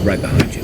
Right behind you.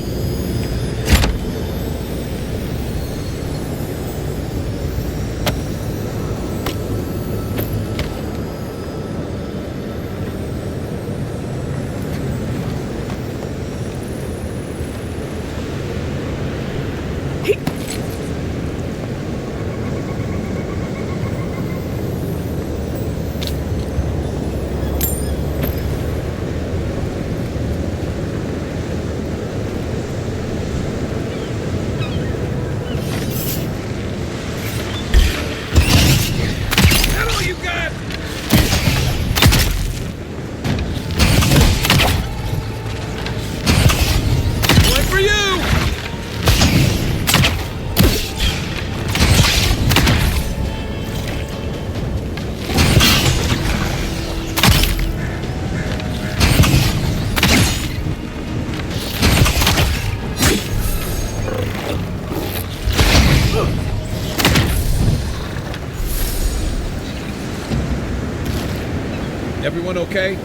Everyone okay?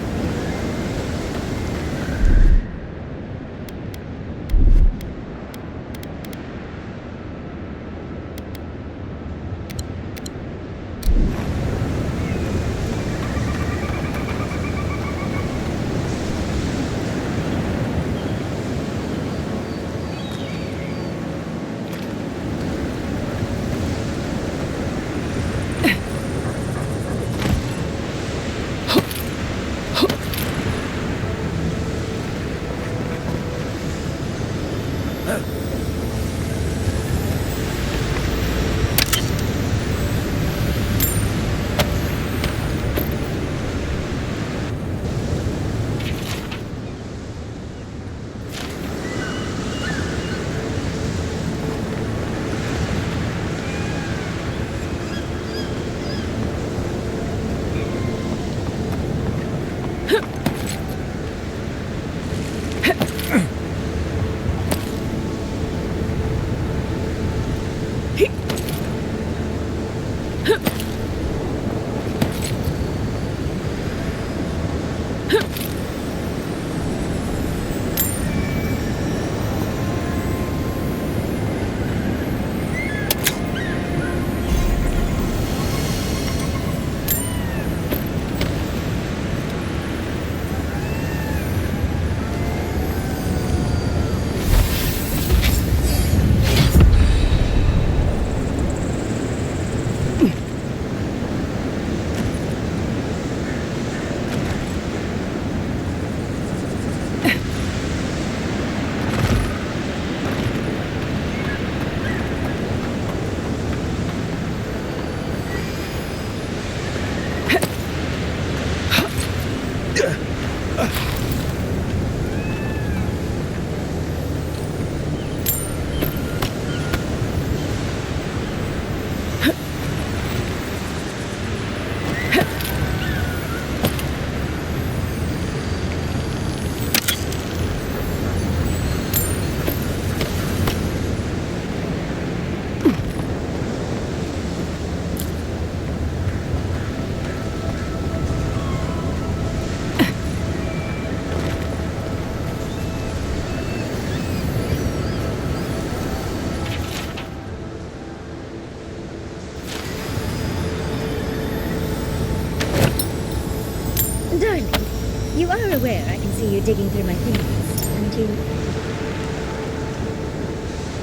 You are aware I can see you digging through my things, aren't you?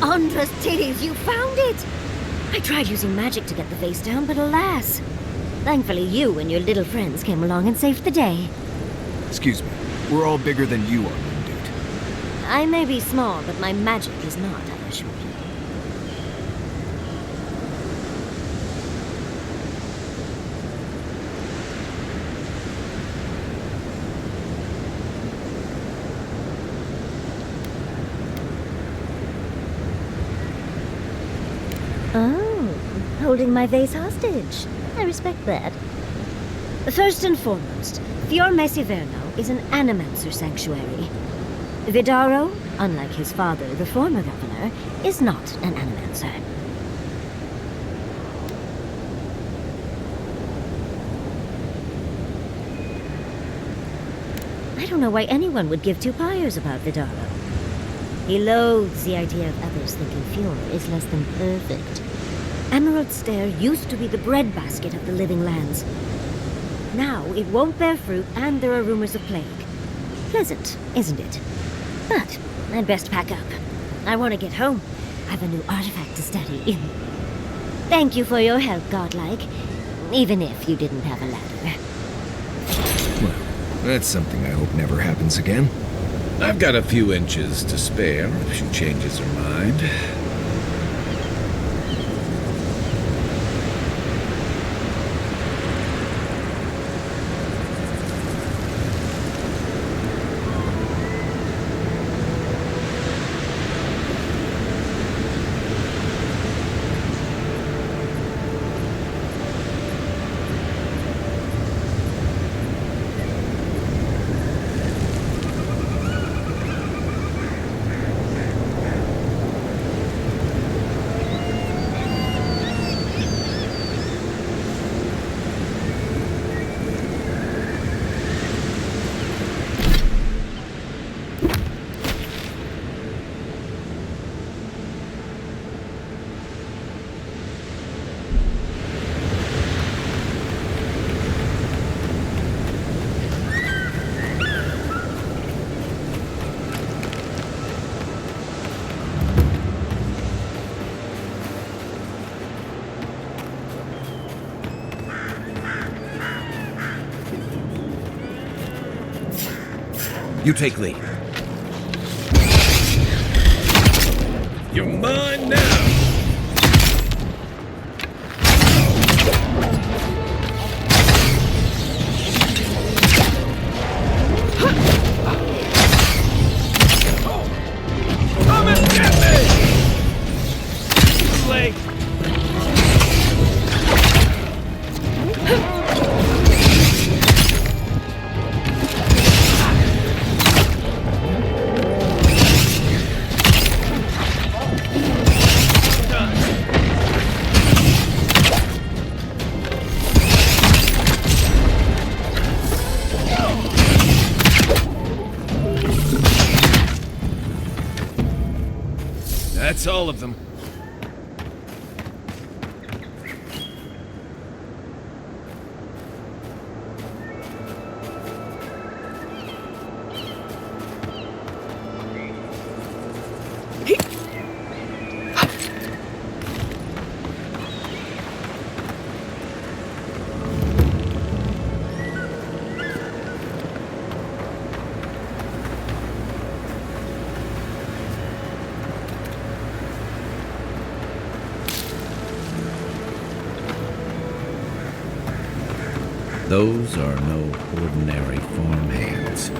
Andras titties, you found it! I tried using magic to get the face down, but alas. Thankfully you and your little friends came along and saved the day. Excuse me, we're all bigger than you are, dude. I may be small, but my magic is not, I assure you. Oh, holding my vase hostage. I respect that. First and foremost, Fior is an animancer sanctuary. Vidaro, unlike his father, the former governor, is not an animancer. I don't know why anyone would give two pyres about Vidaro. He loathes the idea of others thinking Fior is less than perfect. Emerald Stair used to be the breadbasket of the living lands. Now it won't bear fruit, and there are rumors of plague. Pleasant, isn't it? But I'd best pack up. I want to get home. I have a new artifact to study. Thank you for your help, Godlike. Even if you didn't have a ladder. Well, that's something I hope never happens again. I've got a few inches to spare if she changes her mind. You take lead. You're mine now! Come and get me! Too late. That's all of them. Those are no ordinary farmhands.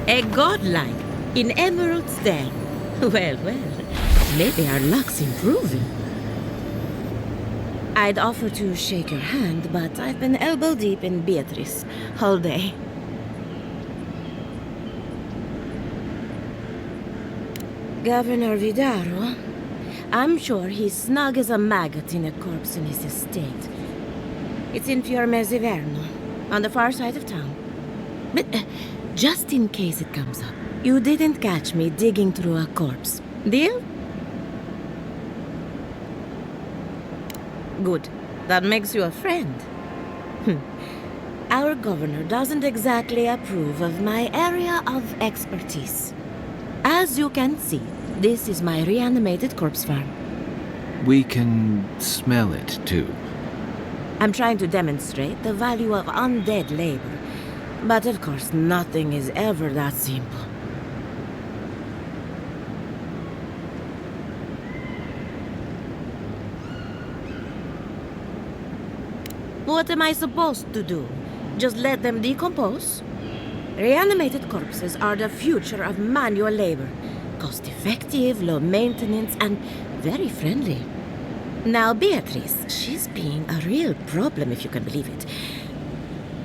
A godlike in Emerald's Den. Well, maybe our luck's improving. I'd offer to shake your hand, but I've been elbow deep in Beatrice all day. Governor Vidaro, I'm sure he's snug as a maggot in a corpse in his estate. It's in Fior, on the far side of town. But just in case it comes up, you didn't catch me digging through a corpse. Deal? Good. That makes you a friend. Our governor doesn't exactly approve of my area of expertise. As you can see, this is my reanimated corpse farm. We can smell it, too. I'm trying to demonstrate the value of undead labor. But of course, nothing is ever that simple. What am I supposed to do? Just let them decompose? Reanimated corpses are the future of manual labor. Cost-effective, low maintenance, and very friendly. Now, Beatrice, she's being a real problem, if you can believe it.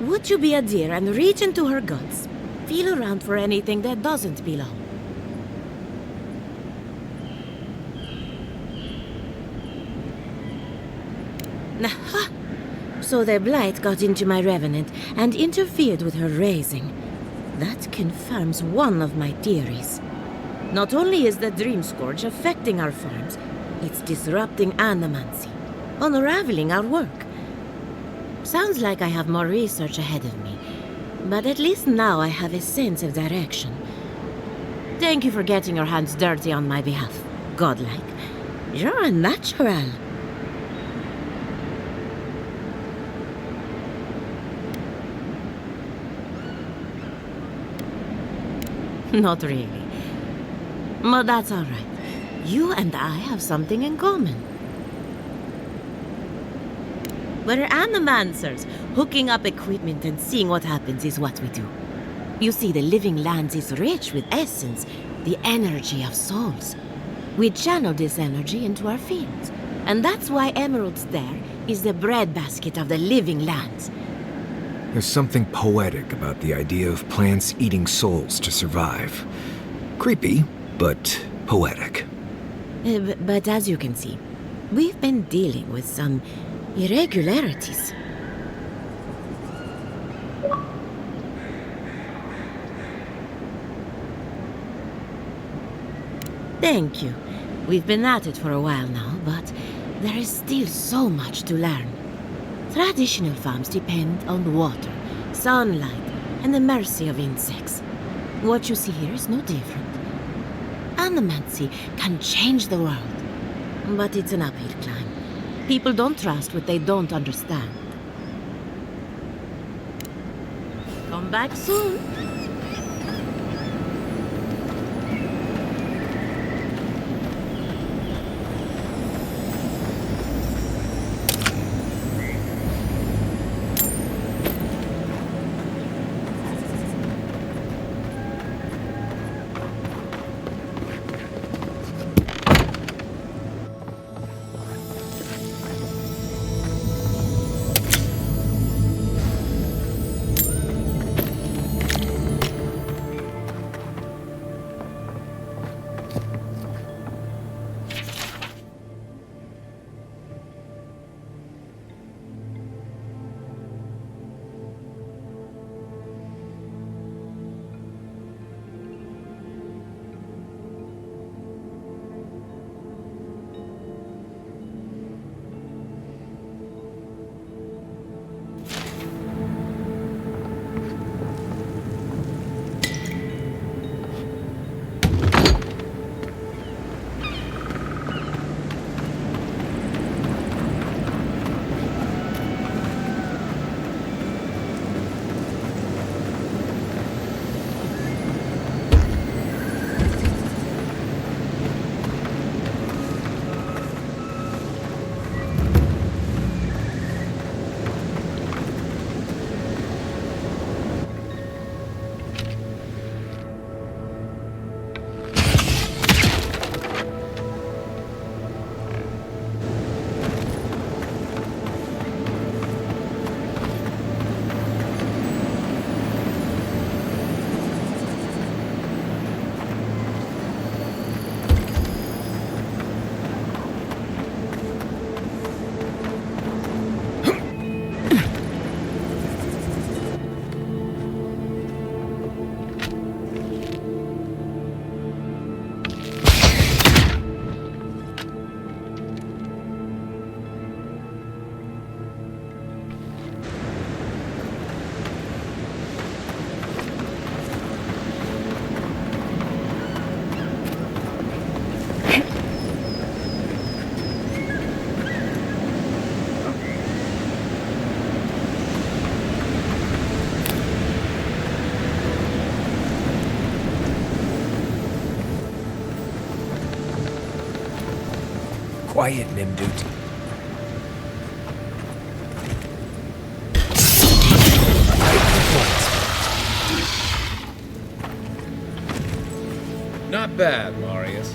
Would you be a dear and reach into her guts? Feel around for anything that doesn't belong. Aha! So the blight got into my revenant and interfered with her raising. That confirms one of my theories. Not only is the Dream Scourge affecting our farms, it's disrupting animancy, unraveling our work. Sounds like I have more research ahead of me, but at least now I have a sense of direction. Thank you for getting your hands dirty on my behalf, godlike. You're a natural. Not really. But that's all right. You and I have something in common. We're animancers. Hooking up equipment and seeing what happens is what we do. You see, the living lands is rich with essence, the energy of souls. We channel this energy into our fields. And that's why Emerald's there is the breadbasket of the living lands. There's something poetic about the idea of plants eating souls to survive. Creepy, but poetic. But as you can see, we've been dealing with some irregularities. Thank you. We've been at it for a while now, but there is still so much to learn. Traditional farms depend on water, sunlight, and the mercy of insects. What you see here is no different. Animancy can change the world, but it's an uphill climb. People don't trust what they don't understand. Come back soon. Quiet, Nimdut. Not bad, Marius.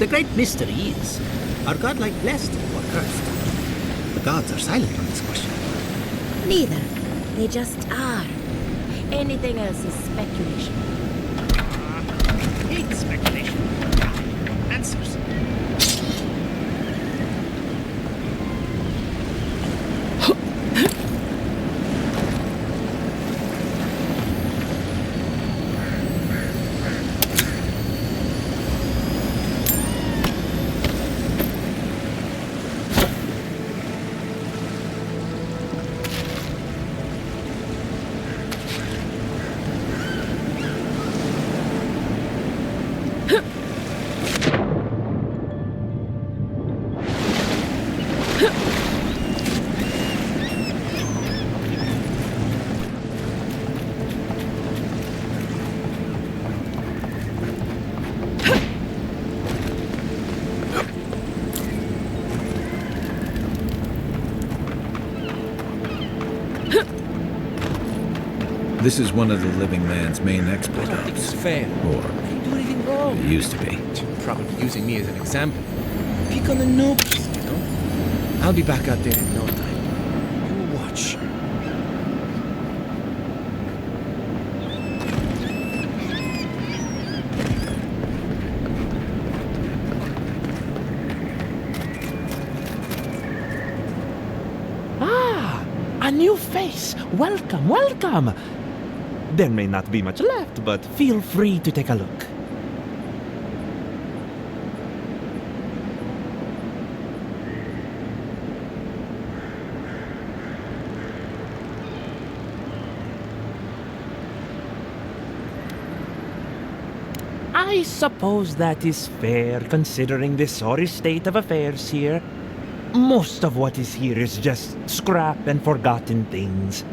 The great mystery is, are godlike blessed or cursed? The gods are silent on this question. Neither. They just are. Anything else is speculation. Hate speculation. Answers. This is one of the living man's main exploit I don't think it's ops. fair. Or You do anything wrong? it used to be. You're probably using me as an example. Pick on the nobles, you know? I'll be back out there in no time. You watch. Ah, a new face. Welcome, welcome. There may not be much left, but feel free to take a look. I suppose that is fair, considering the sorry state of affairs here. Most of what is here is just scrap and forgotten things.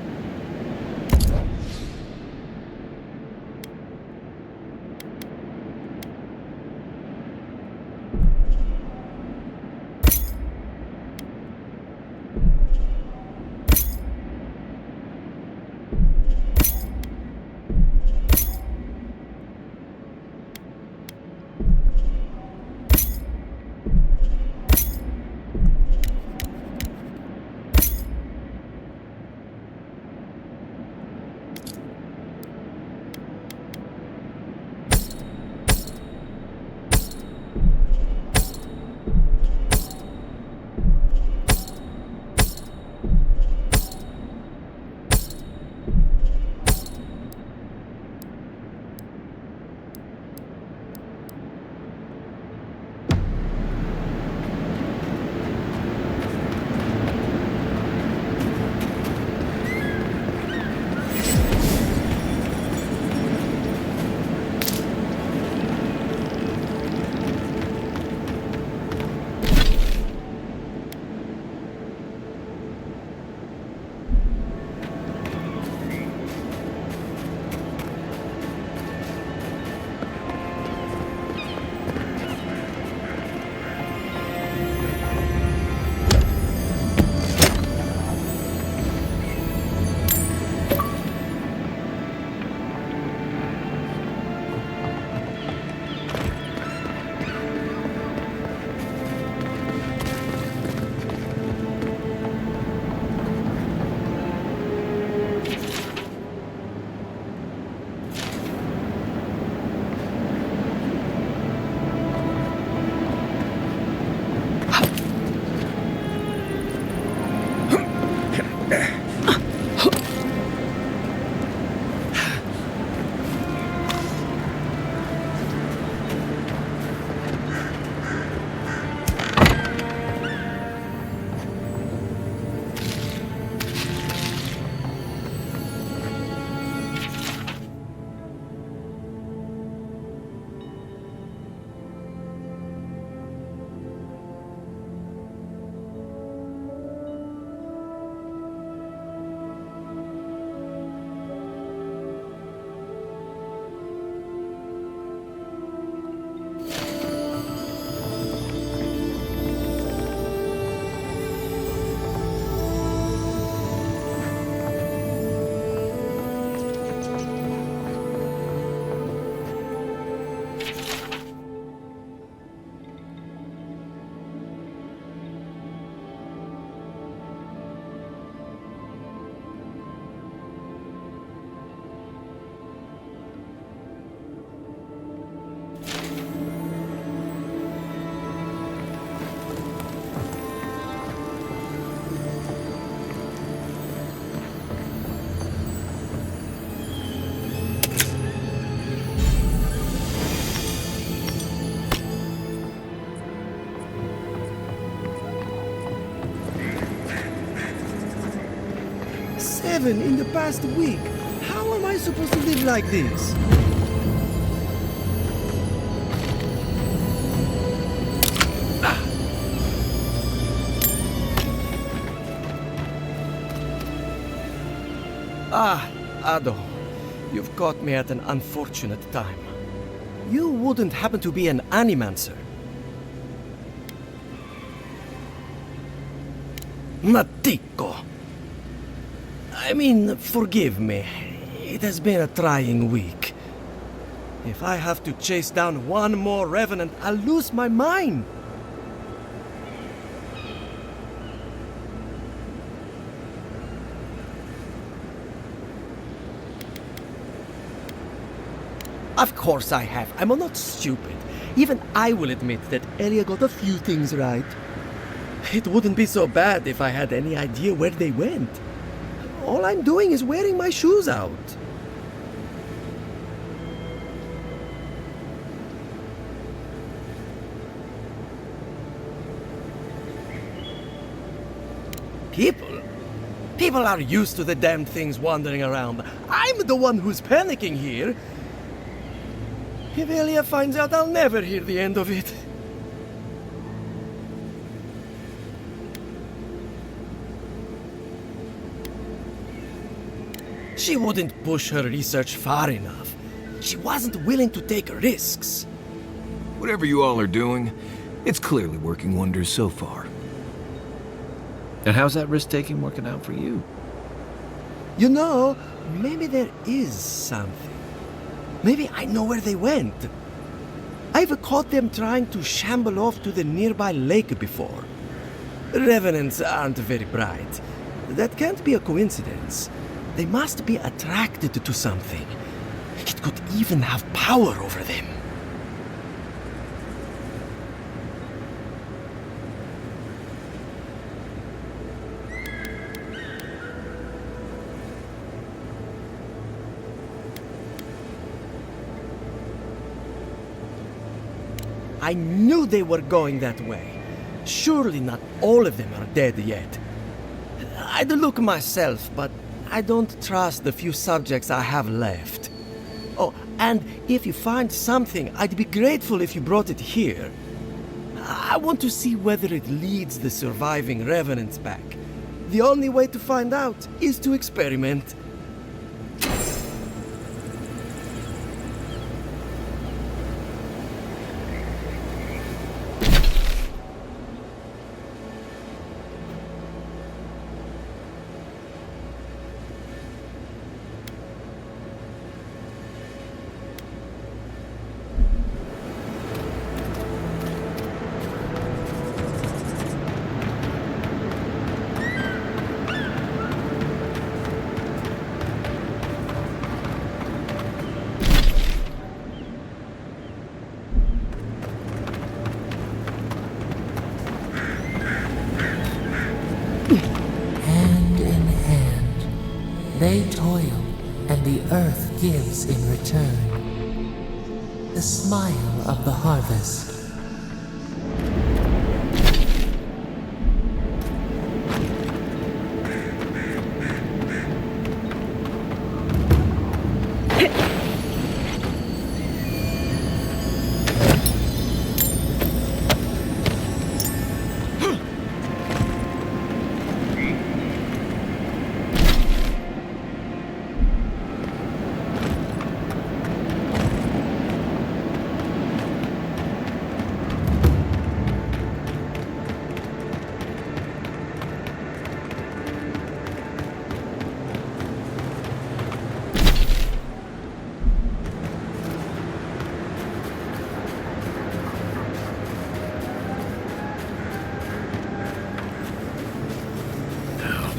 7 in the past week. How am I supposed to live like this? Ado, you've caught me at an unfortunate time. You wouldn't happen to be an animancer? Matico! I mean, forgive me. It has been a trying week. If I have to chase down one more revenant, I'll lose my mind. Of course I have. I'm not stupid. Even I will admit that Elia got a few things right. It wouldn't be so bad if I had any idea where they went. All I'm doing is wearing my shoes out. People are used to the damned things wandering around. I'm the one who's panicking here. If Elia finds out, I'll never hear the end of it. She wouldn't push her research far enough. She wasn't willing to take risks. Whatever you all are doing, it's clearly working wonders so far. And how's that risk-taking working out for you? You know, maybe there is something. Maybe I know where they went. I've caught them trying to shamble off to the nearby lake before. Revenants aren't very bright. That can't be a coincidence. They must be attracted to something. It could even have power over them. I knew they were going that way. Surely not all of them are dead yet. I'd look myself, but I don't trust the few subjects I have left. Oh, and if you find something, I'd be grateful if you brought it here. I want to see whether it leads the surviving revenants back. The only way to find out is to experiment. They toil, and the earth gives in return the smile of the harvest.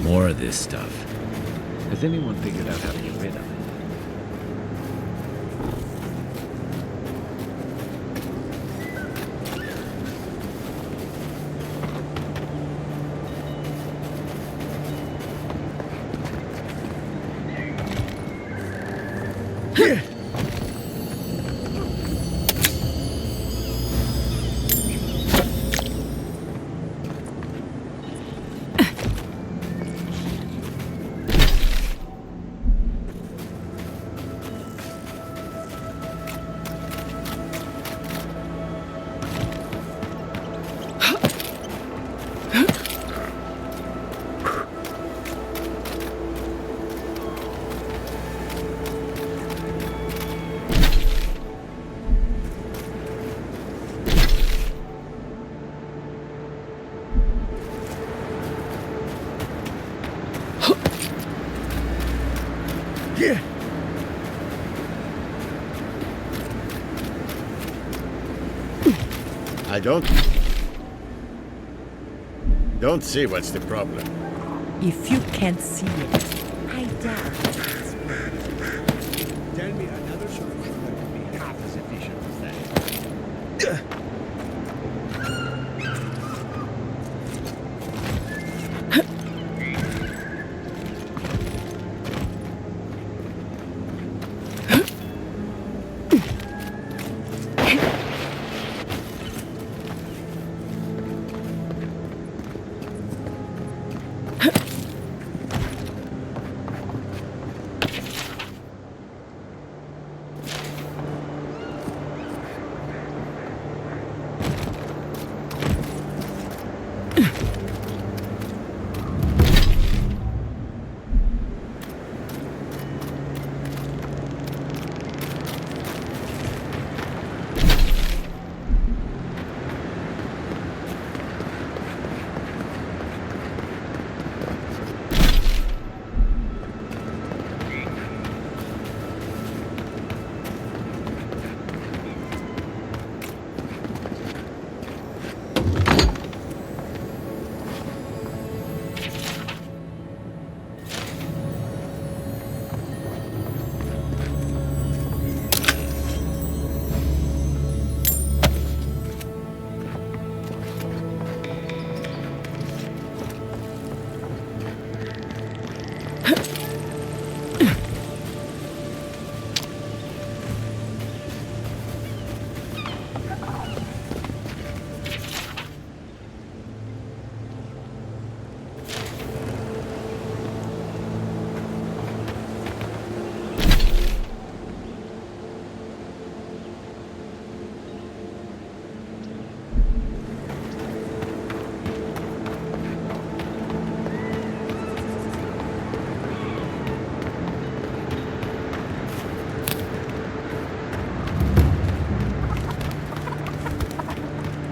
More of this stuff. Has anyone figured out how to get rid of it? I don't see what's the problem. If you can't see it, I doubt it's Tell me another solution that would be half as efficient as that.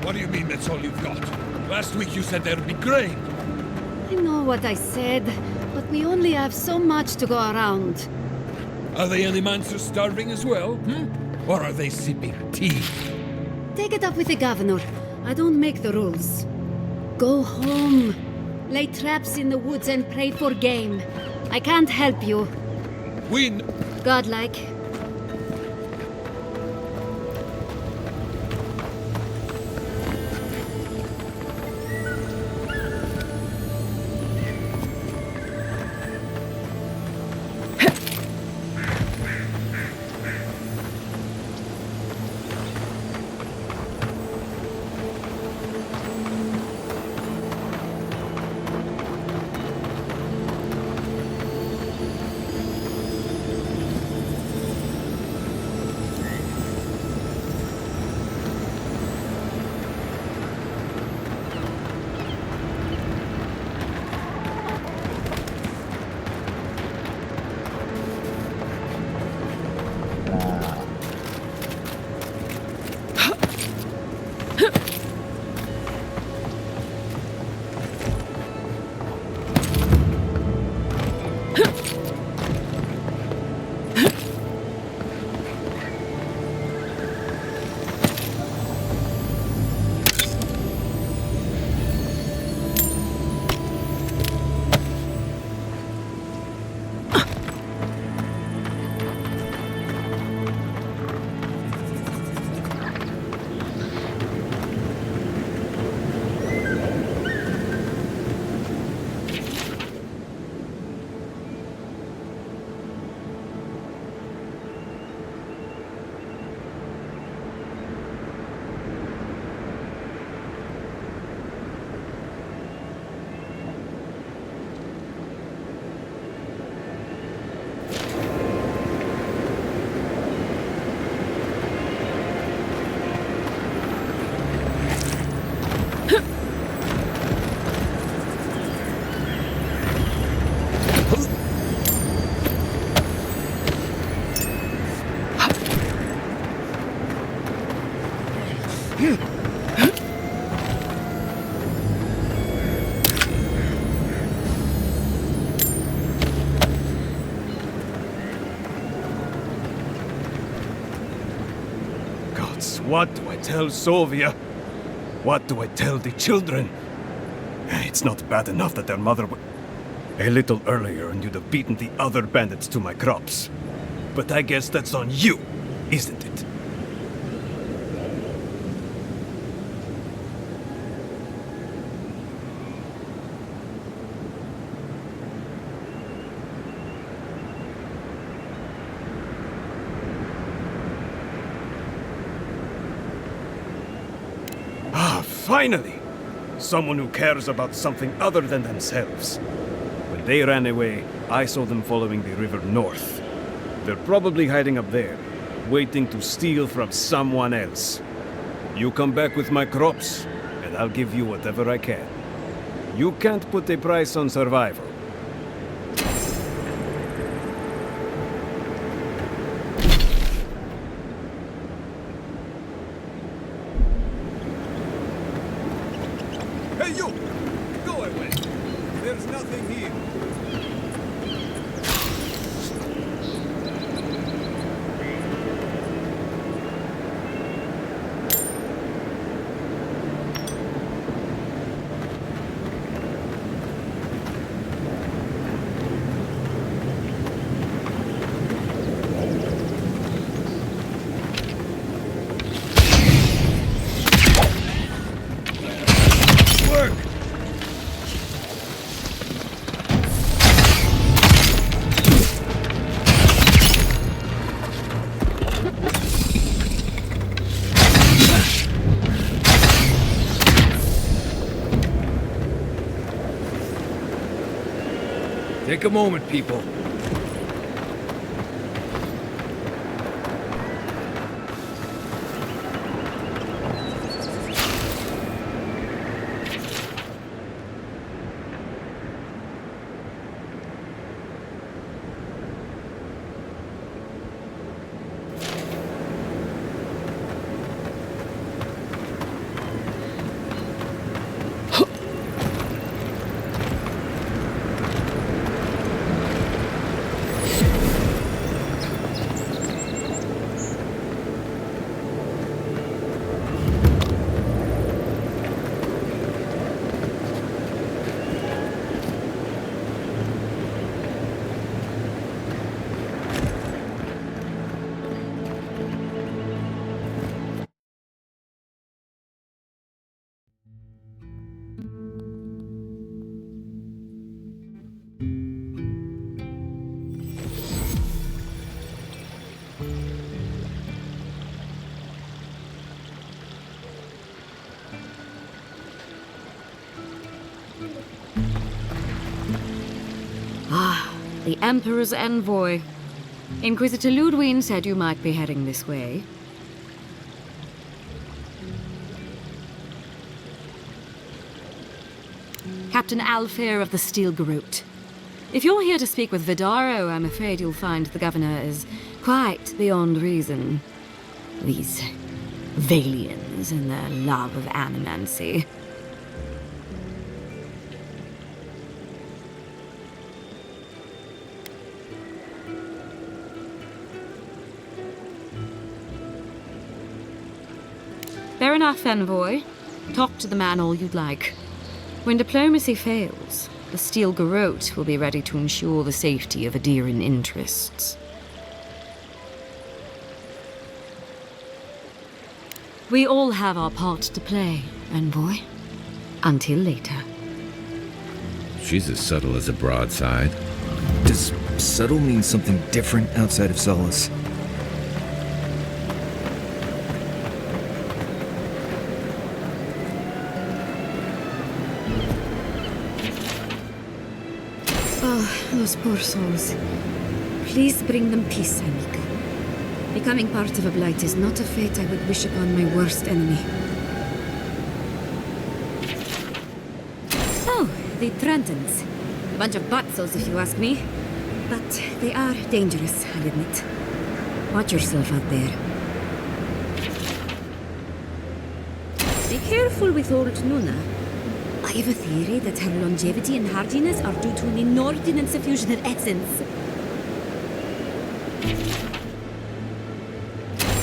What do you mean that's all you've got? Last week you said there'd be grain. I know what I said, but we only have so much to go around. Are the animals starving as well? Or are they sipping tea? Take it up with the governor. I don't make the rules. Go home. Lay traps in the woods and pray for game. I can't help you. Win. Godlike. What do I tell Sovia? What do I tell the children? It's not bad enough that their mother a little earlier and you'd have beaten the other bandits to my crops. But I guess that's on you, isn't it? Finally! Someone who cares about something other than themselves. When they ran away, I saw them following the river north. They're probably hiding up there, waiting to steal from someone else. You come back with my crops, and I'll give you whatever I can. You can't put a price on survival. Hey, you! Go away! There's nothing here. Take a moment, people. The Emperor's envoy. Inquisitor Ludwig said you might be heading this way. Captain Alfair of the Steel Garrote. If you're here to speak with Vidaro, I'm afraid you'll find the governor is quite beyond reason. These Valians and their love of animancy. Fair enough, envoy. Talk to the man all you'd like. When diplomacy fails, the Steel Garrote will be ready to ensure the safety of Adirian interests. We all have our part to play, envoy. Until later. She's as subtle as a broadside. Does subtle mean something different outside of Solace? Those poor souls. Please bring them peace, Amica. Becoming part of a blight is not a fate I would wish upon my worst enemy. Oh, the Trentons. A bunch of buttsoes, if you ask me. But they are dangerous, I'll admit. Watch yourself out there. Be careful with old Nuna. I have a theory that her longevity and hardiness are due to an inordinate suffusion of essence.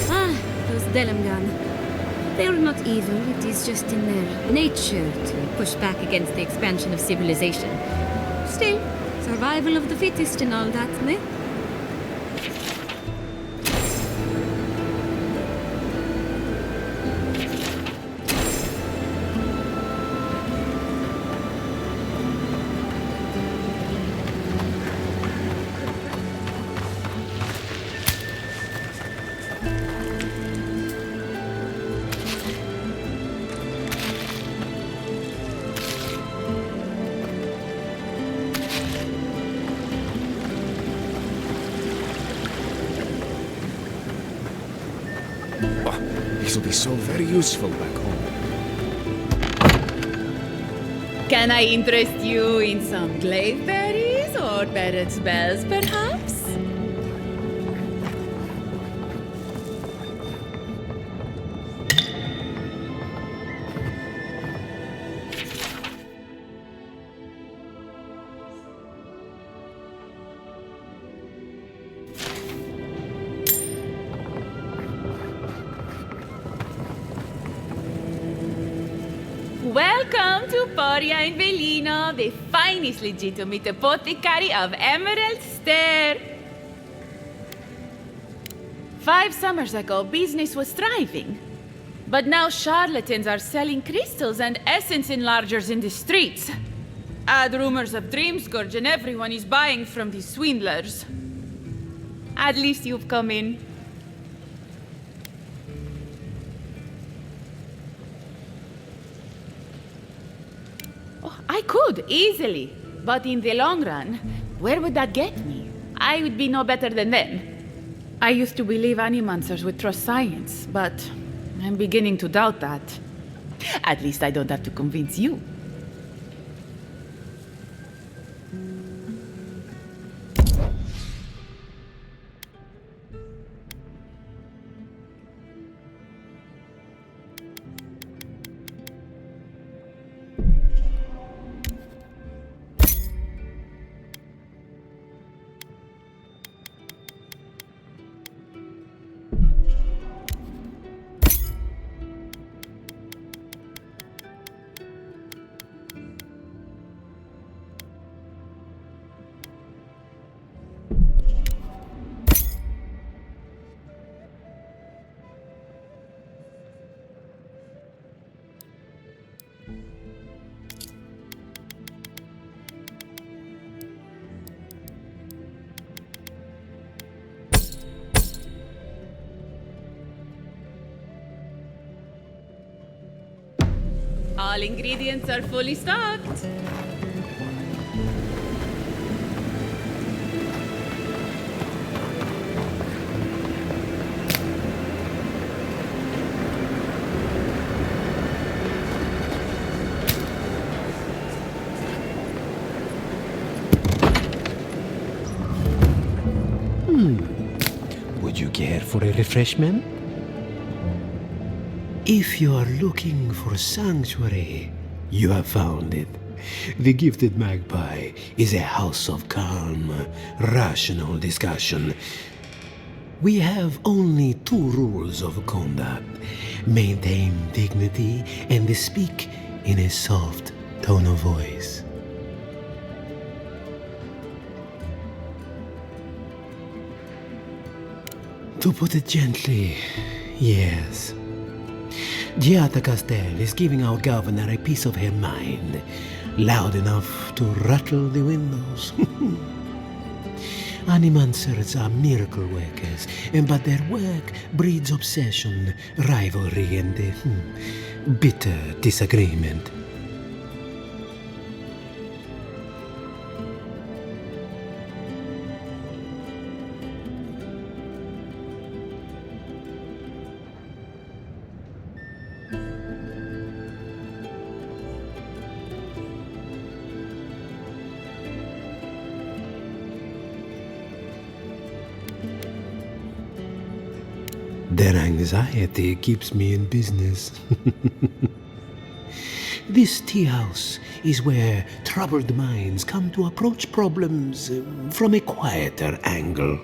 Ah, those Delimgan. They're not evil, it is just in their nature to push back against the expansion of civilization. Still, survival of the fittest and all that, ne? These will be so very useful back home. Can I interest you in some glaive berries or parrot's bells, perhaps? Welcome to Poria in Velino, the finest legitimate apothecary of Emerald Stair. 5 summers ago, business was thriving. But now charlatans are selling crystals and essence enlargers in the streets. Add rumors of dream scourge and everyone is buying from these swindlers. At least you've come in. I could, easily. But in the long run, where would that get me? I would be no better than them. I used to believe animancers would trust science, but I'm beginning to doubt that. At least I don't have to convince you. All ingredients are fully stocked. Would you care for a refreshment? If you are looking for sanctuary, you have found it. The Gifted Magpie is a house of calm, rational discussion. We have only 2 rules of conduct. Maintain dignity and speak in a soft tone of voice. To put it gently, yes. Giada Castel is giving our governor a piece of her mind, loud enough to rattle the windows. Animancers are miracle workers, but their work breeds obsession, rivalry, and bitter disagreement. Their anxiety keeps me in business. This tea house is where troubled minds come to approach problems from a quieter angle.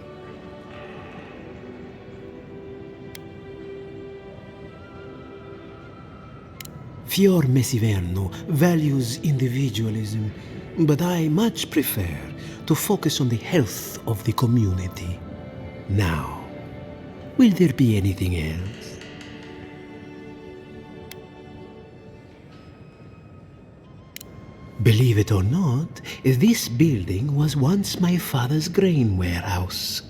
Fior Mesiverno values individualism, but I much prefer to focus on the health of the community. Now, will there be anything else? Believe it or not, this building was once my father's grain warehouse.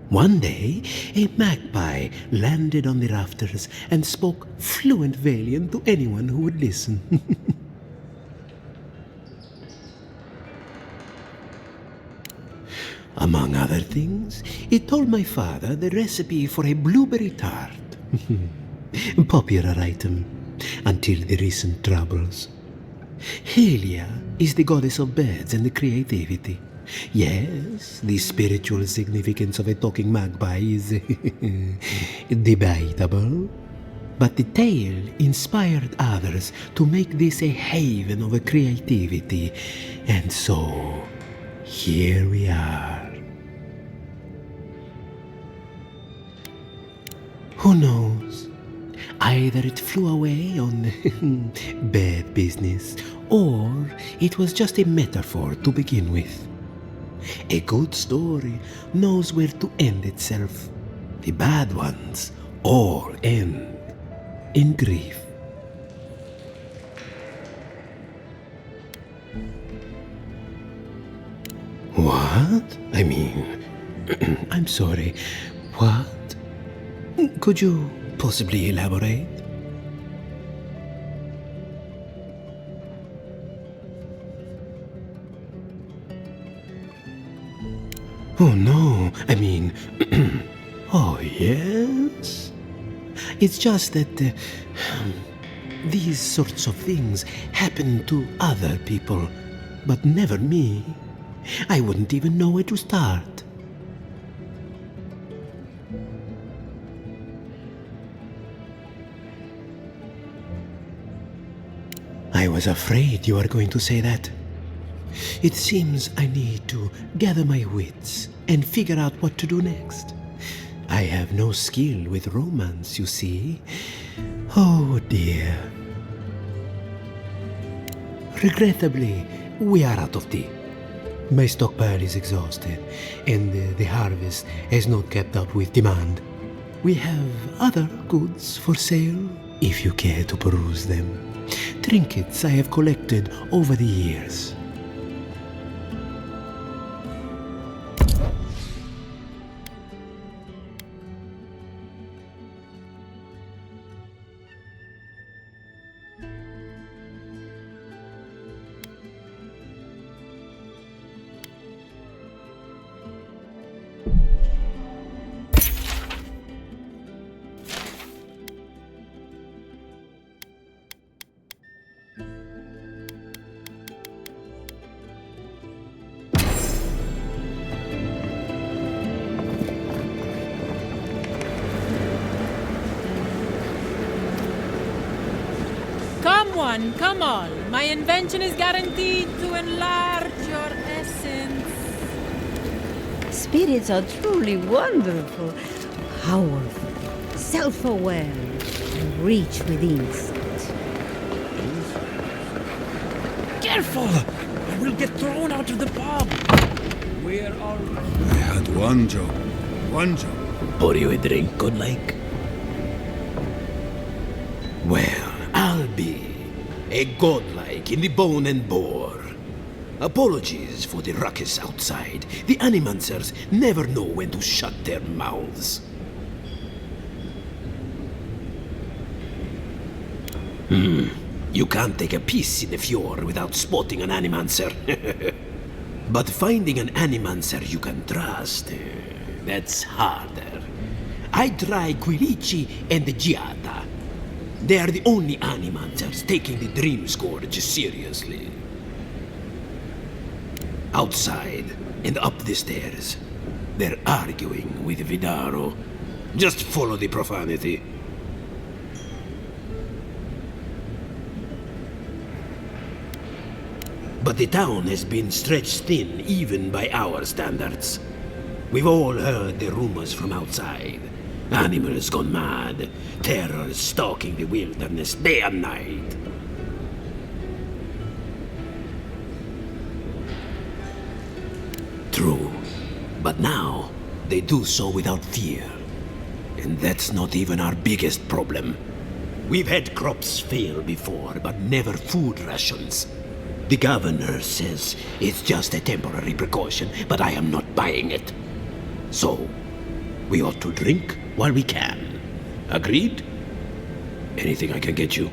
One day, a magpie landed on the rafters and spoke fluent Valian to anyone who would listen. Among other things, it told my father the recipe for a blueberry tart. Popular item until the recent troubles. Helia is the goddess of birds and creativity. Yes, the spiritual significance of a talking magpie is debatable. But the tale inspired others to make this a haven of creativity. And so, here we are. Who knows? Either it flew away on bad business, or it was just a metaphor to begin with. A good story knows where to end itself. The bad ones all end in grief. What? I mean, I'm sorry. What? Could you possibly elaborate? Oh no, I mean, oh yes? It's just that these sorts of things happen to other people, but never me. I wouldn't even know where to start. I was afraid you were going to say that. It seems I need to gather my wits and figure out what to do next. I have no skill with romance, you see. Oh dear. Regrettably, we are out of tea. My stockpile is exhausted, and the harvest has not kept up with demand. We have other goods for sale, if you care to peruse them. Trinkets I have collected over the years. Come on. My invention is guaranteed to enlarge your essence. Spirits are truly wonderful, powerful, self-aware, and reach with instinct. Careful! I will get thrown out of the pub. Where are we? I had one job. Pour you a drink, godlike? Well, I'll be a godlike in the bone and bore. Apologies for the ruckus outside. The animancers never know when to shut their mouths. You can't take a piece in the Fior without spotting an animancer. But finding an animancer you can trust, that's harder. I try Quirici and Giada. They are the only animancers taking the Dream Scourge seriously. Outside and up the stairs, they're arguing with Vidaro. Just follow the profanity. But the town has been stretched thin even by our standards. We've all heard the rumors from outside. Animals gone mad, terror stalking the wilderness day and night. True. But now, they do so without fear. And that's not even our biggest problem. We've had crops fail before, but never food rations. The governor says it's just a temporary precaution, but I am not buying it. So, we ought to drink while we can. Agreed? Anything I can get you?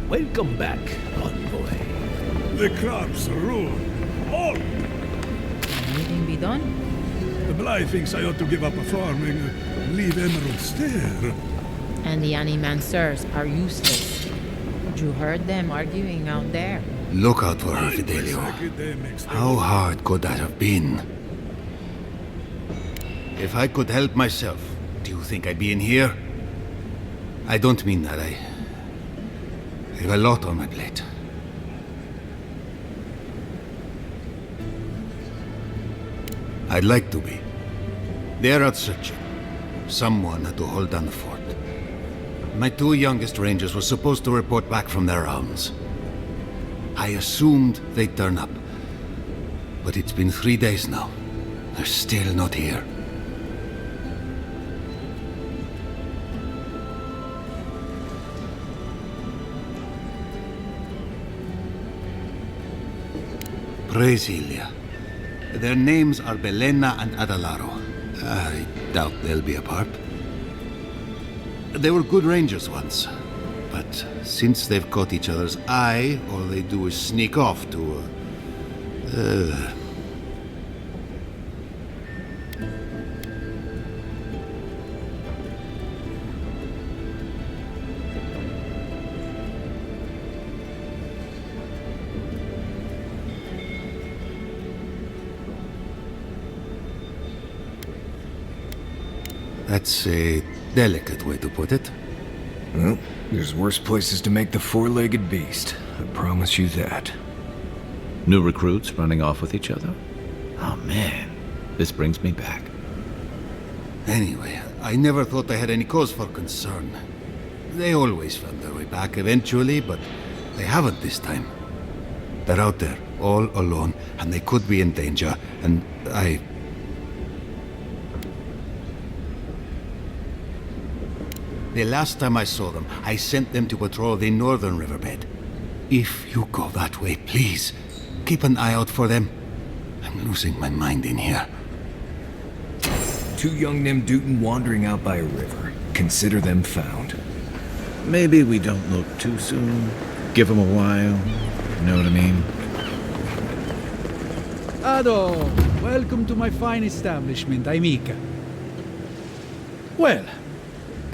Welcome back, envoy. The crops rule. All! Anything be done? The Bly thinks I ought to give up farming, leave emeralds there. And the animanceurs are useless. You heard them arguing out there. Look out for her, Fidelio. How hard could that have been? If I could help myself, do you think I'd be in here? I don't mean that. I have a lot on my plate. I'd like to be. They're out searching. Someone had to hold down the fort. My 2 youngest rangers were supposed to report back from their rounds. I assumed they'd turn up. But it's been 3 days now. They're still not here. Praise Ilia. Their names are Belena and Adalaro. I doubt they'll be apart. They were good rangers once, but since they've caught each other's eye, all they do is sneak off to, That's a delicate way to put it. Well, there's worse places to make the four-legged beast. I promise you that. New recruits running off with each other? Oh man, this brings me back. Anyway, I never thought I had any cause for concern. They always found their way back eventually, but they haven't this time. They're out there, all alone, and they could be in danger, and The last time I saw them, I sent them to patrol the northern riverbed. If you go that way, please, keep an eye out for them. I'm losing my mind in here. 2 young Nimdutan wandering out by a river. Consider them found. Maybe we don't look too soon. Give them a while. You know what I mean? Ado, welcome to my fine establishment, Aimika. Well,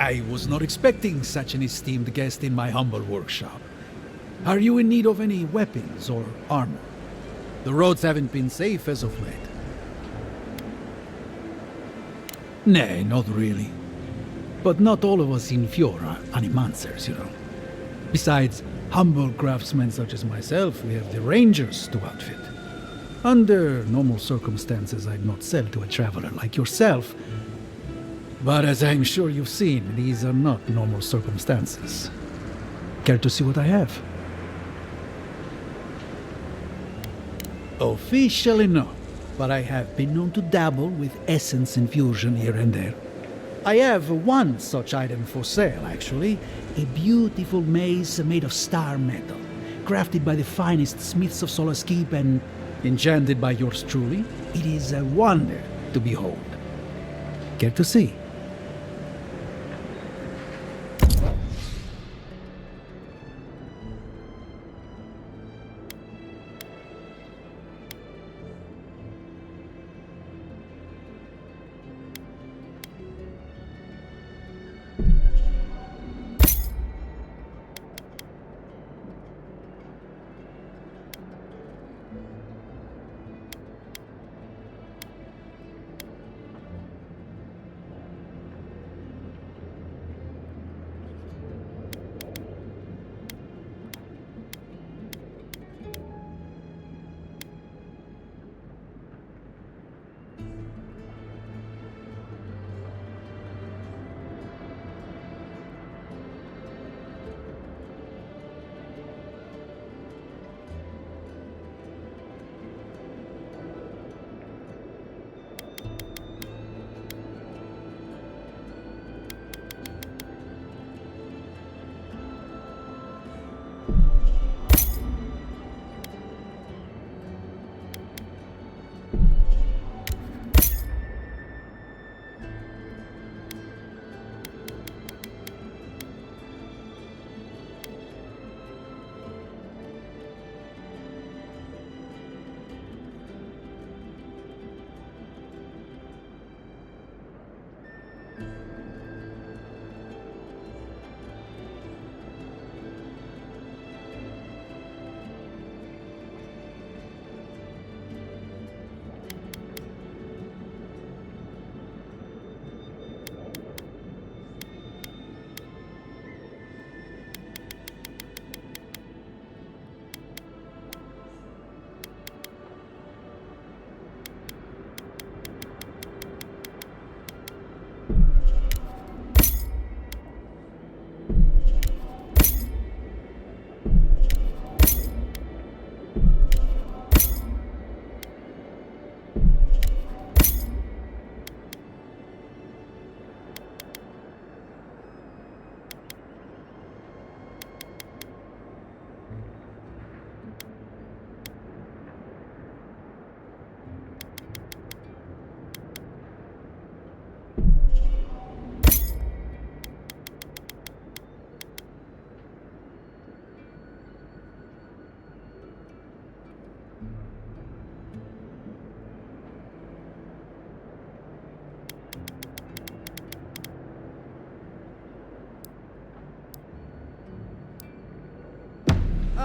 I was not expecting such an esteemed guest in my humble workshop. Are you in need of any weapons or armor? The roads haven't been safe as of late. Nay, not really. But not all of us in Fior are animancers, you know. Besides humble craftsmen such as myself, we have the rangers to outfit. Under normal circumstances, I'd not sell to a traveler like yourself. But as I'm sure you've seen, these are not normal circumstances. Care to see what I have? Officially no, but I have been known to dabble with essence infusion here and there. I have one such item for sale, actually. A beautiful mace made of star metal, crafted by the finest smiths of Solace Keep and enchanted by yours truly. It is a wonder to behold. Care to see?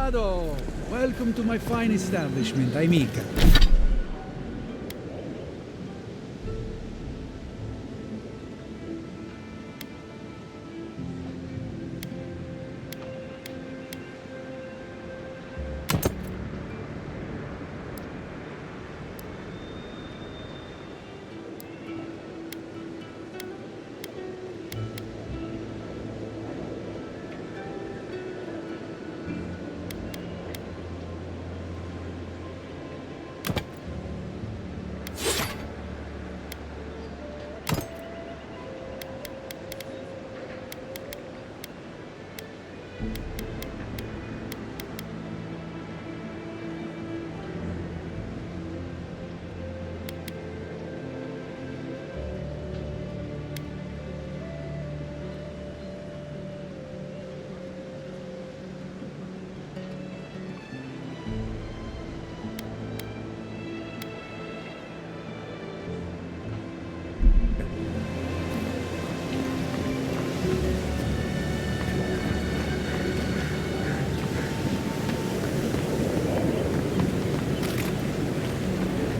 Detonado! Welcome to my fine establishment, amica.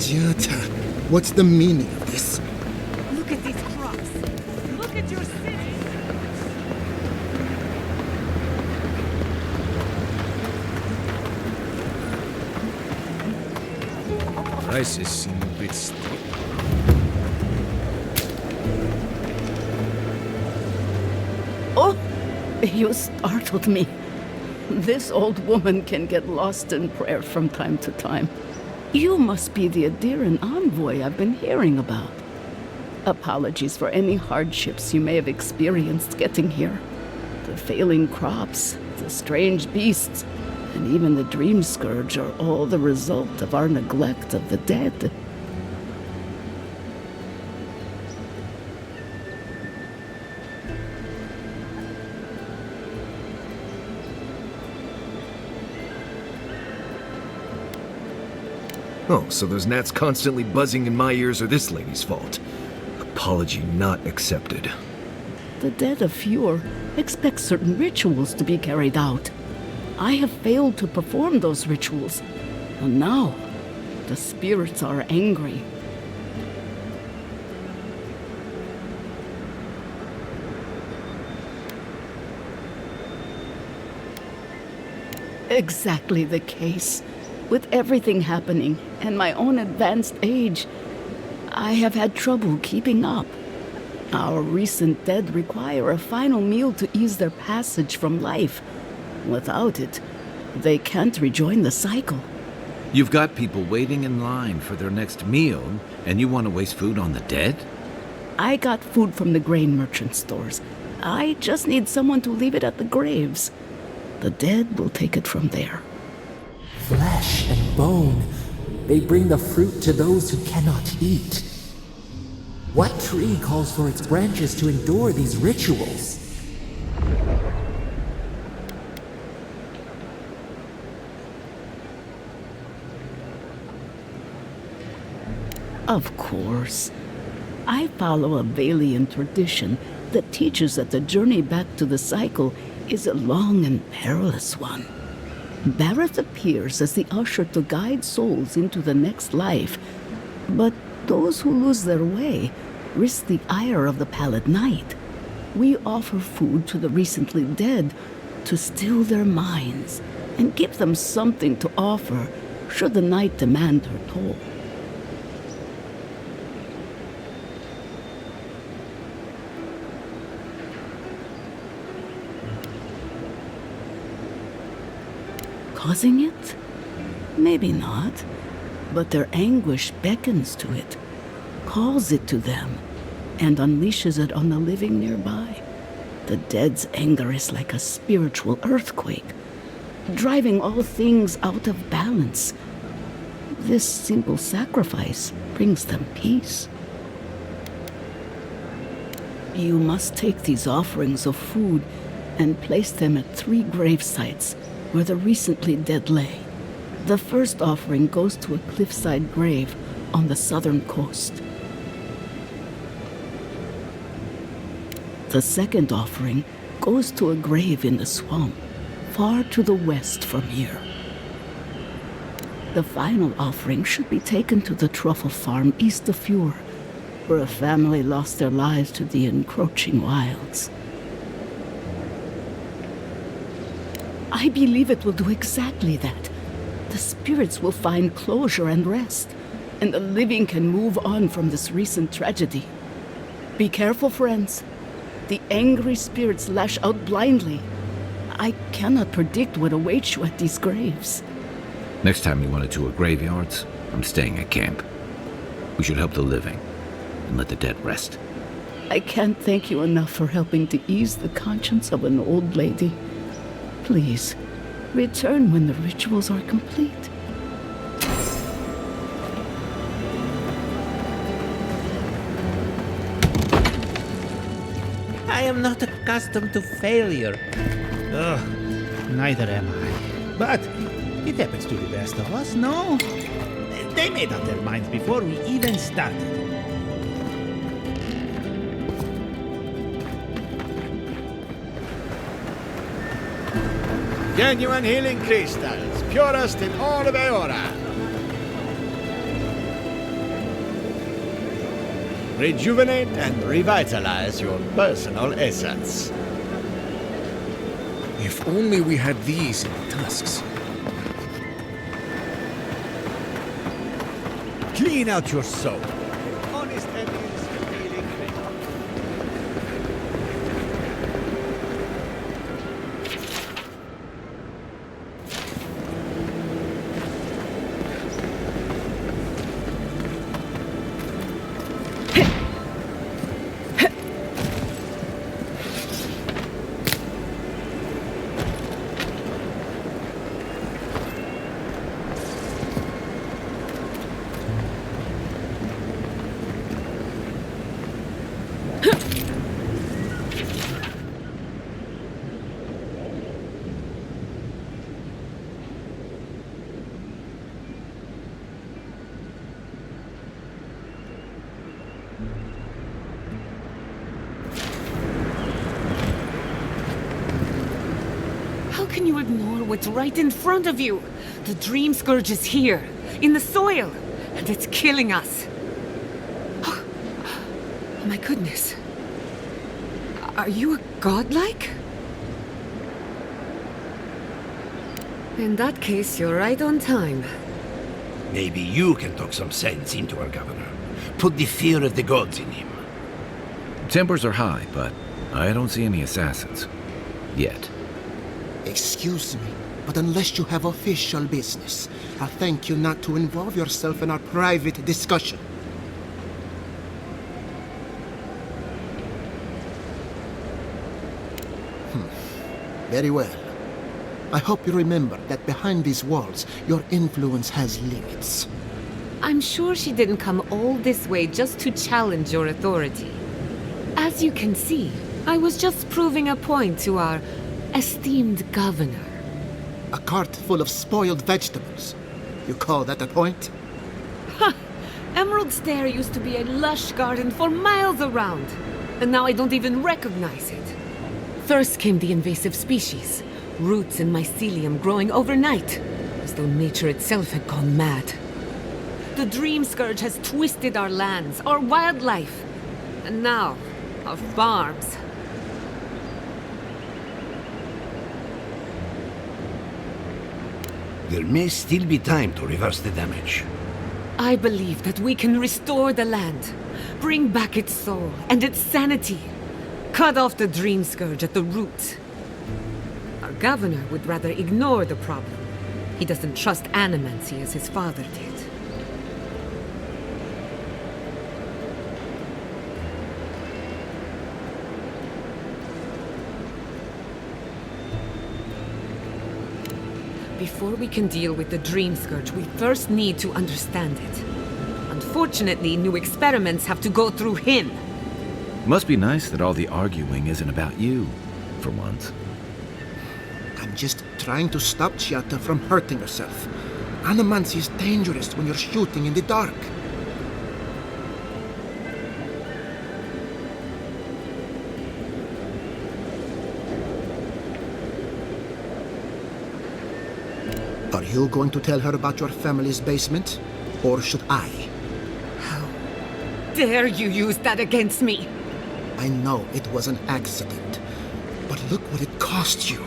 Jata, what's the meaning of this? Look at these crops. Look at your city. Prices seem a bit steep. Oh, you startled me. This old woman can get lost in prayer from time to time. You must be the Adiran envoy I've been hearing about. Apologies for any hardships you may have experienced getting here. The failing crops, the strange beasts, and even the dream scourge are all the result of our neglect of the dead. Oh, so those gnats constantly buzzing in my ears are this lady's fault. Apology not accepted. The dead of Fior expect certain rituals to be carried out. I have failed to perform those rituals, and now the spirits are angry. Exactly the case. With everything happening and my own advanced age, I have had trouble keeping up. Our recent dead require a final meal to ease their passage from life. Without it, they can't rejoin the cycle. You've got people waiting in line for their next meal, and you want to waste food on the dead? I got food from the grain merchant stores. I just need someone to leave it at the graves. The dead will take it from there. Flesh and bone, they bring the fruit to those who cannot eat. What tree calls for its branches to endure these rituals? Of course. I follow a Valiant tradition that teaches that the journey back to the cycle is a long and perilous one. Barrett appears as the usher to guide souls into the next life, but those who lose their way risk the ire of the Pallid Knight. We offer food to the recently dead to still their minds and give them something to offer should the Knight demand her toll. Causing it? Maybe not, but their anguish beckons to it, calls it to them, and unleashes it on the living nearby. The dead's anger is like a spiritual earthquake, driving all things out of balance. This simple sacrifice brings them peace. You must take these offerings of food and place them at 3 grave sites where the recently dead lay. The first offering goes to a cliffside grave on the southern coast. The second offering goes to a grave in the swamp, far to the west from here. The final offering should be taken to the truffle farm east of Fior, where a family lost their lives to the encroaching wilds. I believe it will do exactly that. The spirits will find closure and rest, and the living can move on from this recent tragedy. Be careful, friends. The angry spirits lash out blindly. I cannot predict what awaits you at these graves. Next time you want to tour graveyards, I'm staying at camp. We should help the living and let the dead rest. I can't thank you enough for helping to ease the conscience of an old lady. Please, return when the rituals are complete. I am not accustomed to failure. Ugh, neither am I. But it happens to the best of us, no? They made up their minds before we even started. Genuine healing crystals, purest in all of Eora. Rejuvenate and revitalize your personal essence. If only we had these in the tusks. Clean out your soul. Honest enemies feeling great. How can you ignore what's right in front of you? The Dream Scourge is here, in the soil, and it's killing us. Oh my goodness. Are you a godlike? In that case, you're right on time. Maybe you can talk some sense into our governor. Put the fear of the gods in him. Tempers are high, but I don't see any assassins. Yet. Excuse me, but unless you have official business, I thank you not to involve yourself in our private discussion. Very well. I hope you remember that behind these walls, your influence has limits. I'm sure she didn't come all this way just to challenge your authority. As you can see, I was just proving a point to our esteemed governor. A cart full of spoiled vegetables. You call that a point? Ha! Emerald Stair used to be a lush garden for miles around, and now I don't even recognize it. First came the invasive species, roots and mycelium growing overnight, as though nature itself had gone mad. The Dream Scourge has twisted our lands, our wildlife, and now, our farms. There may still be time to reverse the damage. I believe that we can restore the land, bring back its soul and its sanity, cut off the Dream Scourge at the root. Our governor would rather ignore the problem. He doesn't trust animancy as his father did. Before we can deal with the Dream Scourge, we first need to understand it. Unfortunately, new experiments have to go through him. Must be nice that all the arguing isn't about you, for once. I'm just trying to stop Chiata from hurting herself. Animancy is dangerous when you're shooting in the dark. Are you going to tell her about your family's basement? Or should I? Dare you use that against me? I know it was an accident, but look what it cost you.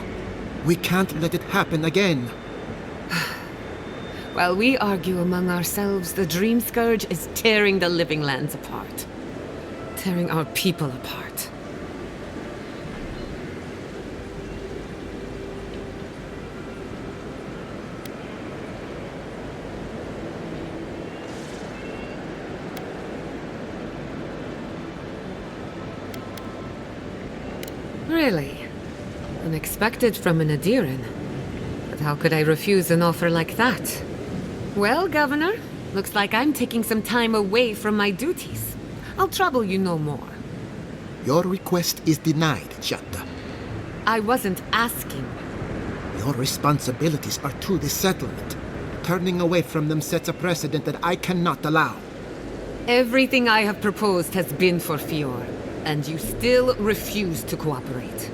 We can't let it happen again. While we argue among ourselves, the Dream Scourge is tearing the living lands apart. Tearing our people apart. Really? Unexpected from an Adiran. But how could I refuse an offer like that? Well, Governor, looks like I'm taking some time away from my duties. I'll trouble you no more. Your request is denied, Jatta. I wasn't asking. Your responsibilities are to the settlement. Turning away from them sets a precedent that I cannot allow. Everything I have proposed has been for Fior, and you still refuse to cooperate.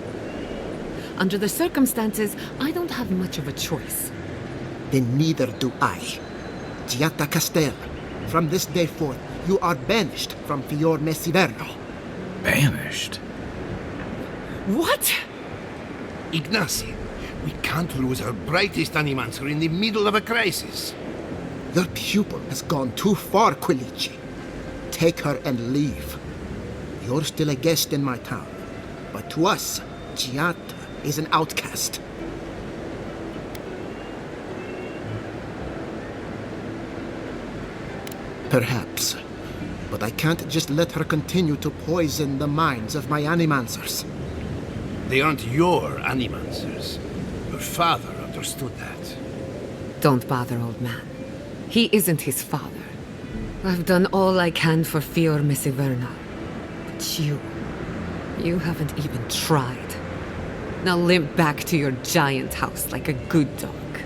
Under the circumstances, I don't have much of a choice. Then neither do I. Giatta Castel, from this day forth, you are banished from Fior Mesiverno. Banished? What? Ignacy, we can't lose our brightest animancer in the middle of a crisis. Your pupil has gone too far, Quilici. Take her and leave. You're still a guest in my town, but to us, Giatta is an outcast. Perhaps, but I can't just let her continue to poison the minds of my animancers. They aren't your animancers. Your father understood that. Don't bother, old man. He isn't his father. I've done all I can for Fior Mesiverno. But you haven't even tried. Now limp back to your giant house like a good dog.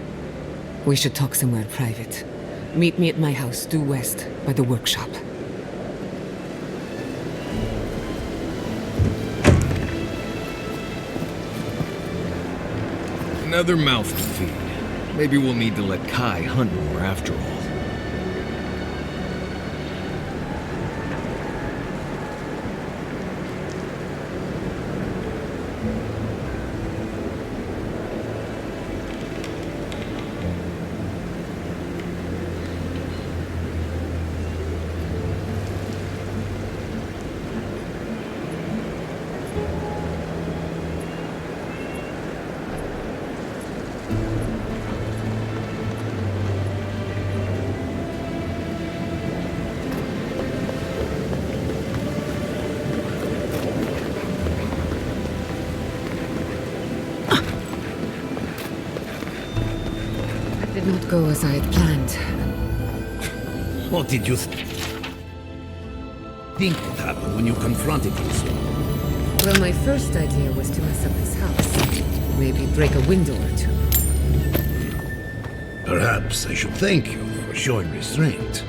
We should talk somewhere private. Meet me at my house due west by the workshop. Another mouth to feed. Maybe we'll need to let Kai hunt more after all. Not go as I had planned. What did you think would happen when you confronted him? Well, my first idea was to mess up his house. Maybe break a window or two. Perhaps I should thank you for showing restraint.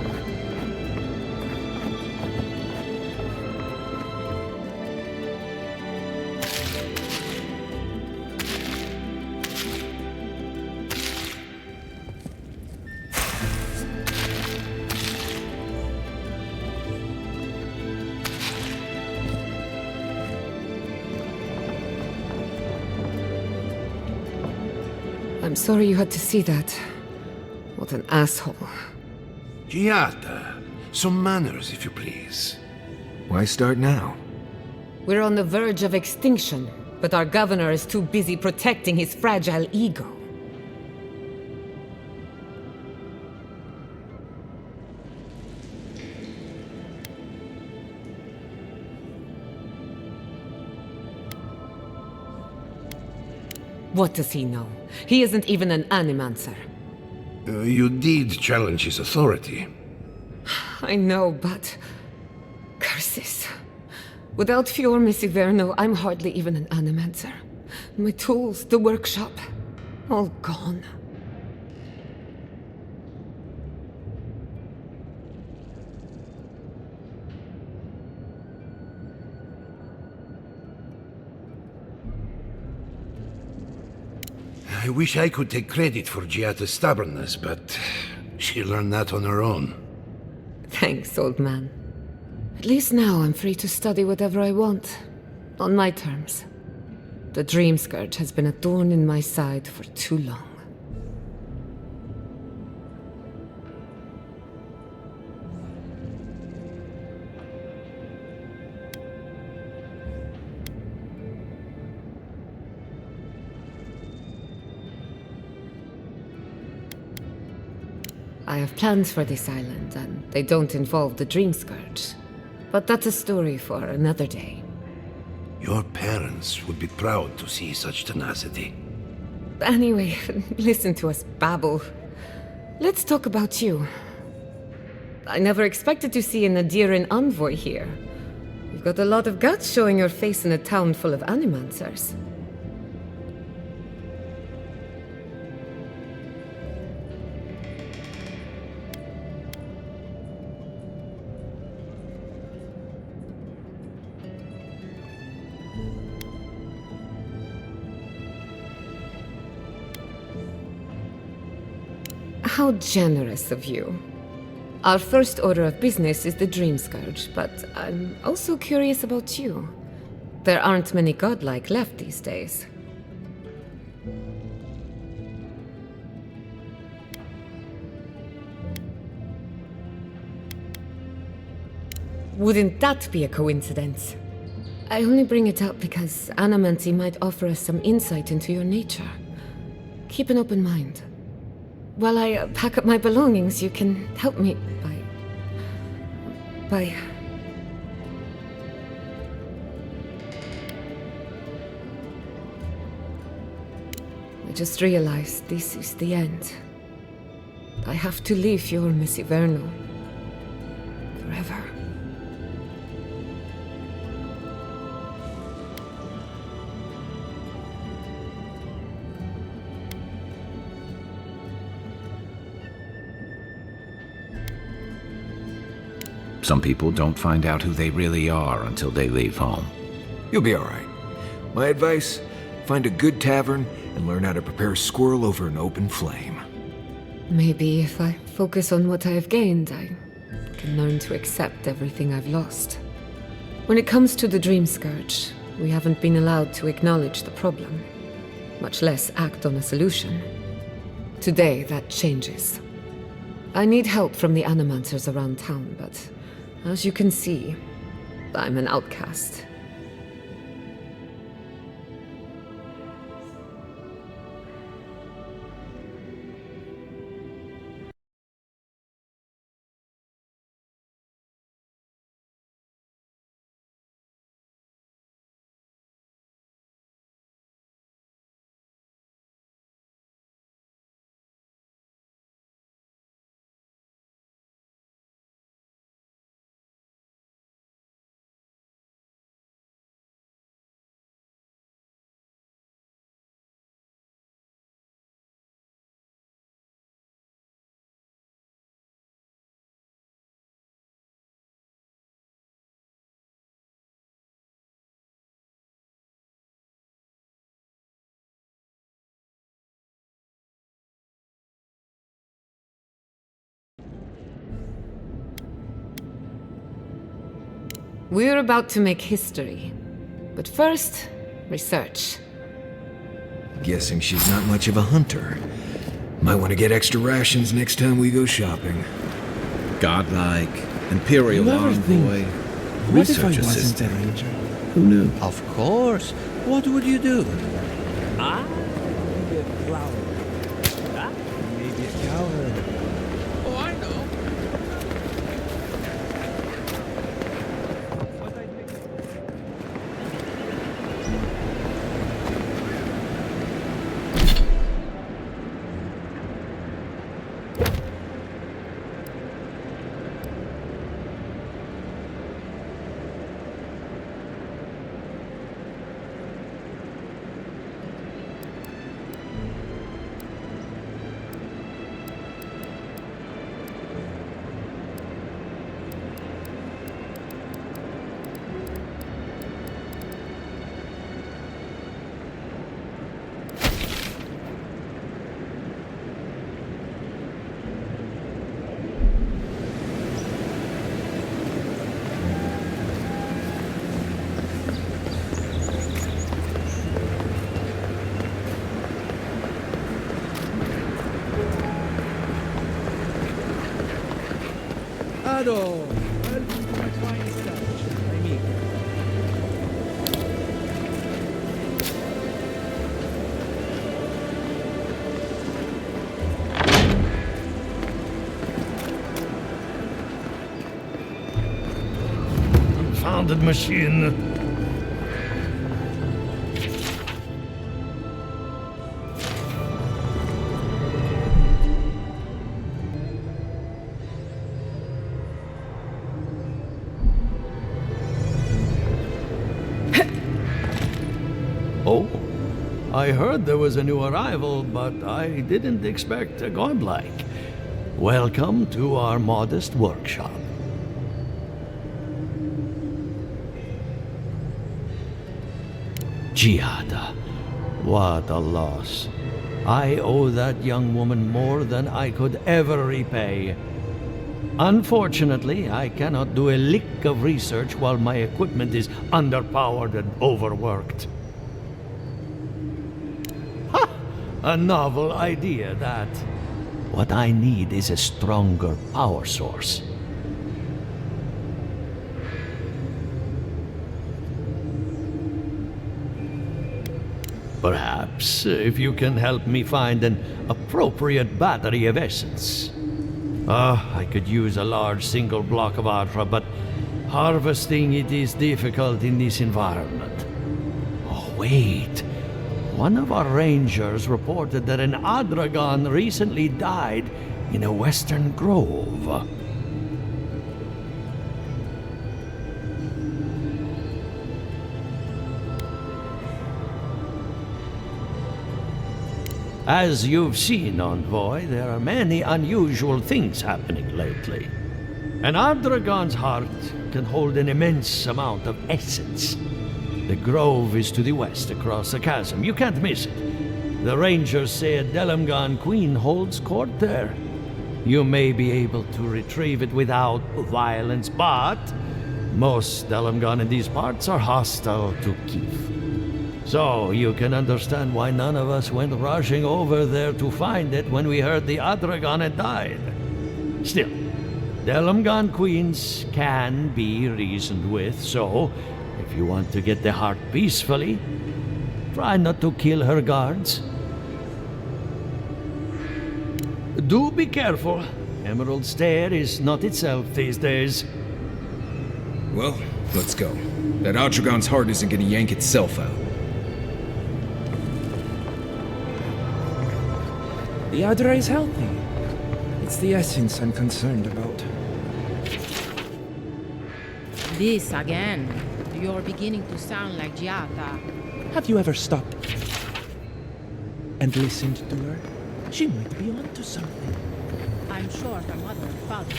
I'm sorry you had to see that. What an asshole. Giatta, some manners, if you please. Why start now? We're on the verge of extinction, but our governor is too busy protecting his fragile ego. What does he know? He isn't even an animancer. You did challenge his authority. I know, but... curses. Without Fior Mesiverno, I'm hardly even an animancer. My tools, the workshop, all gone. I wish I could take credit for Giata's stubbornness, but she learned that on her own. Thanks, old man. At least now I'm free to study whatever I want. On my terms. The Dream Scourge has been a thorn in my side for too long. I have plans for this island, and they don't involve the Dream Scourge. But that's a story for another day. Your parents would be proud to see such tenacity. Anyway, listen to us babble. Let's talk about you. I never expected to see an Adiran envoy here. You've got a lot of guts showing your face in a town full of animancers. How generous of you. Our first order of business is the Dream Scourge, but I'm also curious about you. There aren't many godlike left these days. Wouldn't that be a coincidence? I only bring it up because Animancy might offer us some insight into your nature. Keep an open mind. While I pack up my belongings, you can help me by... I just realized this is the end. I have to leave Fior Mesivernal. Forever. Some people don't find out who they really are until they leave home. You'll be all right. My advice, find a good tavern and learn how to prepare squirrel over an open flame. Maybe if I focus on what I have gained, I can learn to accept everything I've lost. When it comes to the Dream Scourge, we haven't been allowed to acknowledge the problem, much less act on a solution. Today, that changes. I need help from the animancers around town, but as you can see, I'm an outcast. We're about to make history. But first, research. Guessing she's not much of a hunter. Might want to get extra rations next time we go shopping. Godlike, Imperial envoy, What if I research wasn't assistant. a ranger? Who knew? Of course. What would you do? Maybe a flower. Maybe a coward. Oh, I know. Detonado! Welcome to my fine establishment, amigo. Confounded machine. Oh, I heard there was a new arrival, but I didn't expect a godlike. Welcome to our modest workshop. Giada, what a loss. I owe that young woman more than I could ever repay. Unfortunately, I cannot do a lick of research while my equipment is underpowered and overworked. Ha! A novel idea, that. What I need is a stronger power source. Perhaps, if you can help me find an appropriate battery of essence. I could use a large single block of Ultra, but harvesting it is difficult in this environment. Oh, wait. One of our rangers reported that an Adragon recently died in a western grove. As you've seen, Envoy, there are many unusual things happening lately. An Adragon's heart can hold an immense amount of essence. The grove is to the west, across the chasm. You can't miss it. The rangers say a Delamgan queen holds court there. You may be able to retrieve it without violence, but most Delamgan in these parts are hostile to Keith. So you can understand why none of us went rushing over there to find it when we heard the Adragon had died. Still, Delamgan queens can be reasoned with, so if you want to get the heart peacefully, try not to kill her guards. Do be careful. Emerald Stair is not itself these days. Well, let's go. That Adragon's heart isn't gonna yank itself out. The Adra is healthy. It's the essence I'm concerned about. This again. You're beginning to sound like Giada. Have you ever stopped and listened to her? She might be onto something. I'm sure her mother and father.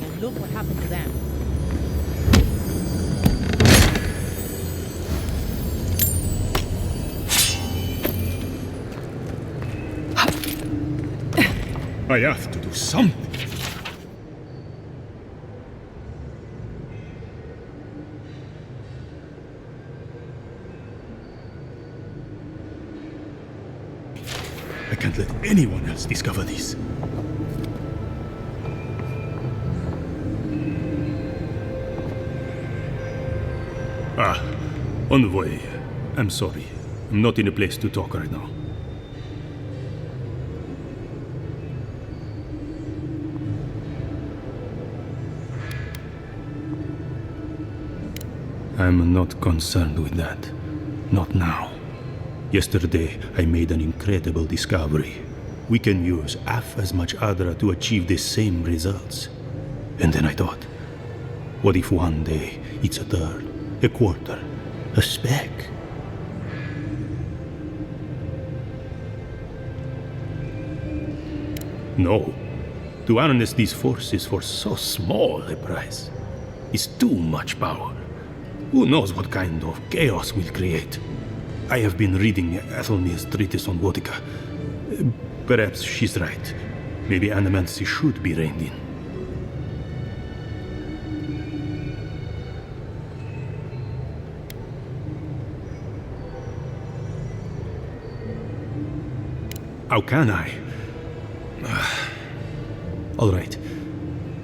And look what happened to them. I have to do something. I can't let anyone else discover this. Envoy. I'm sorry. I'm not in a place to talk right now. I'm not concerned with that. Not now. Yesterday, I made an incredible discovery. We can use half as much Adra to achieve the same results. And then I thought, what if one day it's a third, a quarter, a speck? No. To harness these forces for so small a price is too much power. Who knows what kind of chaos we'll create? I have been reading Athelmir's treatise on Wotica. Perhaps she's right. Maybe animancy should be reined in. How can I? All right.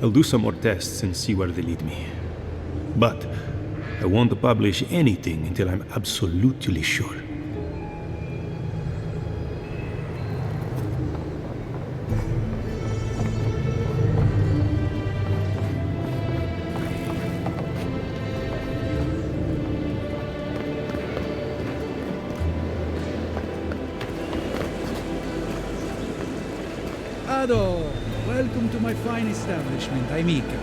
I'll do some more tests and see where they lead me. But I won't publish anything until I'm absolutely sure. Ado, welcome to my fine establishment, amica.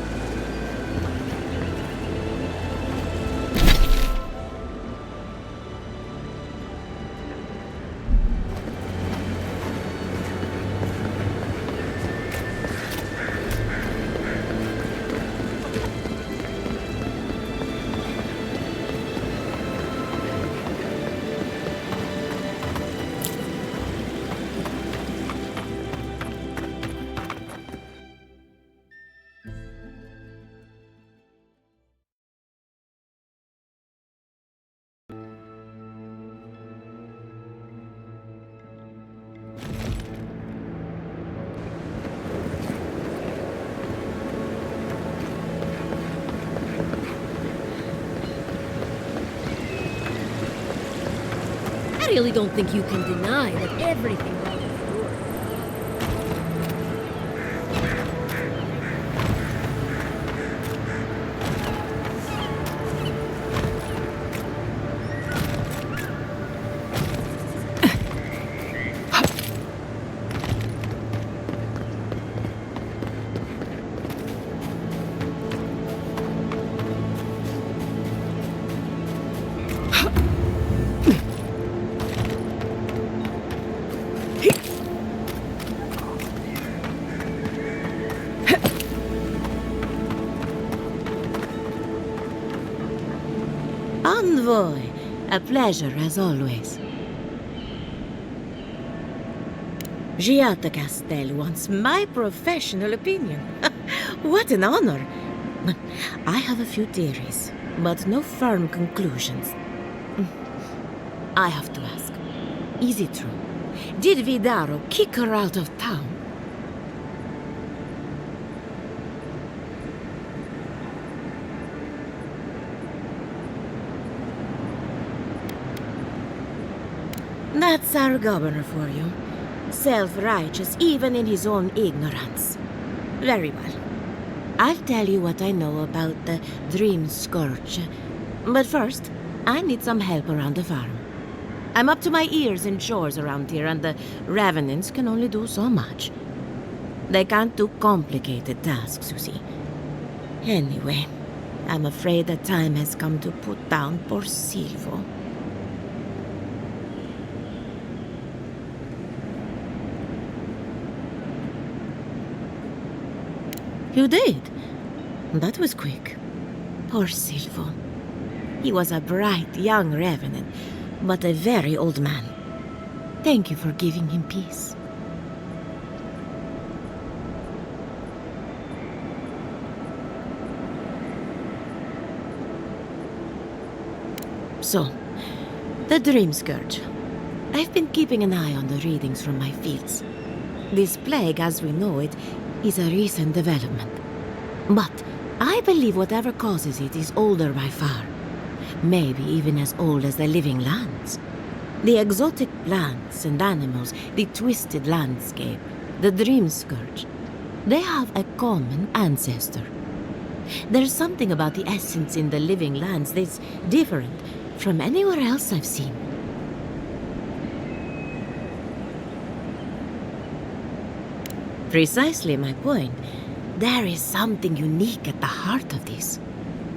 I really don't think you can deny that everything about the Fior. Envoy, a pleasure as always. Giata Castel wants my professional opinion. What an honor. I have a few theories, but no firm conclusions. I have to ask, is it true? Did Vidaro kick her out of town? That's our governor for you. Self-righteous even in his own ignorance. Very well. I'll tell you what I know about the Dream Scourge. But first, I need some help around the farm. I'm up to my ears in chores around here, and the Revenants can only do so much. They can't do complicated tasks, you see. Anyway, I'm afraid the time has come to put down poor Silvo. You did? That was quick. Poor Silvo. He was a bright young revenant, but a very old man. Thank you for giving him peace. So, the Dream Scourge. I've been keeping an eye on the readings from my fields. This plague, as we know it, is a recent development. But I believe whatever causes it is older by far. Maybe even as old as the living lands. The exotic plants and animals, the twisted landscape, the Dream Scourge, they have a common ancestor. There's something about the essence in the living lands that's different from anywhere else I've seen. Precisely my point. There is something unique at the heart of this.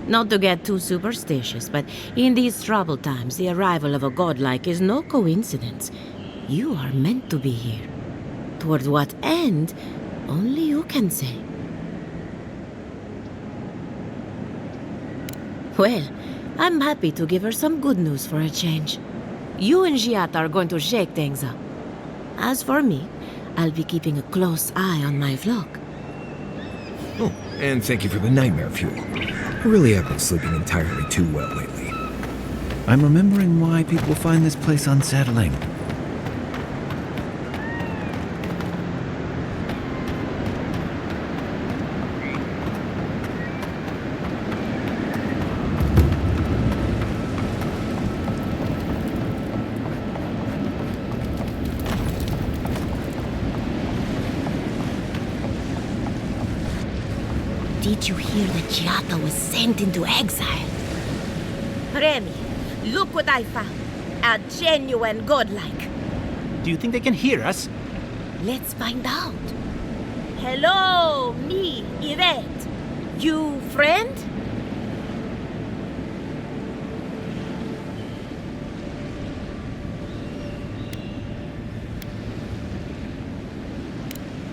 Not to get too superstitious, but in these troubled times, the arrival of a godlike is no coincidence. You are meant to be here. Toward what end, only you can say. Well, I'm happy to give her some good news for a change. You and Giat are going to shake things up. As for me, I'll be keeping a close eye on my flock. Oh, and thank you for the nightmare fuel. I really have been sleeping entirely too well lately. I'm remembering why people find this place unsettling. Did you hear that Giata was sent into exile? Remy, look what I found. A genuine godlike. Do you think they can hear us? Let's find out. Hello, me, Yvette. You friend?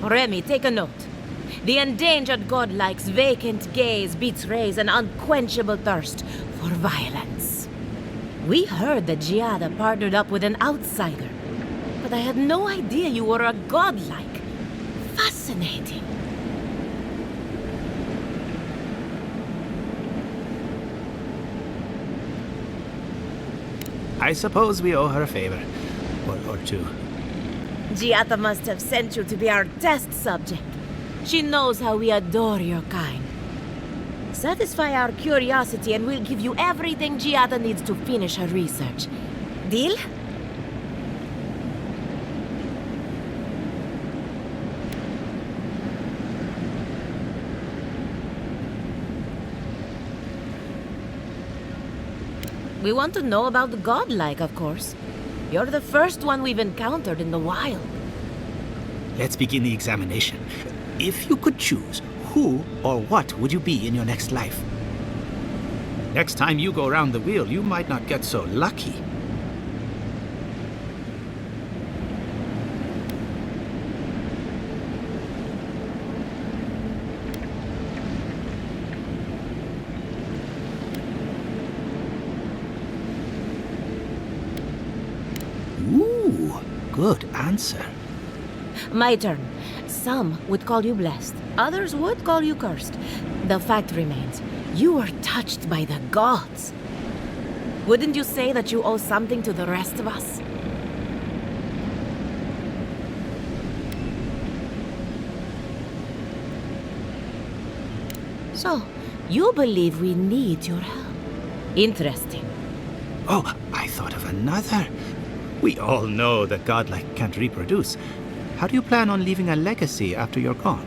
Remy, take a note. The endangered godlike's vacant gaze betrays an unquenchable thirst for violence. We heard that Giada partnered up with an outsider, but I had no idea you were a godlike. Fascinating. I suppose we owe her a favor. Or two. Giata must have sent you to be our test subject. She knows how we adore your kind. Satisfy our curiosity and we'll give you everything Giata needs to finish her research. Deal? We want to know about the godlike, of course. You're the first one we've encountered in the wild. Let's begin the examination. If you could choose, who or what would you be in your next life? Next time you go around the wheel, you might not get so lucky. Ooh, good answer. My turn. Some would call you blessed. Others would call you cursed. The fact remains, you were touched by the gods. Wouldn't you say that you owe something to the rest of us? So, you believe we need your help. Interesting. Oh, I thought of another. We all know that godlike can't reproduce. How do you plan on leaving a legacy after you're gone?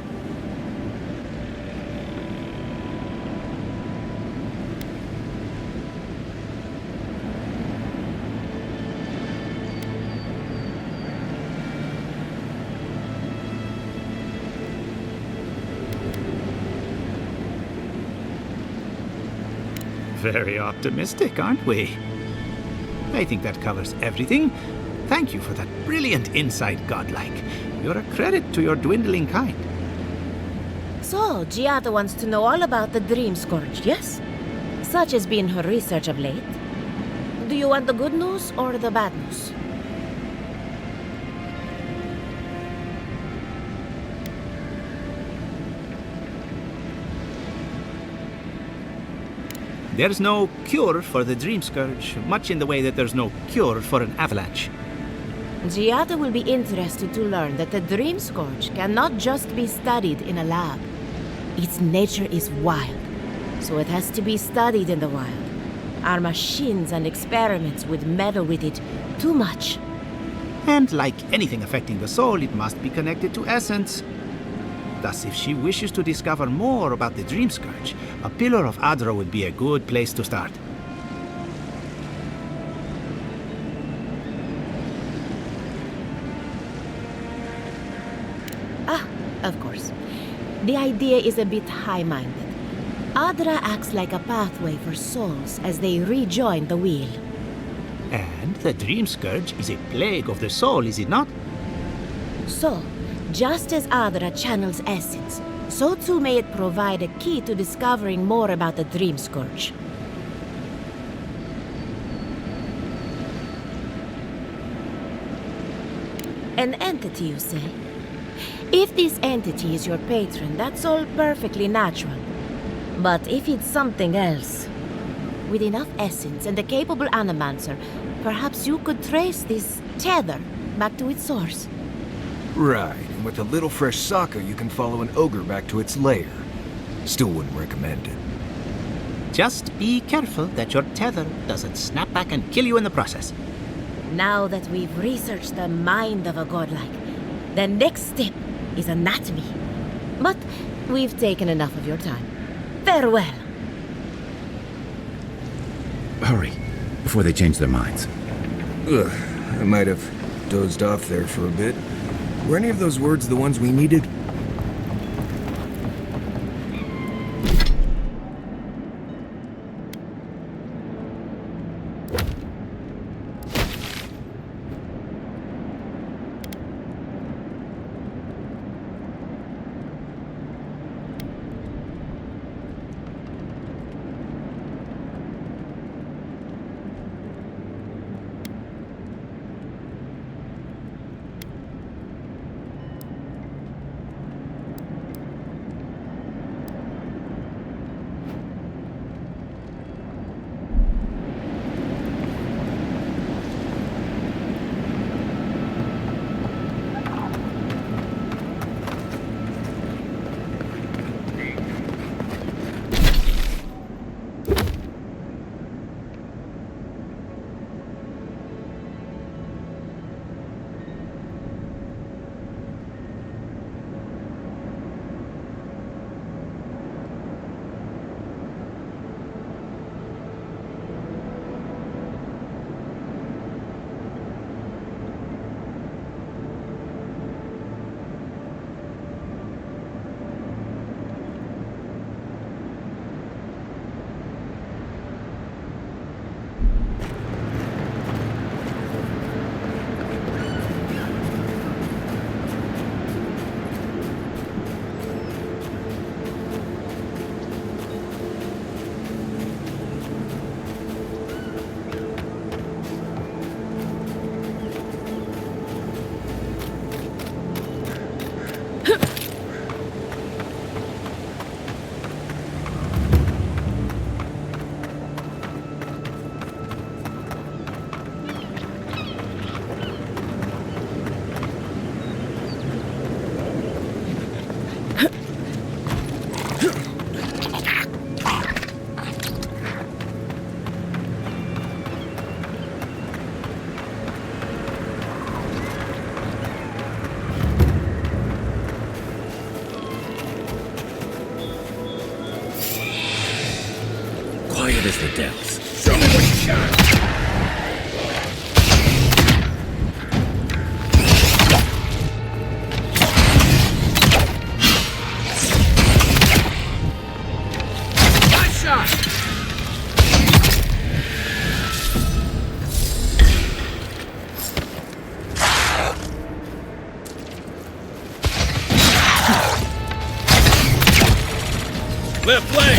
Very optimistic, aren't we? I think that covers everything. Thank you for that brilliant insight, godlike. You're a credit to your dwindling kind. So, Giada wants to know all about the Dream Scourge, yes? Such has been her research of late. Do you want the good news or the bad news? There's no cure for the Dream Scourge, much in the way that there's no cure for an avalanche. Giada will be interested to learn that the Dream Scourge cannot just be studied in a lab. Its nature is wild, so it has to be studied in the wild. Our machines and experiments would meddle with it too much. And like anything affecting the soul, it must be connected to essence. Thus, if she wishes to discover more about the Dream Scourge, a Pillar of Adra would be a good place to start. Of course. The idea is a bit high-minded. Adra acts like a pathway for souls as they rejoin the wheel. And the Dream Scourge is a plague of the soul, is it not? So, just as Adra channels essence, so too may it provide a key to discovering more about the Dream Scourge. An entity, you say? If this entity is your patron, that's all perfectly natural. But if it's something else, with enough essence and a capable animancer, perhaps you could trace this tether back to its source. Right, and with a little fresh soccer, you can follow an ogre back to its lair. Still wouldn't recommend it. Just be careful that your tether doesn't snap back and kill you in the process. Now that we've researched the mind of a godlike, the next step is anatomy. But we've taken enough of your time. Farewell. Hurry, before they change their minds. Ugh, I might have dozed off there for a bit. Were any of those words the ones we needed? Quiet as the depths. Show me what you got! Left leg!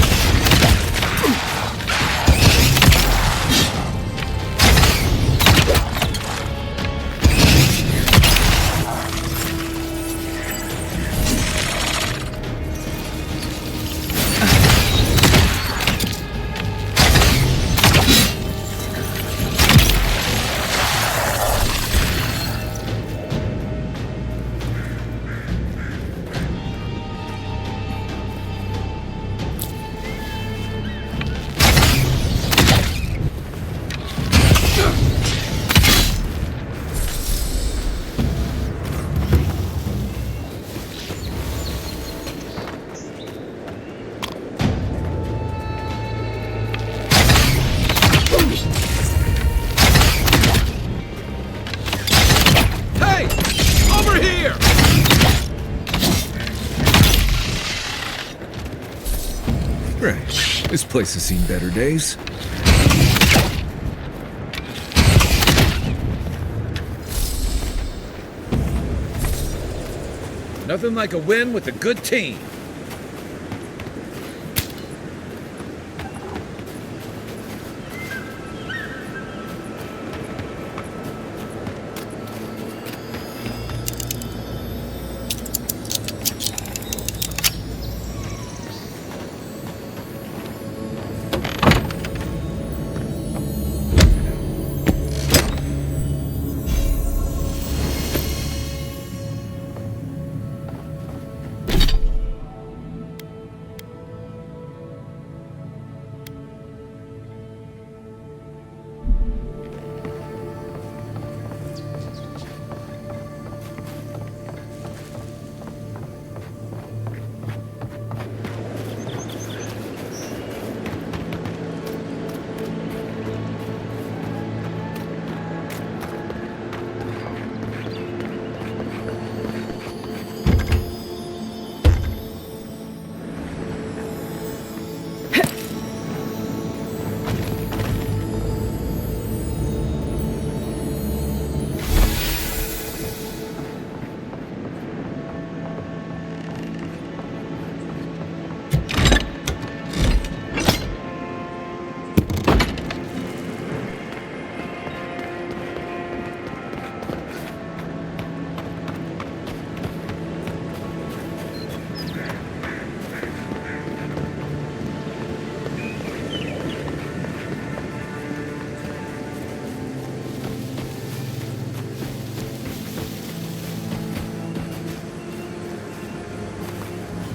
This place has seen better days. Nothing like a win with a good team.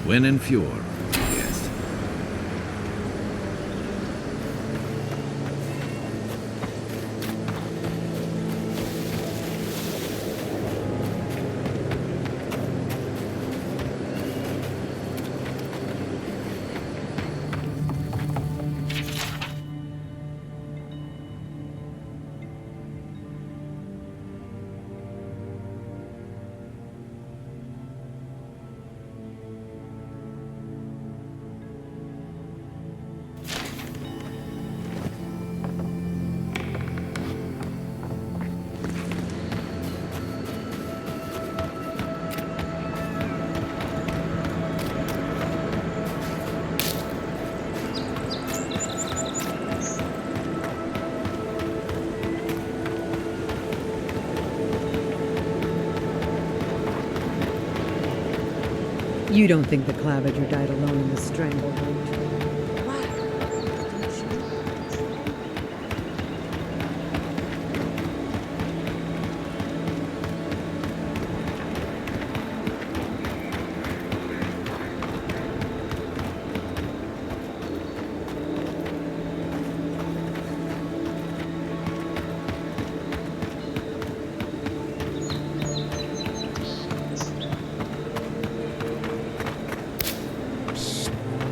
When in Fior, yes. You don't think the Clavager died alone in the stranglehold?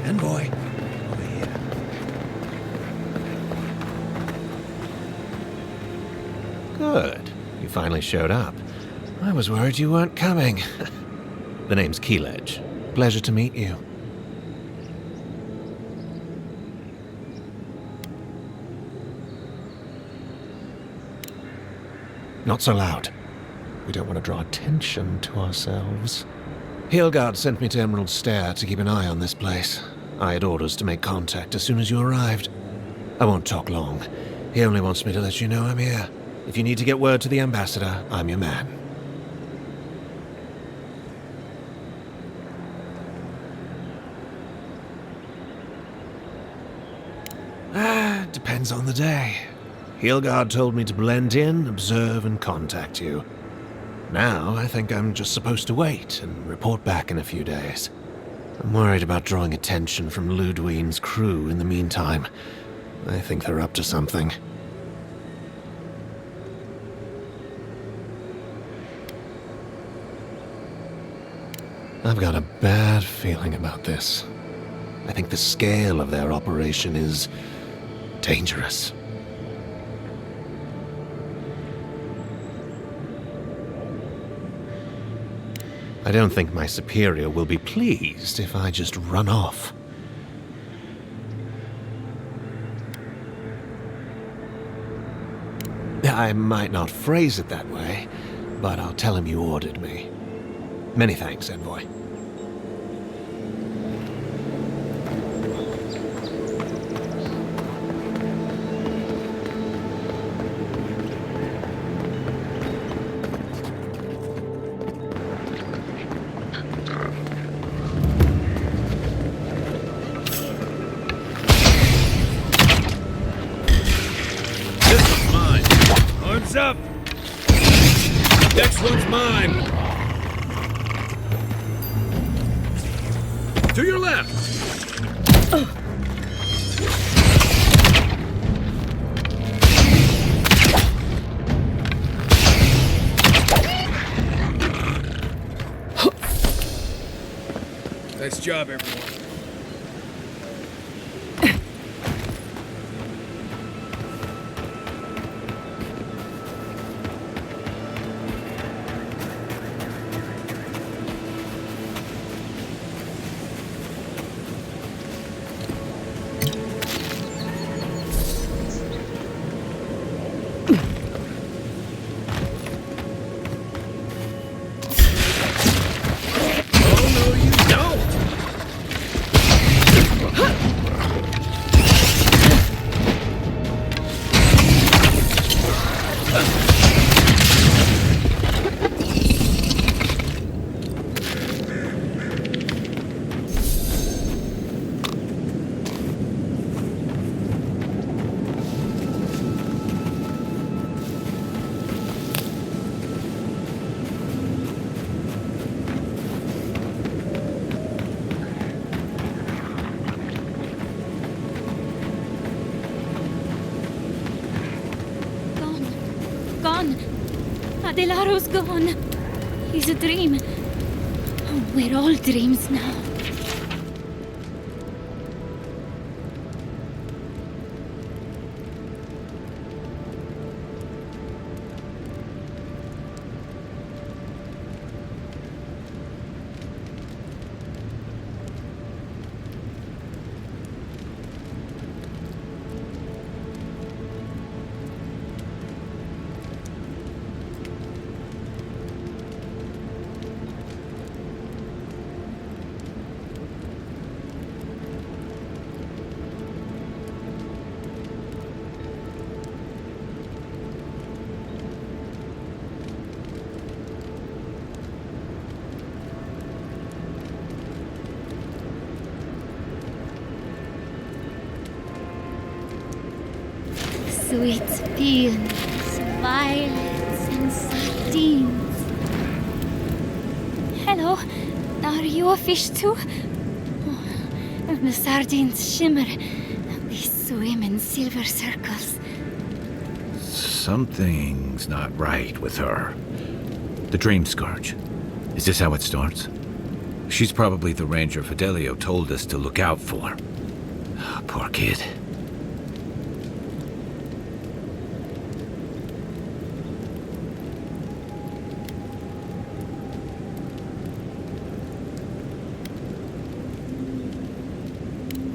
Envoy, over here. Good. You finally showed up. I was worried you weren't coming. The name's Keeledge. Pleasure to meet you. Not so loud. We don't want to draw attention to ourselves. Hilgard sent me to Emerald Stair to keep an eye on this place. I had orders to make contact as soon as you arrived. I won't talk long. He only wants me to let you know I'm here. If you need to get word to the ambassador, I'm your man. Depends on the day. Hilgard told me to blend in, observe, and contact you. Now, I think I'm just supposed to wait and report back in a few days. I'm worried about drawing attention from Ludwine's crew in the meantime. I think they're up to something. I've got a bad feeling about this. I think the scale of their operation is dangerous. I don't think my superior will be pleased if I just run off. I might not phrase it that way, but I'll tell him you ordered me. Many thanks, Envoy. Up! Next one's mine! To your left! Nice job, everyone. Adelaro's gone. He's a dream. We're all dreams now. Sweet peons, violets, and sardines. Hello, are you a fish too? Oh, the sardines shimmer. They swim in silver circles. Something's not right with her. The dream scourge. Is this how it starts? She's probably the ranger Fidelio told us to look out for. Poor kid.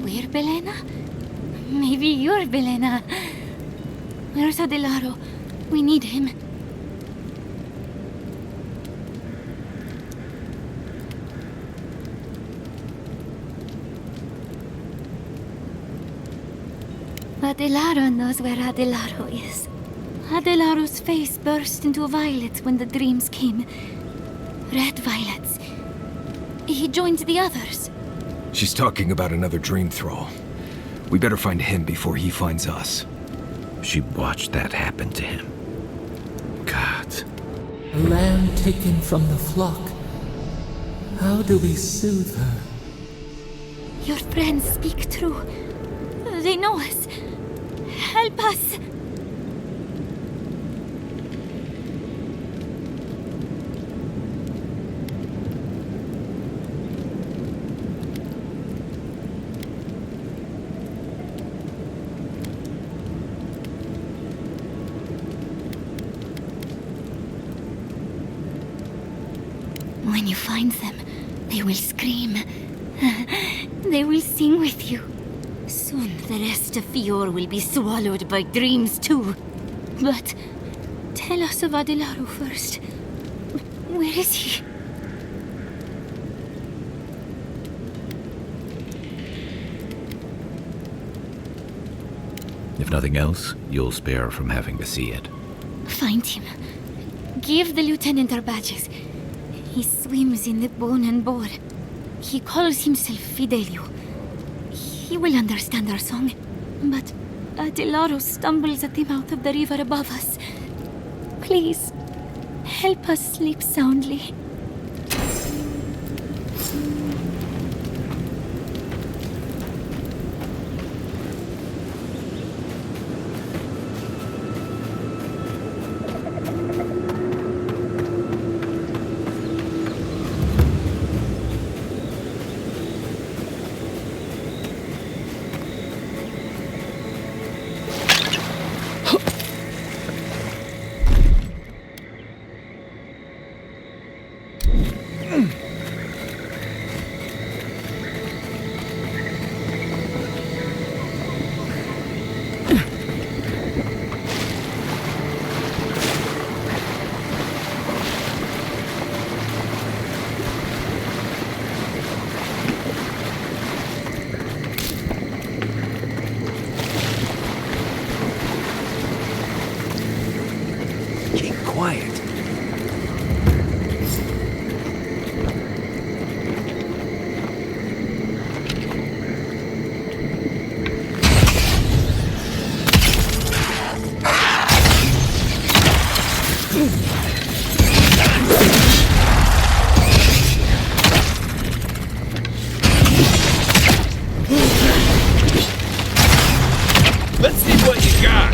We're Belena? Maybe you're Belena. Where's Adelaro? We need him. Adelaro knows where Adelaro is. Adelaro's face burst into violets when the dreams came. Red violets. He joined the others. She's talking about another dream thrall. We better find him before he finds us. She watched that happen to him. God. A lamb taken from the flock. How do we soothe her? Your friends speak true. They know us. Help us! When you find them, they will scream. They will sing with you. Soon the rest of Fior will be swallowed by dreams too. But tell us of Adelaro first. Where is he? If nothing else, you'll spare her from having to see it. Find him. Give the lieutenant our badges. He swims in the bone and boar. He calls himself Fidelio. He will understand our song. But Adelaro stumbles at the mouth of the river above us. Please, help us sleep soundly. Let's see what you got.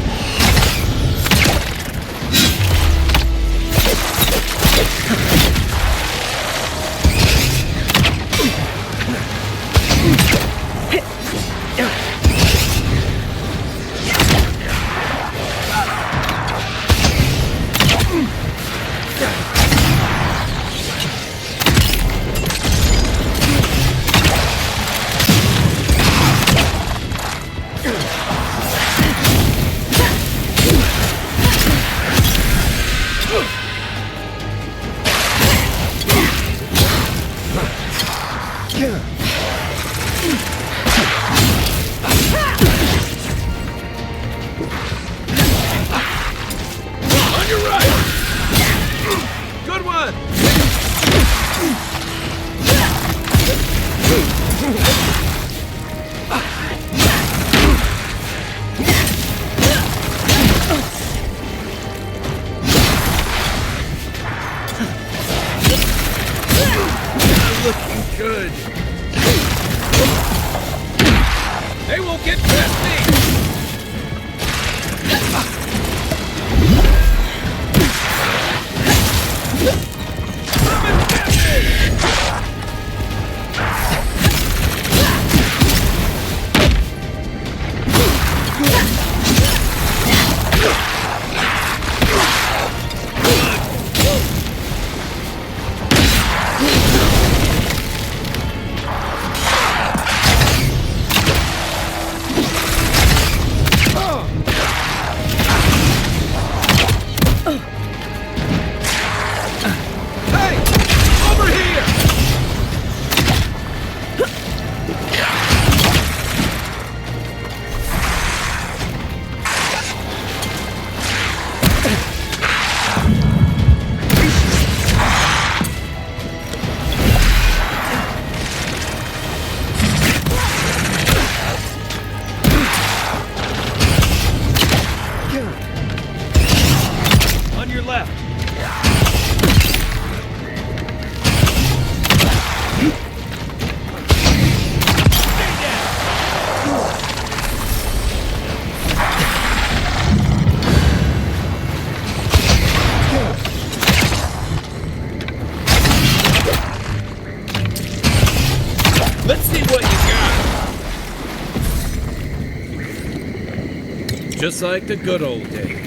Just like the good old days.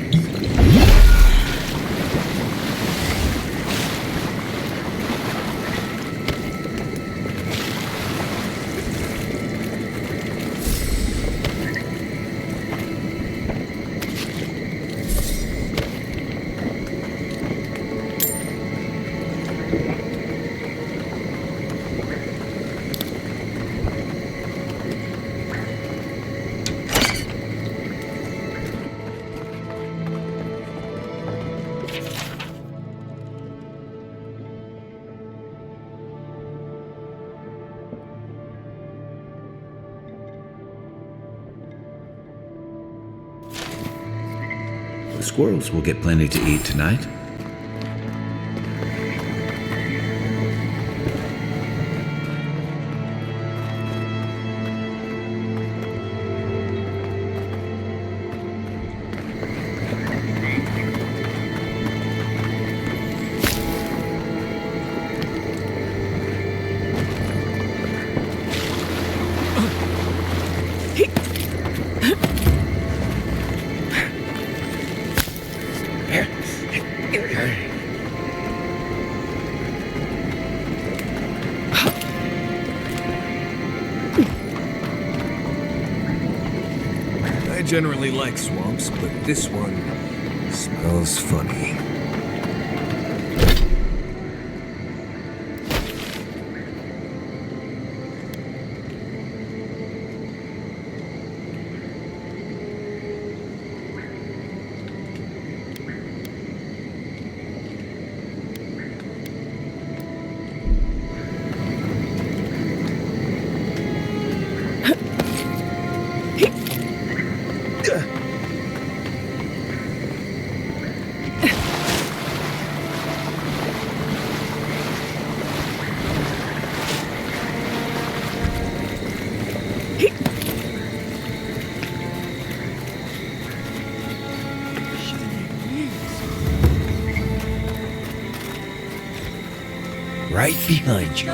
The squirrels will get plenty to eat tonight. I generally like swamps, but this one smells funny. right behind you.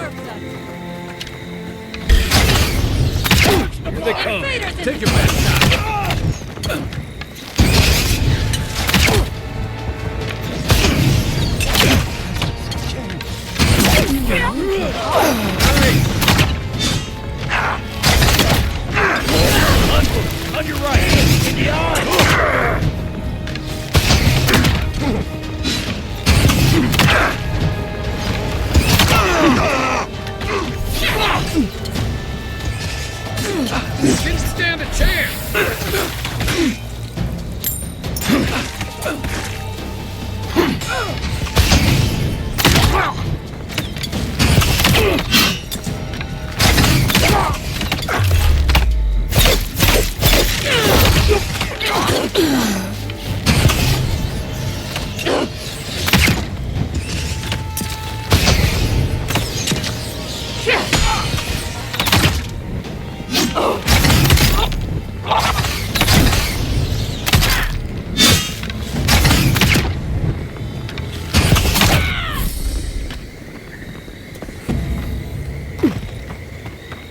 Here they come. Take your best shot. On your right. In the eye. Didn't stand a chance.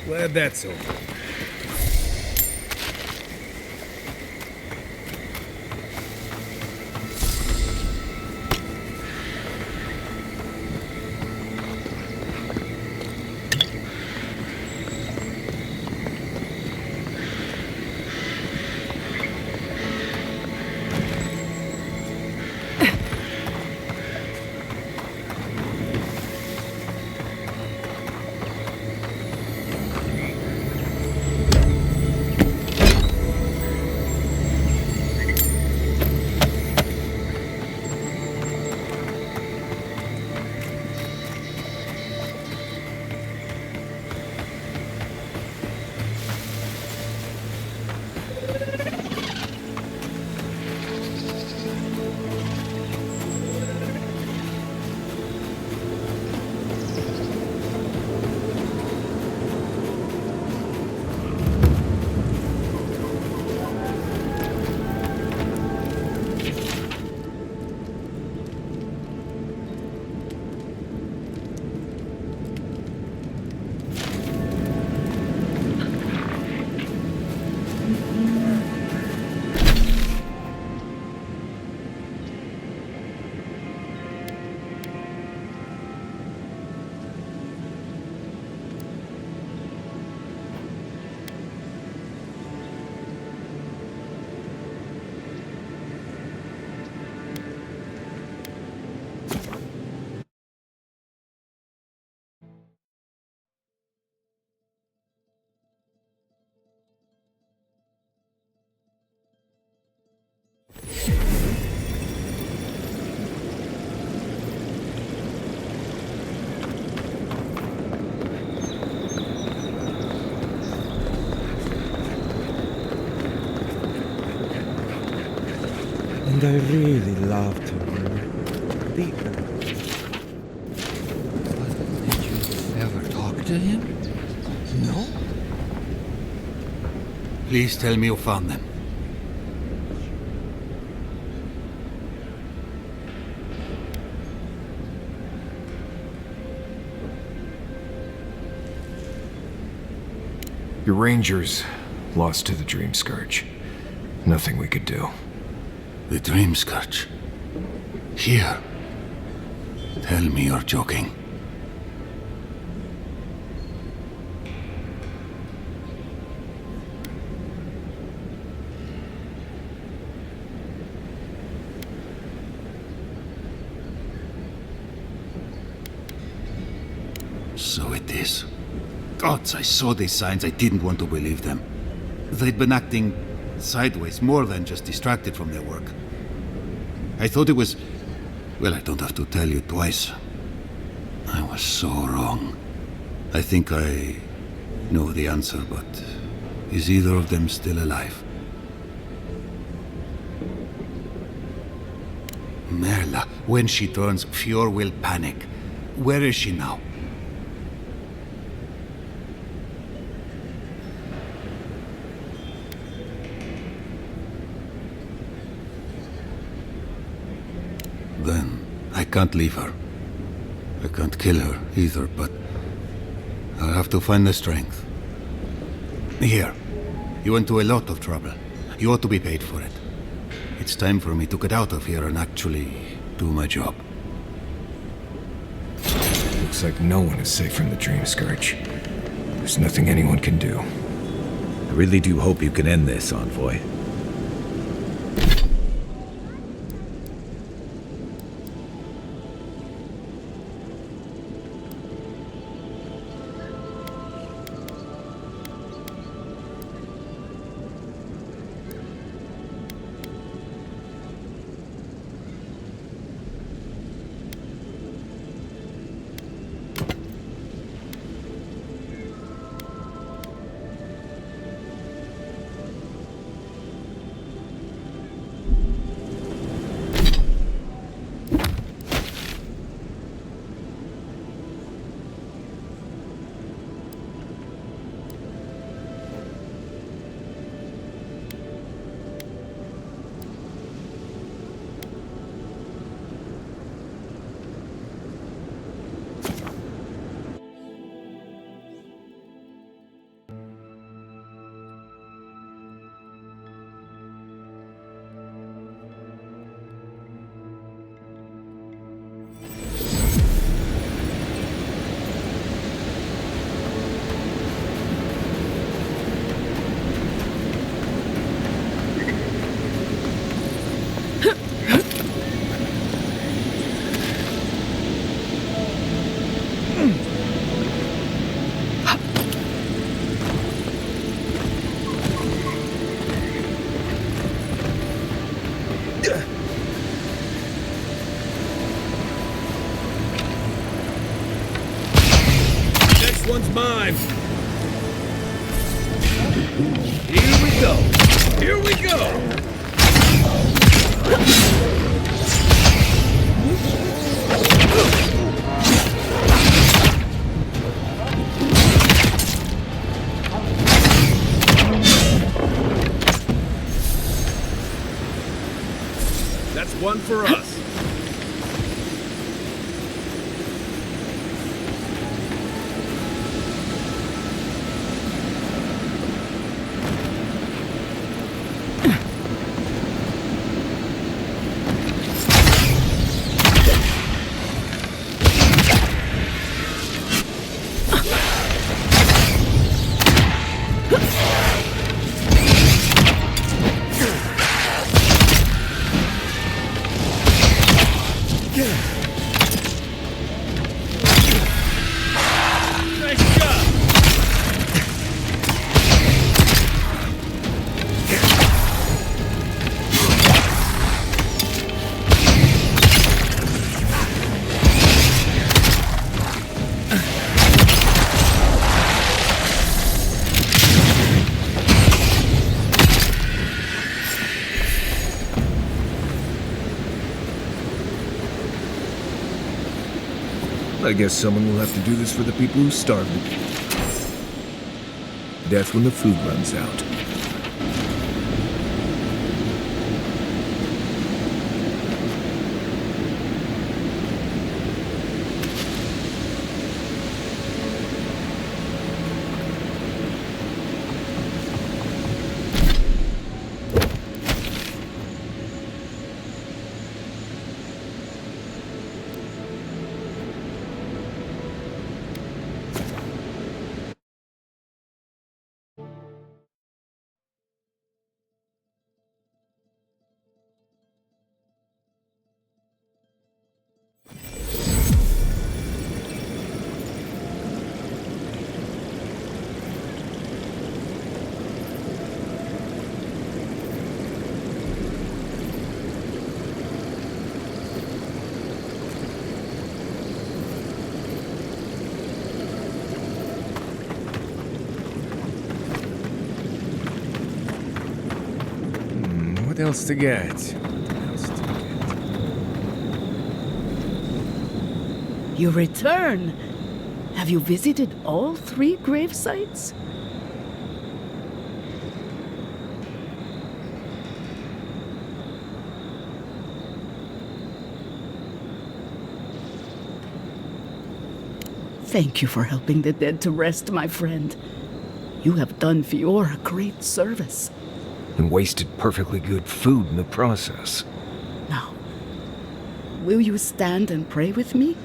Glad that's over. And I really loved her. Did you ever talk to him? No? Please tell me you found them. Your rangers lost to the Dream Scourge. Nothing we could do. The Dream Scourge? Here? Tell me you're joking. So it is. Gods, I saw these signs. I didn't want to believe them. They'd been acting sideways, more than just distracted from their work. I thought it was... Well, I don't have to tell you twice. I was so wrong. I think I know the answer, but is either of them still alive? Merla, when she turns, Fior will panic. Where is she now? Then I can't leave her. I can't kill her either, but I'll have to find the strength. Here. You went to a lot of trouble. You ought to be paid for it. It's time for me to get out of here and actually do my job. Looks like no one is safe from the Dream Scourge. There's nothing anyone can do. I really do hope you can end this, Envoy. One's mine. Here we go. Here we go. That's one for us. I guess someone will have to do this for the people who starved it. Death when the food runs out. What else to get? You return. Have you visited all 3 grave sites? Thank you for helping the dead to rest, my friend. You have done Fior a great service. And wasted perfectly good food in the process. Now, will you stand and pray with me?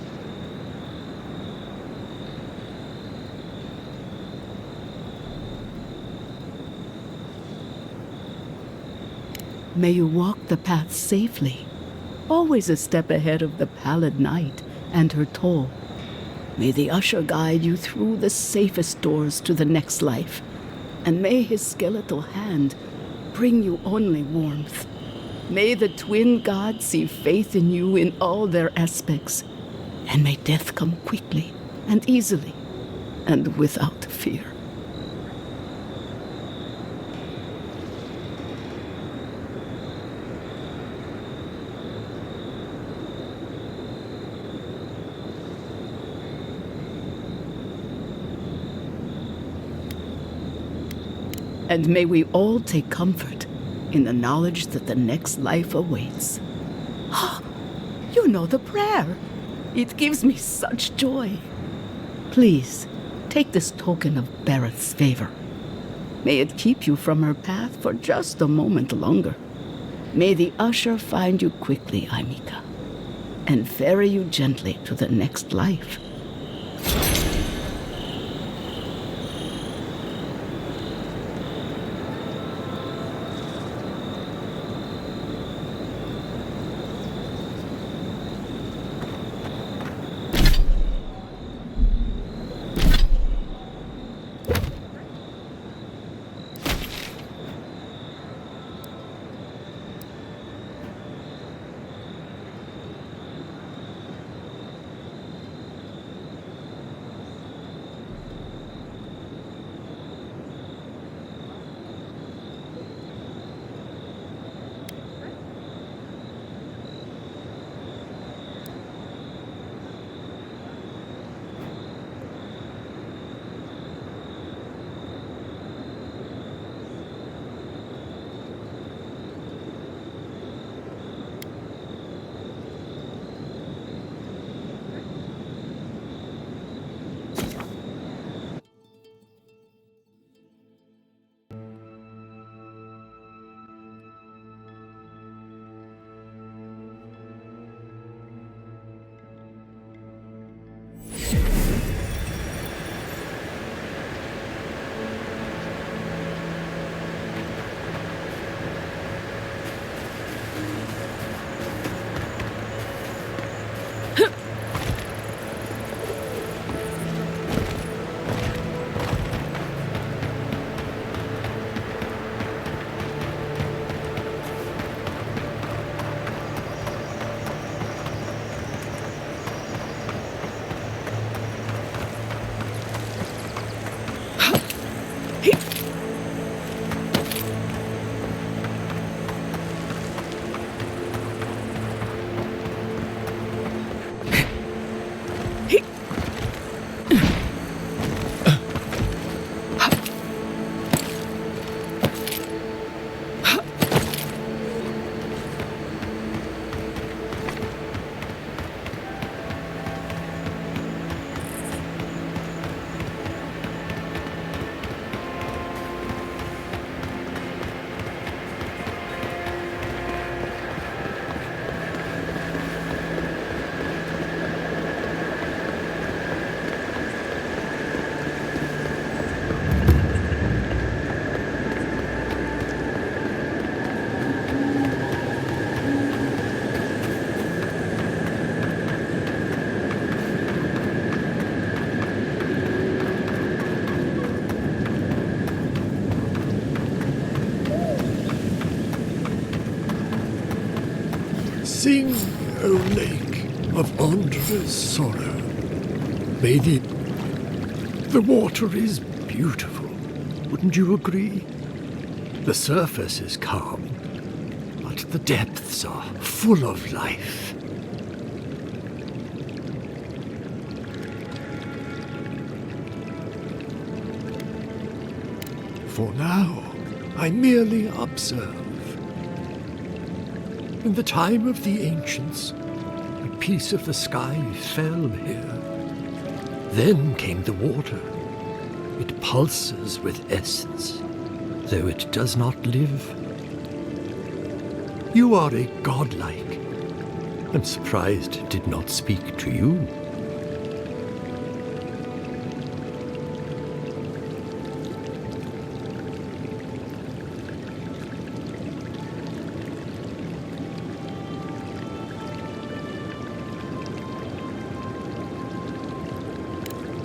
May you walk the path safely, always a step ahead of the pallid night and her toll. May the usher guide you through the safest doors to the next life, and may his skeletal hand bring you only warmth. May the twin gods see faith in you in all their aspects, and may death come quickly and easily, and without fear. And may we all take comfort in the knowledge that the next life awaits. You know the prayer. It gives me such joy. Please, take this token of Bereth's favor. May it keep you from her path for just a moment longer. May the usher find you quickly, Aimika, and ferry you gently to the next life. Sing, O lake of endless sorrow. May the water is beautiful, wouldn't you agree? The surface is calm, but the depths are full of life. For now, I merely observe. In the time of the ancients, a piece of the sky fell here. Then came the water. It pulses with essence, though it does not live. You are a godlike. I'm surprised it did not speak to you.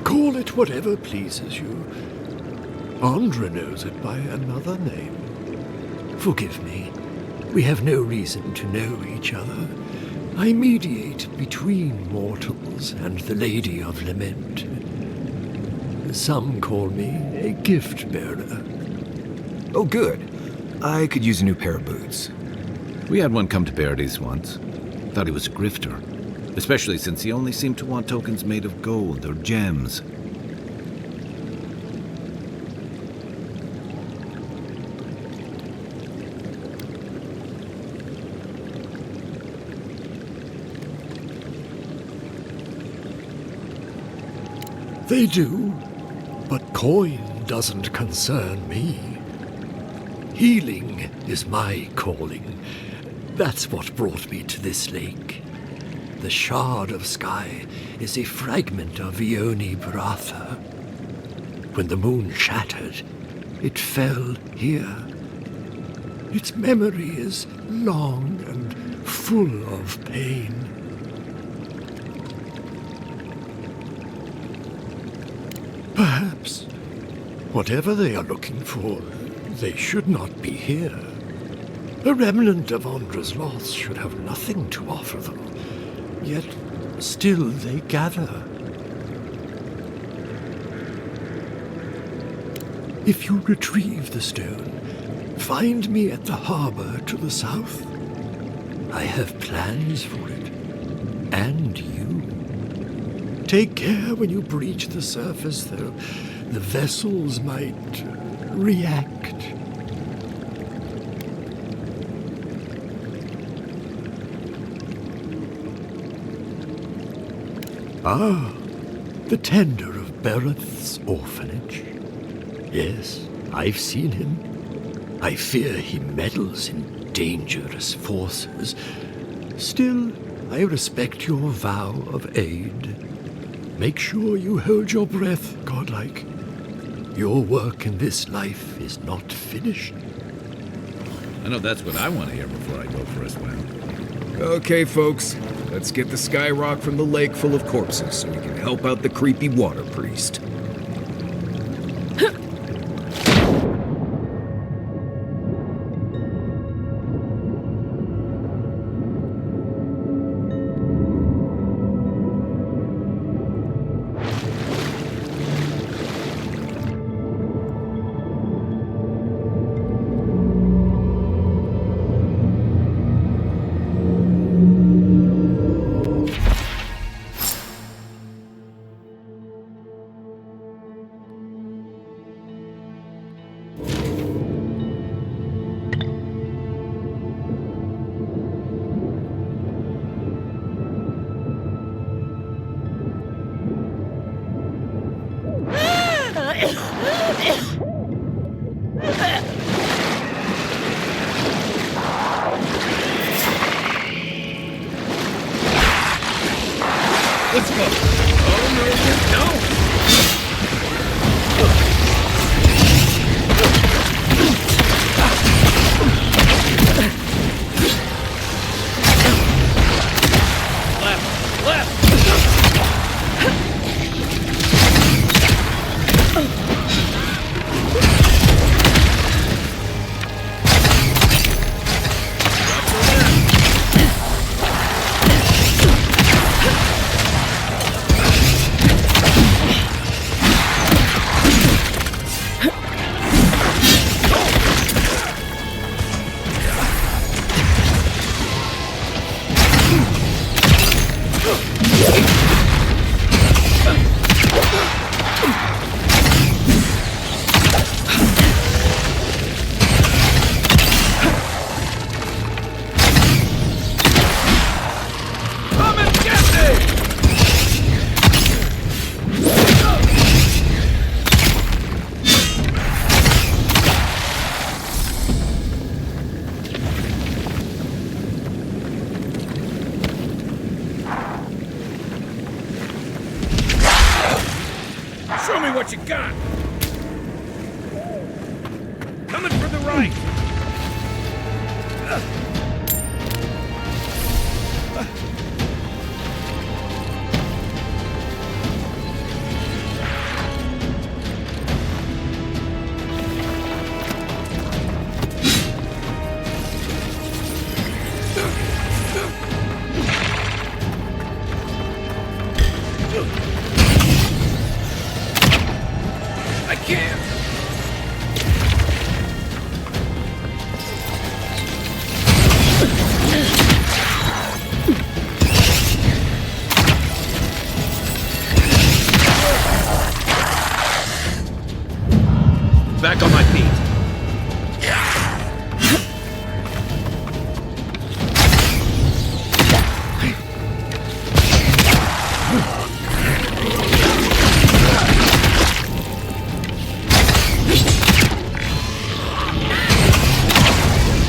Call it whatever pleases you. Andra knows it by another name. Forgive me. We have no reason to know each other. I mediate between mortals and the Lady of Lament. Some call me a gift-bearer. Oh, good. I could use a new pair of boots. We had one come to Paradise once. Thought he was a grifter. Especially since he only seemed to want tokens made of gold or gems. They do, but coin doesn't concern me. Healing is my calling. That's what brought me to this lake. The shard of sky is a fragment of Ione Bratha. When the moon shattered, it fell here. Its memory is long and full of pain. Perhaps, whatever they are looking for, they should not be here. A remnant of Andra's loss should have nothing to offer them, yet still they gather. If you retrieve the stone, find me at the harbor to the south. I have plans for it, and you. Take care when you breach the surface, though. The vessels might react. Ah, the tender of Bereth's orphanage. Yes, I've seen him. I fear he meddles in dangerous forces. Still, I respect your vow of aid. Make sure you hold your breath, godlike. Your work in this life is not finished. I know that's what I want to hear before I go for a swim. Okay, folks. Let's get the sky rock from the lake full of corpses so we can help out the creepy water priest. Let's go. Oh, no. what you got. Coming from the right. I can't. Back on my feet.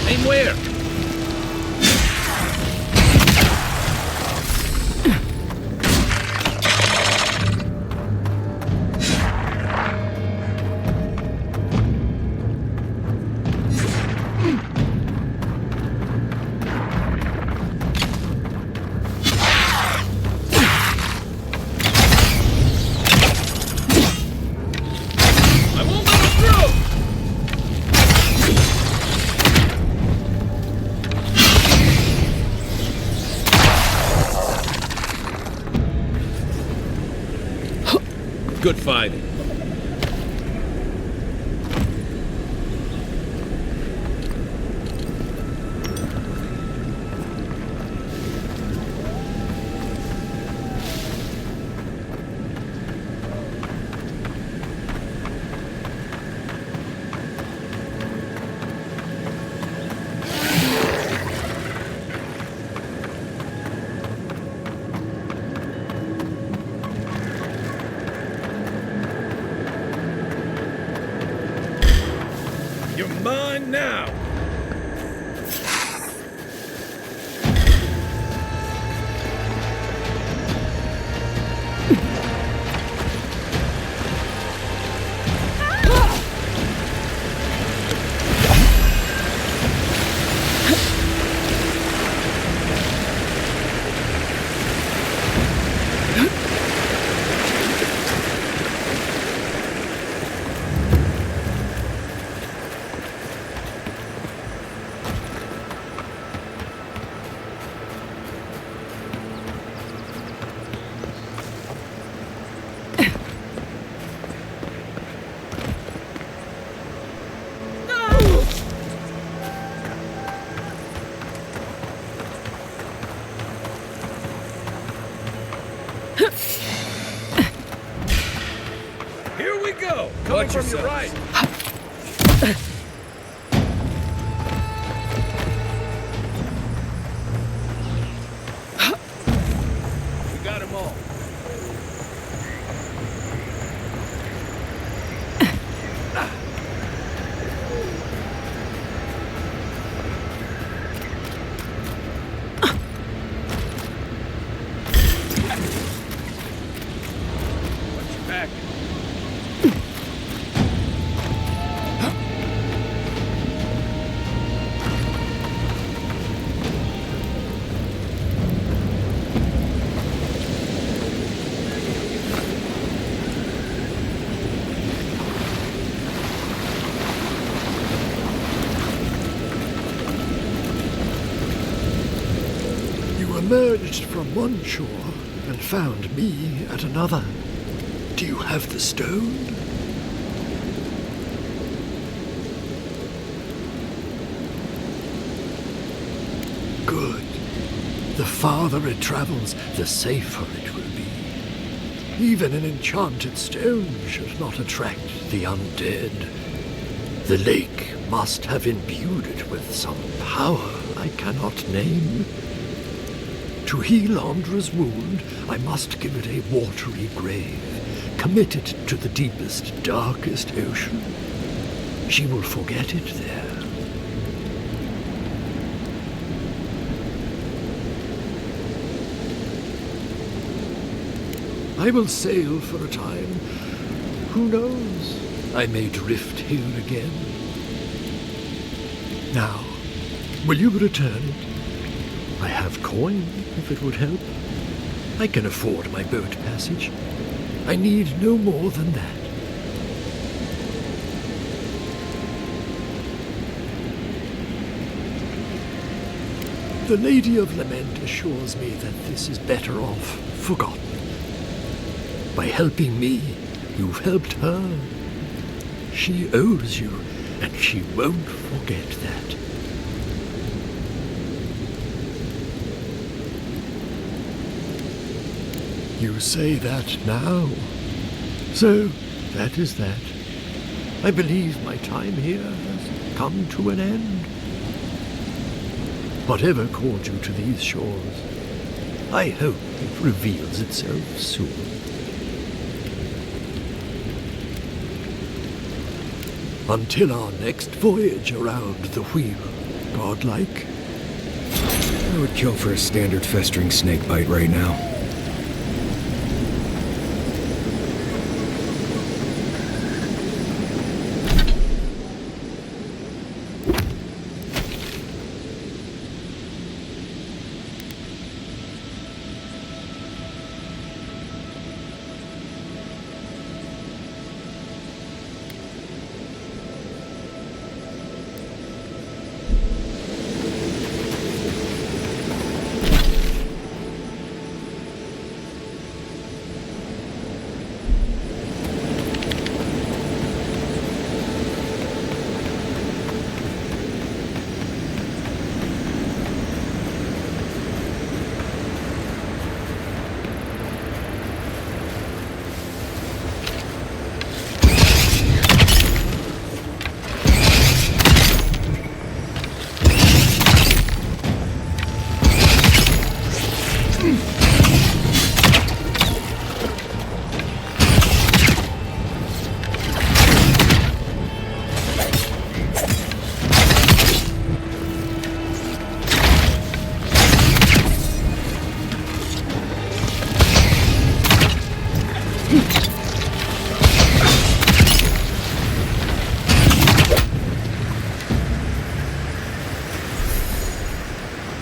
Aim where? I won't let him through! Good fighting. You're mine now. Here we go. Coming from your right. We got him all. Watch your back. You emerged from one shore and found me at another. Do you have the stone? Good. The farther it travels, the safer it will be. Even an enchanted stone should not attract the undead. The lake must have imbued it with some power I cannot name. To heal Andra's wound, I must give it a watery grave, commit it to the deepest, darkest ocean. She will forget it there. I will sail for a time. Who knows? I may drift here again. Now, will you return it? I have coin, if it would help. I can afford my boat passage. I need no more than that. The Lady of Lament assures me that this is better off forgotten. By helping me, you've helped her. She owes you, and she won't forget that. You say that now. So, that is that. I believe my time here has come to an end. Whatever called you to these shores, I hope it reveals itself soon. Until our next voyage around the wheel, godlike. I would kill for a standard festering snake bite right now.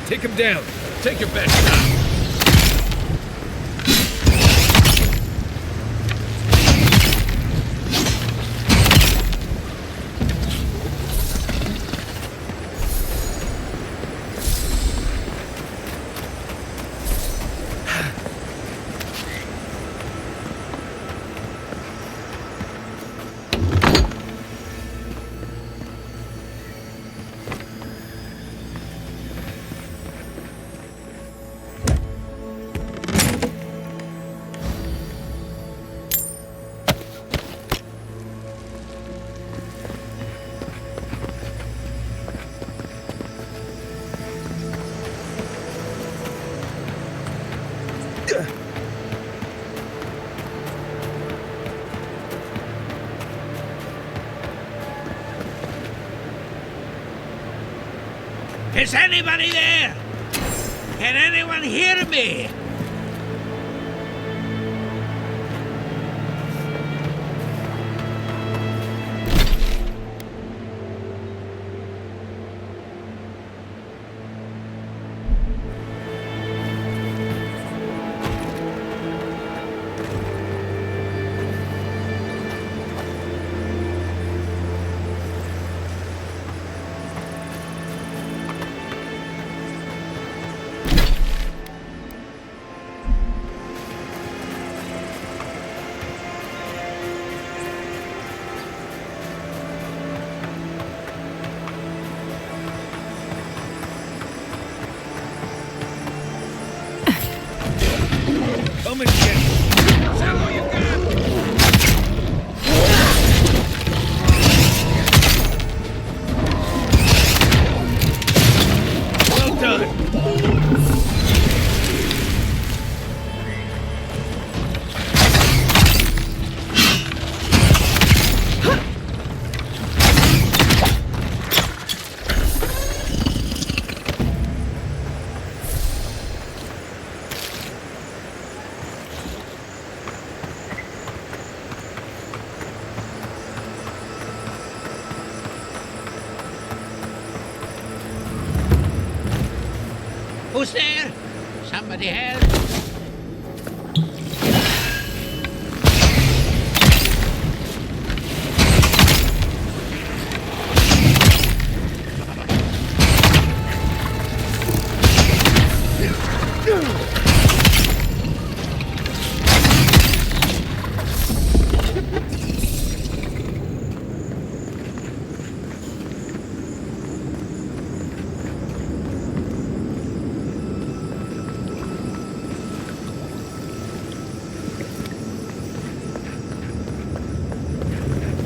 Take him down. Take your best shot. Is anybody there? Can anyone hear me? Come and get it. Sell all you got. Well done. Who's there? Somebody help!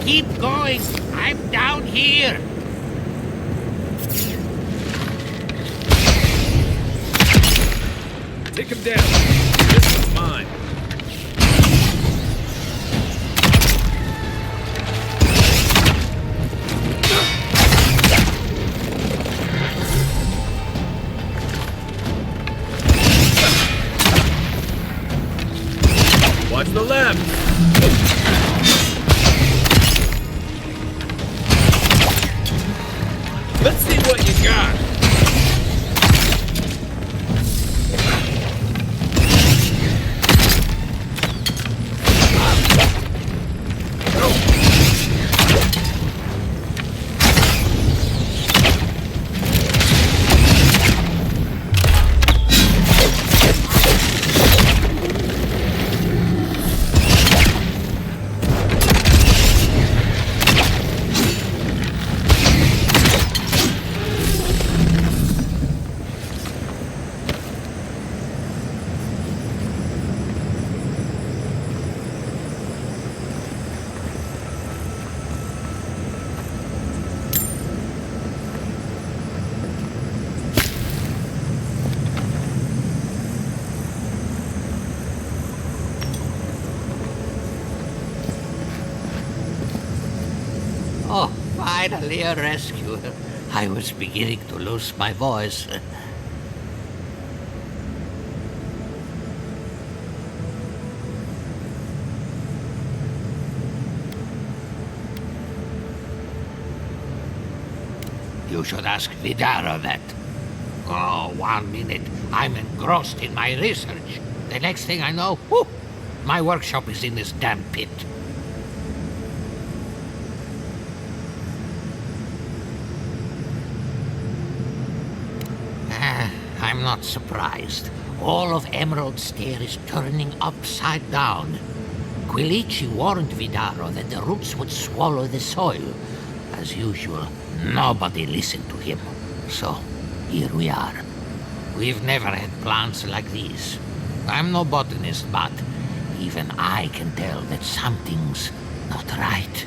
Keep going! I'm down here! Take him down. This one's mine. Watch the left. Let's see what you got. Oh, finally a rescue. I was beginning to lose my voice. You should ask Vidara that. Oh, 1 minute. I'm engrossed in my research. The next thing I know, whew, my workshop is in this damn pit. I'm not surprised. All of Emerald Stair is turning upside down. Quilici warned Vidaro that the roots would swallow the soil. As usual, nobody listened to him. So, here we are. We've never had plants like these. I'm no botanist, but even I can tell that something's not right.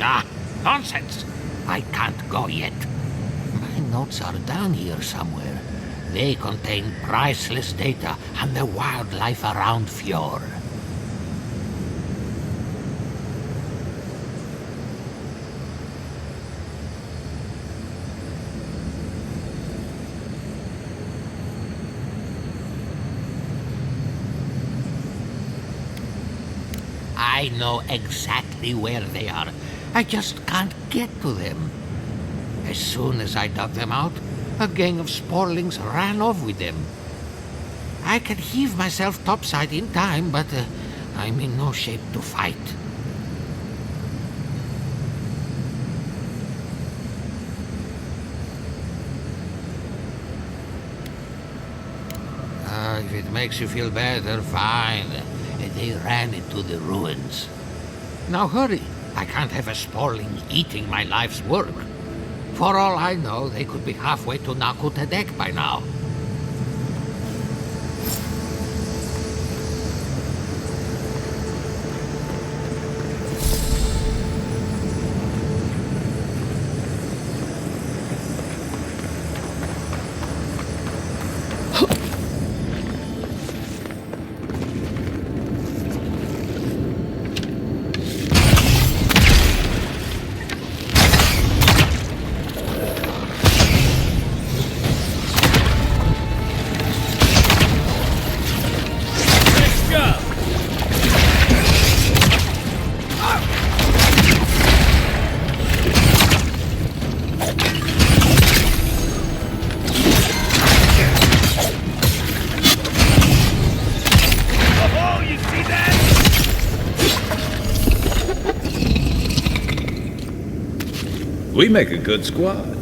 Ah, nonsense! I can't go yet. My notes are down here somewhere. They contain priceless data on the wildlife around Fior. I know exactly where they are. I just can't get to them. As soon as I dug them out, a gang of sporlings ran off with them. I can heave myself topside in time, but I'm in no shape to fight. If it makes you feel better, fine. They ran into the ruins. Now hurry. I can't have a sporling eating my life's work. For all I know, they could be halfway to Nakutadek by now. We make a good squad.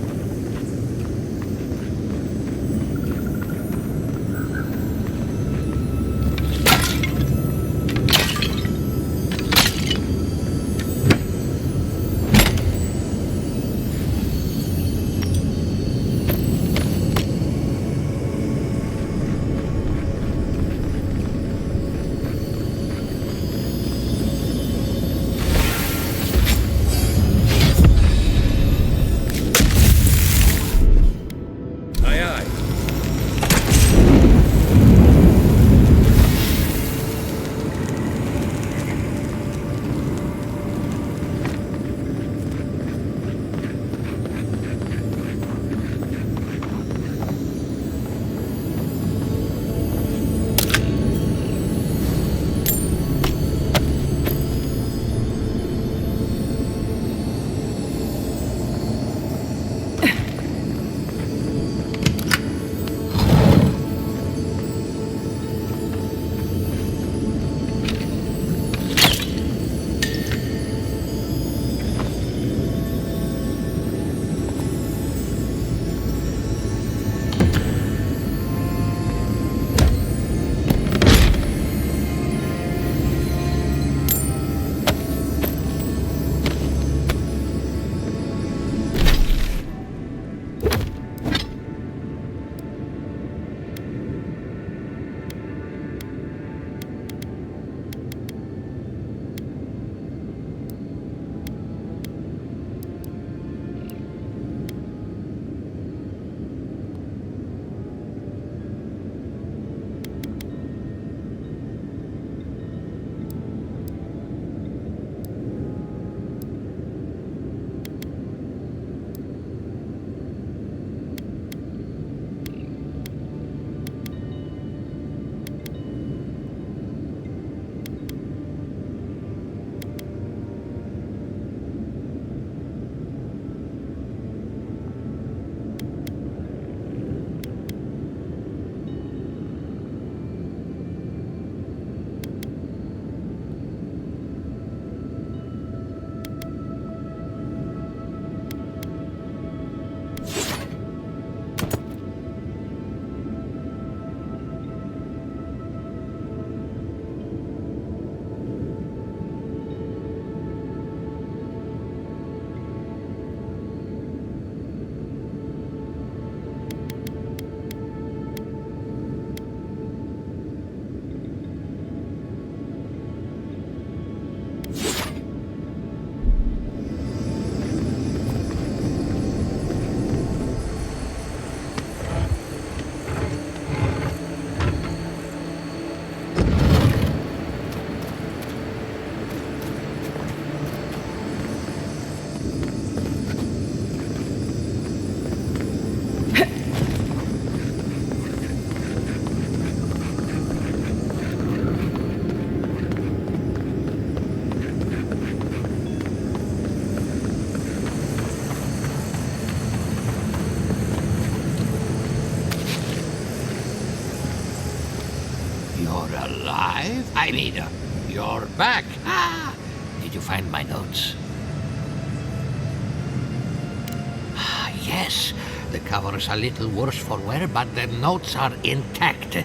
I mean, you're back. Ah, did you find my notes? Ah, yes, the cover's a little worse for wear, but the notes are intact.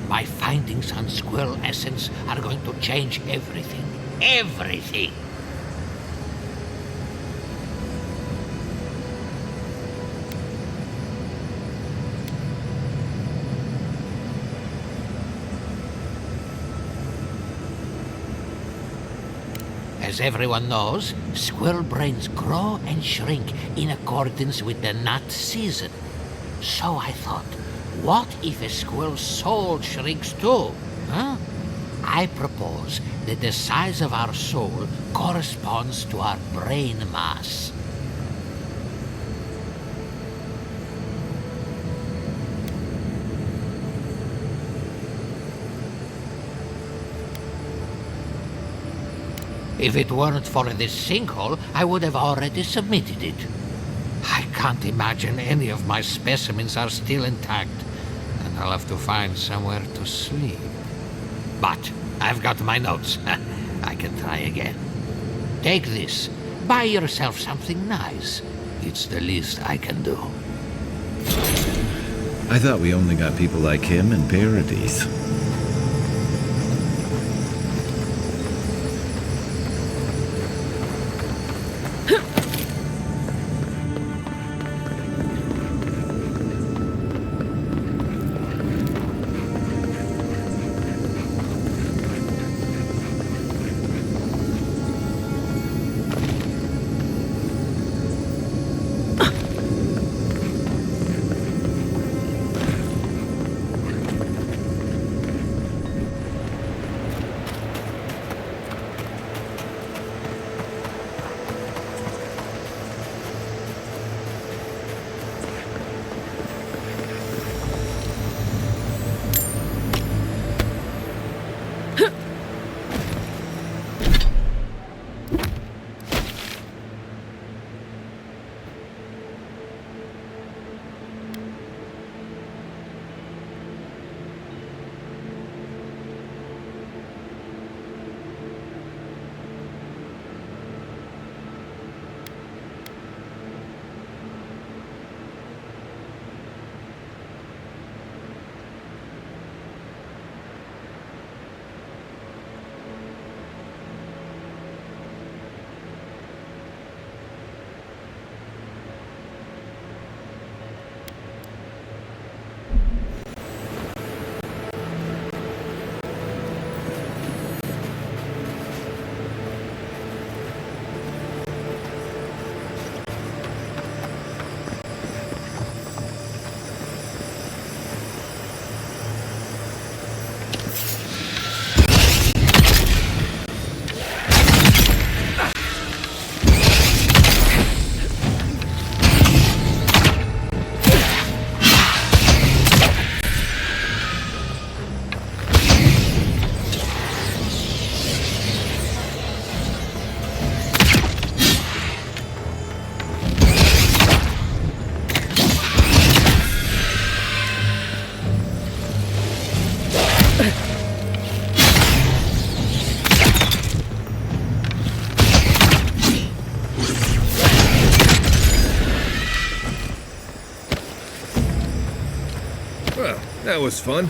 My findings on squirrel essence are going to change everything. Everything! As everyone knows, squirrel brains grow and shrink in accordance with the nut season. So I thought, what if a squirrel's soul shrinks too? Huh? I propose that the size of our soul corresponds to our brain mass. If it weren't for this sinkhole, I would have already submitted it. I can't imagine any of my specimens are still intact, and I'll have to find somewhere to sleep. But I've got my notes. I can try again. Take this. Buy yourself something nice. It's the least I can do. I thought we only got people like him in Paradise. Well, that was fun.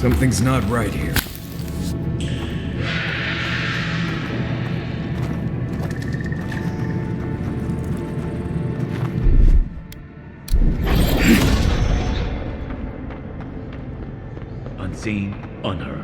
Something's not right here. Unseen, unheard.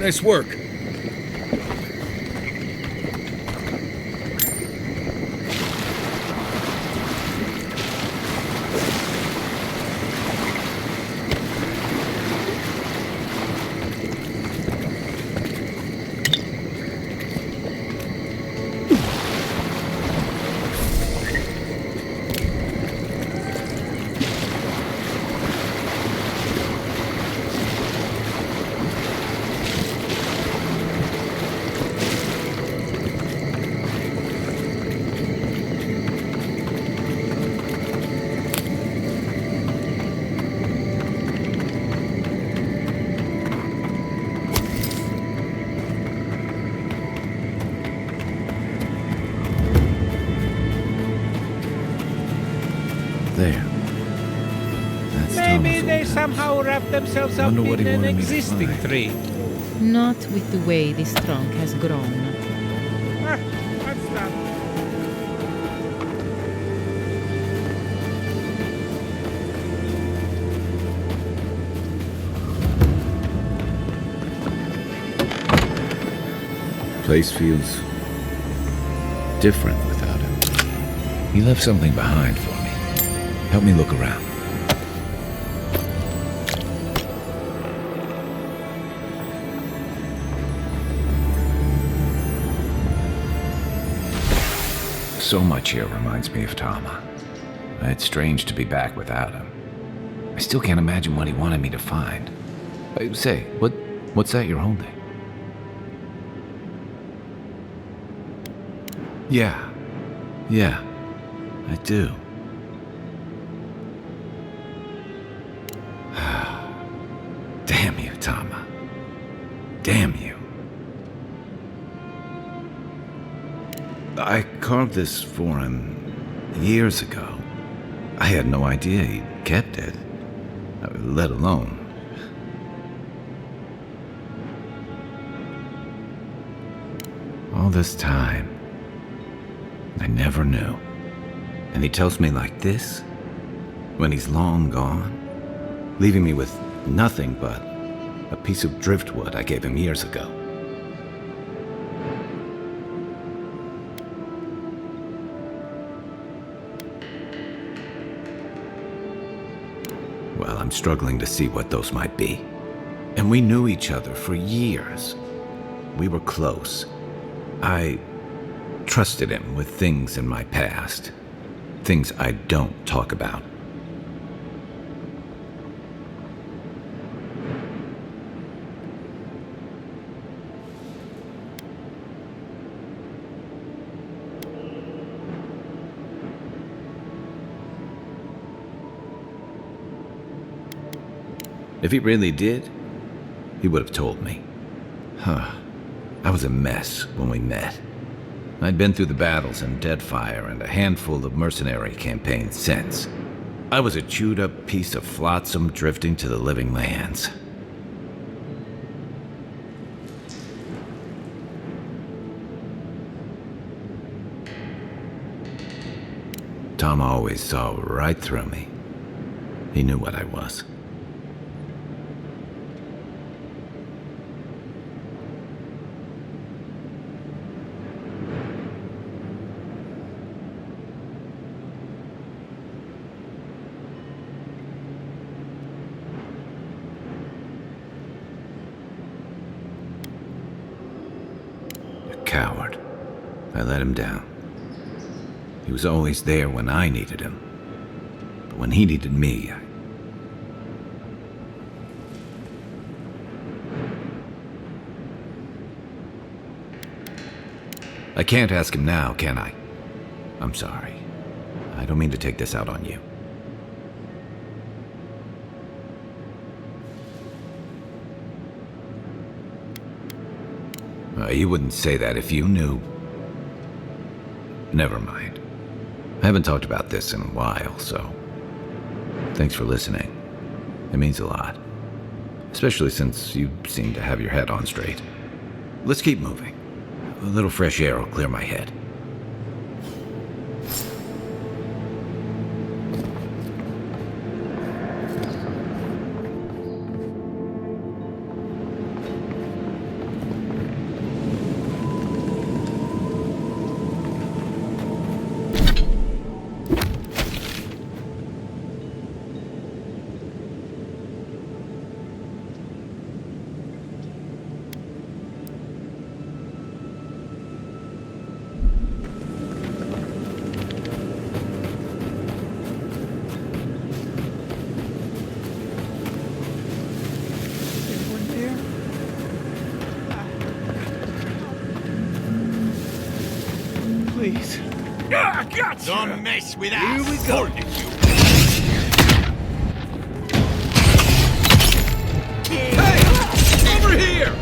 Nice work. There. That's Maybe Thomas' they old somehow wrap themselves up Wonder what in he an wanted me to existing find. tree. Not with the way this trunk has grown. Ah, what's that? Place feels different without him. He left something behind for me. Help me look around. So much here reminds me of Tama. It's strange to be back without him. I still can't imagine what he wanted me to find. Say, what's that you're holding? Yeah, I do. Damn you, Tama. Damn you. I carved this for him years ago. I had no idea he kept it, let alone. All this time, I never knew. And he tells me like this, when he's long gone, leaving me with nothing but a piece of driftwood I gave him years ago. Well, I'm struggling to see what those might be. And we knew each other for years. We were close. I trusted him with things in my past. Things I don't talk about. If he really did, he would have told me. I was a mess when we met. I'd been through the battles in Deadfire and a handful of mercenary campaigns since. I was a chewed-up piece of flotsam drifting to the living lands. Tom always saw right through me. He knew what I was. Coward. I let him down. He was always there when I needed him. But when he needed me, I can't ask him now, can I? I'm sorry. I don't mean to take this out on you. You wouldn't say that if you knew. Never mind. I haven't talked about this in a while, so thanks for listening. It means a lot. Especially since you seem to have your head on straight. Let's keep moving. A little fresh air will clear my head. Gotcha. Don't mess with us. Here we go. Hold it, you. Hey! Over here!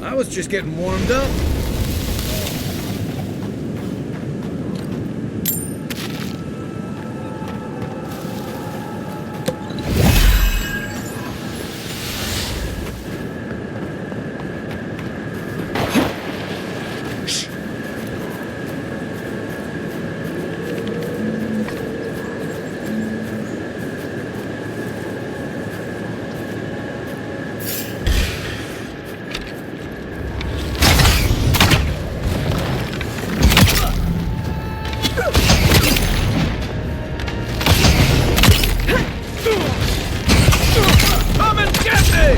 I was just getting warmed up. Come and get me!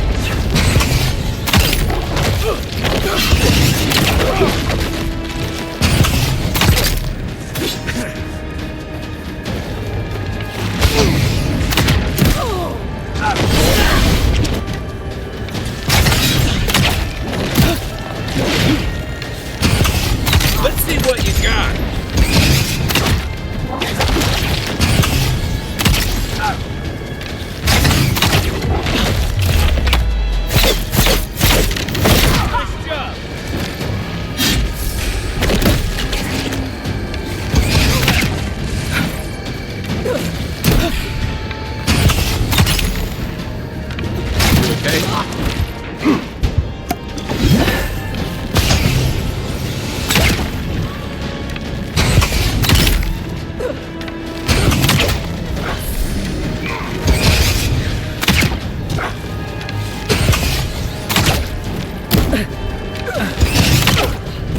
Let's see what you got. Nice job.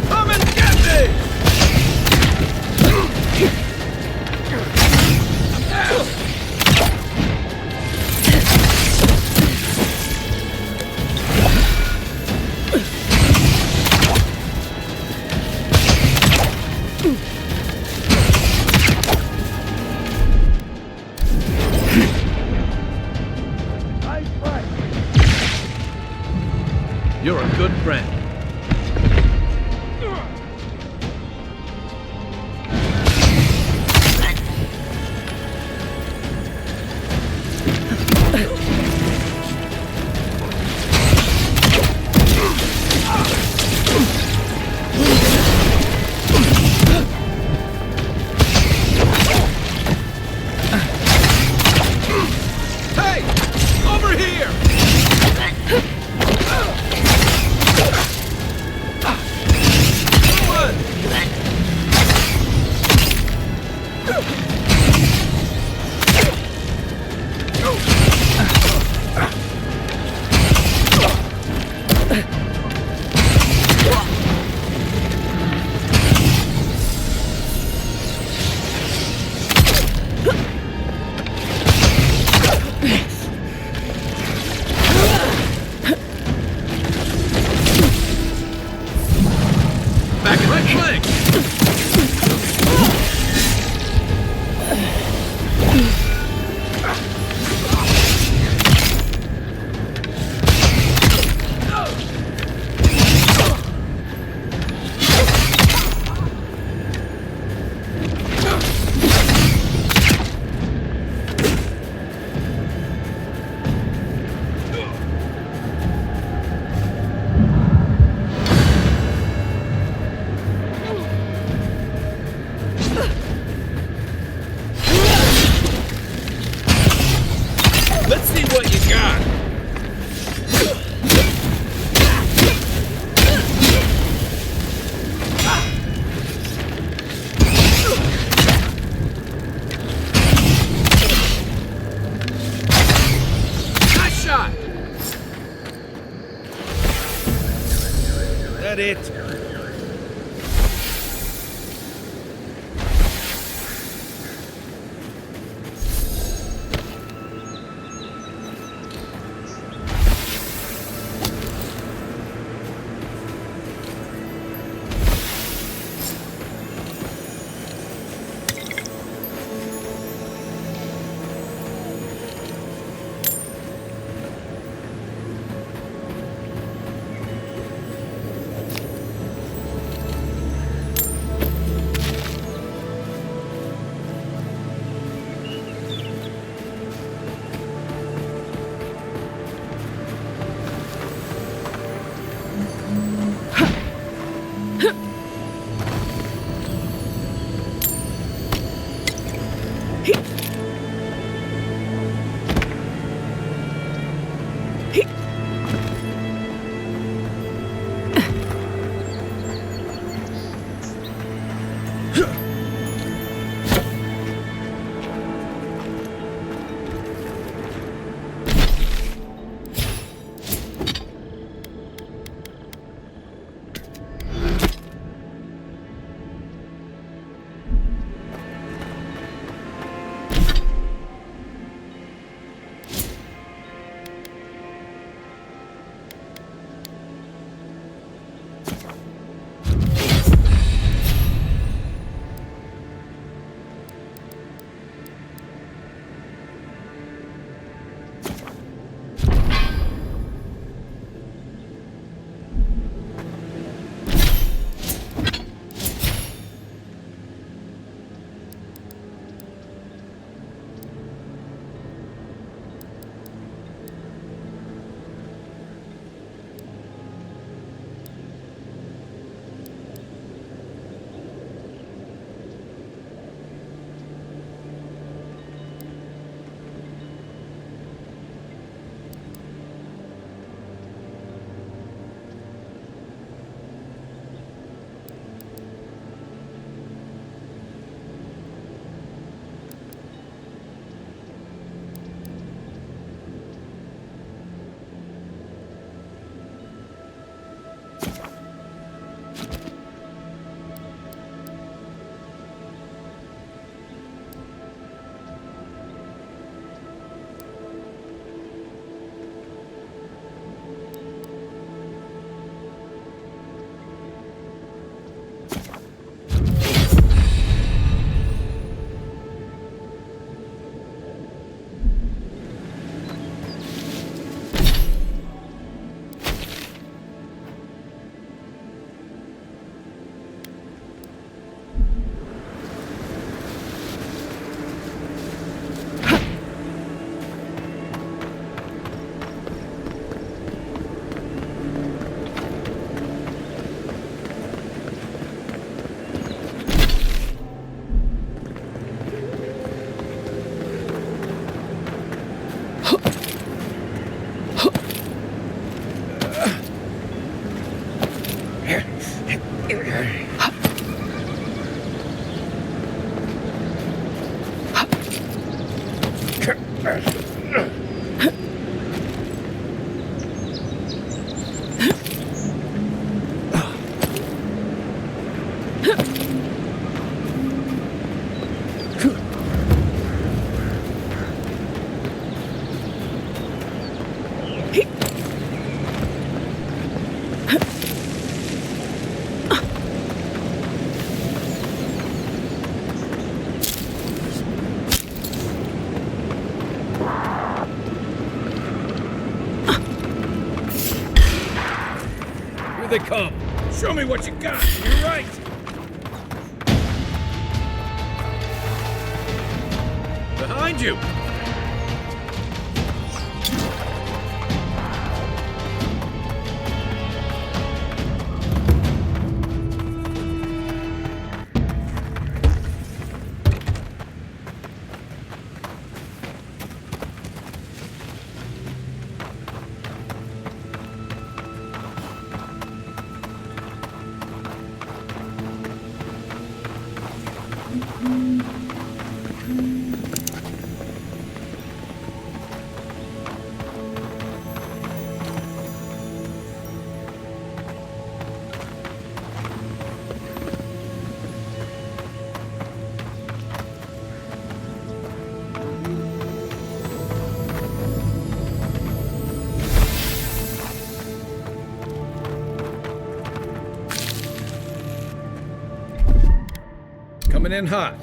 Come and get me! You're a good friend. Hey! Over here! that it? They come. Show me what you got. You're right. Behind you. Coming in hot.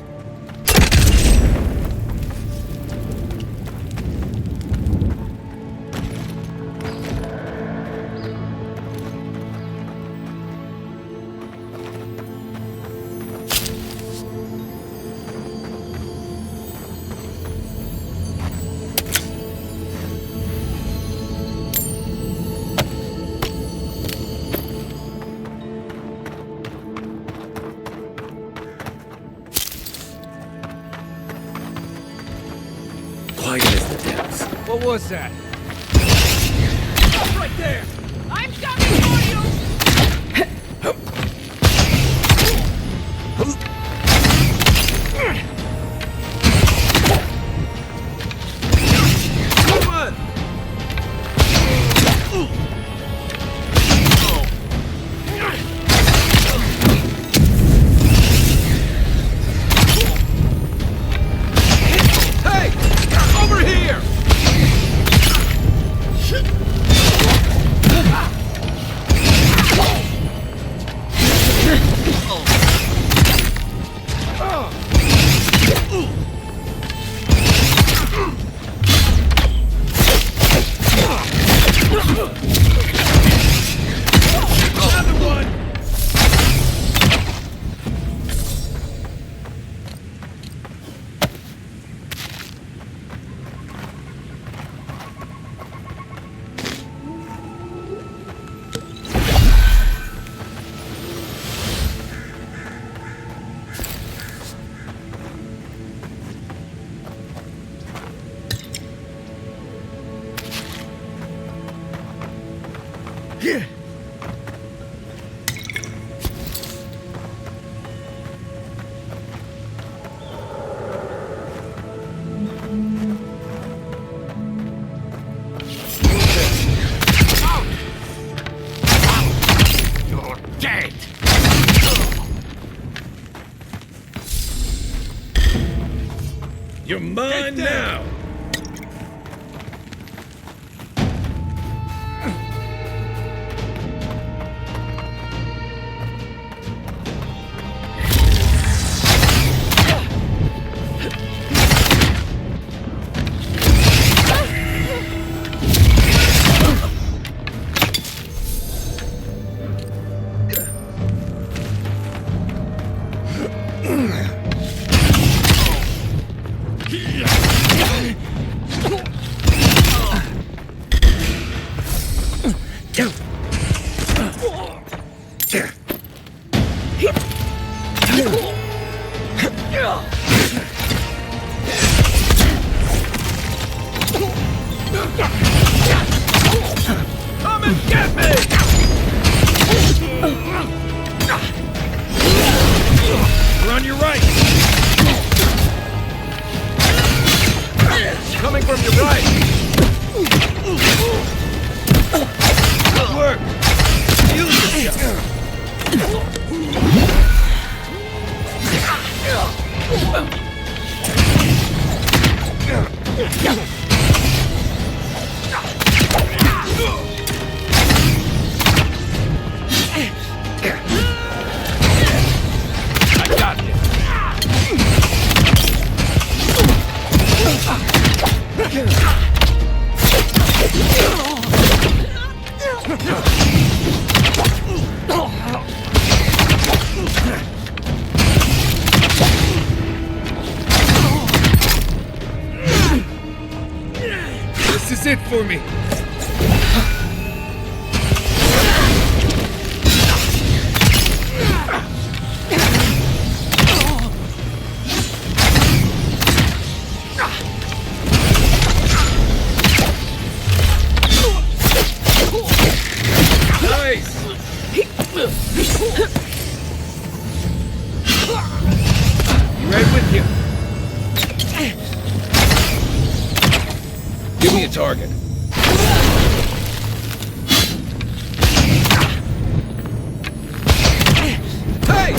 Quiet as the depths. What was that? Right there! I'm coming for you! Come on! Hey! Over here! Another one! Yeah. You're dead! You're mine now! Come and get me! We're on your right! Coming from your right! Good work! Use yourself! I got you! This is it for me! Nice! Right with you. Give me a target. Hey!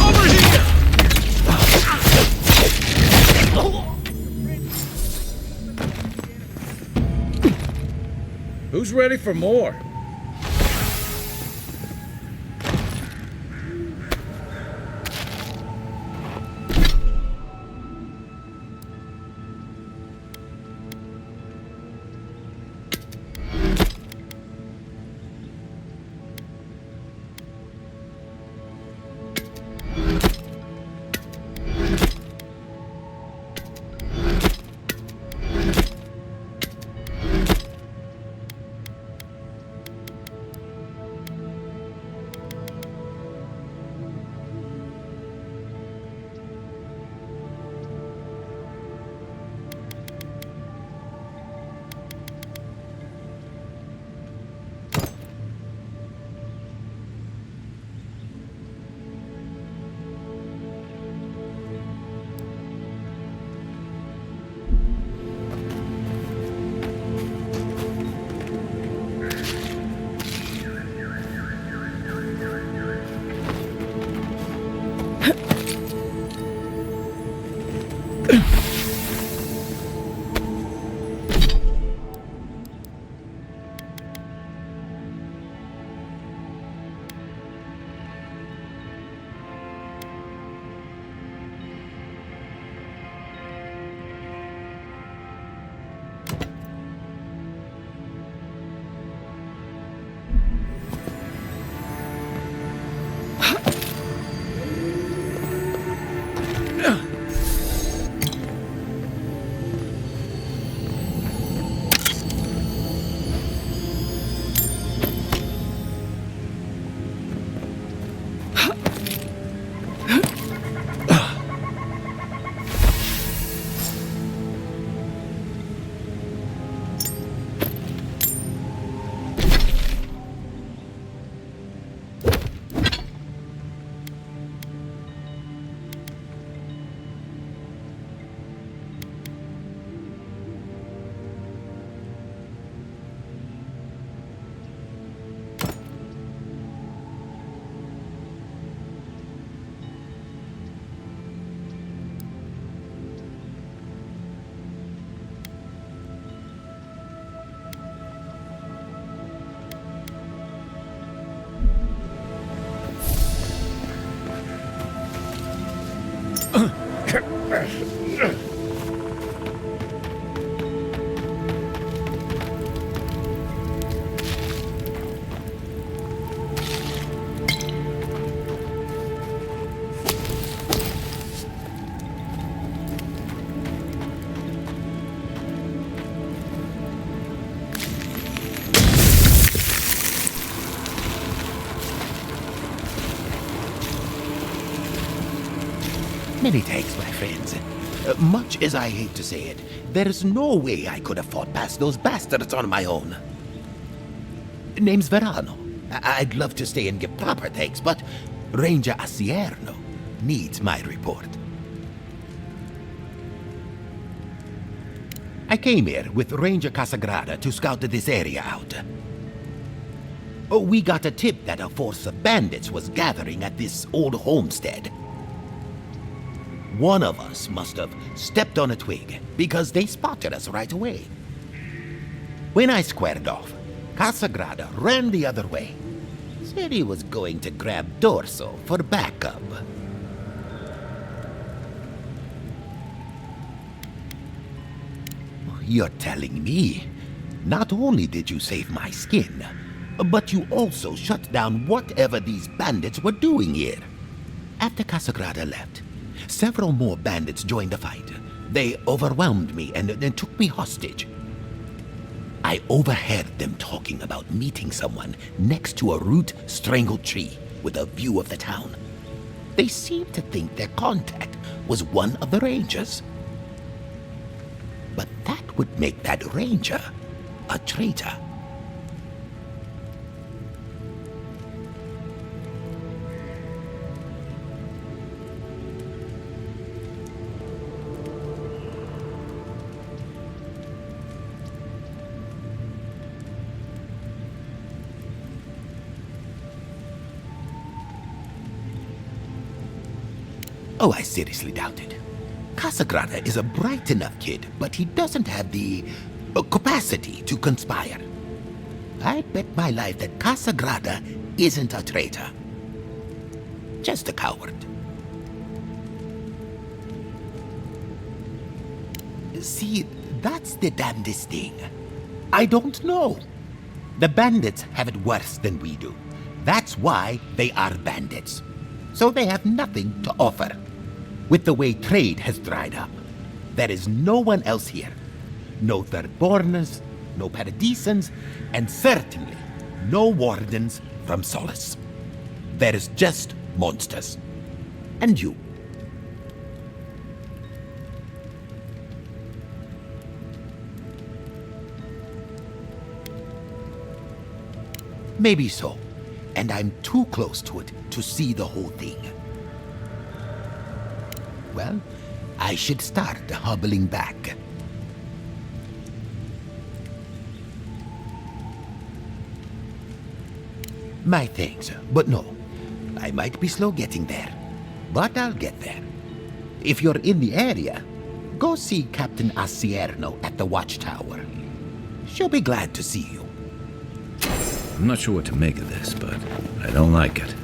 Over here! Who's ready for more? Many thanks, my friends. Much as I hate to say it, there's no way I could have fought past those bastards on my own. Name's Verano. I'd love to stay and give proper thanks, but Ranger Asierno needs my report. I came here with Ranger Casagrada to scout this area out. We got a tip that a force of bandits was gathering at this old homestead. One of us must have stepped on a twig because they spotted us right away. When I squared off, Casagrada ran the other way. Said he was going to grab Dorso for backup. You're telling me, not only did you save my skin, but you also shut down whatever these bandits were doing here. After Casagrada left, several more bandits joined the fight. They overwhelmed me and took me hostage. I overheard them talking about meeting someone next to a root-strangled tree with a view of the town. They seemed to think their contact was one of the rangers. But that would make that ranger a traitor. Oh, I seriously doubt it. Casagrada is a bright enough kid, but he doesn't have the capacity to conspire. I bet my life that Casagrada isn't a traitor. Just a coward. See, that's the damnedest thing. I don't know. The bandits have it worse than we do. That's why they are bandits. So they have nothing to offer. With the way trade has dried up, there is no one else here. No Thirdborners, no Paradisans, and certainly no wardens from Solace. There is just monsters. And you. Maybe so, and I'm too close to it to see the whole thing. Well, I should start hobbling back. My thanks, but no. I might be slow getting there, but I'll get there. If you're in the area, go see Captain Asierno at the watchtower. She'll be glad to see you. I'm not sure what to make of this, but I don't like it.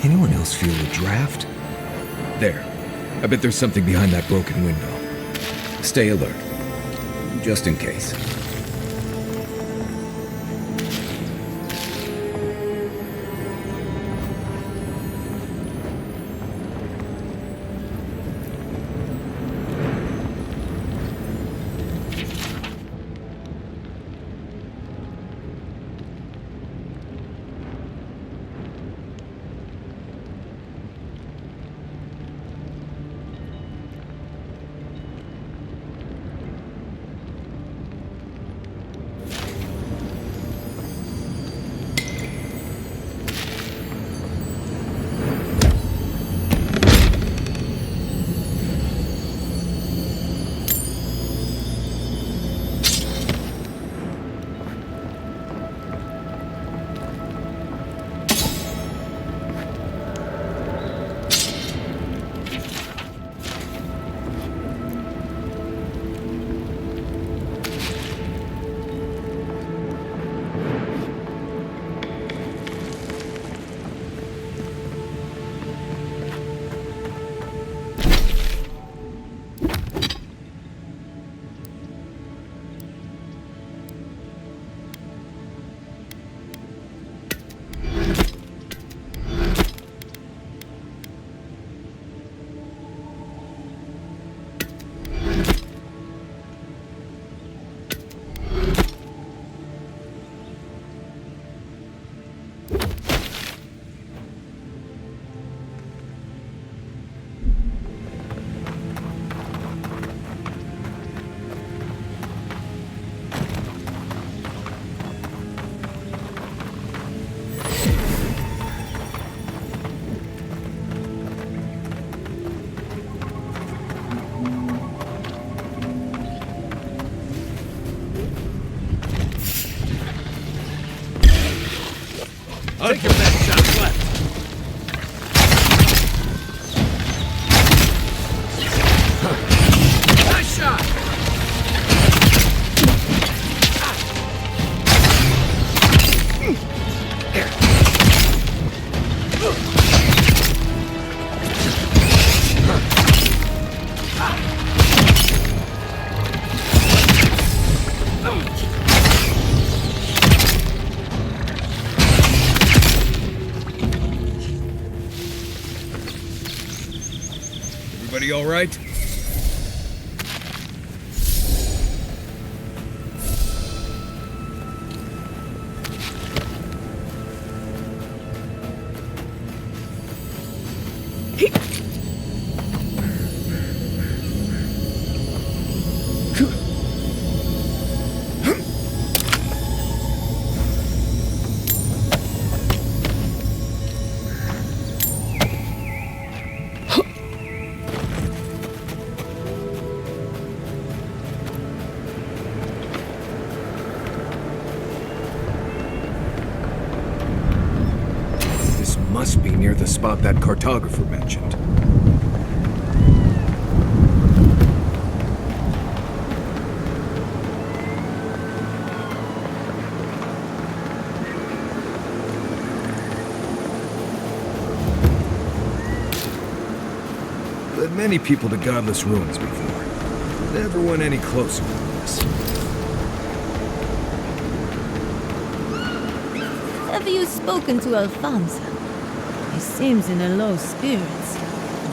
Anyone else feel the draft? There. I bet there's something behind that broken window. Stay alert. Just in case. Everybody all right? Must be near the spot that cartographer mentioned. Led many people to godless ruins before. Never went any closer than this. Have you spoken to Alfonso? He seems in a low spirits.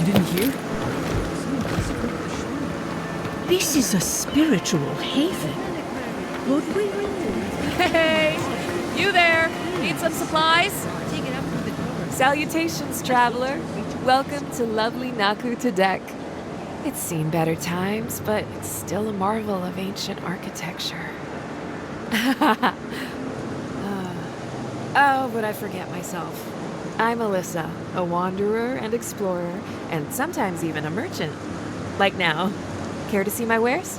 You didn't hear? This is a spiritual haven. Would we? Hey! You there! Need some supplies? Salutations, traveler. Welcome to lovely Naku to deck. It's seen better times, but it's still a marvel of ancient architecture. Oh, but I forget myself. I'm Alyssa, a wanderer and explorer, and sometimes even a merchant. Like now. Care to see my wares?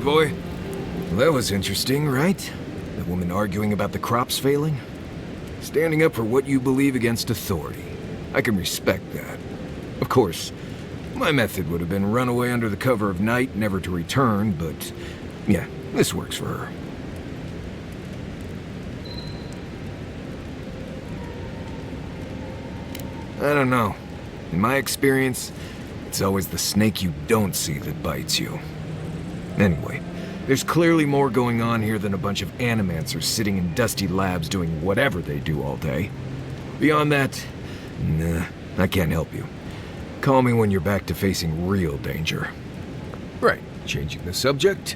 boy. Well, that was interesting, right? The woman arguing about the crops failing? Standing up for what you believe against authority. I can respect that. Of course, my method would have been run away under the cover of night, never to return, but yeah, this works for her. I don't know. In my experience, it's always the snake you don't see that bites you. Anyway, there's clearly more going on here than a bunch of animancers sitting in dusty labs doing whatever they do all day. Beyond that, nah, I can't help you. Call me when you're back to facing real danger. Right, changing the subject.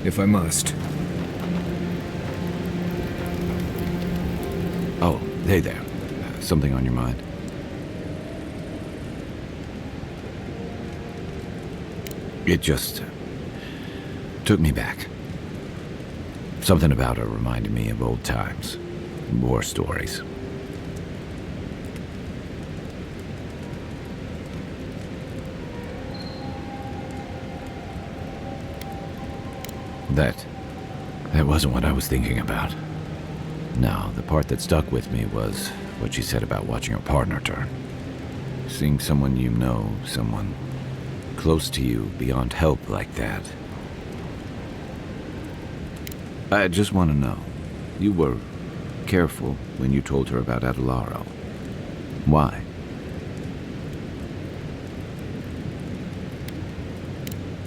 If I must. Oh, hey there. Something on your mind? It just took me back. Something about her reminded me of old times, war stories. That wasn't what I was thinking about. No, the part that stuck with me was what she said about watching her partner turn. Seeing someone you know, someone close to you, beyond help like that. I just want to know, you were careful when you told her about Adelaro. Why?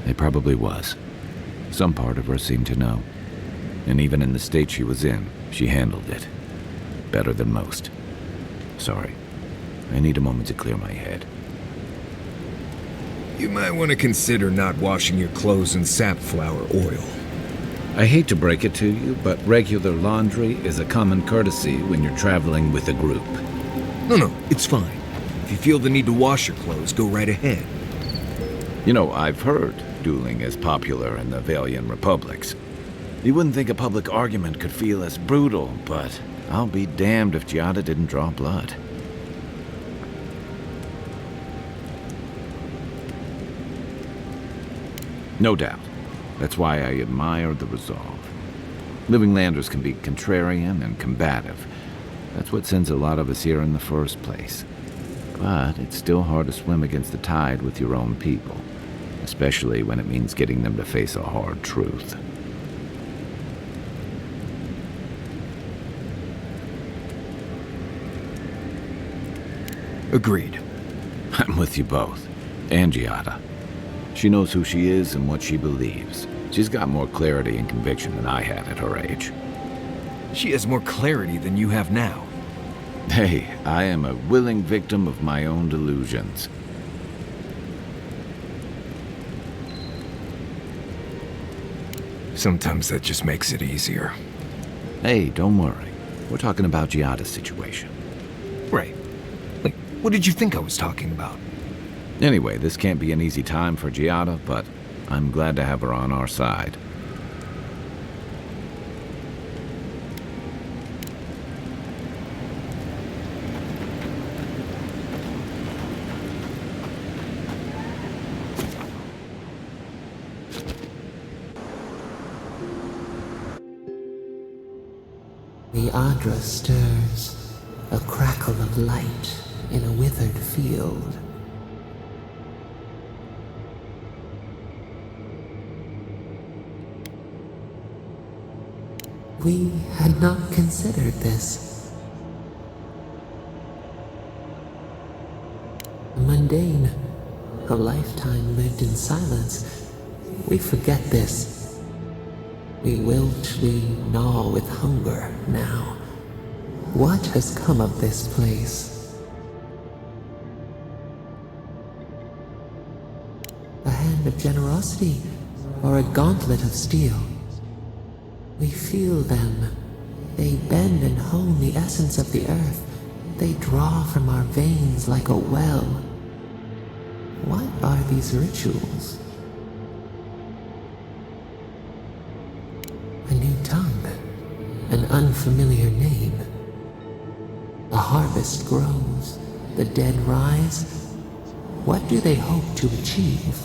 It probably was. Some part of her seemed to know. And even in the state she was in, she handled it. Better than most. Sorry. I need a moment to clear my head. You might want to consider not washing your clothes in safflower oil. I hate to break it to you, but regular laundry is a common courtesy when you're traveling with a group. No, it's fine. If you feel the need to wash your clothes, go right ahead. You know, I've heard dueling is popular in the Valiant Republics. You wouldn't think a public argument could feel as brutal, but I'll be damned if Giada didn't draw blood. No doubt. That's why I admire the resolve. Living landers can be contrarian and combative. That's what sends a lot of us here in the first place. But it's still hard to swim against the tide with your own people, especially when it means getting them to face a hard truth. Agreed. I'm with you both. And Giada. She knows who she is and what she believes. She's got more clarity and conviction than I had at her age. She has more clarity than you have now. Hey, I am a willing victim of my own delusions. Sometimes that just makes it easier. Hey, don't worry. We're talking about Giada's situation. Right. Like, what did you think I was talking about? Anyway, this can't be an easy time for Giada, but I'm glad to have her on our side. The Adra stirs, a crackle of light in a withered field. We had not considered this. Mundane, a lifetime lived in silence. We forget this. We wilt, we gnaw with hunger now. What has come of this place? A hand of generosity, or a gauntlet of steel? We feel them. They bend and hone the essence of the earth. They draw from our veins like a well. What are these rituals? A new tongue, an unfamiliar name. The harvest grows, the dead rise. What do they hope to achieve?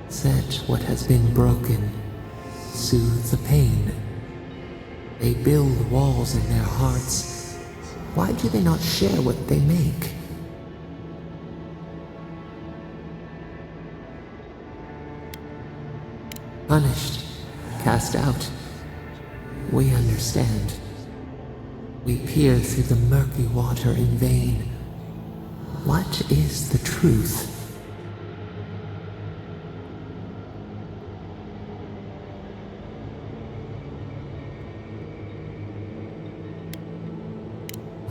Set what has been broken, soothe the pain. They build walls in their hearts. Why do they not share what they make? Punished, cast out. We understand. We peer through the murky water in vain. What is the truth?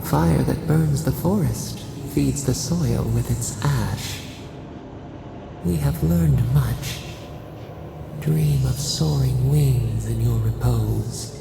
Fire that burns the forest feeds the soil with its ash. We have learned much. Dream of soaring wings in your repose.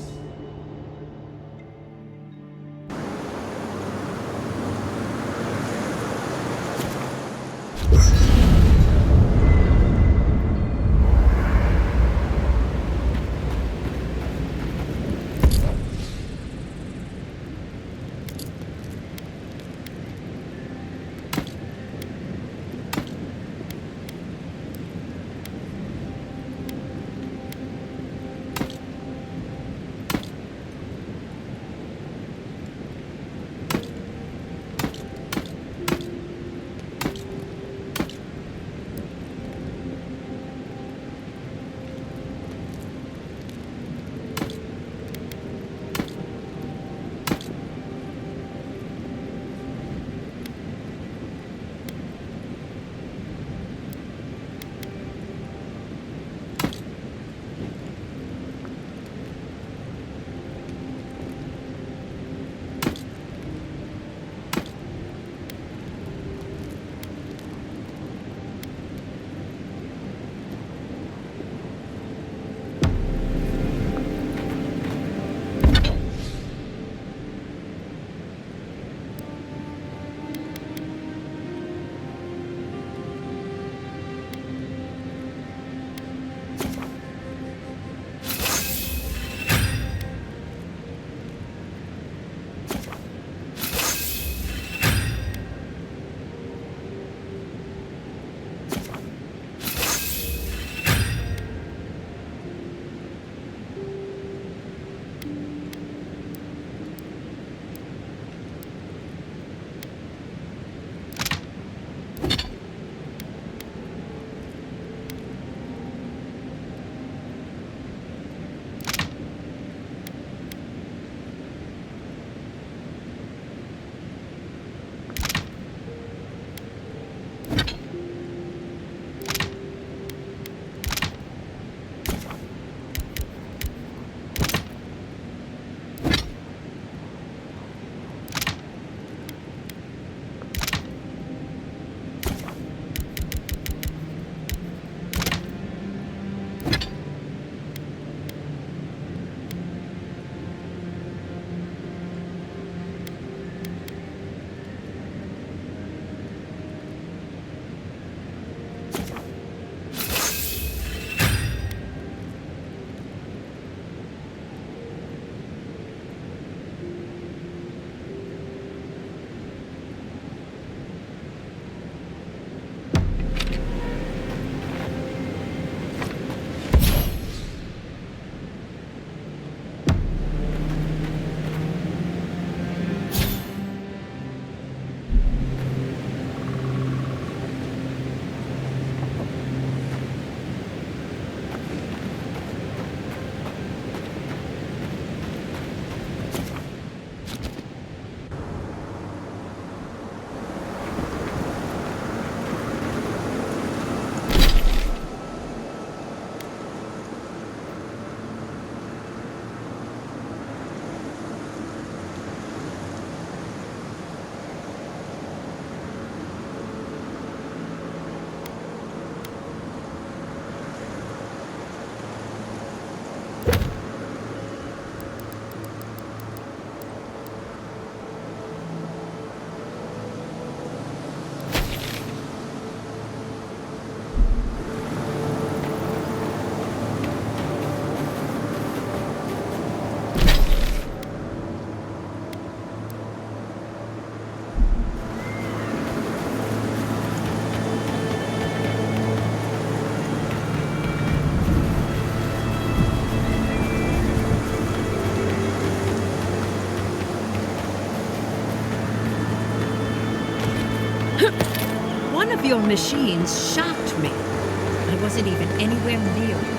your machines shocked me. I wasn't even anywhere near it.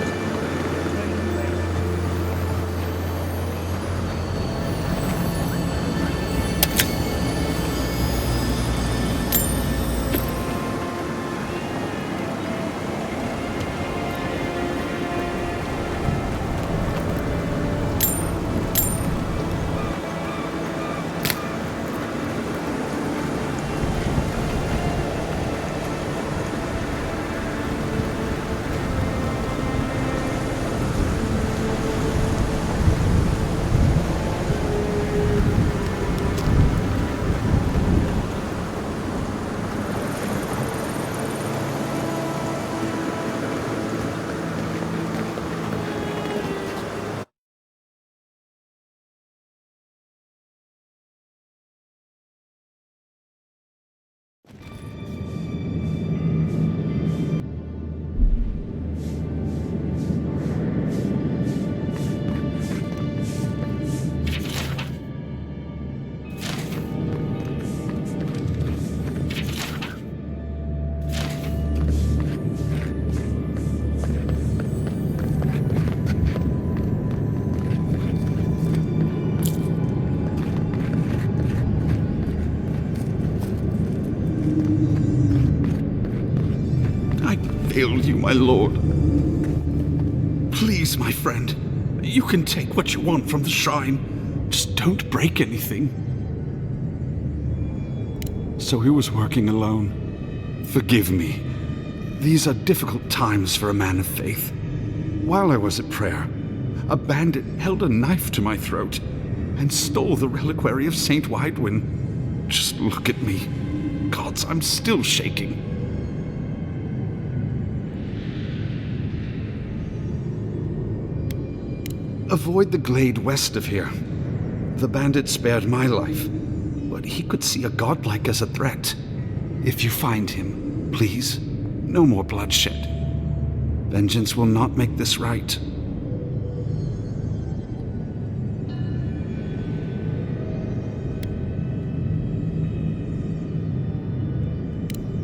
Hail you, my lord. Please, my friend, you can take what you want from the shrine. Just don't break anything. So he was working alone. Forgive me. These are difficult times for a man of faith. While I was at prayer, a bandit held a knife to my throat and stole the reliquary of Saint Widwin. Just look at me. Gods, I'm still shaking. Avoid the glade west of here. The bandit spared my life, but he could see a godlike as a threat. If you find him, please, no more bloodshed. Vengeance will not make this right.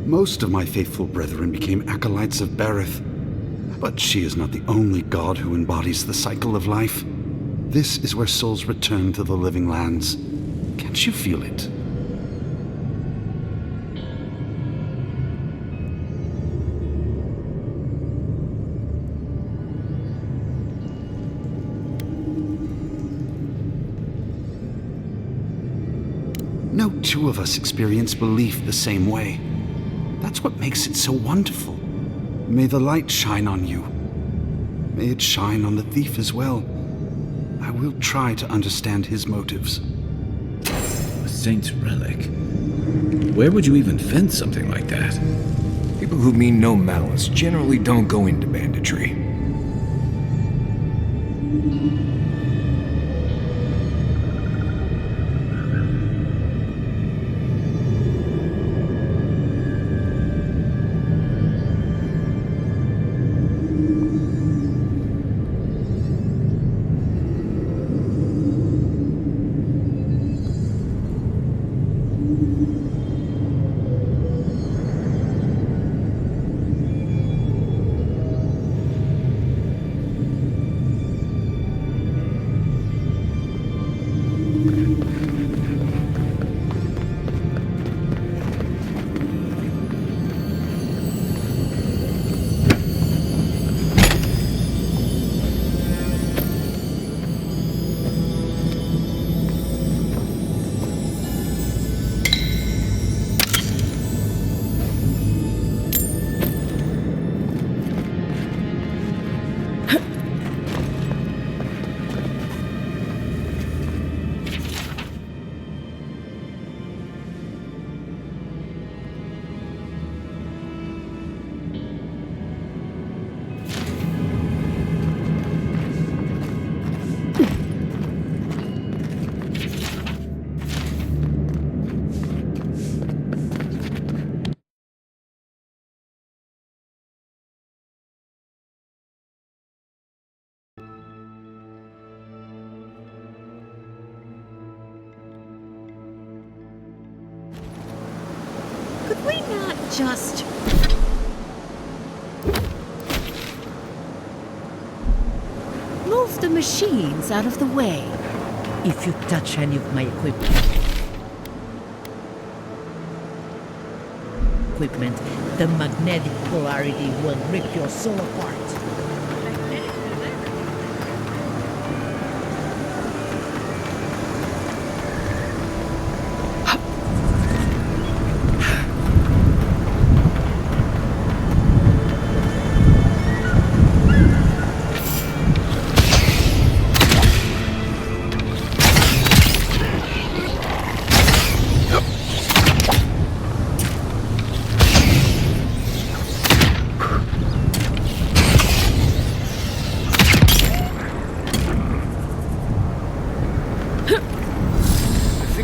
Most of my faithful brethren became acolytes of Berith. But she is not the only god who embodies the cycle of life. This is where souls return to the living lands. Can't you feel it? No two of us experience belief the same way. That's what makes it so wonderful. May the light shine on you. May it shine on the thief as well. I will try to understand his motives. A saint's relic? Where would you even find something like that? People who mean no malice generally don't go into banditry. Could we not just Move the machines out of the way. If you touch any of my equipment, the magnetic polarity will rip your soul apart.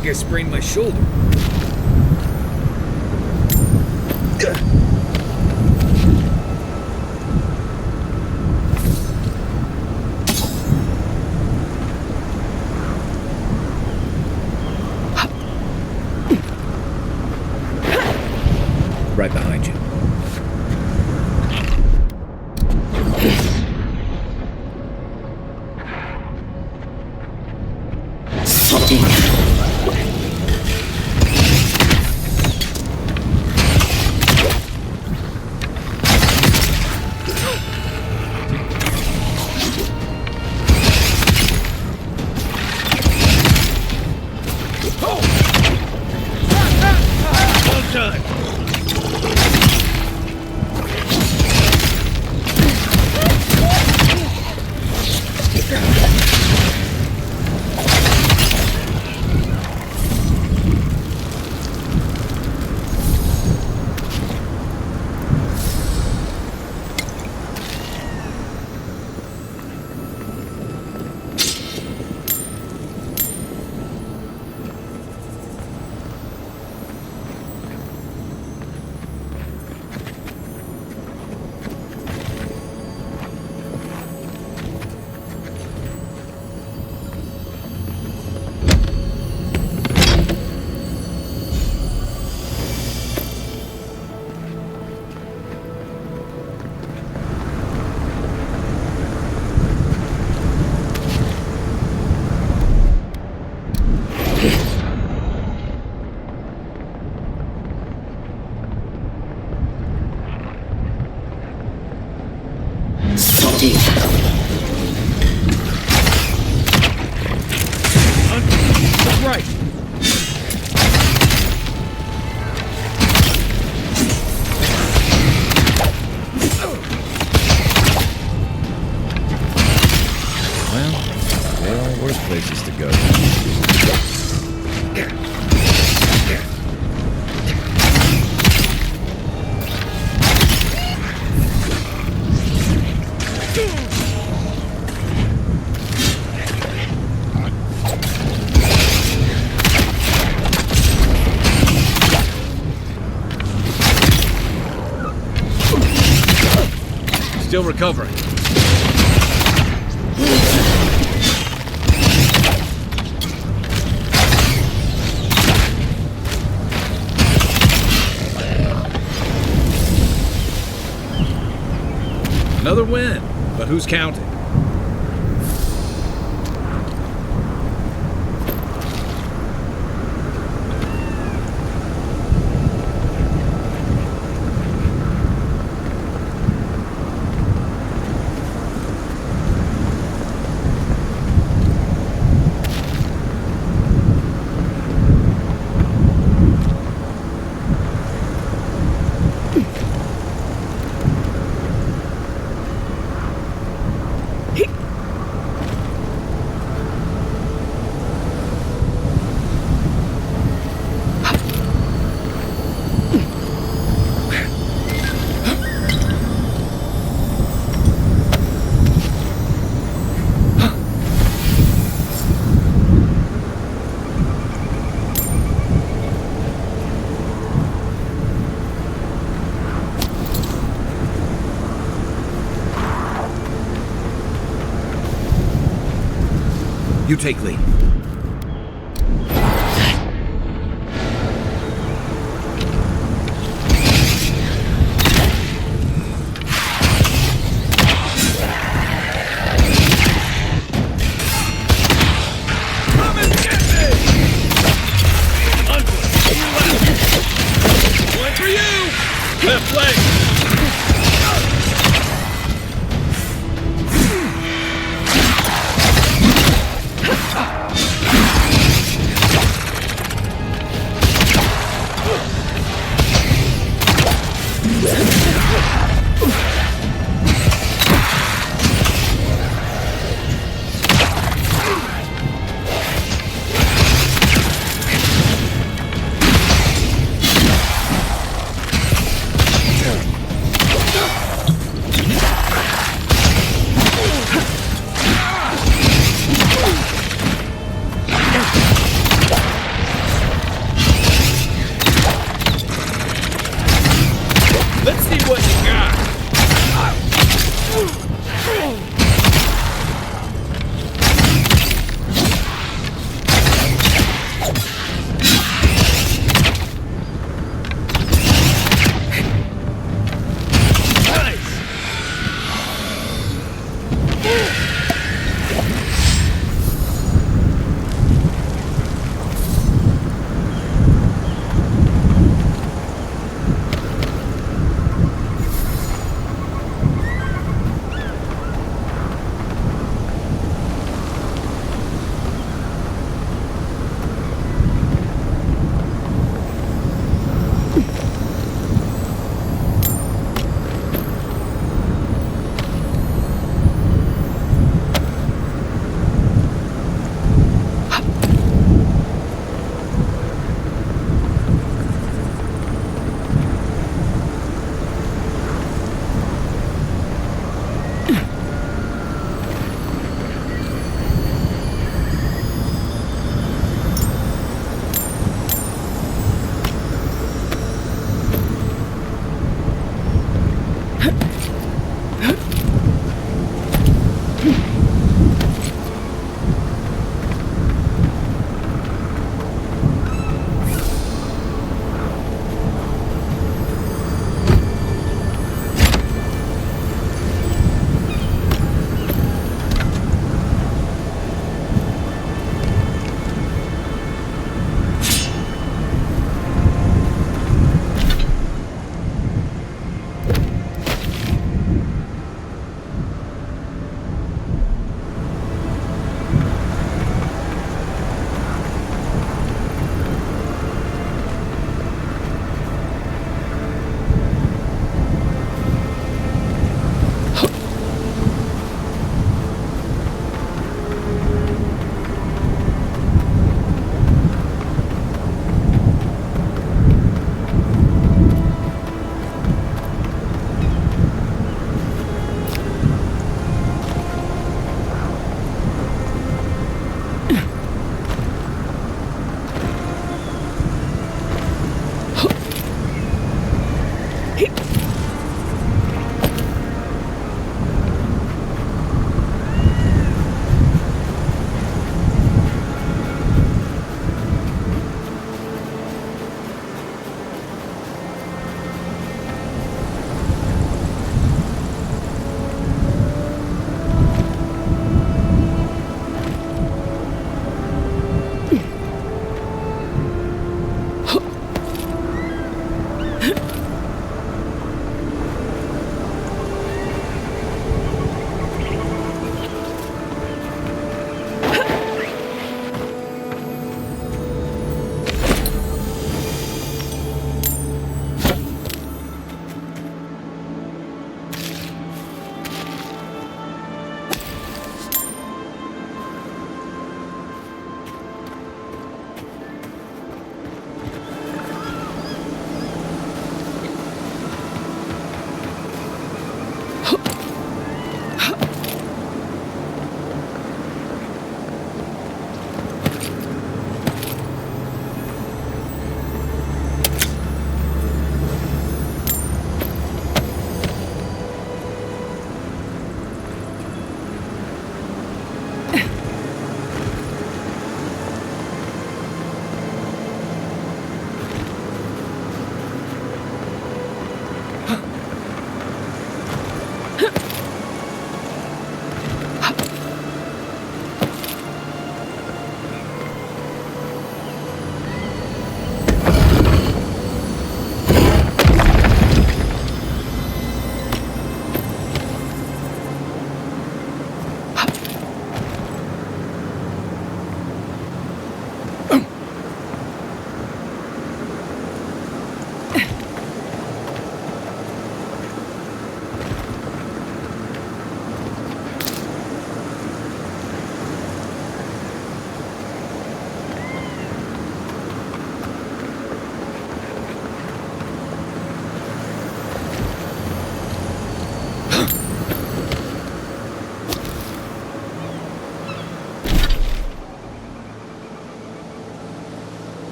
I sprained my shoulder. Right behind you. Places to go. Still recovering. Another win, but who's counting? You take lead.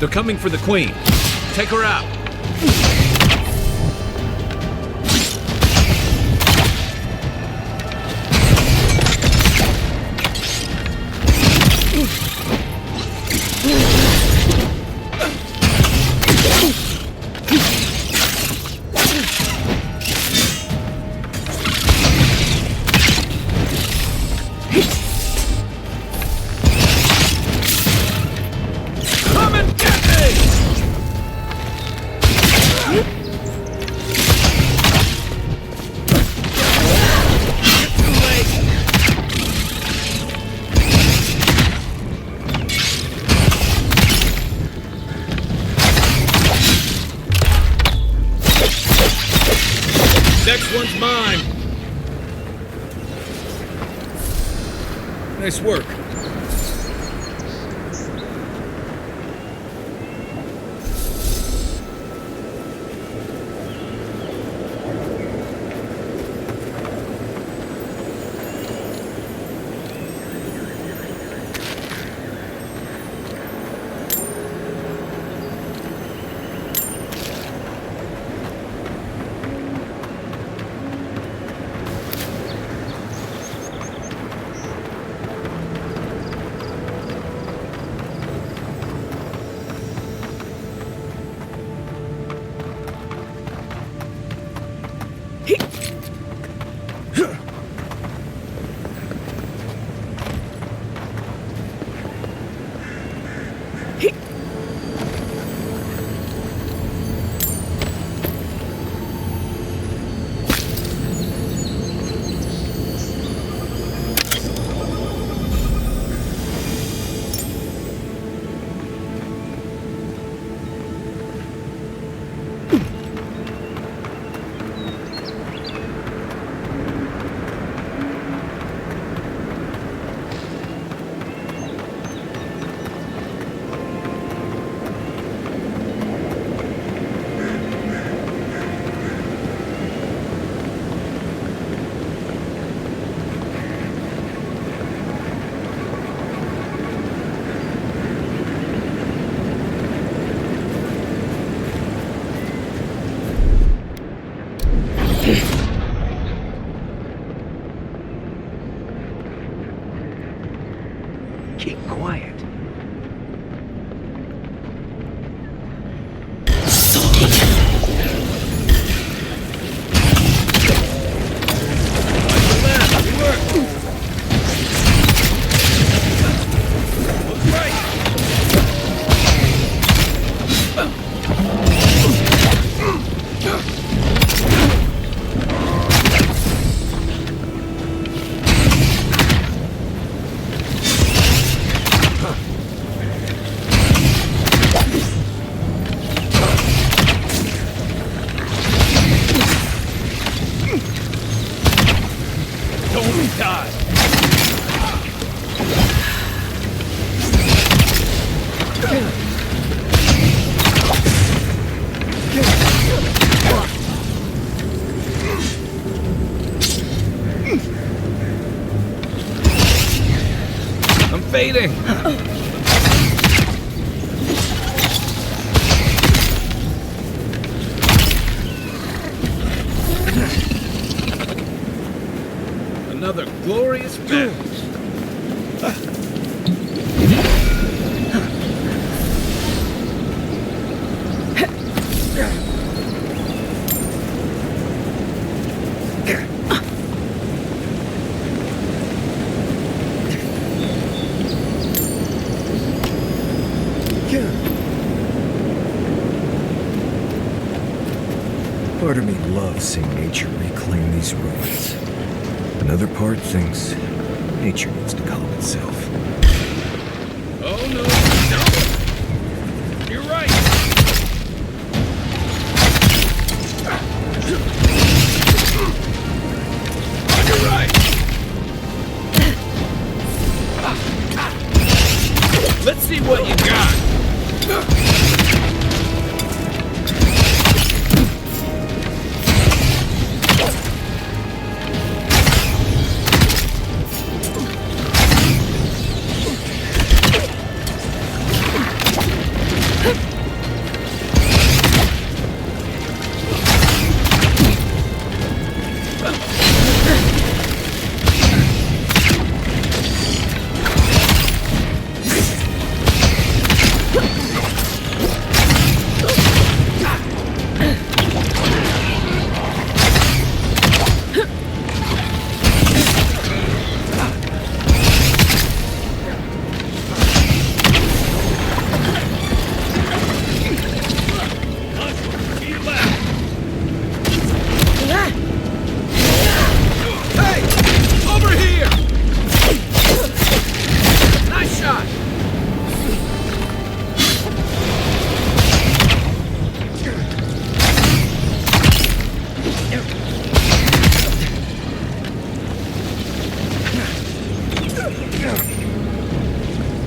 They're coming for the Queen. Take her out. Next one's mine. Nice work. Keep quiet. Fading. Another glorious match. Part of me loves seeing nature reclaim these ruins. Another part thinks nature needs to calm itself. Oh no, no! You're right! You're right! Let's see what you got!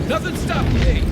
Nothing stopping me!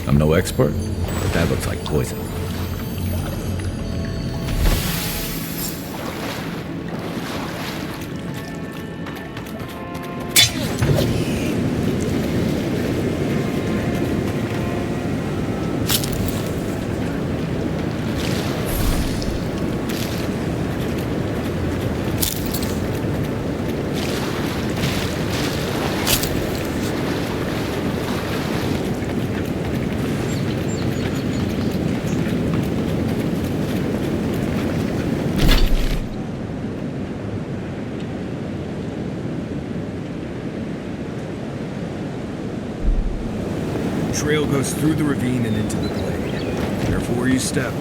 I'm no expert, but that looks like poison. Trail goes through the ravine and into the glade. Careful where you step.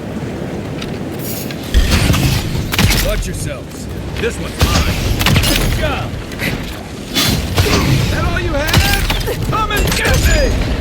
Watch yourselves. This one's mine. Good job. That all you have? Come and get me!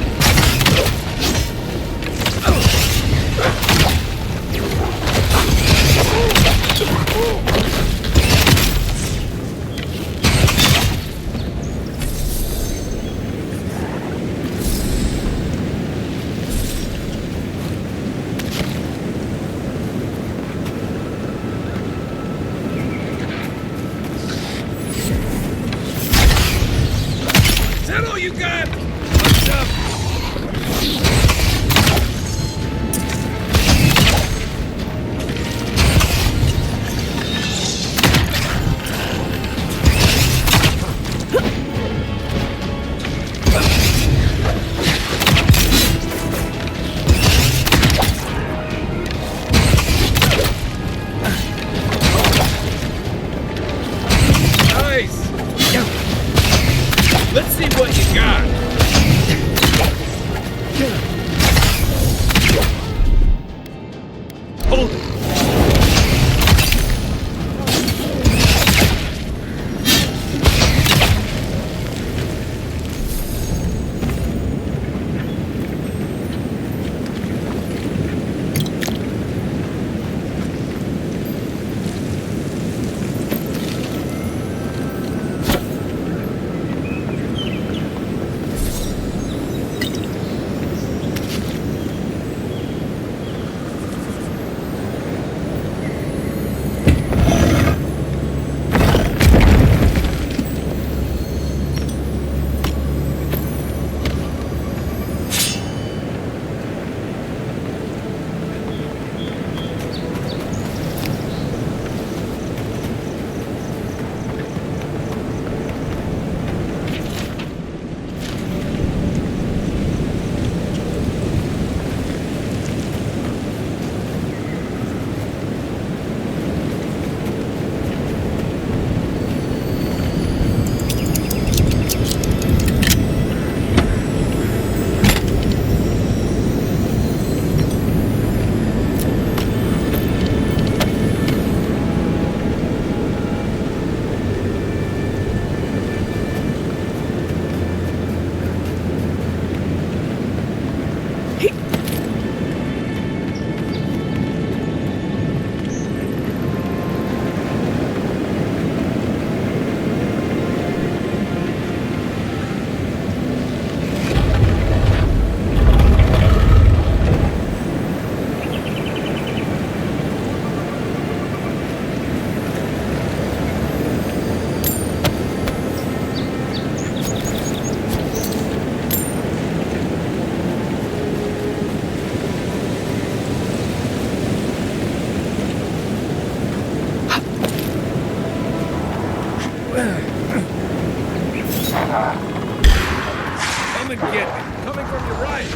and get me. Coming from your right.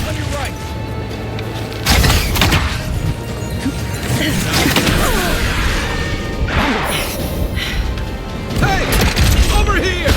On your right. Hey! Over here!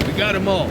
We got them all.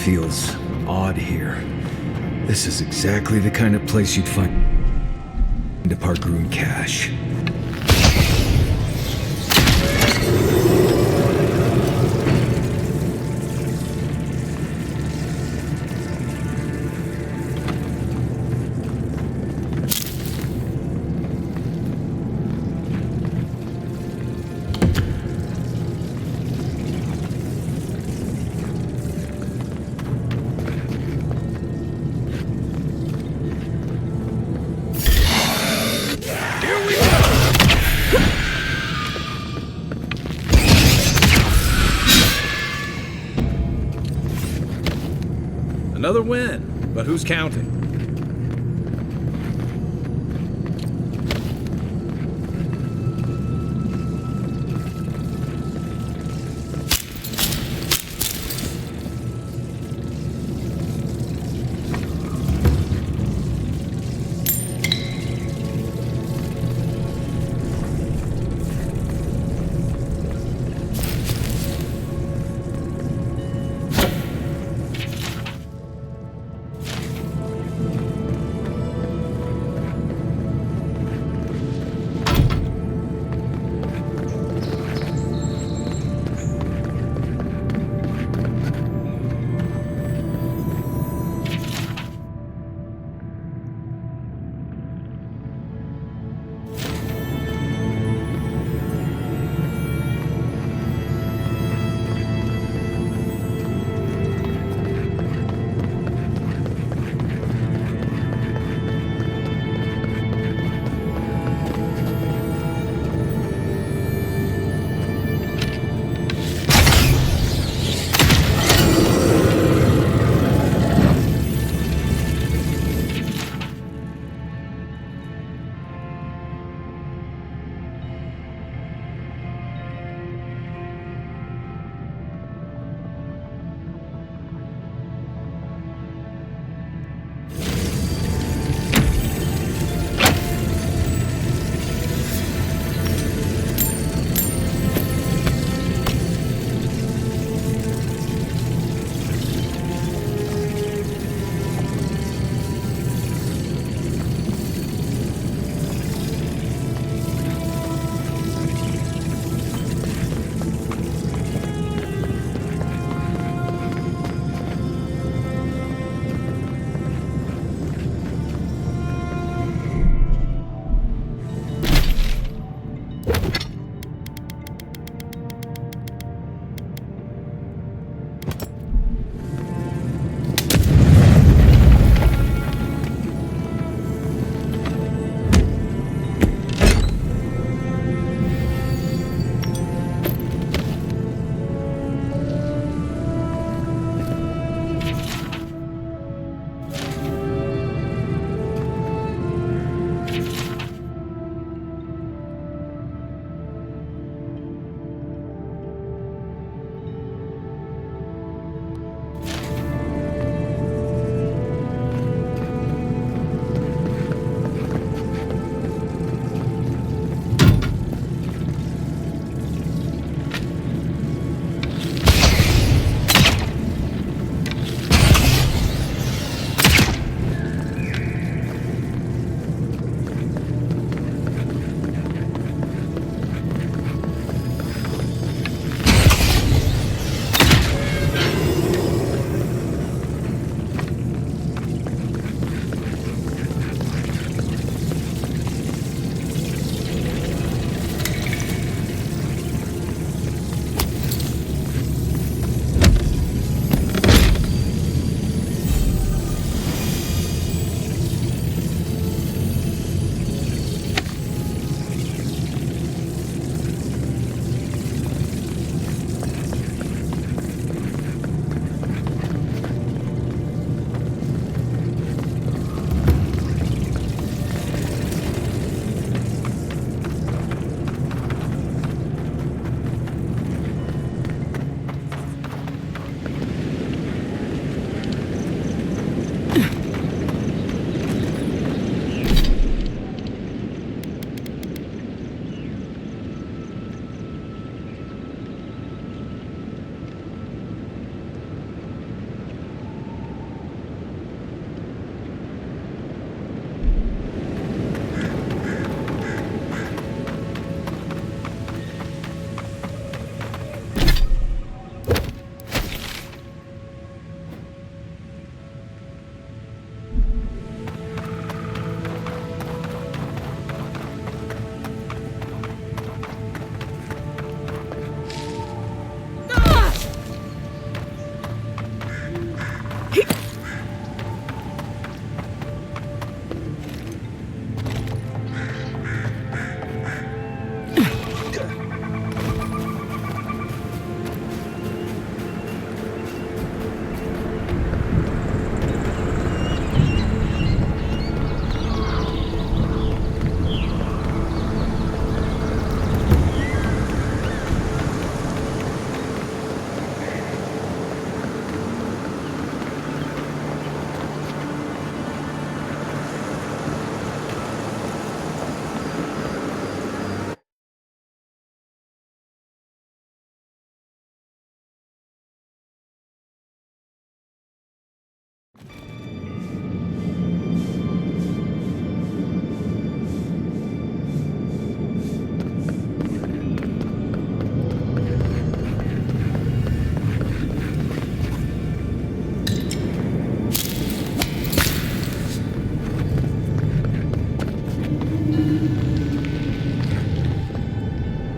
Feels odd here. This is exactly the kind of place you'd find a Pargroon cache. Another win, but who's counting?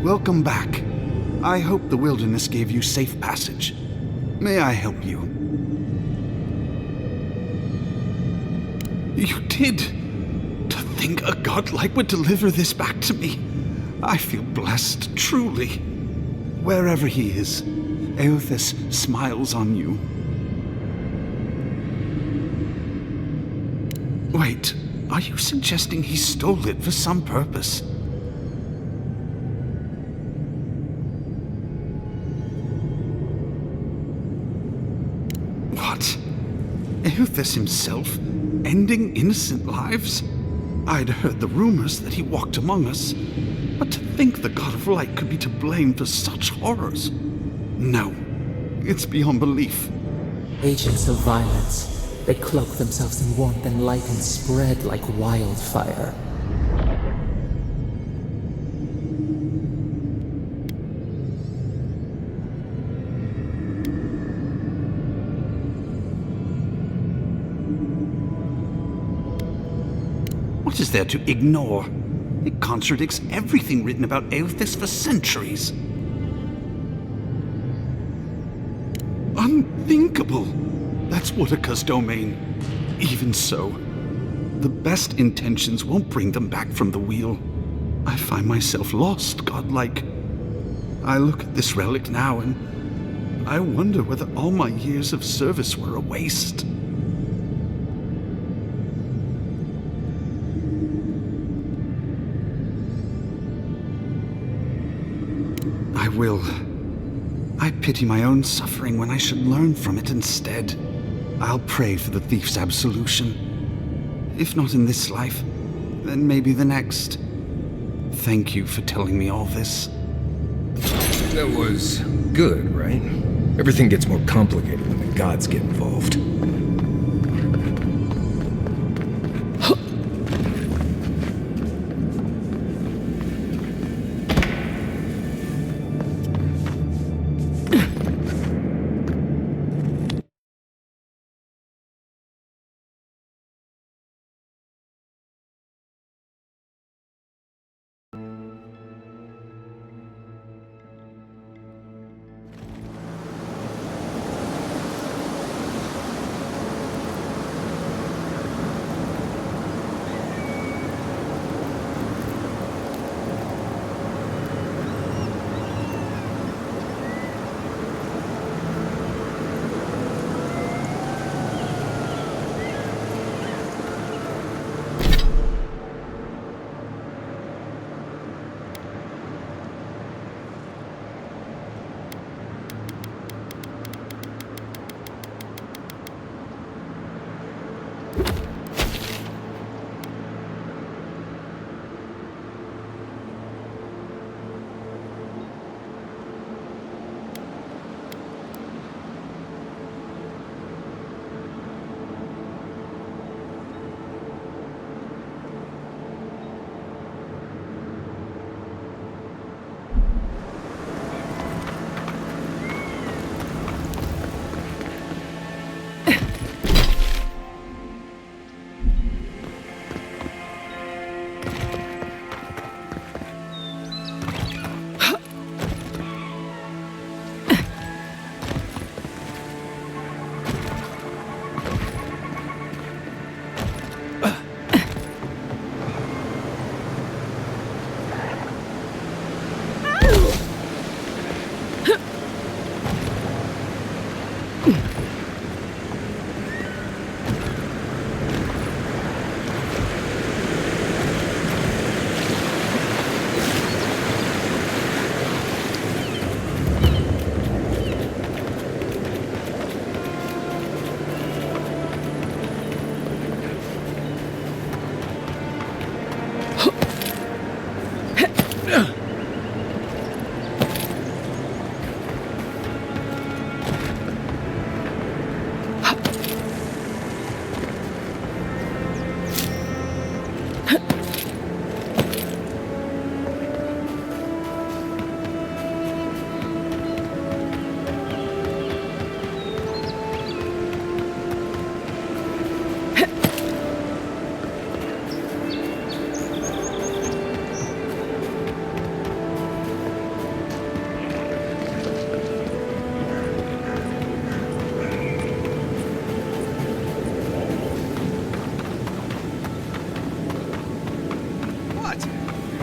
Welcome back. I hope the wilderness gave you safe passage. May I help you? You did! To think a godlike would deliver this back to me. I feel blessed, truly. Wherever he is, Eothas smiles on you. Wait, are you suggesting he stole it for some purpose? What? Eothas himself, ending innocent lives? I'd heard the rumors that he walked among us, but to think the God of Light could be to blame for such horrors? No, it's beyond belief. Agents of violence. They cloak themselves in warmth and light and spread like wildfire. What is there to ignore? It contradicts everything written about Eothas for centuries. Unthinkable! That's Woodacre's domain. Even so, the best intentions won't bring them back from the wheel. I find myself lost, godlike. I look at this relic now and I wonder whether all my years of service were a waste. I will. I pity my own suffering when I should learn from it instead. I'll pray for the thief's absolution. If not in this life, then maybe the next. Thank you for telling me all this. That was good, right? Everything gets more complicated when the gods get involved.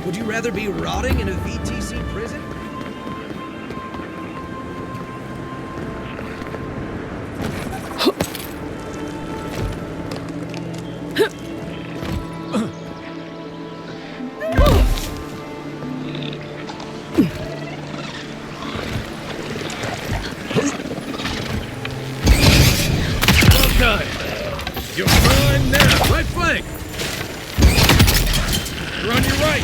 Would you rather be rotting in a VTC prison? Well done. You're mine now. Right flank. You're on your right.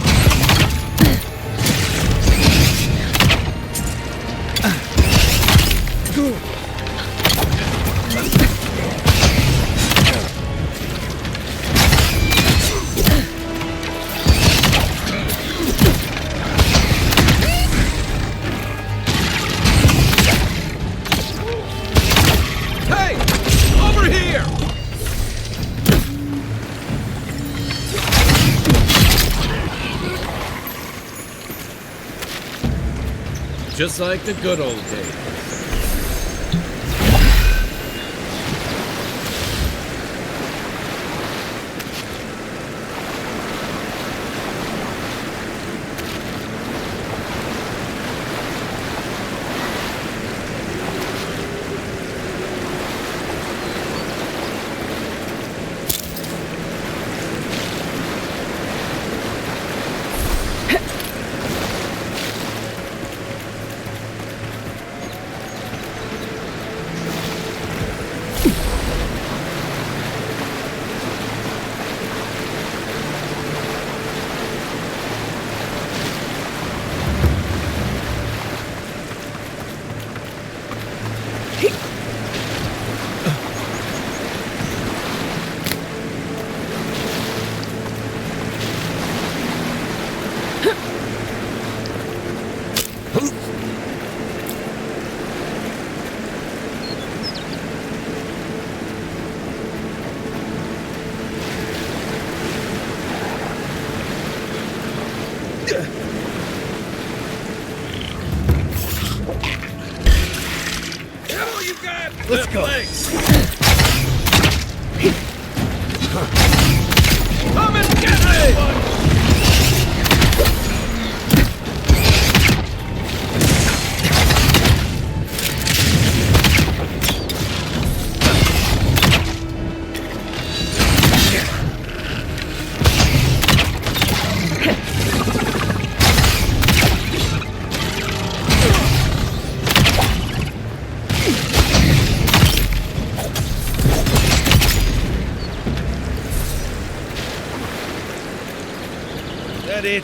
Hey! Over here! Just like the good old days. Let's go. Come and get me! That it?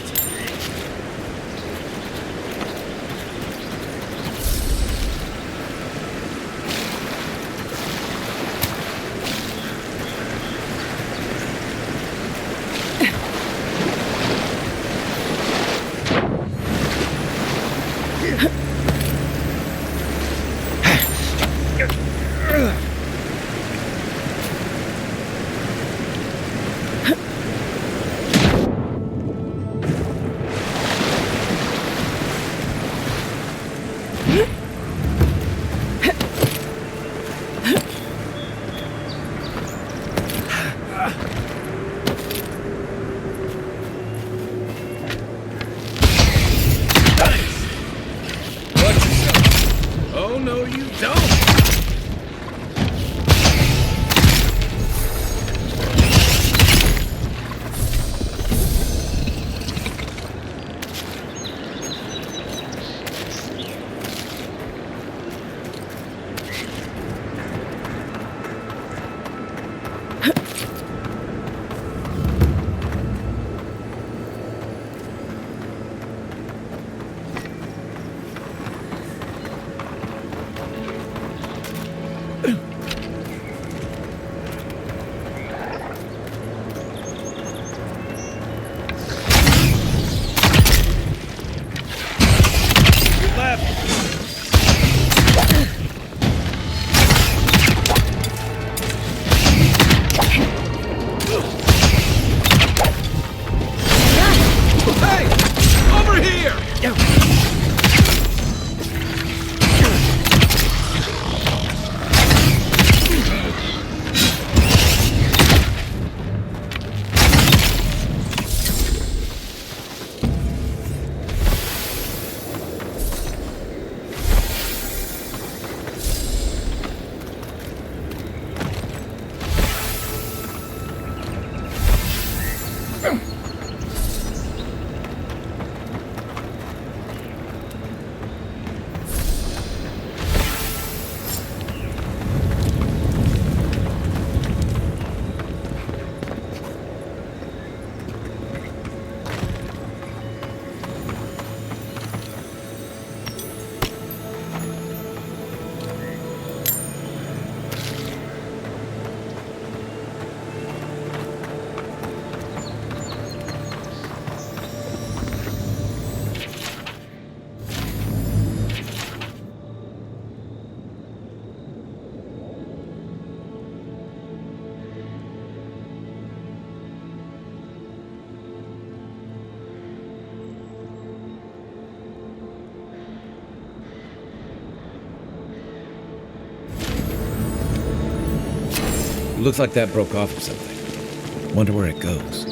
Looks like that broke off or something. Wonder where it goes.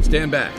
Stand back.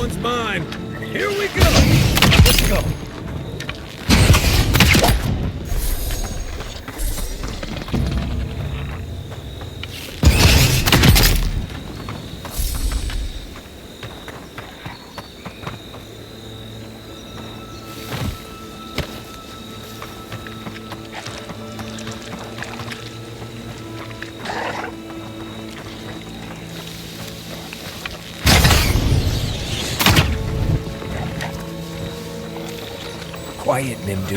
one's mine. Here we go. Let's go. Quiet, Nimdu.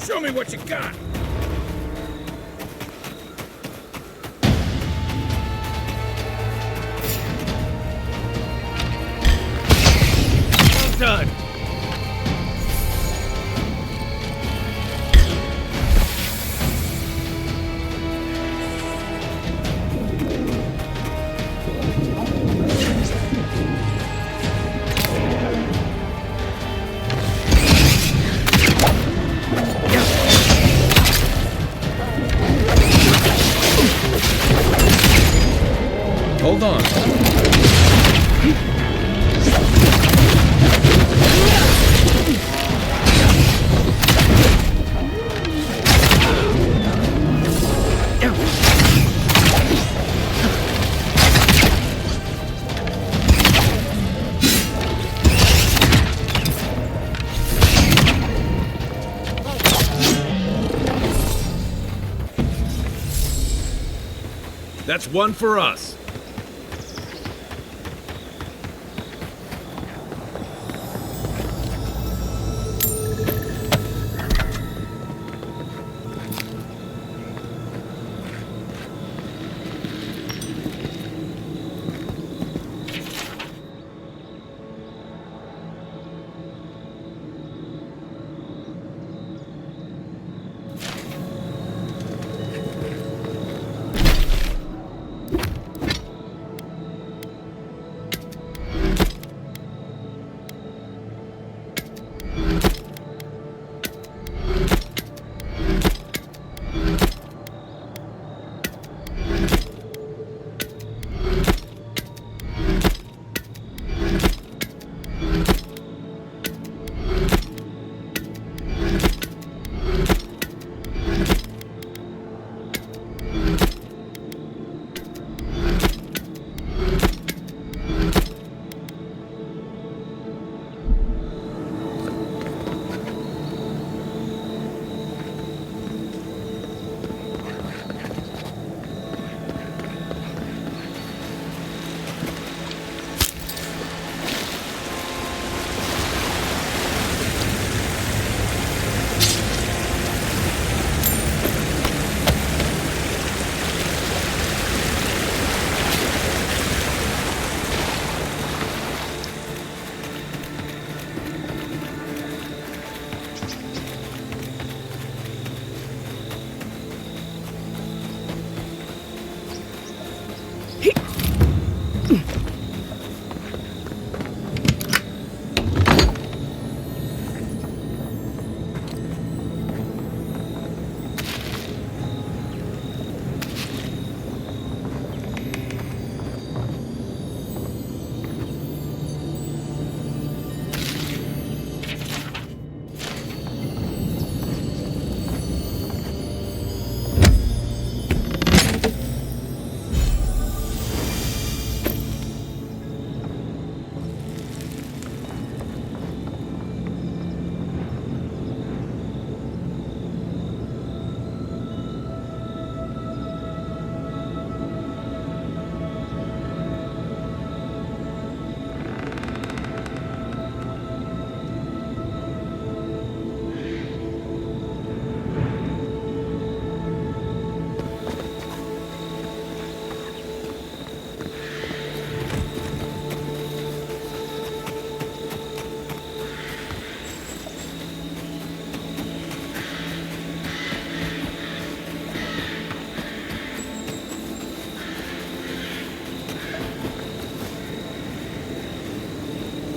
Show me what you got! Well done! Hold on. That's one for us.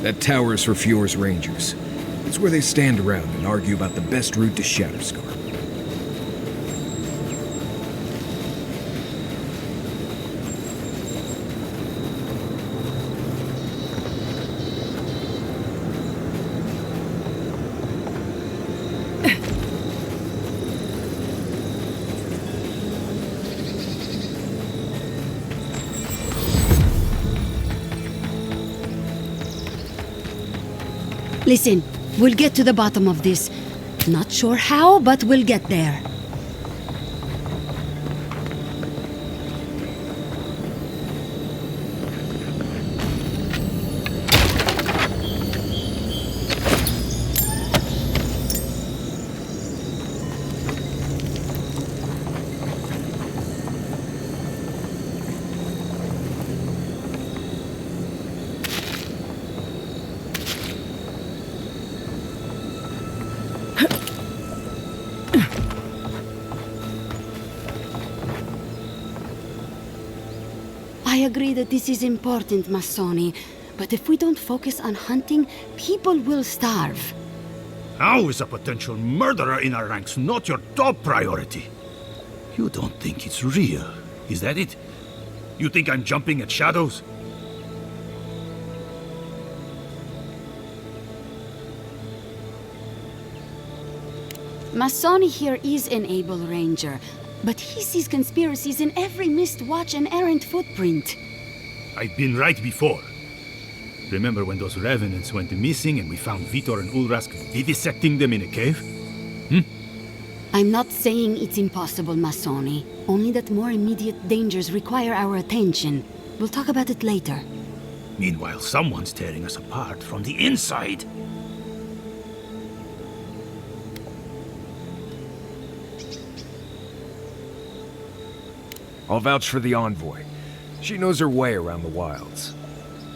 That tower's for Fior's Rangers. It's where they stand around and argue about the best route to Shatterscar. Listen, we'll get to the bottom of this. Not sure how, but we'll get there. I agree that this is important, Masoni, but if we don't focus on hunting, people will starve. How is a potential murderer in our ranks not your top priority? You don't think it's real, is that it? You think I'm jumping at shadows? Masoni here is an able ranger, but he sees conspiracies in every missed watch and errant footprint. I've been right before. Remember when those revenants went missing and we found Vitor and Ulrask vivisecting them in a cave? I'm not saying it's impossible, Masoni. Only that more immediate dangers require our attention. We'll talk about it later. Meanwhile, someone's tearing us apart from the inside. I'll vouch for the envoy. She knows her way around the wilds.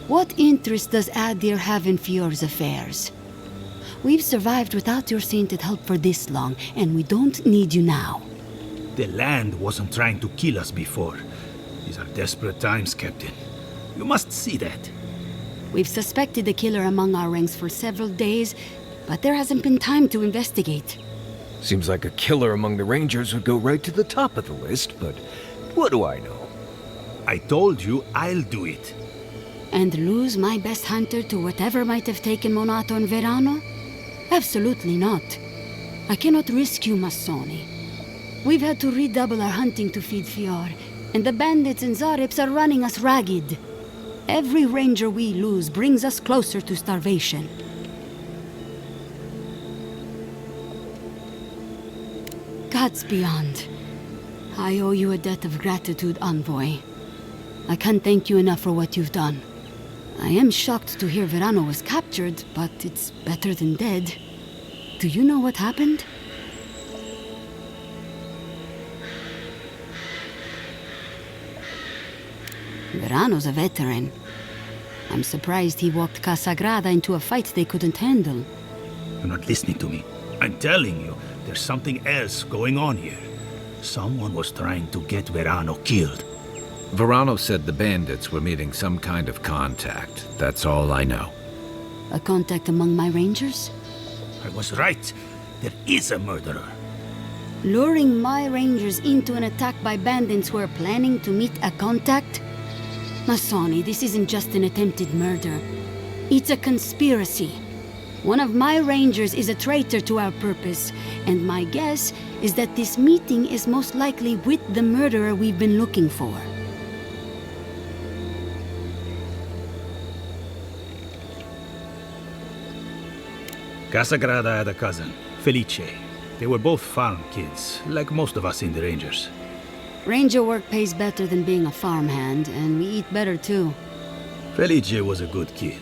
What interest does Adir have in Fior's affairs? We've survived without your sainted help for this long, and we don't need you now. The land wasn't trying to kill us before. These are desperate times, Captain. You must see that. We've suspected a killer among our ranks for several days, but there hasn't been time to investigate. Seems like a killer among the Rangers would go right to the top of the list, but what do I know? I told you I'll do it. And lose my best hunter to whatever might have taken Monato and Verano? Absolutely not. I cannot risk you, Masoni. We've had to redouble our hunting to feed Fior, and the bandits and Zarips are running us ragged. Every ranger we lose brings us closer to starvation. Gods beyond. I owe you a debt of gratitude, Envoy. I can't thank you enough for what you've done. I am shocked to hear Verano was captured, but it's better than dead. Do you know what happened? Verano's a veteran. I'm surprised he walked Casagrada into a fight they couldn't handle. You're not listening to me. I'm telling you, there's something else going on here. Someone was trying to get Verano killed. Verano said the bandits were meeting some kind of contact. That's all I know. A contact among my rangers? I was right. There is a murderer. Luring my rangers into an attack by bandits who are planning to meet a contact? Masoni, this isn't just an attempted murder. It's a conspiracy. One of my rangers is a traitor to our purpose, and my guess is that this meeting is most likely with the murderer we've been looking for. Casagrada had a cousin, Felice. They were both farm kids, like most of us in the Rangers. Ranger work pays better than being a farmhand, and we eat better too. Felice was a good kid,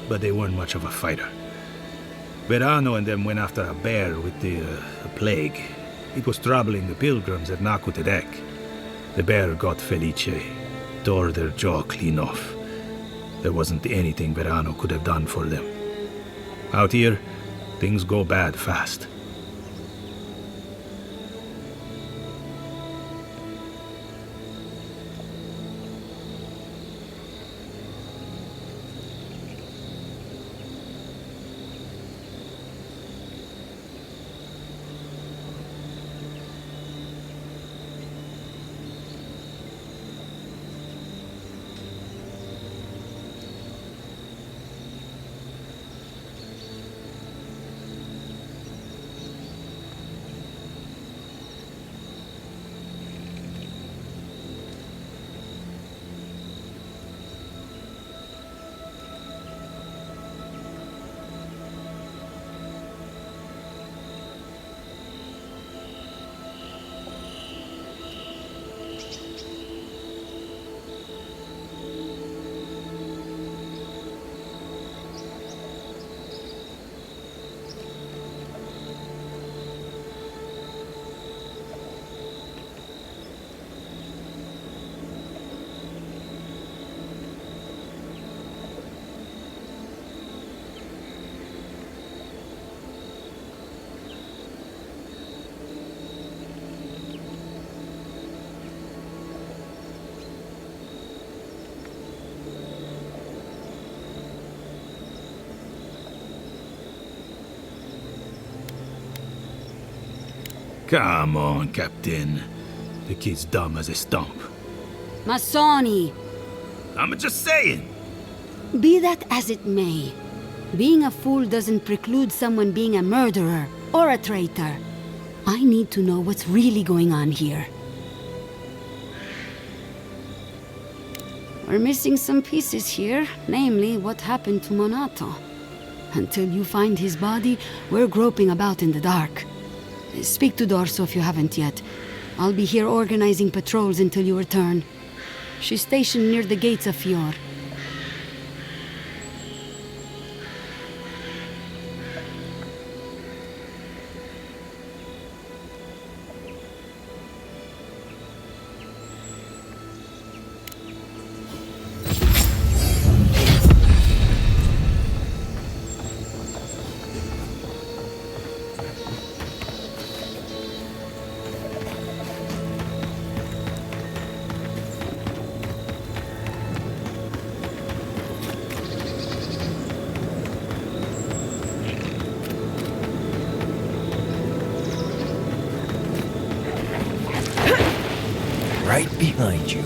but they weren't much of a fighter. Verano and them went after a bear with the plague. It was troubling the pilgrims at Nakutedek. The bear got Felice, tore their jaw clean off. There wasn't anything Verano could have done for them. Out here, things go bad fast. Come on, Captain. The kid's dumb as a stump. Masoni! I'm just saying. Be that as it may, being a fool doesn't preclude someone being a murderer or a traitor. I need to know what's really going on here. We're missing some pieces here, namely what happened to Monato. Until you find his body, we're groping about in the dark. Speak to Dorso if you haven't yet. I'll be here organizing patrols until you return. She's stationed near the gates of Fior. Right behind you.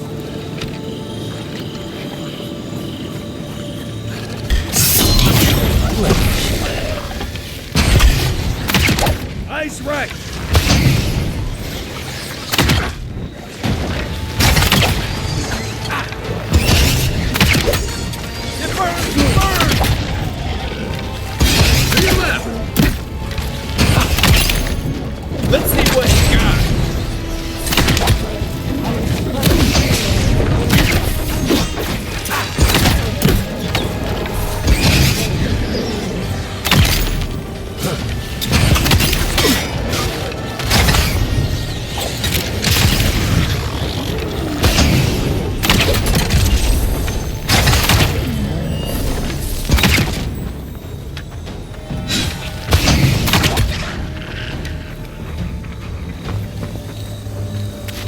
Ice right! It burns! It burns! To your left! Let's see what you got!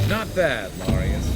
Not bad, Marius.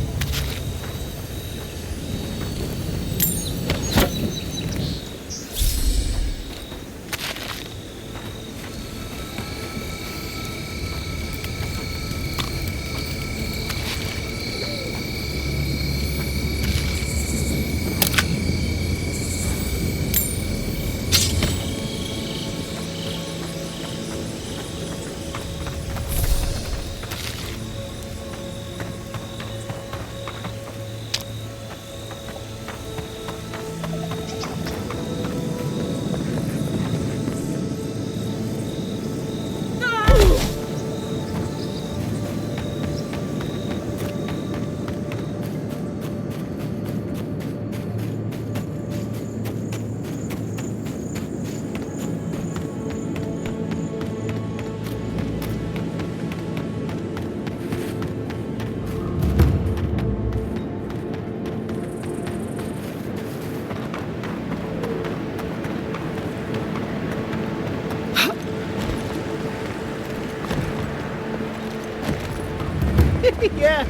Yeah,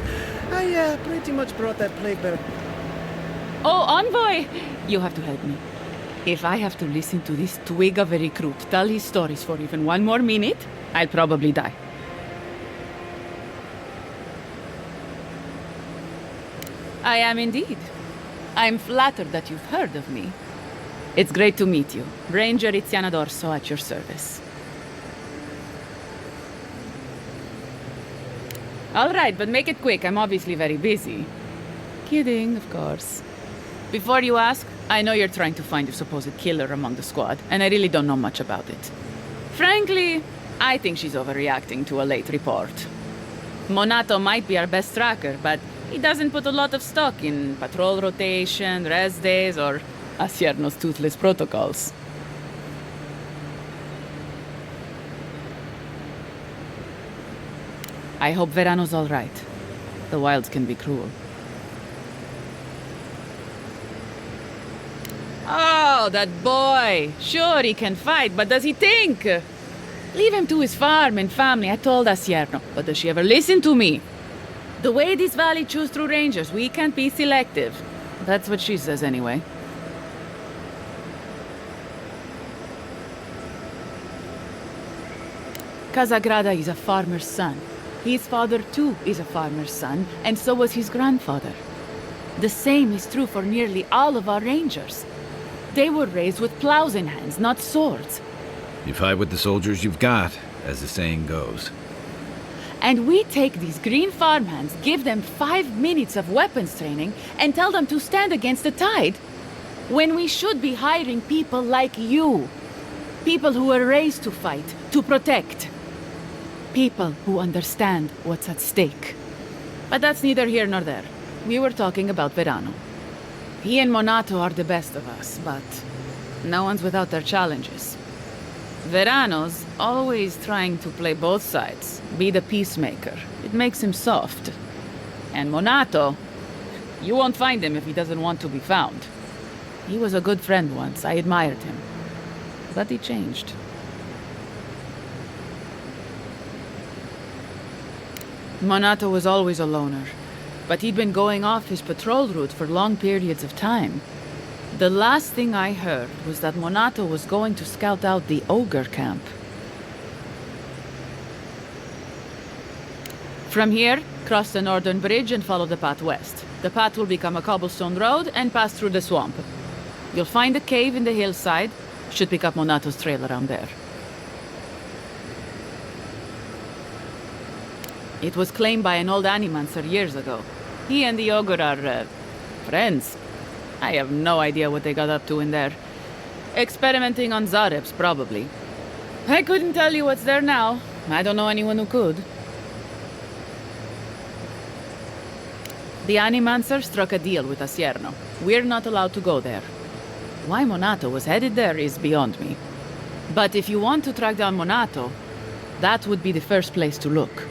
I pretty much brought that plague bearer. Oh, Envoy! You have to help me. If I have to listen to this twig of a recruit tell his stories for even one more minute, I'll probably die. I am indeed. I'm flattered that you've heard of me. It's great to meet you. Ranger Iziana Dorso at your service. All right, but make it quick. I'm obviously very busy. Kidding, of course. Before you ask, I know you're trying to find your supposed killer among the squad, and I really don't know much about it. Frankly, I think she's overreacting to a late report. Monato might be our best tracker, but he doesn't put a lot of stock in patrol rotation, rest days, or Asierno's toothless protocols. I hope Verano's all right. The wilds can be cruel. Oh, that boy! Sure, he can fight, but does he think? Leave him to his farm and family, I told Asierno. But does she ever listen to me? The way this valley chews through rangers, we can't be selective. That's what she says anyway. Casagrada is a farmer's son. His father, too, is a farmer's son, and so was his grandfather. The same is true for nearly all of our rangers. They were raised with plows in hands, not swords. You fight with the soldiers you've got, as the saying goes. And we take these green farmhands, give them 5 minutes of weapons training, and tell them to stand against the tide, when we should be hiring people like you. People who were raised to fight, to protect. People who understand what's at stake. But that's neither here nor there. We were talking about Verano. He and Monato are the best of us, but no one's without their challenges. Verano's always trying to play both sides, be the peacemaker. It makes him soft. And Monato, you won't find him if he doesn't want to be found. He was a good friend once. I admired him. But he changed. Monato was always a loner, but he'd been going off his patrol route for long periods of time. The last thing I heard was that Monato was going to scout out the ogre camp. From here, cross the northern bridge and follow the path west. The path will become a cobblestone road and pass through the swamp. You'll find a cave in the hillside. Should pick up Monato's trail around there. It was claimed by an old animancer years ago. He and the ogre are, friends. I have no idea what they got up to in there. Experimenting on Zarebs, probably. I couldn't tell you what's there now. I don't know anyone who could. The animancer struck a deal with Asierno. We're not allowed to go there. Why Monato was headed there is beyond me. But if you want to track down Monato, that would be the first place to look.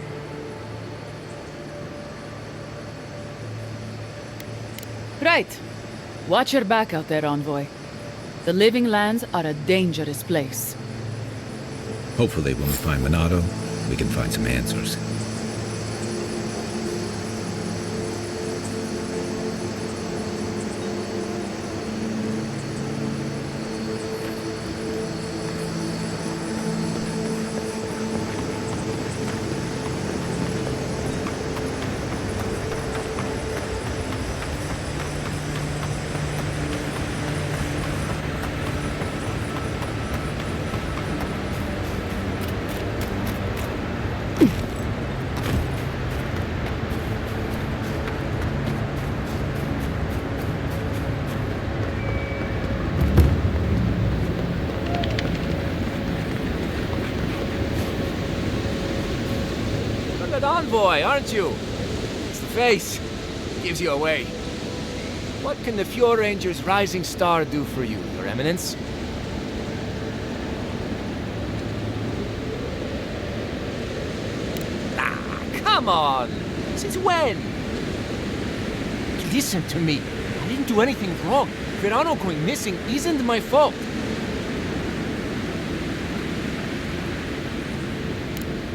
Right. Watch your back out there, Envoy. The Living Lands are a dangerous place. Hopefully when we find Monato, we can find some answers. Envoy, aren't you? It's the face. Gives you away. What can the Fior Ranger's rising star do for you, Your Eminence? Ah, come on! Since when? Listen to me. I didn't do anything wrong. Verano going missing isn't my fault.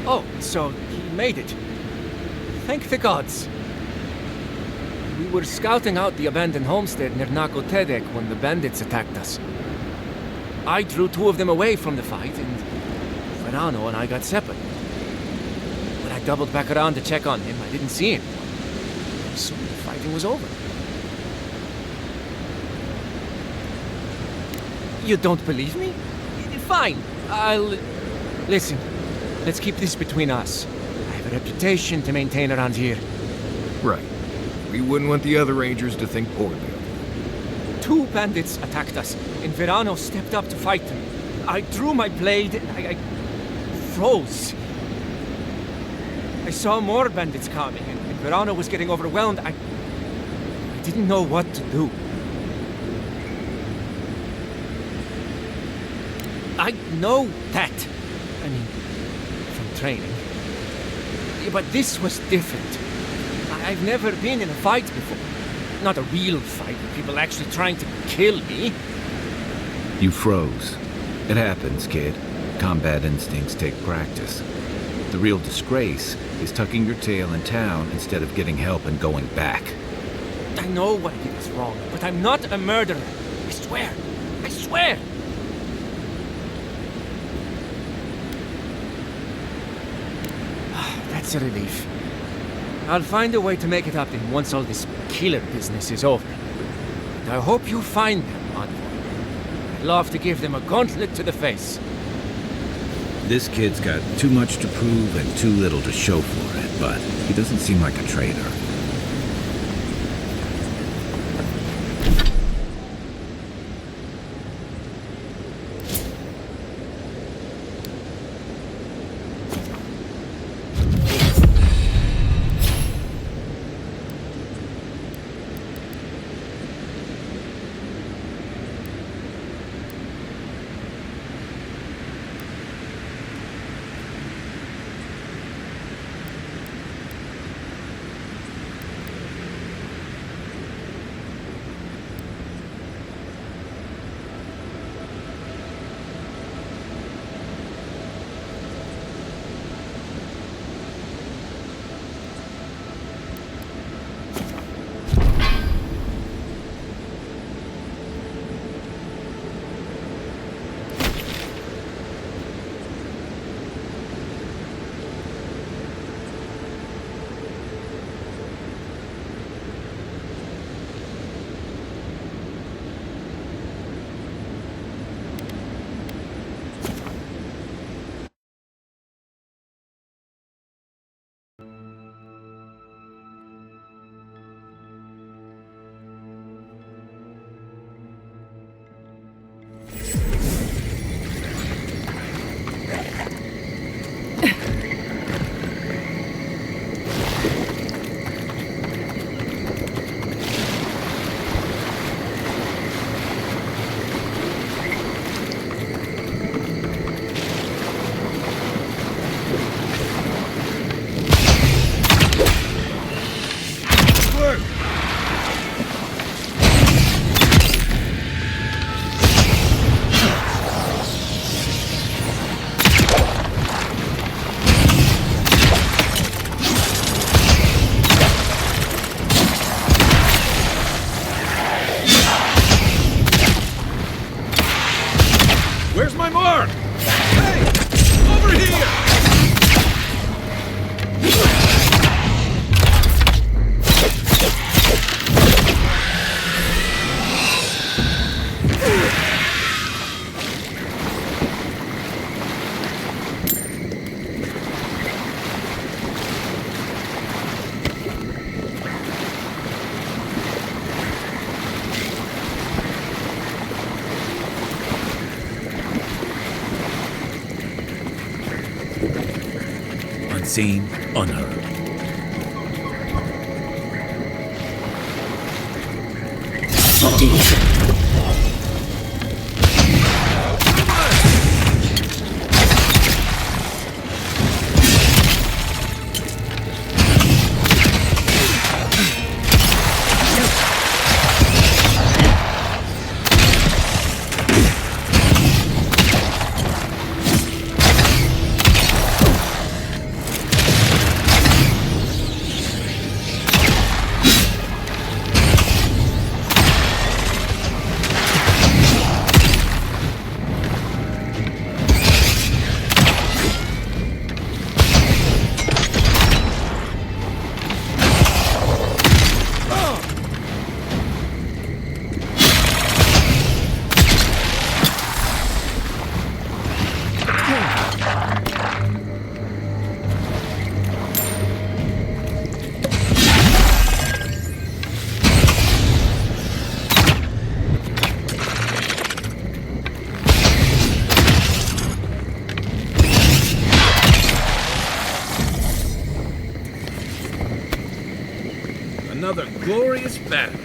Oh, so he made it. Thank the gods. We were scouting out the abandoned homestead near Nakotedek when the bandits attacked us. I drew 2 of them away from the fight, and Verano and I got separate. When I doubled back around to check on him, I didn't see him. Soon the fighting was over. You don't believe me? Fine, I'll... Listen, let's keep this between us. I have a reputation to maintain around here. Right. We wouldn't want the other rangers to think poorly of you. 2 bandits attacked us, and Verano stepped up to fight them. I drew my blade, and I froze. I saw more bandits coming, and Verano was getting overwhelmed. I didn't know what to do. I know that. I mean, from training. But this was different. I've never been in a fight before. Not a real fight with people actually trying to kill me. You froze. It happens, kid. Combat instincts take practice. The real disgrace is tucking your tail in town instead of getting help and going back. I know what I did was wrong, but I'm not a murderer. I swear. I swear. That's a relief. I'll find a way to make it happen once all this killer business is over. And I hope you find them, Envoy. I'd love to give them a gauntlet to the face. This kid's got too much to prove and too little to show for it, but he doesn't seem like a traitor. Where's my mark? Hey! Over here! Unseen, unheard. Another glorious battle.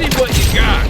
me what you got.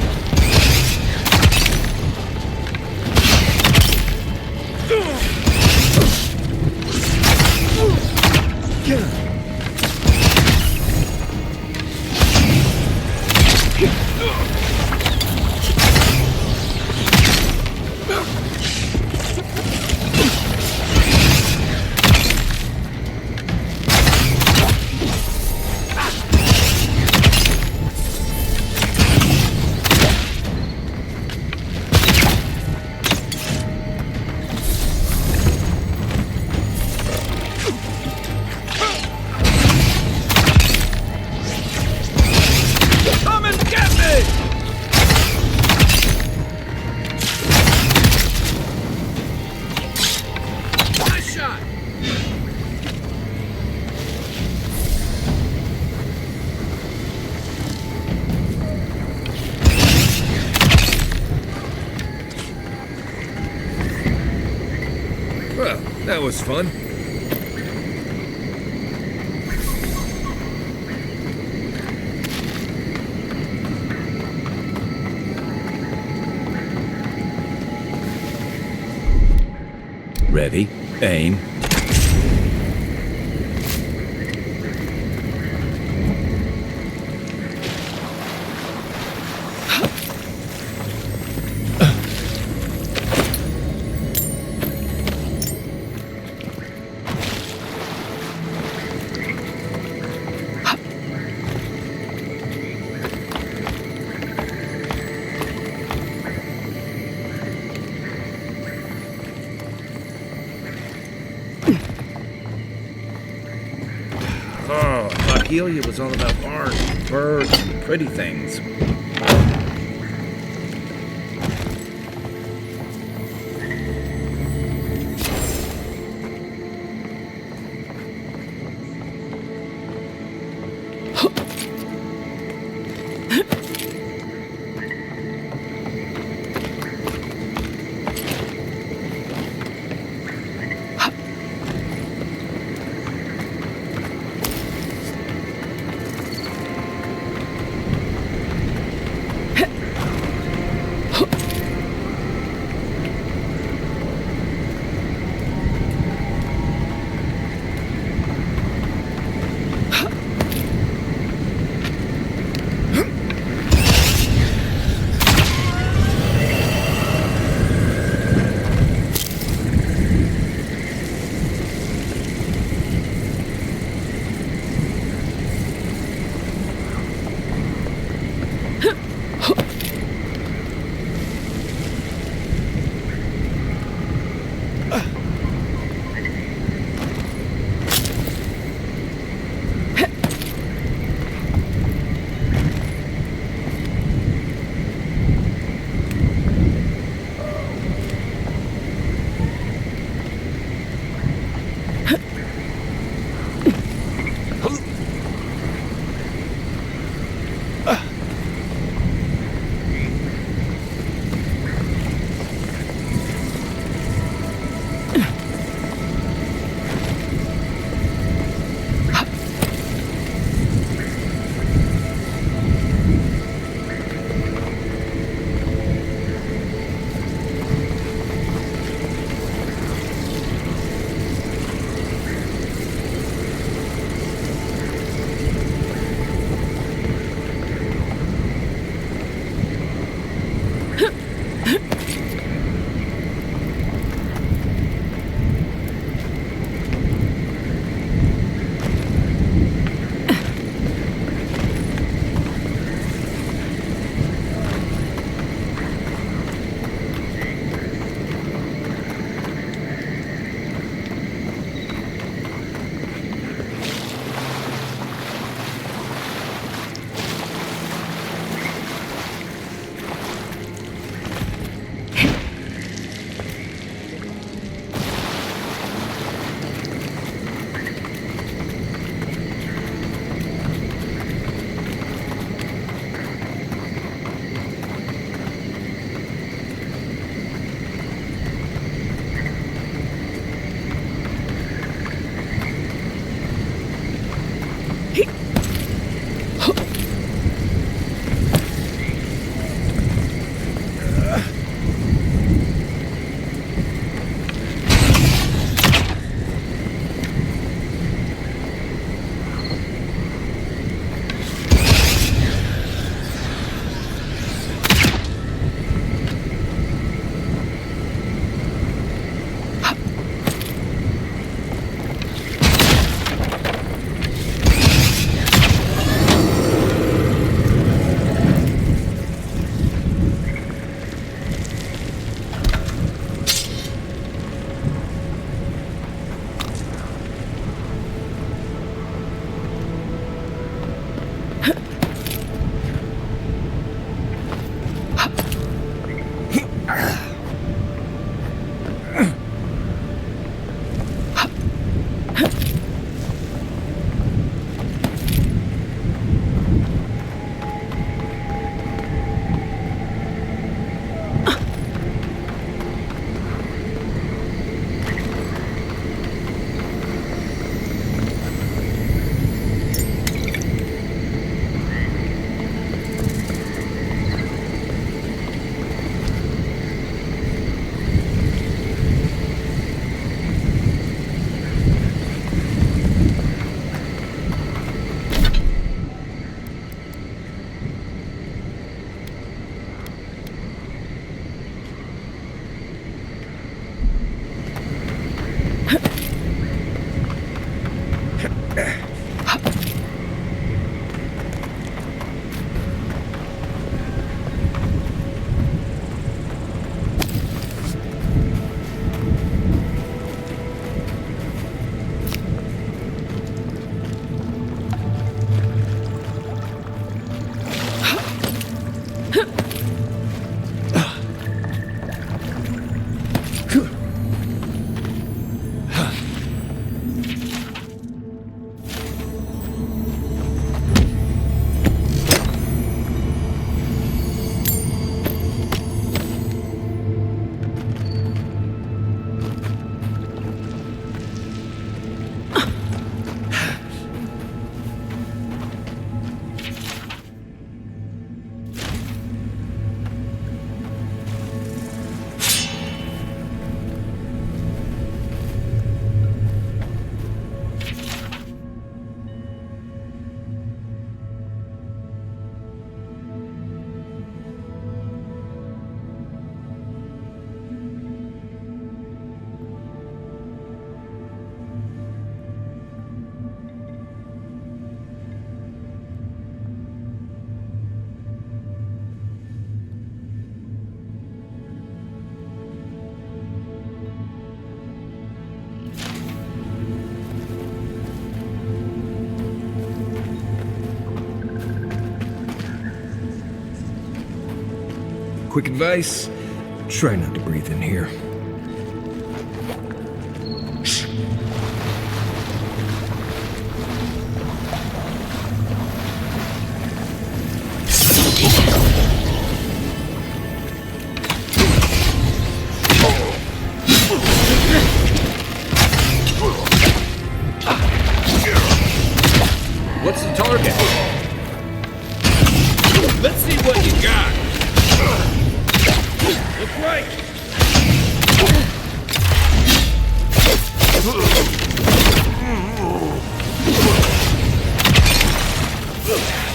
Well, that was fun. Ready, aim. Oh, I thought Helia was all about art, birds, and pretty things. Quick advice, try not to breathe in here. What's the target? Let's see what you got. Look right.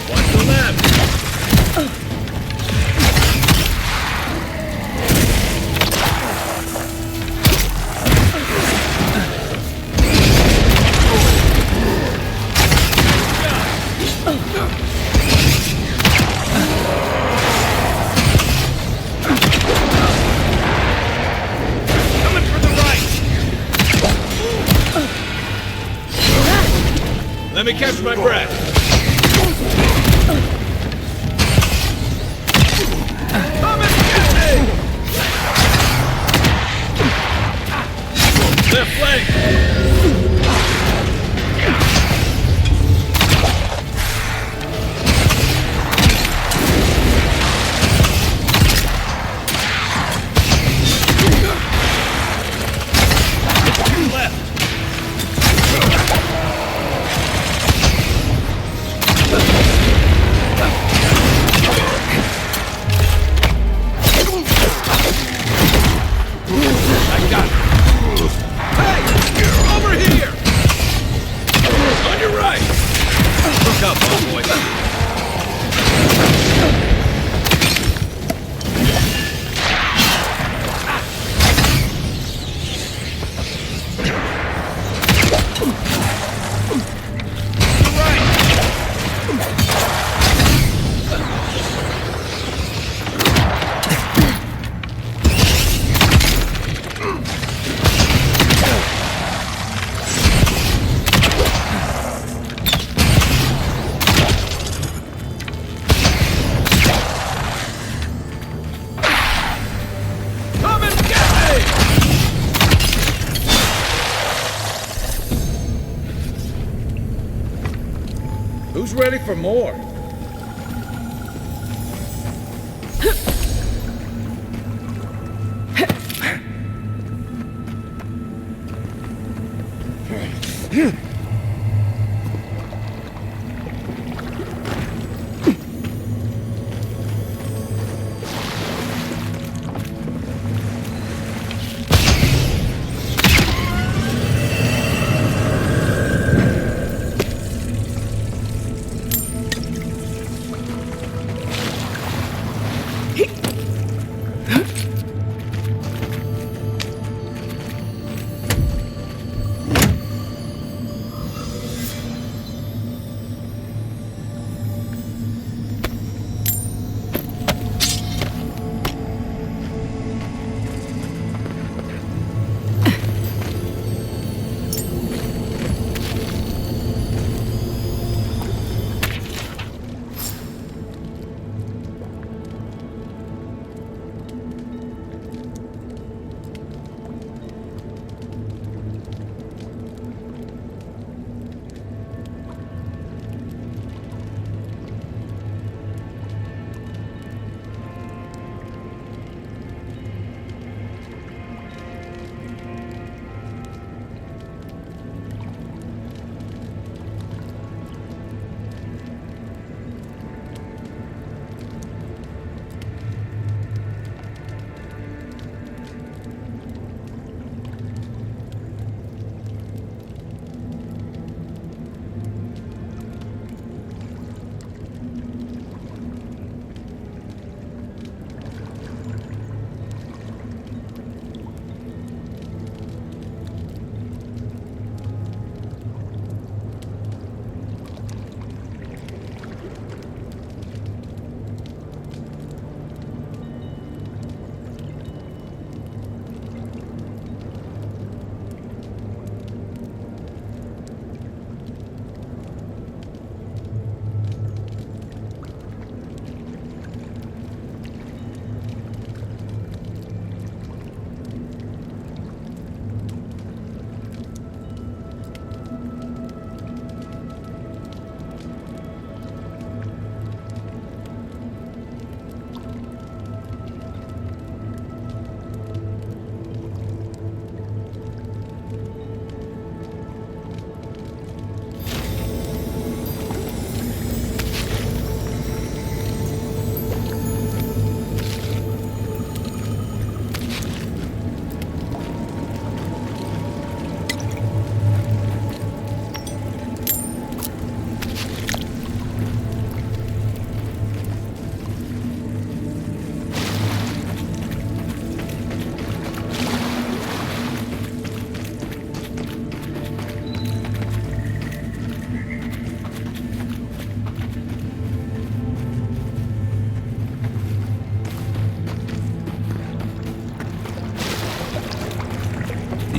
Watch the left. Let me catch my breath. Come and get me! Left flank! Who's ready for more?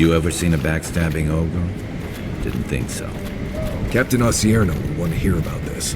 You ever seen a backstabbing ogre? Didn't think so. Captain Osierno will want to hear about this.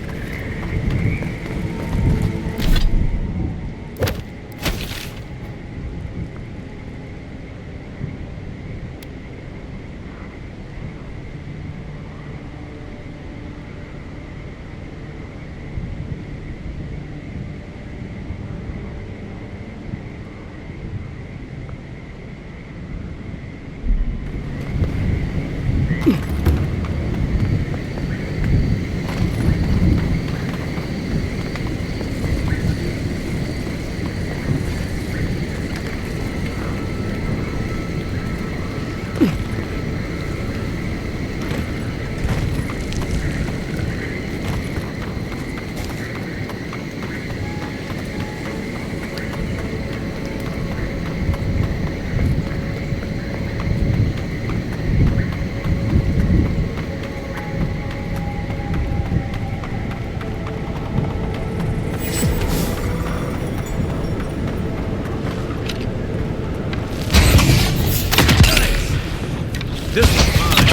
This one's mine.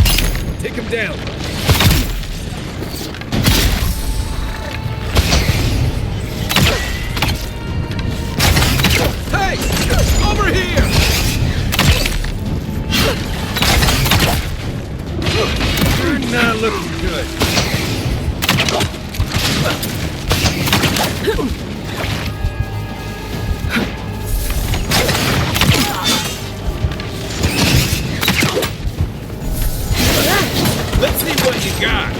Take him down. Hey! Over here! You're not looking good. Let's see what you got.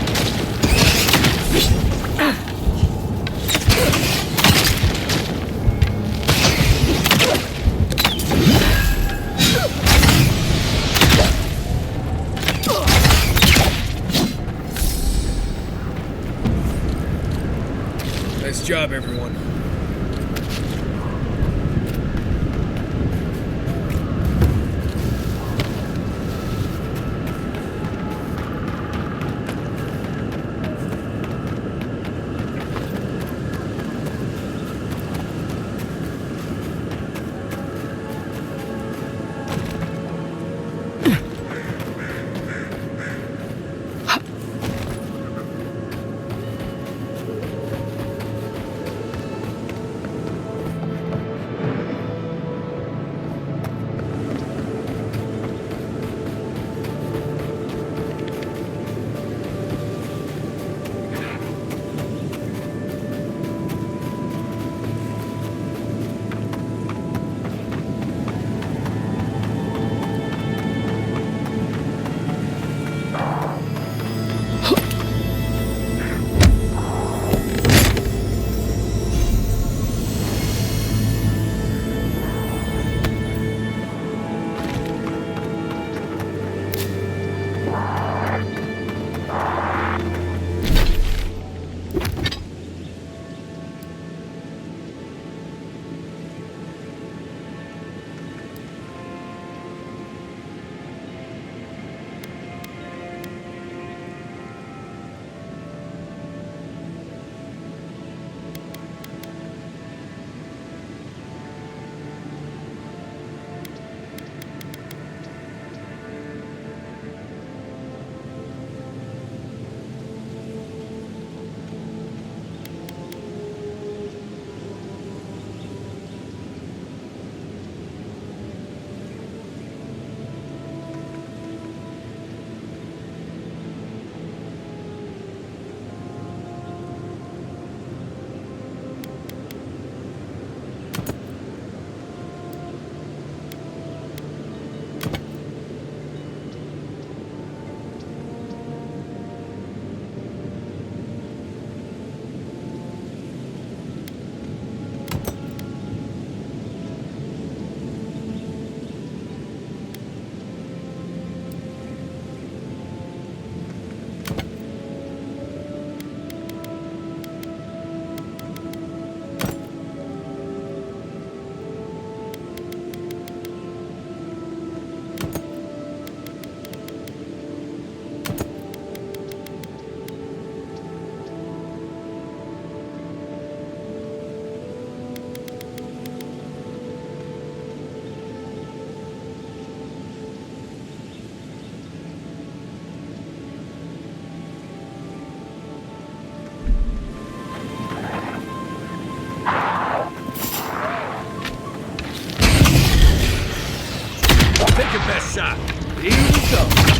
Nice job, everyone. Take your best shot. Here we go.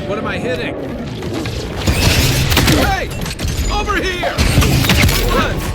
What am I hitting? Hey! Over here! Run!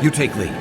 You take lead.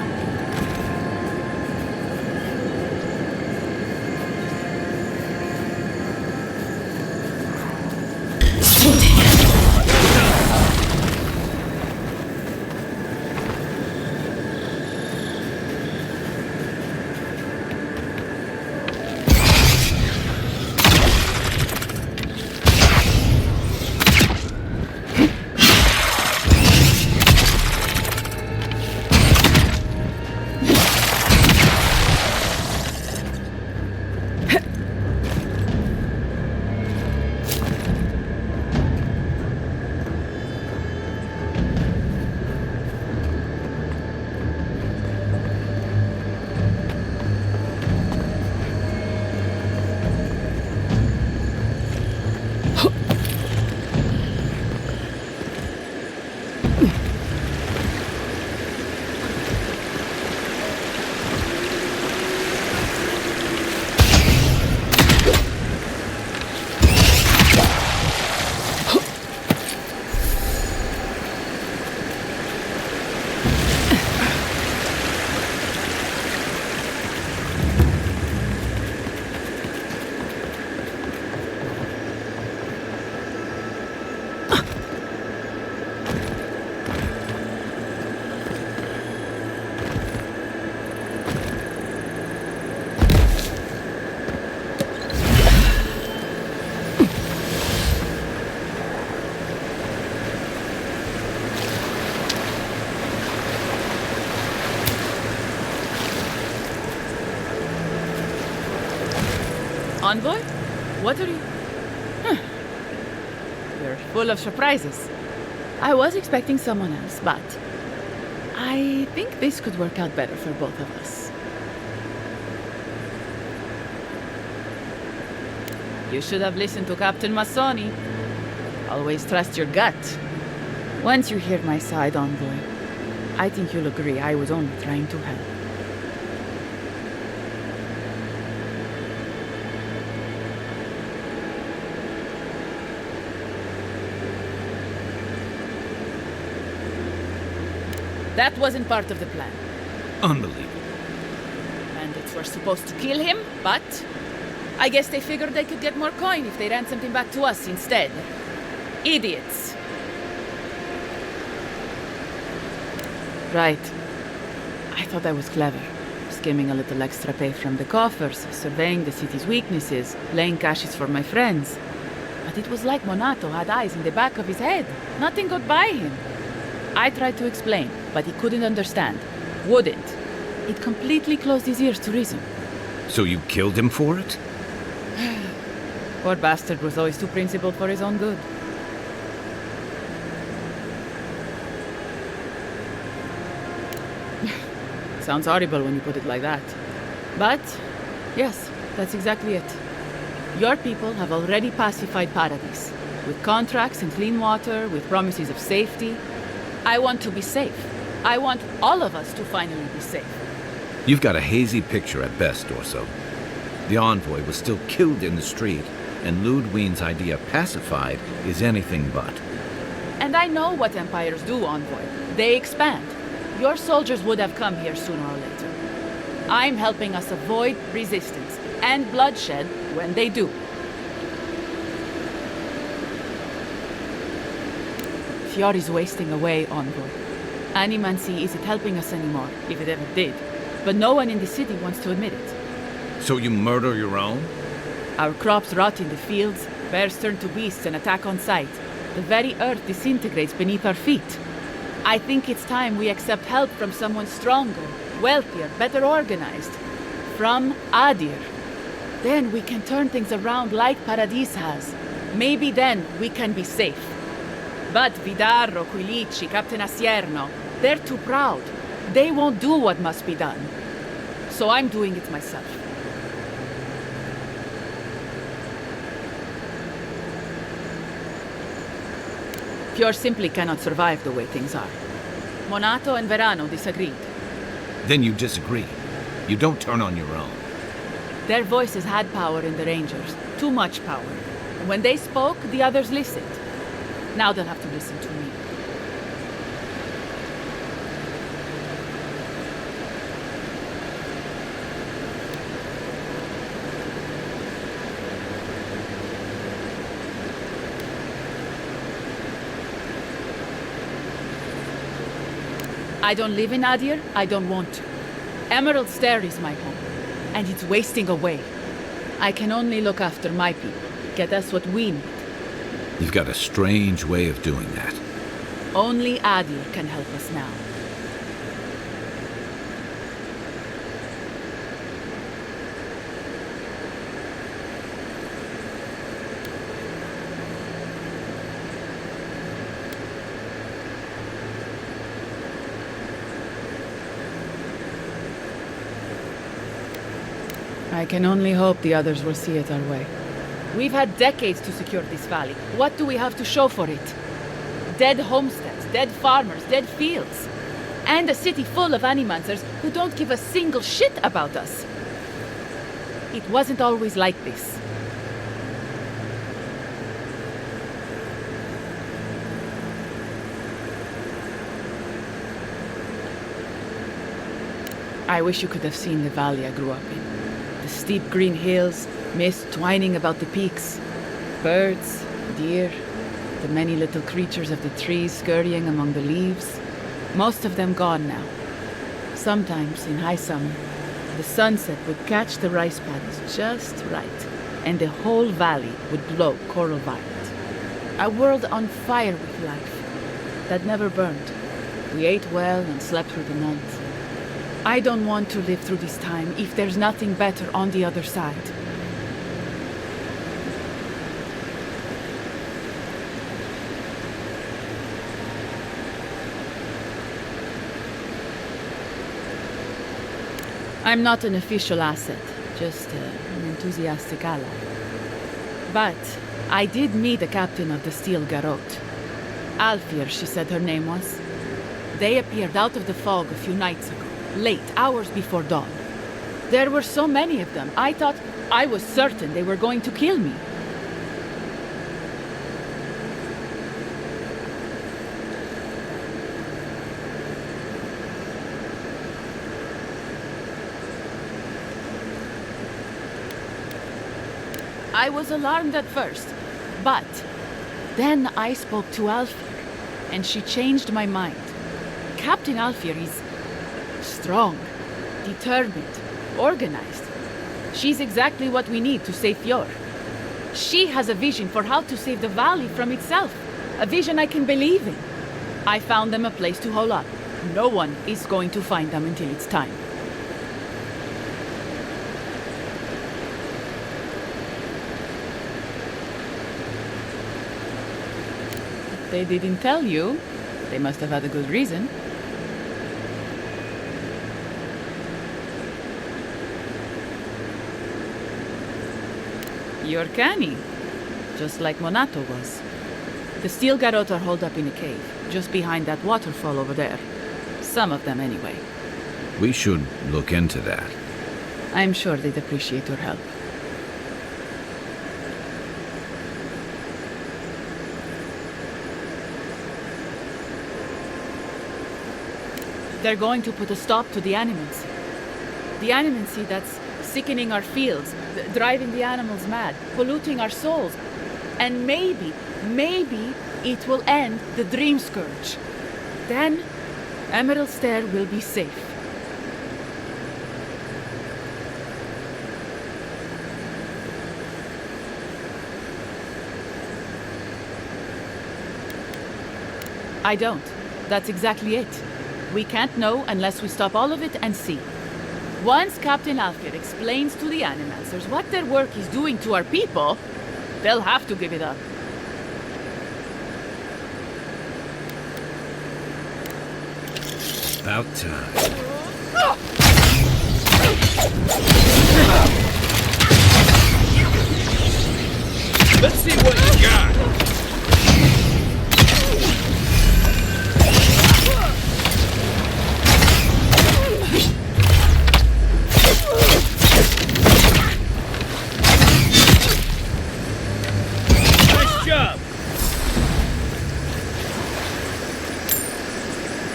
Envoy? What are you... You're full of surprises. I was expecting someone else, but I think this could work out better for both of us. You should have listened to Captain Massoni. Always trust your gut. Once you hear my side, Envoy, I think you'll agree I was only trying to help. That wasn't part of the plan. Unbelievable. Bandits were supposed to kill him, but I guess they figured they could get more coin if they ransomed him back to us instead. Idiots. Right. I thought I was clever. Skimming a little extra pay from the coffers, surveying the city's weaknesses, laying caches for my friends. But it was like Monato had eyes in the back of his head. Nothing got by him. I tried to explain, but he couldn't understand. Wouldn't. It completely closed his ears to reason. So you killed him for it? Poor bastard was always too principled for his own good. Sounds horrible when you put it like that. But, yes, that's exactly it. Your people have already pacified Paradise. With contracts and clean water, with promises of safety. I want to be safe. I want all of us to finally be safe. You've got a hazy picture at best, Orso. The Envoy was still killed in the street, and Ludwine's idea pacified is anything but. And I know what empires do, Envoy. They expand. Your soldiers would have come here sooner or later. I'm helping us avoid resistance and bloodshed when they do. Fior is wasting away, Envoy. Animancy isn't helping us anymore, if it ever did. But no one in the city wants to admit it. So you murder your own? Our crops rot in the fields, bears turn to beasts and attack on sight. The very earth disintegrates beneath our feet. I think it's time we accept help from someone stronger, wealthier, better organized. From Adir. Then we can turn things around like Paradis has. Maybe then we can be safe. But Vidarro, Quilici, Captain Asierno, they're too proud. They won't do what must be done. So I'm doing it myself. Fior simply cannot survive the way things are. Monato and Verano disagreed. Then you disagree. You don't turn on your own. Their voices had power in the Rangers. Too much power. And when they spoke, the others listened. Now they'll have to listen to me. I don't live in Adir, I don't want to. Emerald Stair is my home, and it's wasting away. I can only look after my people, get us what we need. You've got a strange way of doing that. Only Adir can help us now. I can only hope the others will see it our way. We've had decades to secure this valley. What do we have to show for it? Dead homesteads, dead farmers, dead fields. And a city full of animancers who don't give a single shit about us. It wasn't always like this. I wish you could have seen the valley I grew up in. The steep green hills, mist twining about the peaks. Birds, deer, the many little creatures of the trees scurrying among the leaves. Most of them gone now. Sometimes, in high summer, the sunset would catch the rice paddies just right, and the whole valley would glow coral violet. A world on fire with life, that never burned. We ate well and slept through the night. I don't want to live through this time if there's nothing better on the other side. I'm not an official asset, just an enthusiastic ally. But I did meet the captain of the Steel Garrote. Alfir, she said her name was. They appeared out of the fog a few nights ago, late, hours before dawn. There were so many of them, I was certain they were going to kill me. I was alarmed at first, but then I spoke to Alfir, and she changed my mind. Captain Alfir is strong, determined, organized. She's exactly what we need to save Fior. She has a vision for how to save the valley from itself, a vision I can believe in. I found them a place to hole up. No one is going to find them until it's time. They didn't tell you. They must have had a good reason. You're canny, just like Monato was. The Steel Garrote are holed up in a cave, just behind that waterfall over there. Some of them, anyway. We should look into that. I'm sure they'd appreciate your help. They're going to put a stop to the animals. The animancy that's sickening our fields, driving the animals mad, polluting our souls. And maybe it will end the Dream Scourge. Then, Emerald Stair will be safe. I don't. That's exactly it. We can't know unless we stop all of it and see. Once Captain Alfir explains to the Animancers what their work is doing to our people, they'll have to give it up. About time. Let's see what you got!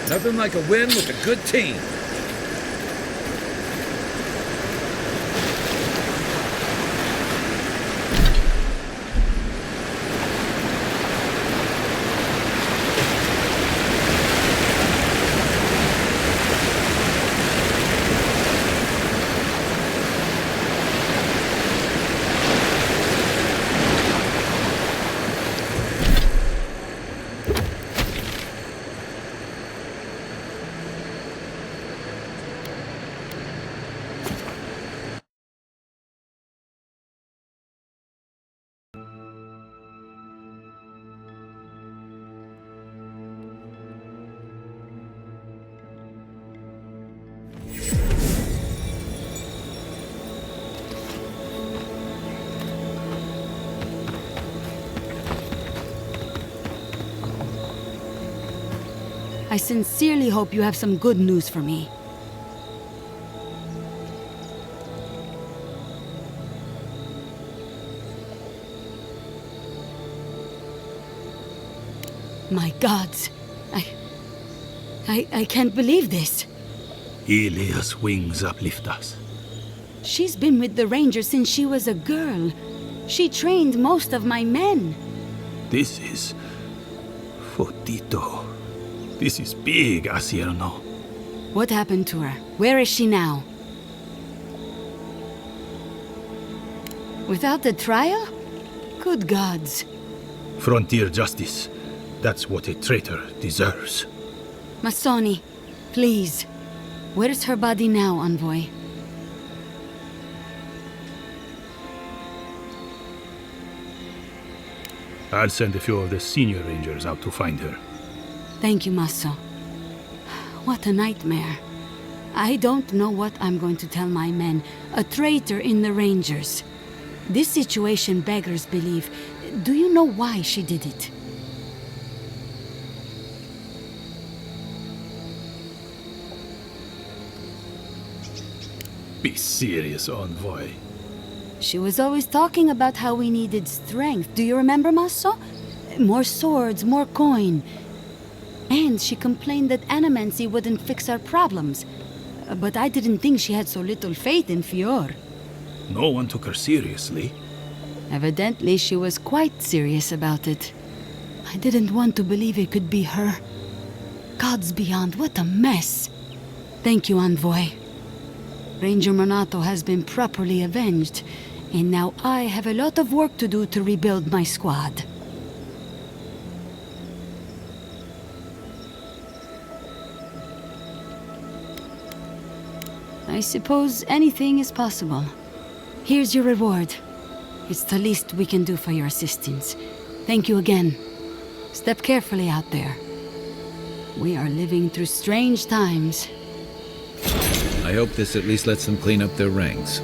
Nothing like a win with a good team. I sincerely hope you have some good news for me. My gods, I can't believe this. Ilia's wings uplift us. She's been with the Rangers since she was a girl. She trained most of my men. This is... Fotito. This is big, Asierno. What happened to her? Where is she now? Without the trial? Good gods. Frontier justice. That's what a traitor deserves. Masoni, please. Where's her body now, Envoy? I'll send a few of the senior rangers out to find her. Thank you, Maso. What a nightmare. I don't know what I'm going to tell my men. A traitor in the Rangers. This situation beggars belief. Do you know why she did it? Be serious, Envoy. She was always talking about how we needed strength. Do you remember, Maso? More swords, more coin. And she complained that animancy wouldn't fix our problems. But I didn't think she had so little faith in Fior. No one took her seriously. Evidently, she was quite serious about it. I didn't want to believe it could be her. Gods beyond, what a mess. Thank you, Envoy. Ranger Monato has been properly avenged, and now I have a lot of work to do to rebuild my squad. I suppose anything is possible. Here's your reward. It's the least we can do for your assistance. Thank you again. Step carefully out there. We are living through strange times. I hope this at least lets them clean up their ranks.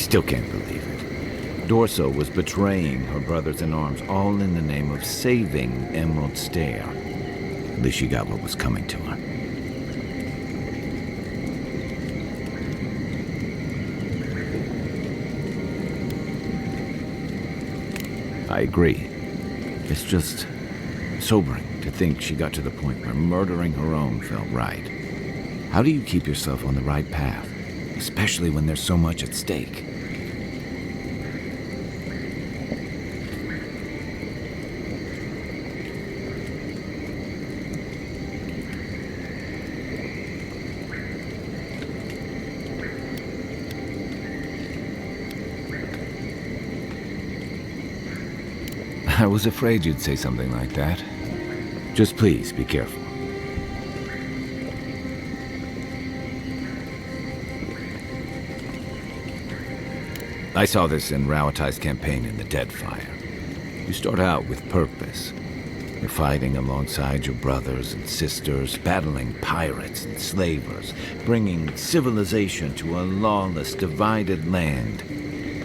still can't believe it. Dorso was betraying her brothers-in-arms, all in the name of saving Emerald Stair. At least she got what was coming to her. I agree. It's just sobering to think she got to the point where murdering her own felt right. How do you keep yourself on the right path, especially when there's so much at stake? I was afraid you'd say something like that. Just please, be careful. I saw this in Rauatai's campaign in the Deadfire. You start out with purpose. You're fighting alongside your brothers and sisters, battling pirates and slavers, bringing civilization to a lawless, divided land.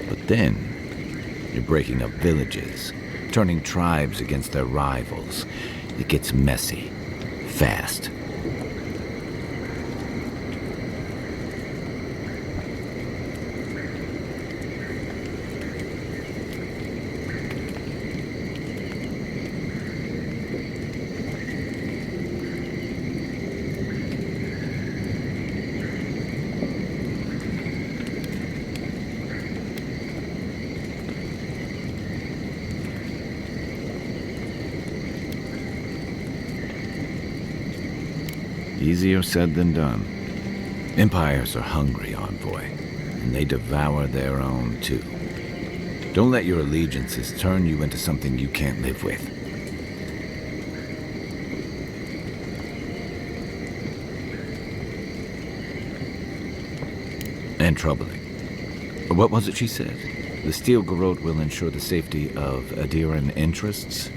But then, you're breaking up villages, turning tribes against their rivals. It gets messy, fast. Easier said than done. Empires are hungry, Envoy, and they devour their own, too. Don't let your allegiances turn you into something you can't live with. And troubling. What was it she said? The Steel Garrote will ensure the safety of Adiran interests?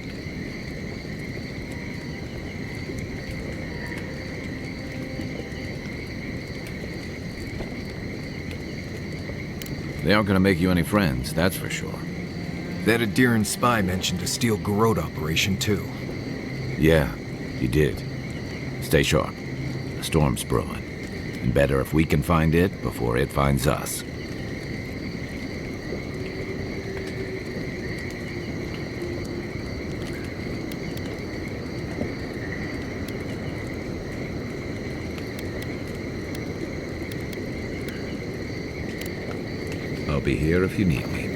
They aren't gonna make you any friends, that's for sure. That Adiran spy mentioned a Steel Garrote operation, too. Yeah, he did. Stay sharp. The storm's brewing. And better if we can find it before it finds us. I'll be here if you need me.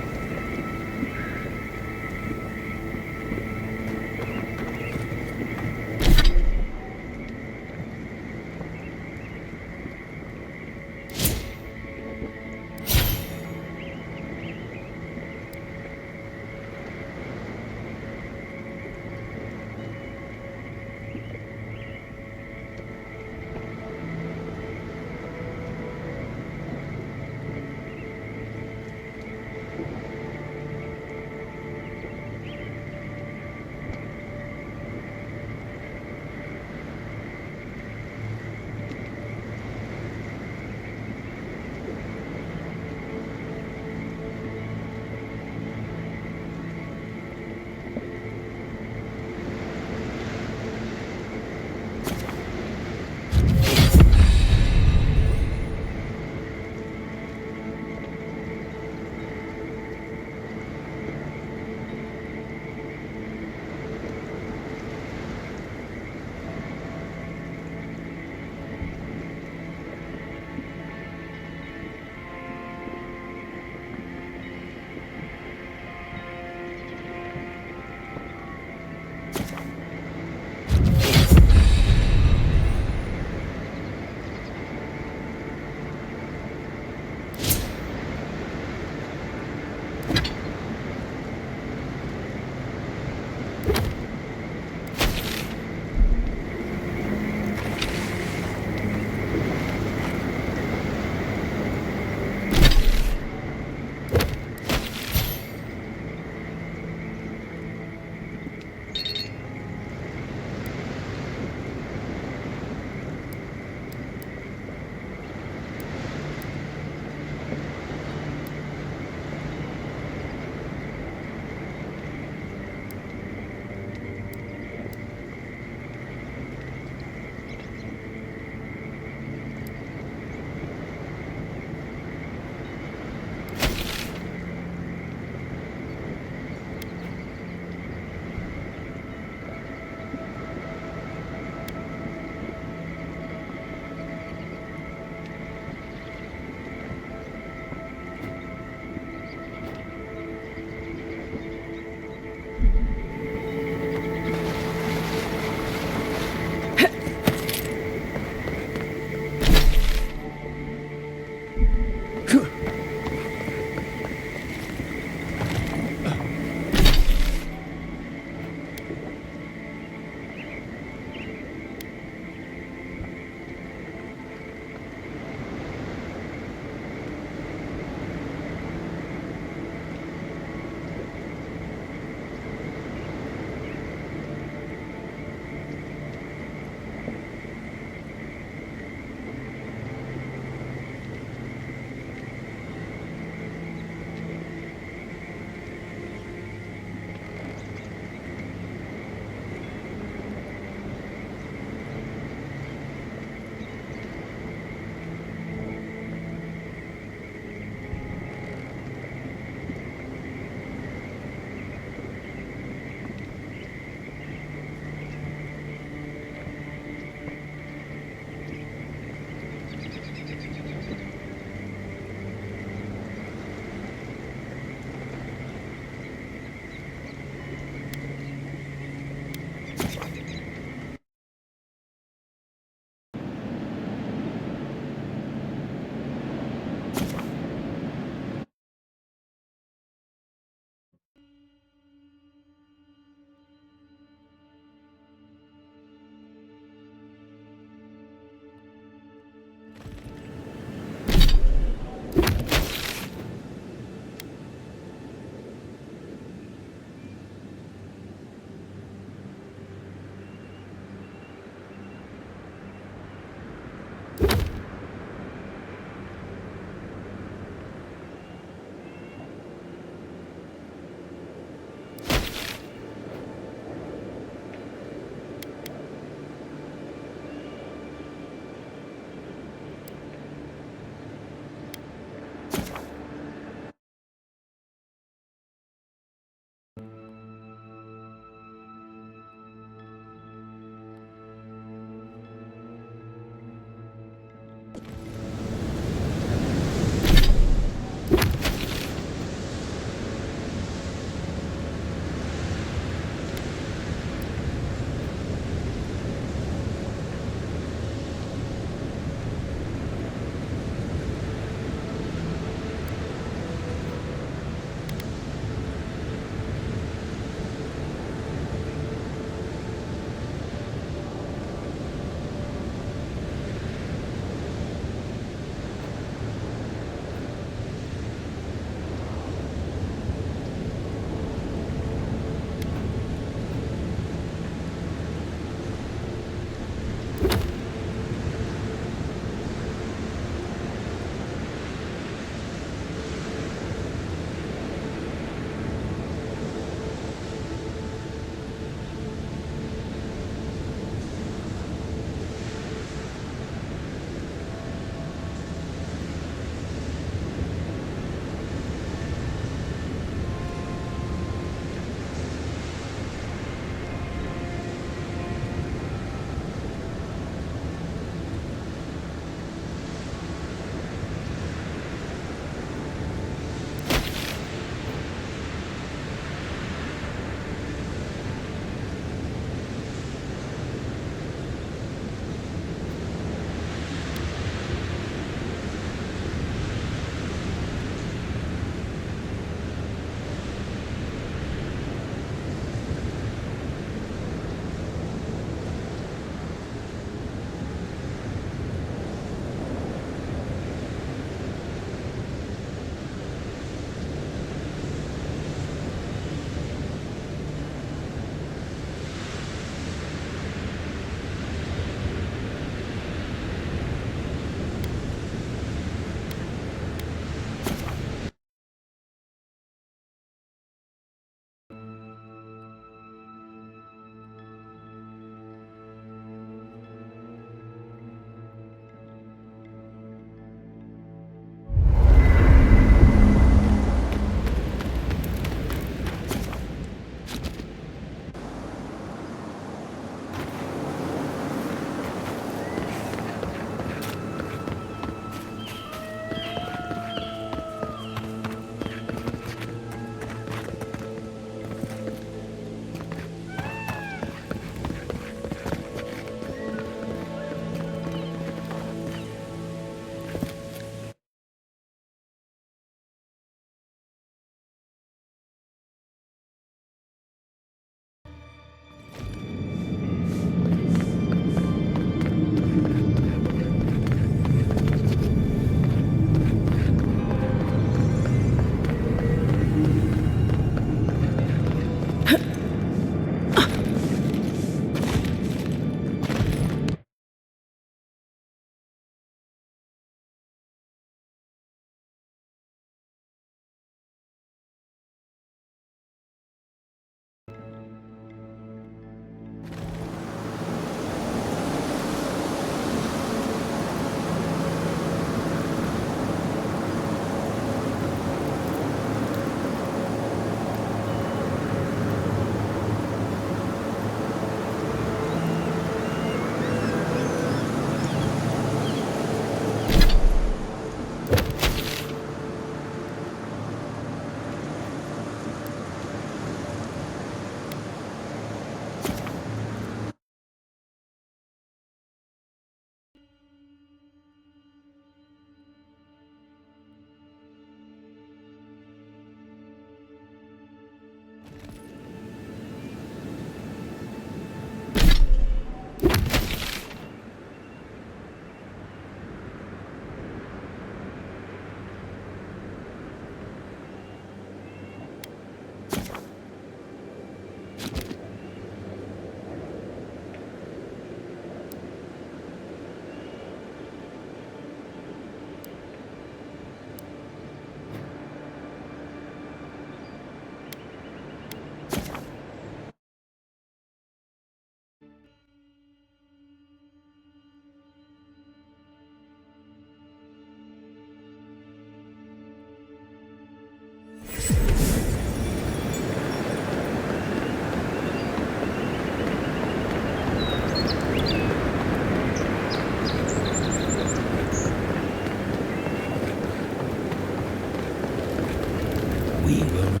We will.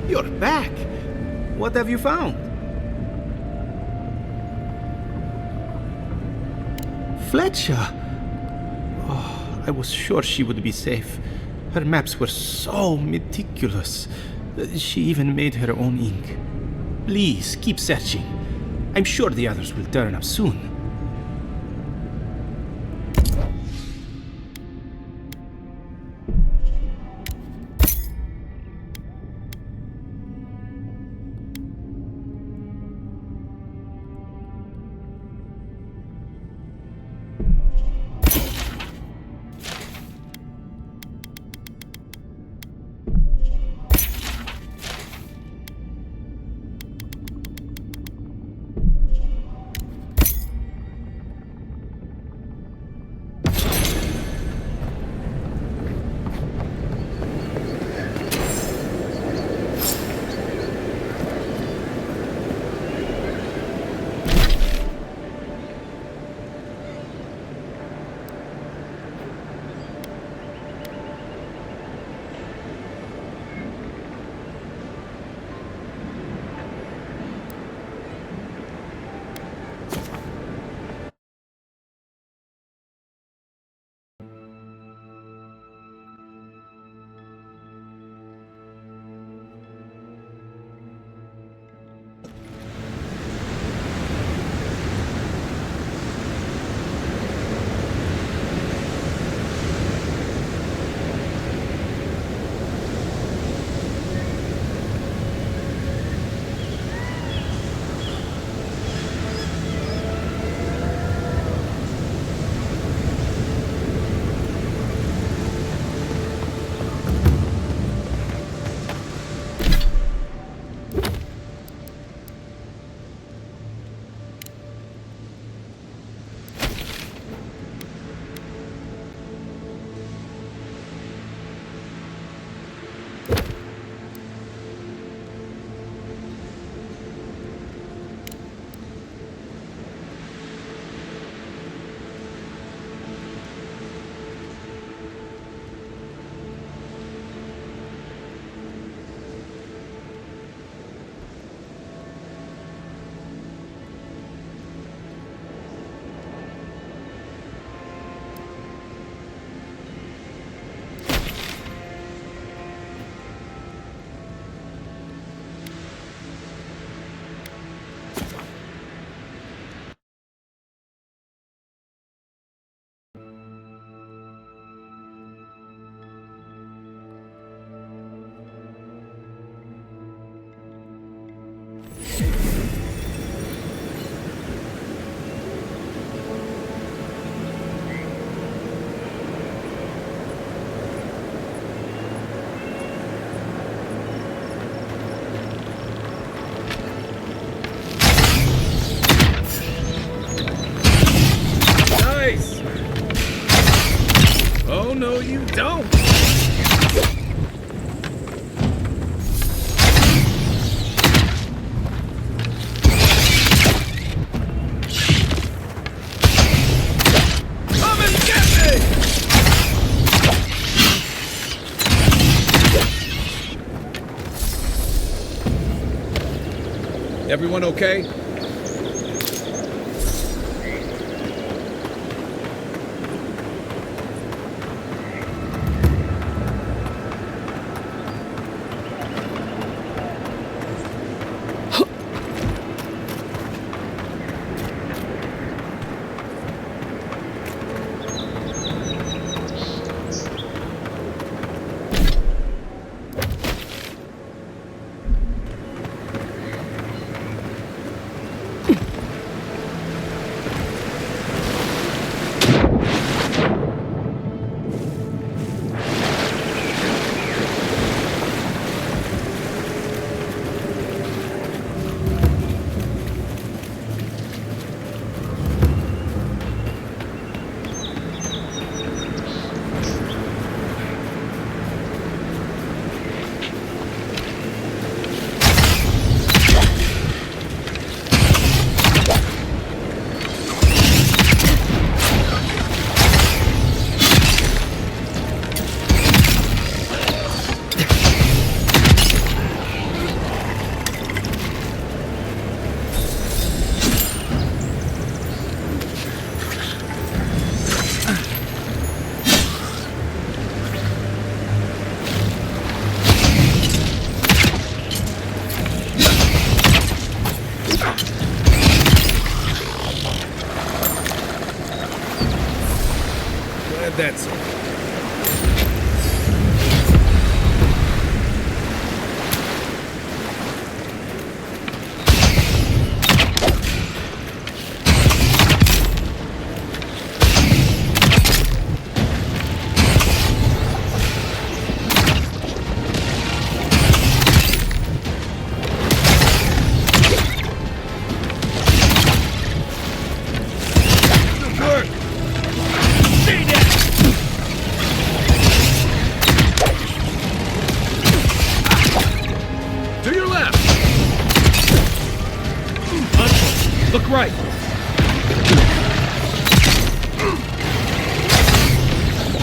You're back! What have you found? Fletcher! Oh, I was sure she would be safe. Her maps were so meticulous. She even made her own ink. Please, keep searching. I'm sure the others will turn up soon. no, you don't! Come and get me! Everyone okay? That's it. Look right.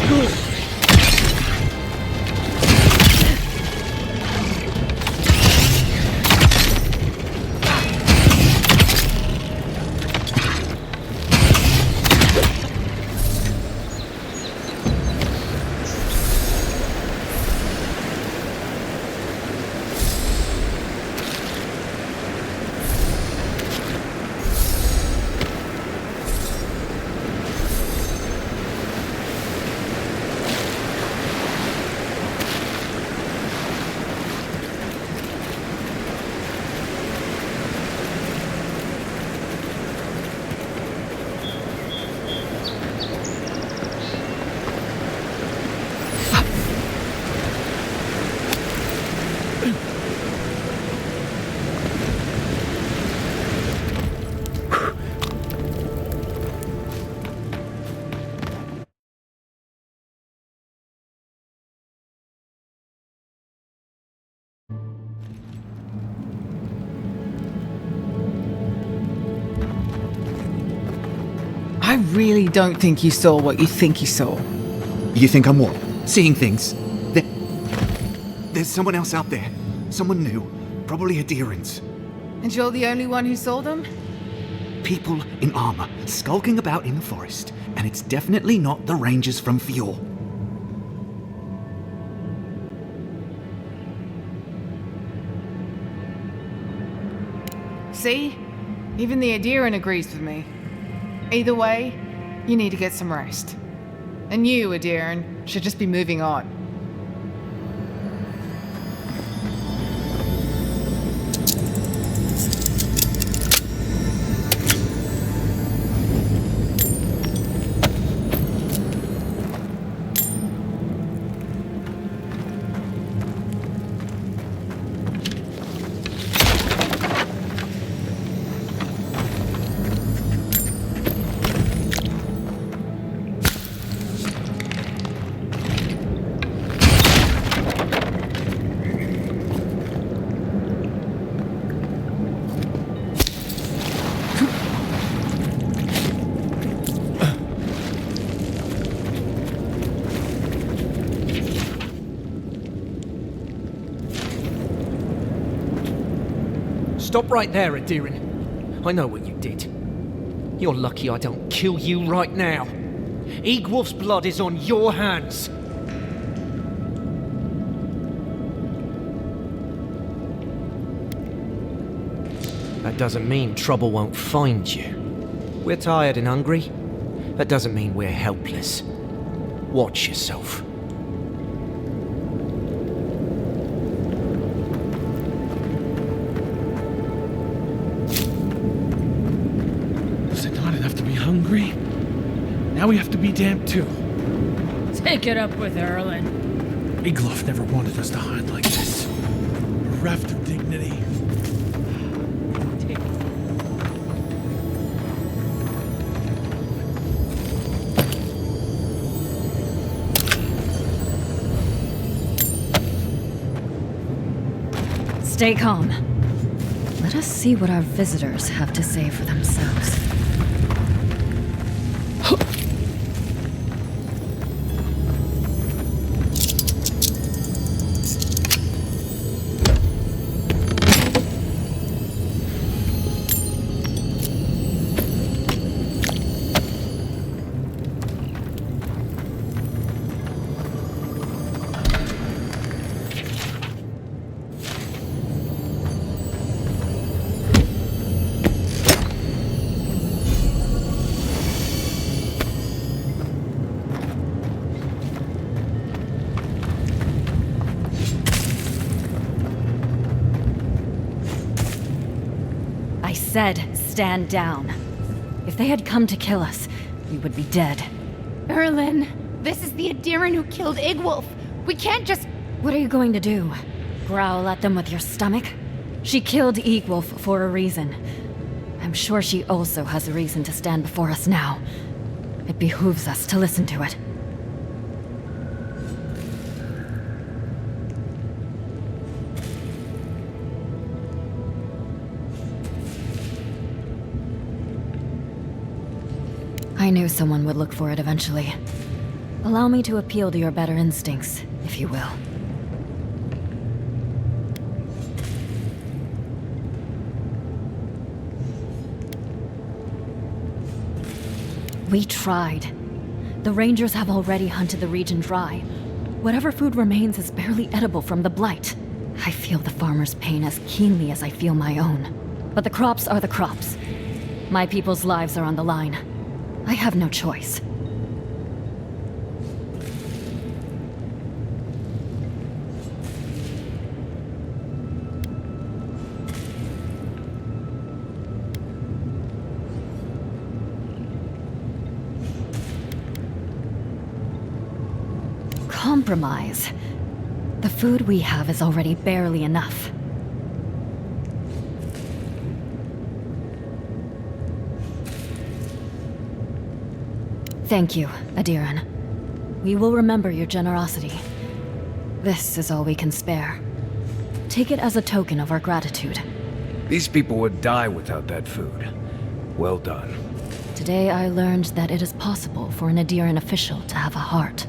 Good. I really don't think you saw what you think you saw. You think I'm what? Seeing things? There's someone else out there. Someone new. Probably adherents. And you're the only one who saw them? People in armor, skulking about in the forest. And it's definitely not the rangers from Fior. See? Even the adherent agrees with me. Either way, you need to get some rest. And you, adherent, should just be moving on. Stop right there, Adiran. I know what you did. You're lucky I don't kill you right now. Igwolf's blood is on your hands. That doesn't mean trouble won't find you. We're tired and hungry. That doesn't mean we're helpless. Watch yourself. Was it not enough to be hungry? Now we have to be damned too. Take it up with Erlen. Igwolf never wanted us to hide like this. Bereft of dignity. Stay calm. Let us see what our visitors have to say for themselves. Said, stand down. If they had come to kill us, we would be dead. Erlen, this is the Adiran who killed Igwolf. We can't just... What are you going to do? Growl at them with your stomach? She killed Igwolf for a reason. I'm sure she also has a reason to stand before us now. It behooves us to listen to it. I knew someone would look for it eventually. Allow me to appeal to your better instincts, if you will. We tried. The Rangers have already hunted the region dry. Whatever food remains is barely edible from the blight. I feel the farmer's pain as keenly as I feel my own. But the crops are the crops. My people's lives are on the line. I have no choice. Compromise. The food we have is already barely enough. Thank you, Adiran. We will remember your generosity. This is all we can spare. Take it as a token of our gratitude. These people would die without that food. Well done. Today I learned that it is possible for an Adiran official to have a heart.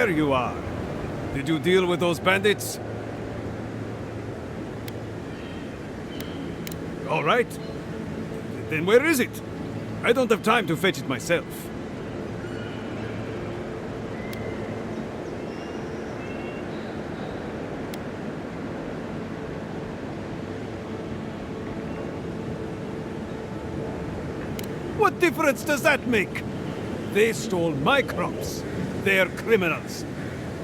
there you are. Did you deal with those bandits? All right. Then where is it? I don't have time to fetch it myself. What difference does that make? They stole my crops. They're criminals.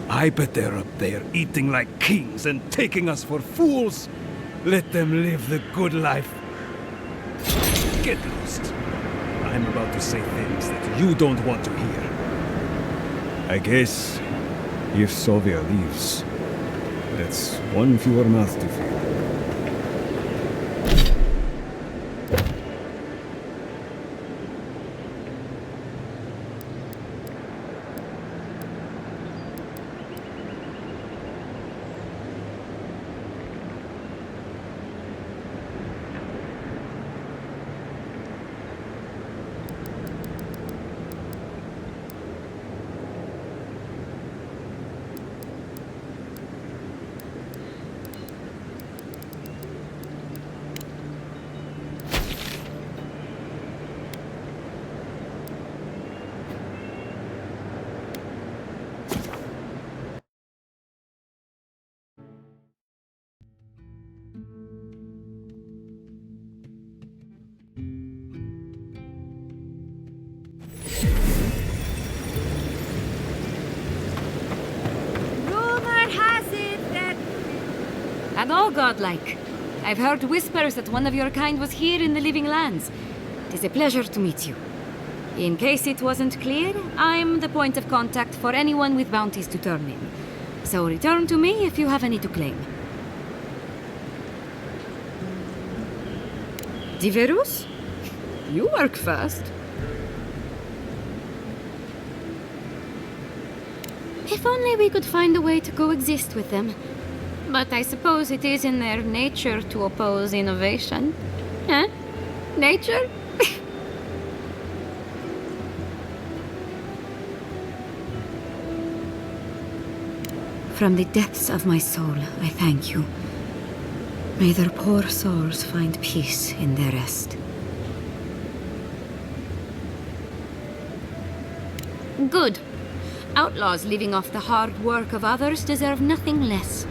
I bet they're up there eating like kings and taking us for fools. Let them live the good life. Get lost. I'm about to say things that you don't want to hear. I guess if Sylvia leaves, that's one fewer mouth to feed. And all godlike. I've heard whispers that one of your kind was here in the living lands. It is a pleasure to meet you. In case it wasn't clear, I'm the point of contact for anyone with bounties to turn in. So return to me if you have any to claim. Diversos? You work fast. If only we could find a way to coexist with them. But I suppose it is in their nature to oppose innovation. Huh? Nature? From the depths of my soul, I thank you. May their poor souls find peace in their rest. Good. Outlaws living off the hard work of others deserve nothing less.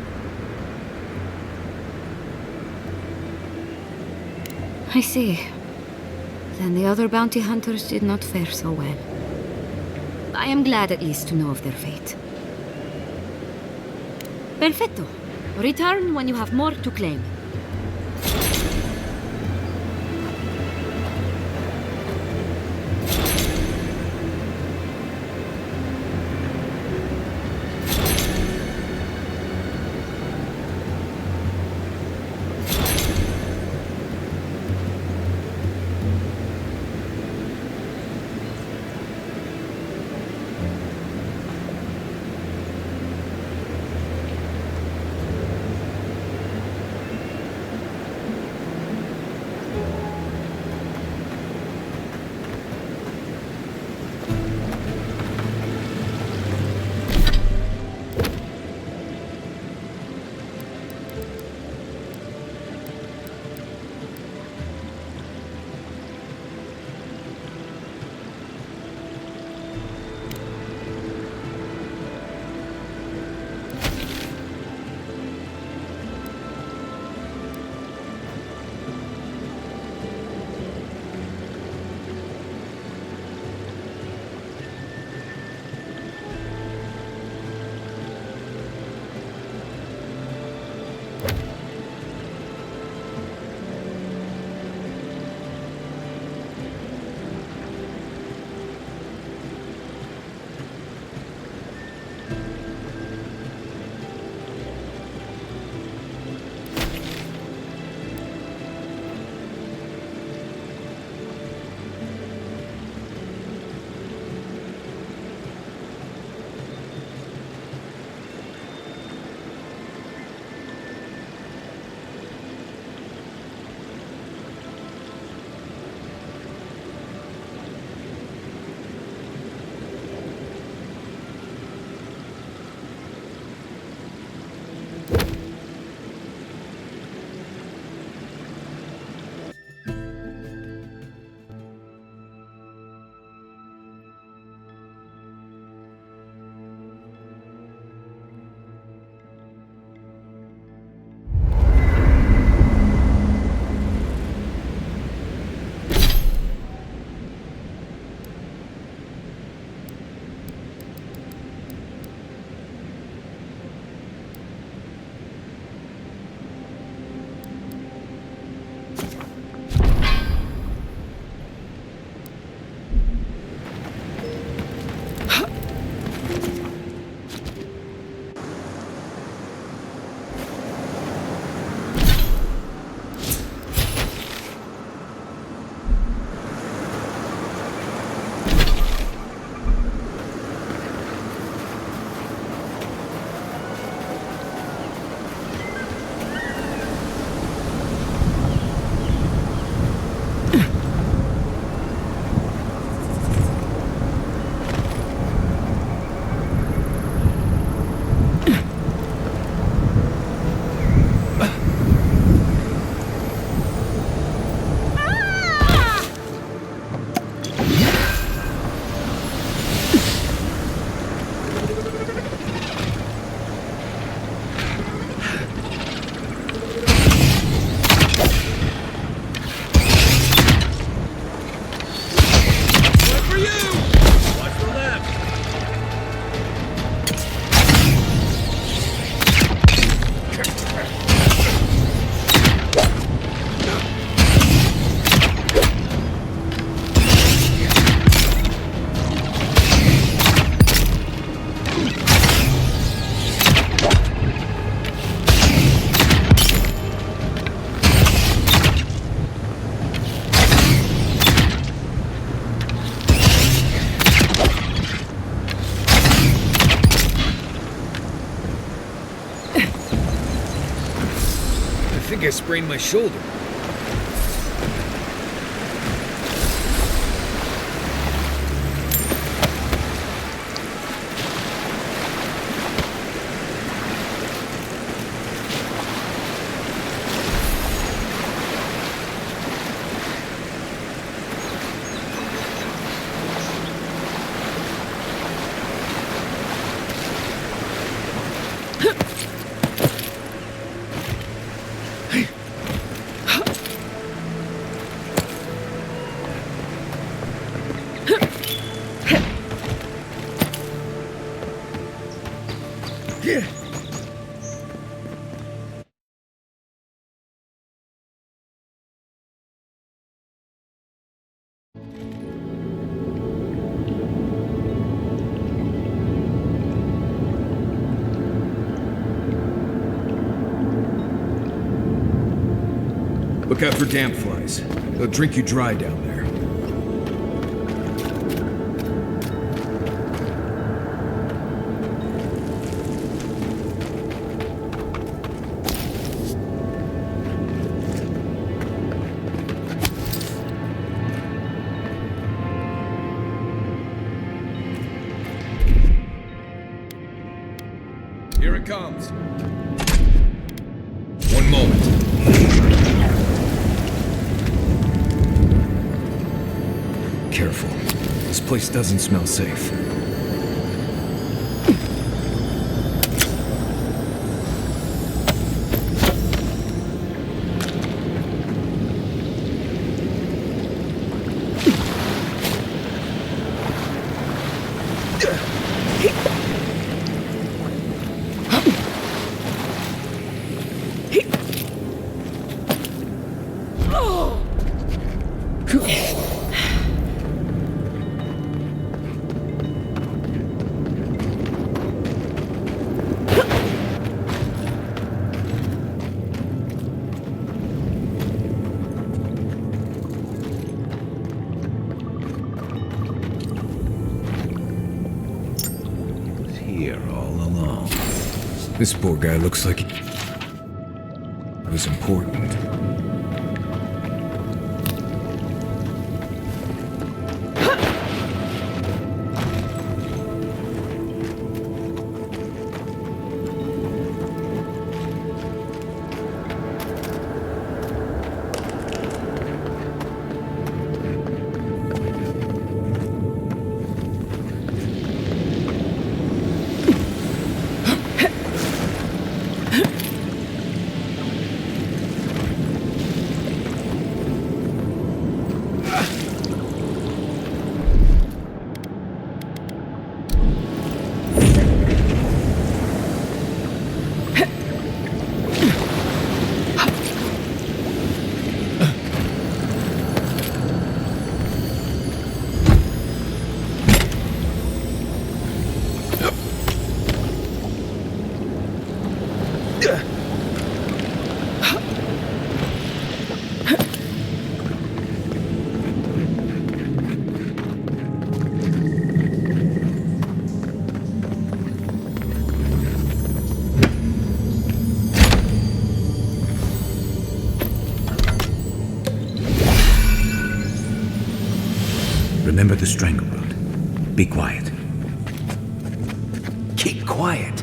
I see. Then the other bounty hunters did not fare so well. I am glad at least to know of their fate. Perfecto. Return when you have more to claim. think I sprained my shoulder. Look out for damp flies. They'll drink you dry down there. Here it comes. One moment. Careful. This place doesn't smell safe. This poor guy looks like he was important. Remember the strangle route. Be quiet. Keep quiet.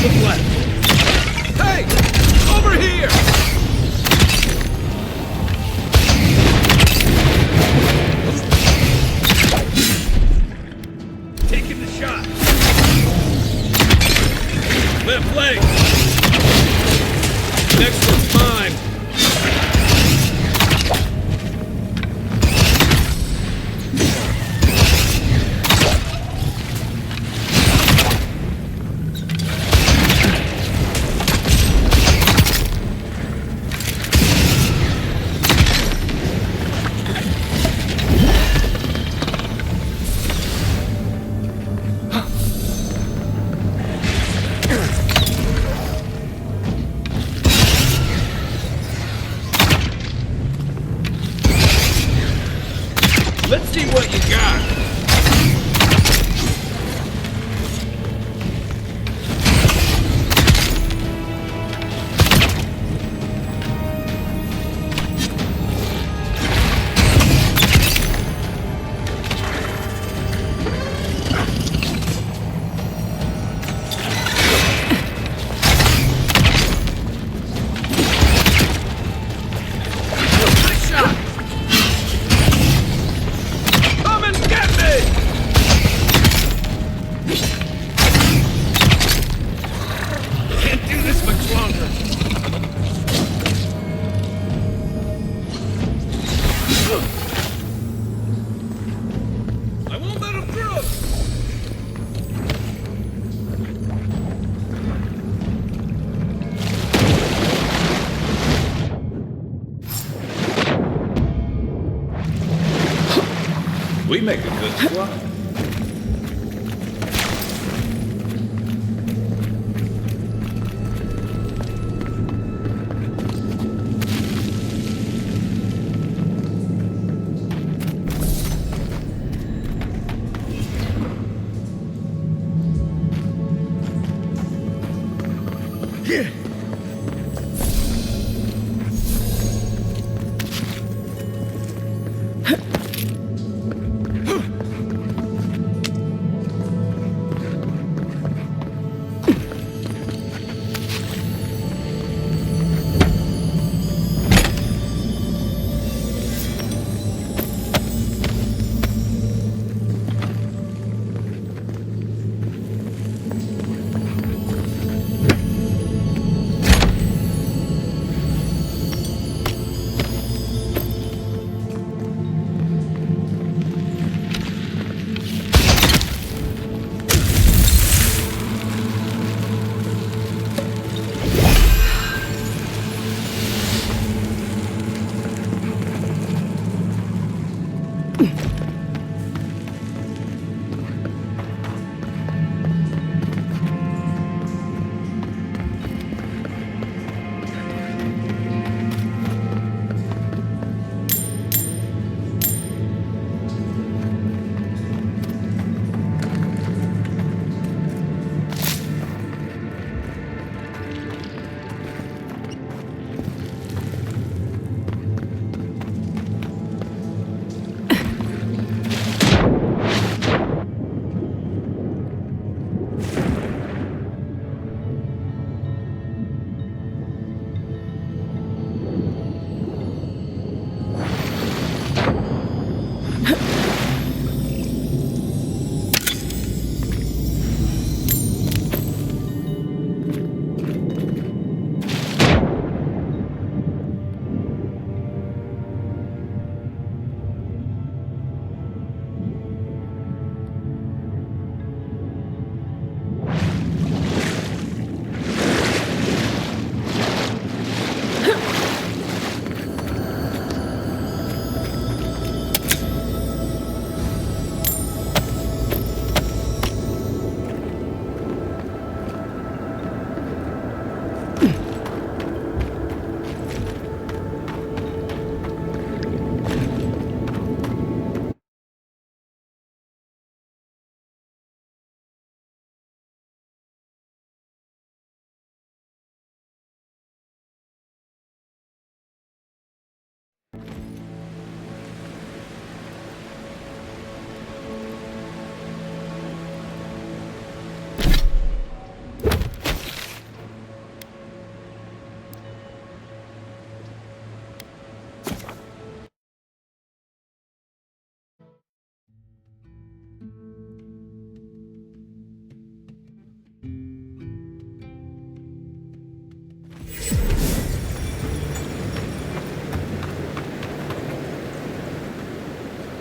Look left. Hey! Over here! Taking the shot. Left leg. Next one's mine. what you got. We make a good squad.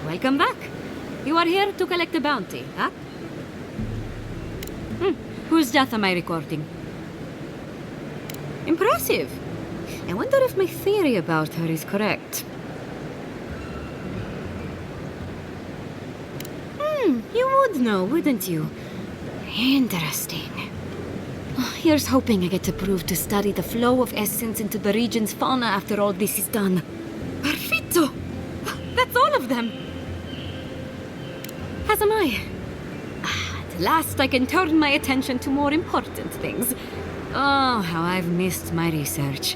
Welcome back. You are here to collect a bounty, huh? Whose death am I recording? Impressive. I wonder if my theory about her is correct. You would know, wouldn't you? Interesting. Here's hoping I get approved to study the flow of essence into the region's fauna after all this is done. Perfetto! That's all of them! As am I. At last I can turn my attention to more important things. Oh, how I've missed my research.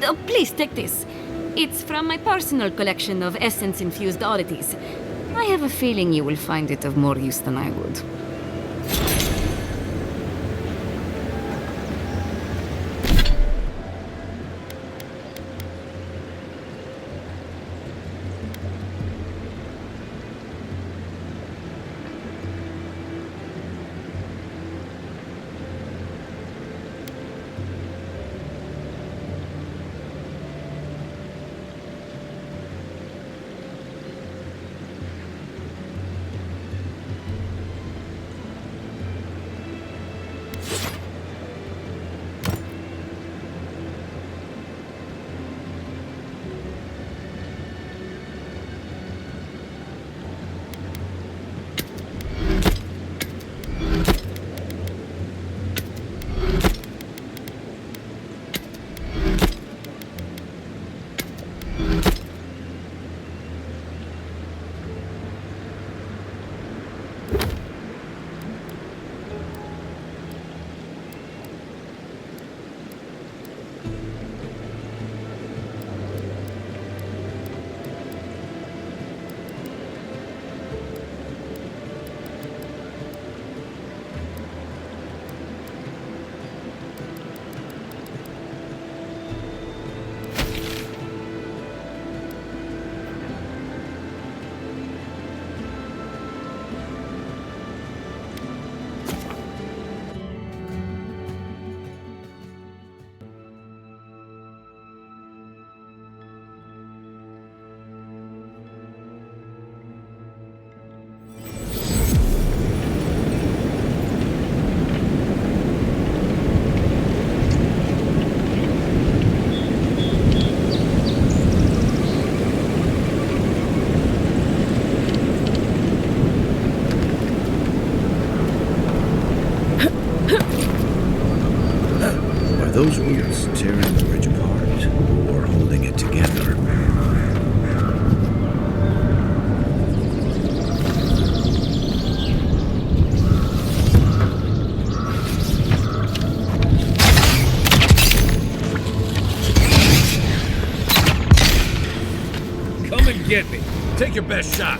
Oh, please take this. It's from my personal collection of essence-infused oddities. I have a feeling you will find it of more use than I would. Those roots tearing the bridge apart, or holding it together? Come and get me. Take your best shot.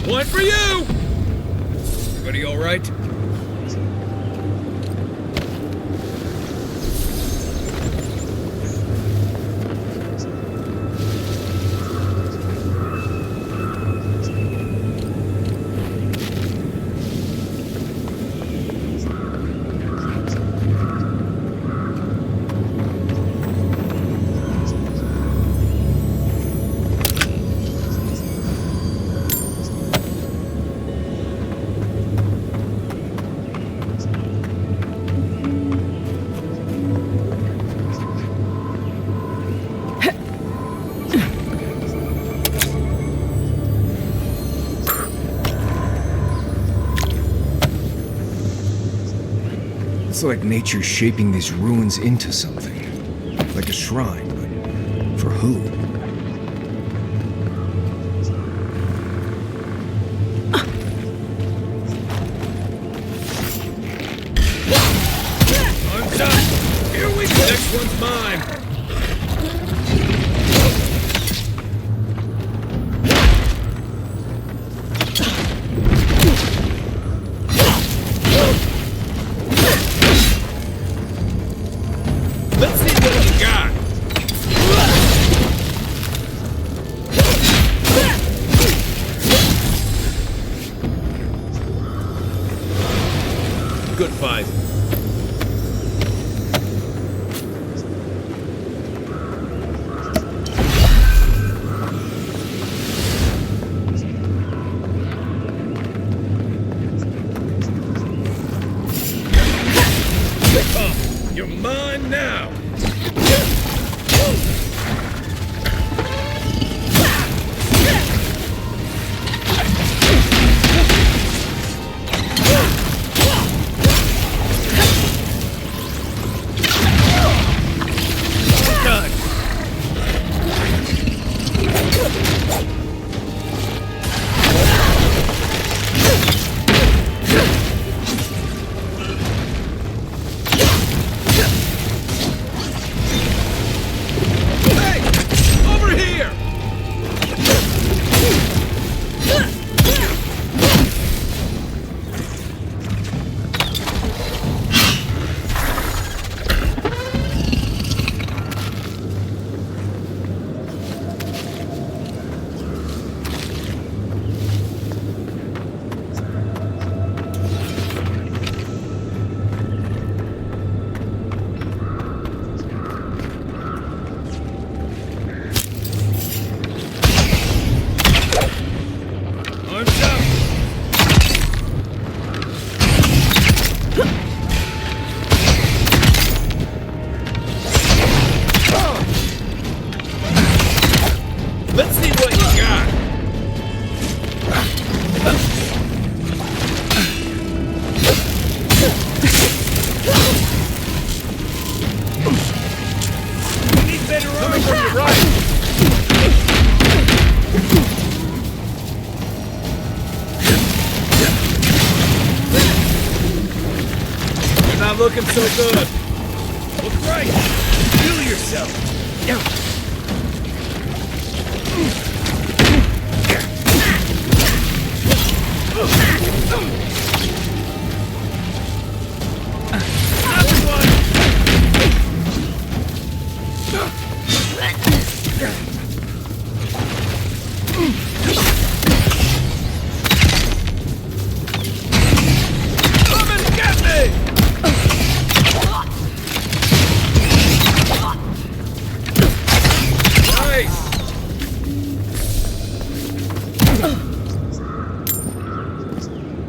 One for you! Everybody all right? It's like nature's shaping these ruins into something. Like a shrine, but for who? I'm done! Here we go! Next one's mine! Let's see what you got! Coming from your right! You're not looking so good. Look right! Feel yourself!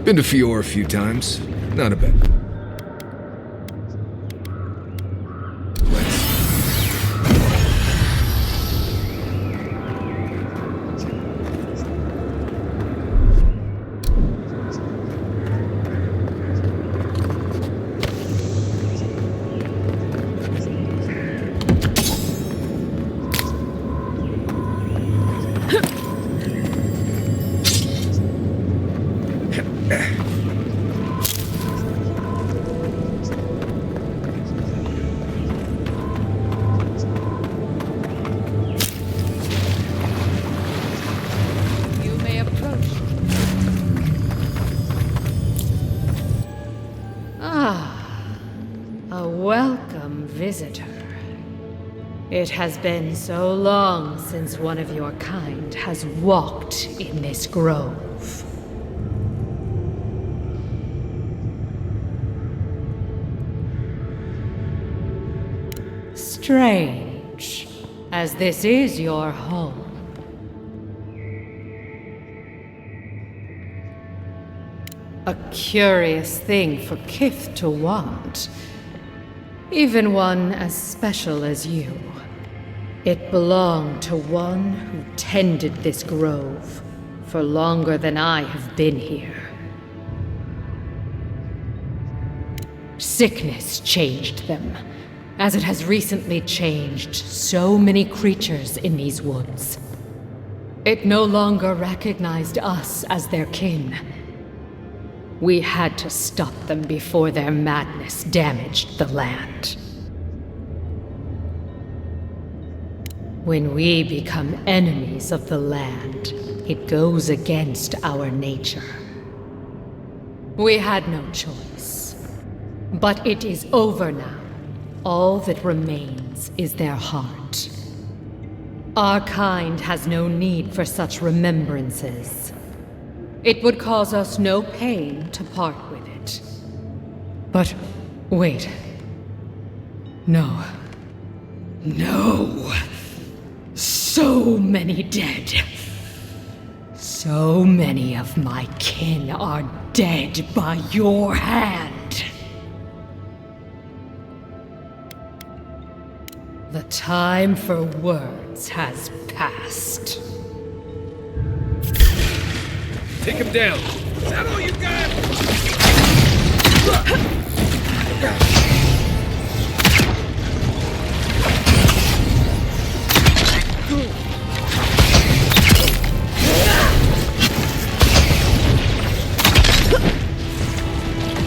Been to Fior a few times. Not a bad. Visitor. It has been so long since one of your kind has walked in this grove. Strange, as this is your home. A curious thing for Kith to want. Even one as special as you. It belonged to one who tended this grove for longer than I have been here. Sickness changed them, as it has recently changed so many creatures in these woods. It no longer recognized us as their kin. We had to stop them before their madness damaged the land. When we become enemies of the land, it goes against our nature. We had no choice. But it is over now. All that remains is their heart. Our kind has no need for such remembrances. It would cause us no pain to part with it. But wait. No. No. So many dead. So many of my kin are dead by your hand. The time for words has passed. Take him down. Is that all you got?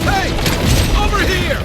Hey! Over here!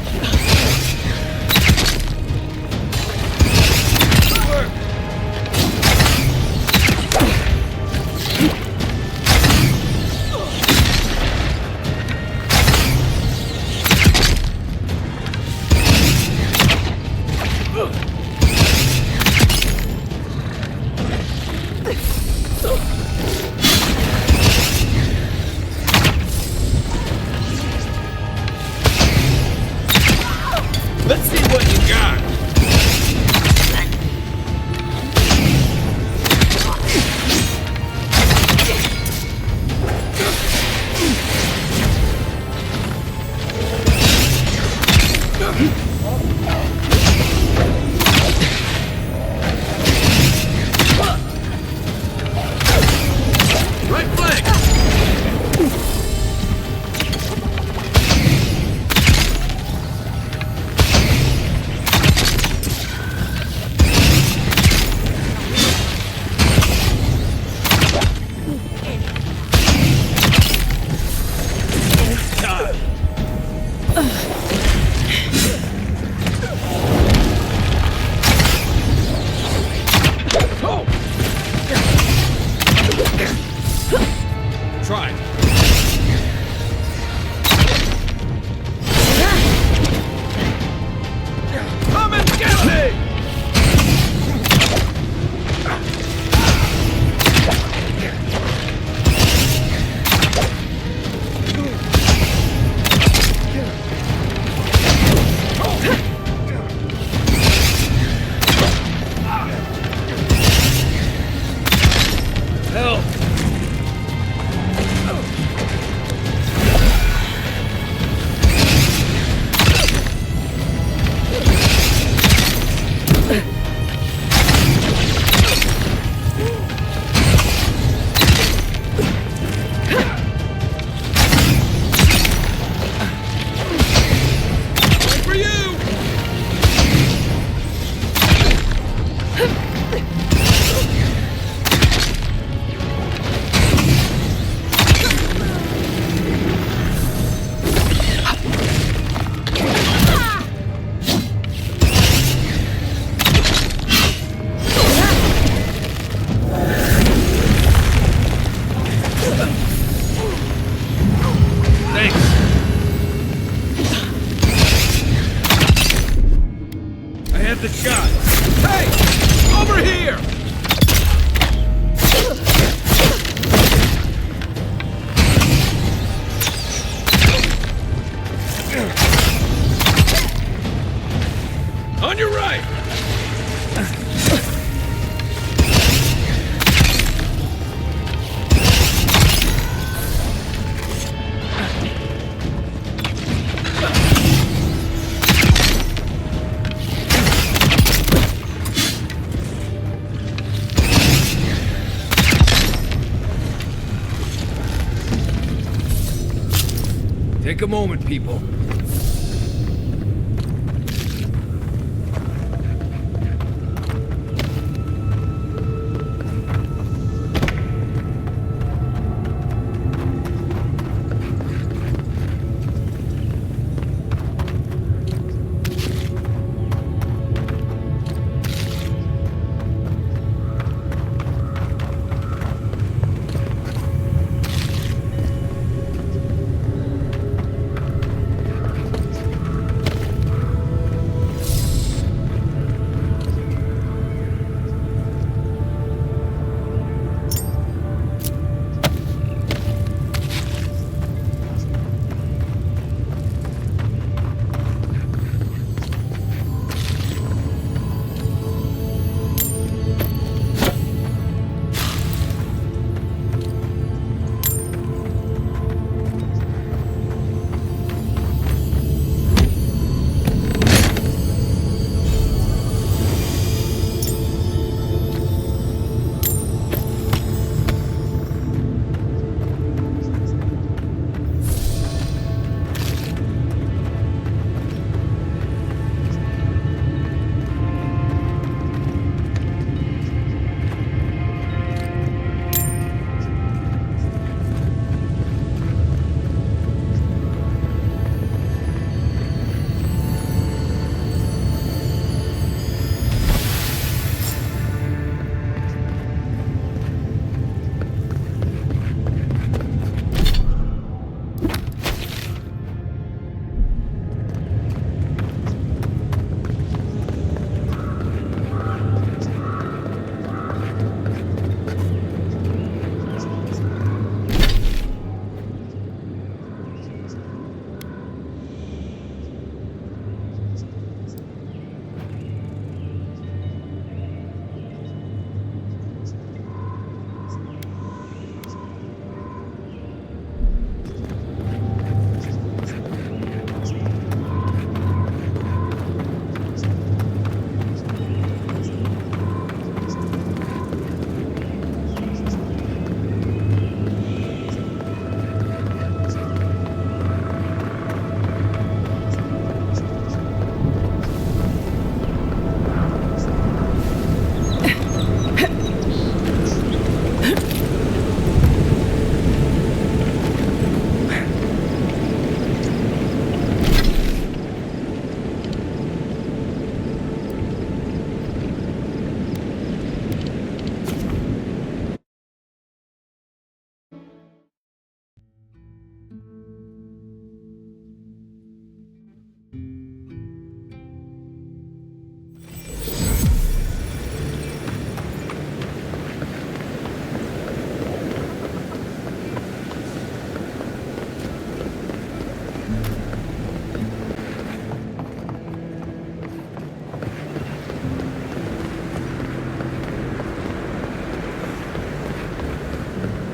The shot. Hey! Over here! On your right! Take a moment, people.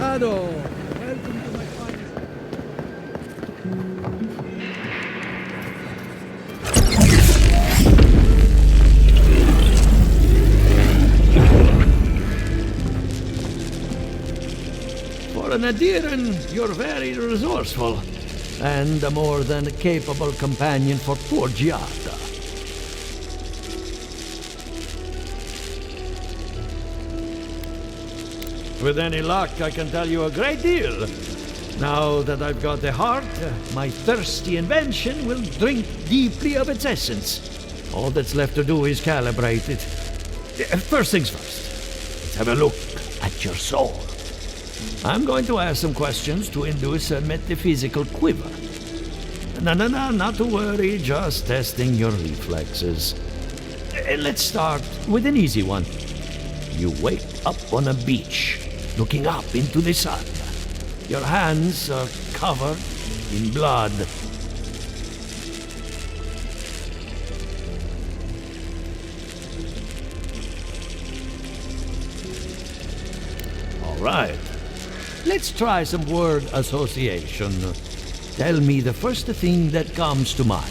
Ado! Welcome to my finest. Adieran, you're very resourceful, and a more than capable companion for poor Giada. With any luck, I can tell you a great deal. Now that I've got the heart, my thirsty invention will drink deeply of its essence. All that's left to do is calibrate it. First things first, let's have a look at your soul. I'm going to ask some questions to induce a metaphysical quiver. No, not to worry, just testing your reflexes. Let's start with an easy one. You wake up on a beach, looking up into the sun. Your hands are covered in blood. All right. Let's try some word association. Tell me the first thing that comes to mind.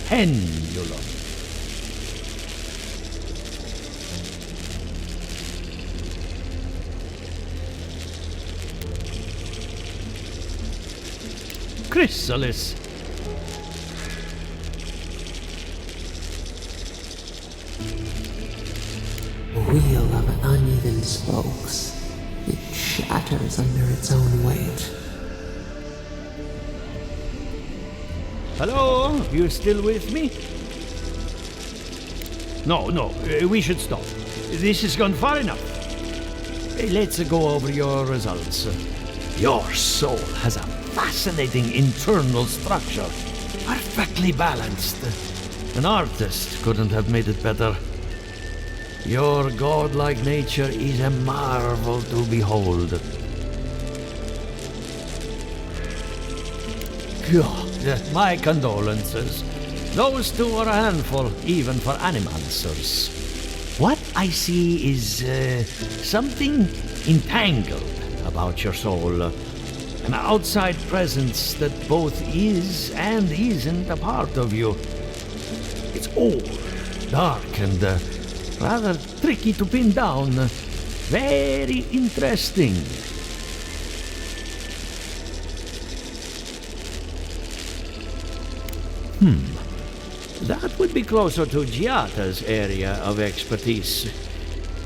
Pendulum. Chrysalis. Wheel of uneven spokes. It shatters under its own weight. Hello? You still with me? No, we should stop. This has gone far enough. Let's go over your results. Your soul has a fascinating internal structure, perfectly balanced. An artist couldn't have made it better. Your godlike nature is a marvel to behold. God, my condolences. Those two are a handful, even for animancers. What I see is something entangled about your soul. An outside presence that both is and isn't a part of you. It's old, dark, and rather tricky to pin down. Very interesting. That would be closer to Giata's area of expertise.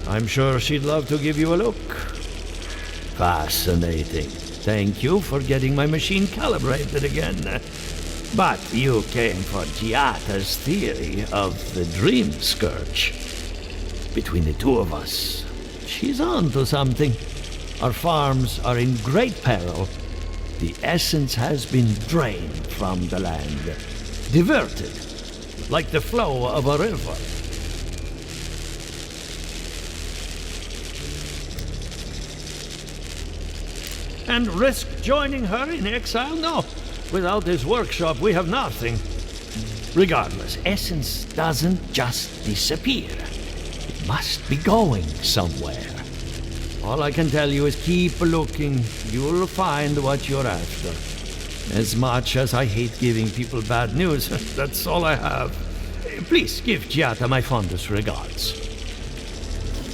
I'm sure she'd love to give you a look. Fascinating. Thank you for getting my machine calibrated again. But you came for Giata's theory of the dream scourge. Between the two of us, she's on to something. Our farms are in great peril. The essence has been drained from the land, diverted, like the flow of a river. And risk joining her in exile? No. Without this workshop, we have nothing. Regardless, essence doesn't just disappear. It must be going somewhere. All I can tell you is keep looking. You'll find what you're after. As much as I hate giving people bad news, that's all I have. Please give Giata my fondest regards.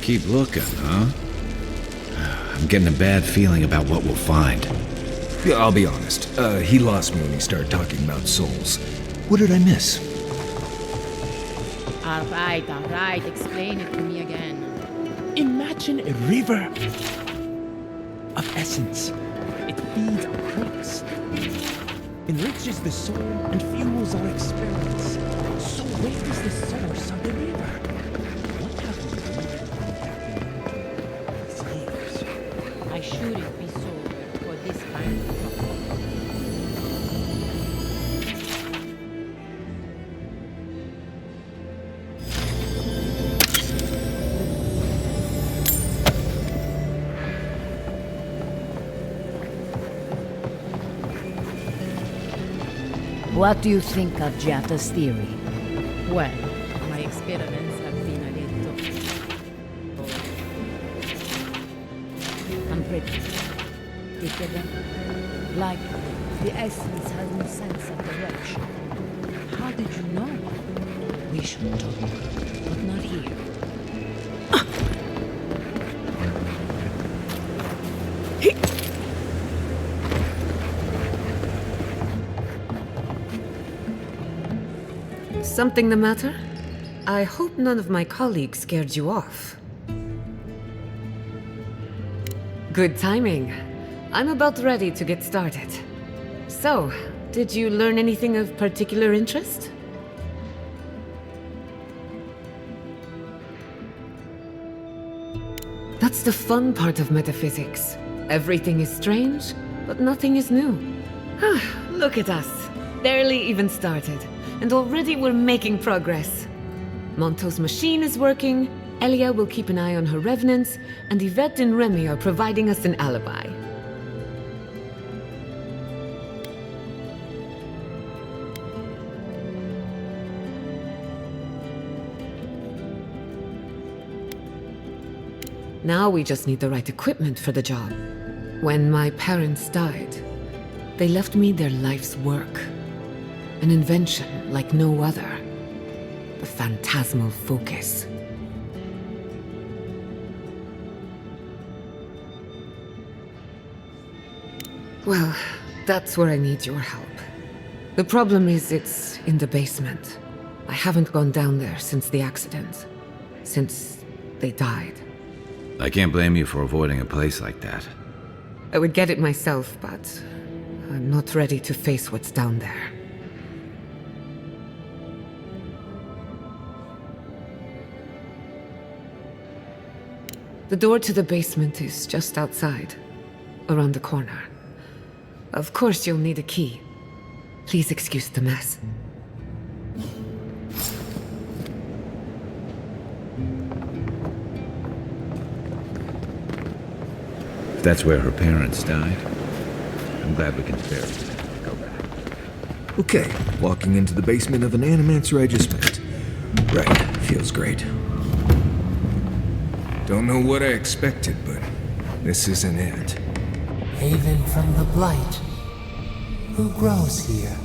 Keep looking, huh? I'm getting a bad feeling about what we'll find. Yeah, I'll be honest. He lost me when he started talking about souls. What did I miss? All right. Explain it to me again. Imagine a river of essence. It feeds our crops, enriches the soul, and fuels our experiments. So where is the source of the river? What happened to the years? I shouldn't be sold for this kind of trouble. What do you think of Giata's theory? Well, my experiments have been a little unpredictable. Like the essence has no sense of direction. How did you know? We should talk, but not here. Something the matter? I hope none of my colleagues scared you off. Good timing. I'm about ready to get started. So, did you learn anything of particular interest? That's the fun part of metaphysics. Everything is strange, but nothing is new. Look at us. Barely even started, and already we're making progress. Monto's machine is working, Elia will keep an eye on her revenants, and Yvette and Remy are providing us an alibi. Now we just need the right equipment for the job. When my parents died, they left me their life's work. An invention like no other. The phantasmal focus. Well, that's where I need your help. The problem is it's in the basement. I haven't gone down there since the accident. Since they died. I can't blame you for avoiding a place like that. I would get it myself, but I'm not ready to face what's down there. The door to the basement is just outside, around the corner. Of course you'll need a key. Please excuse the mess. If that's where her parents died, I'm glad we can spare it. Go back. Okay, walking into the basement of an animancer I just met. Right, feels great. Don't know what I expected, but this isn't it. Haven from the Blight. Who grows here?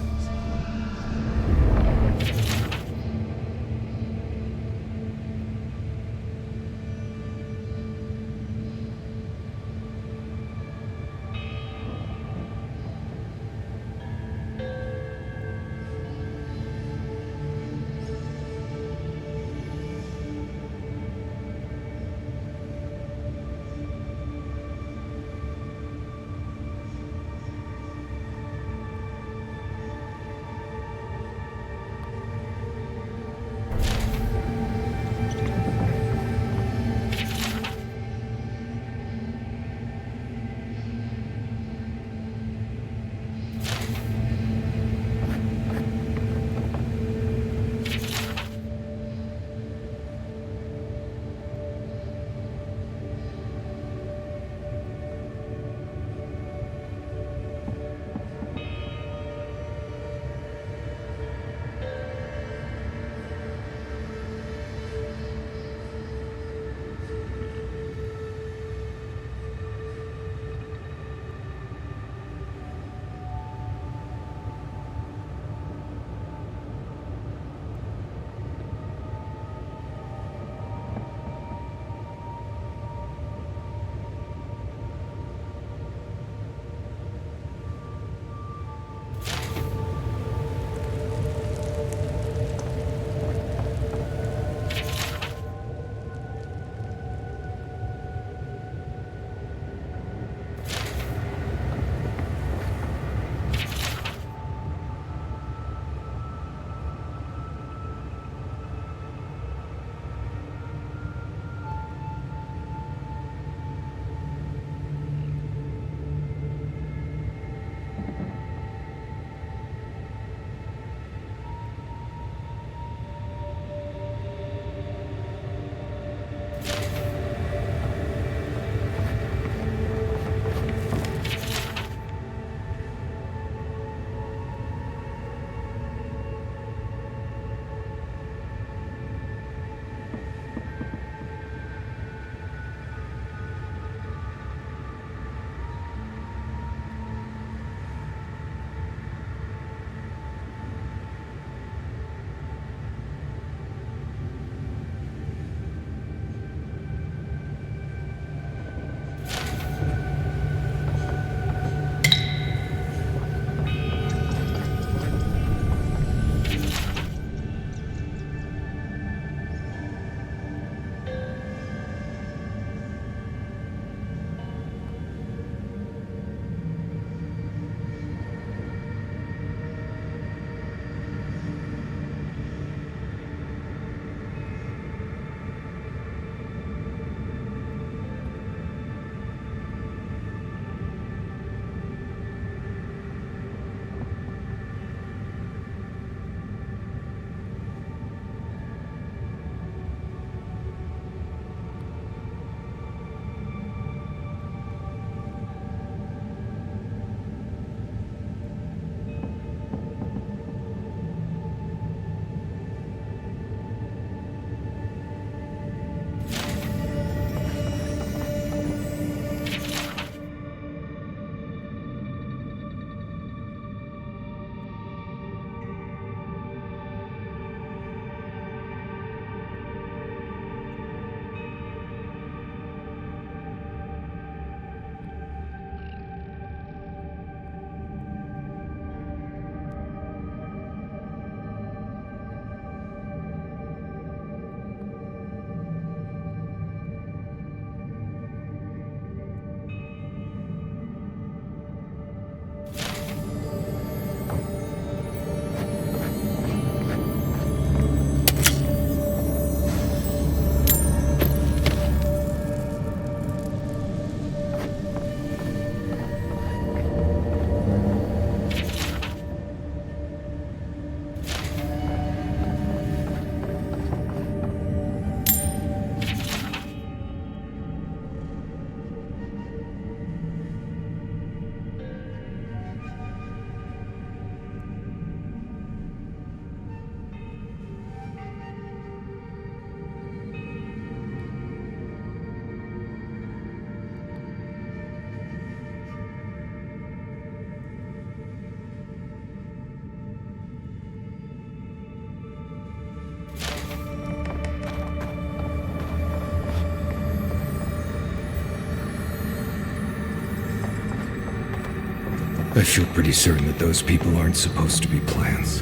I feel pretty certain that those people aren't supposed to be plants.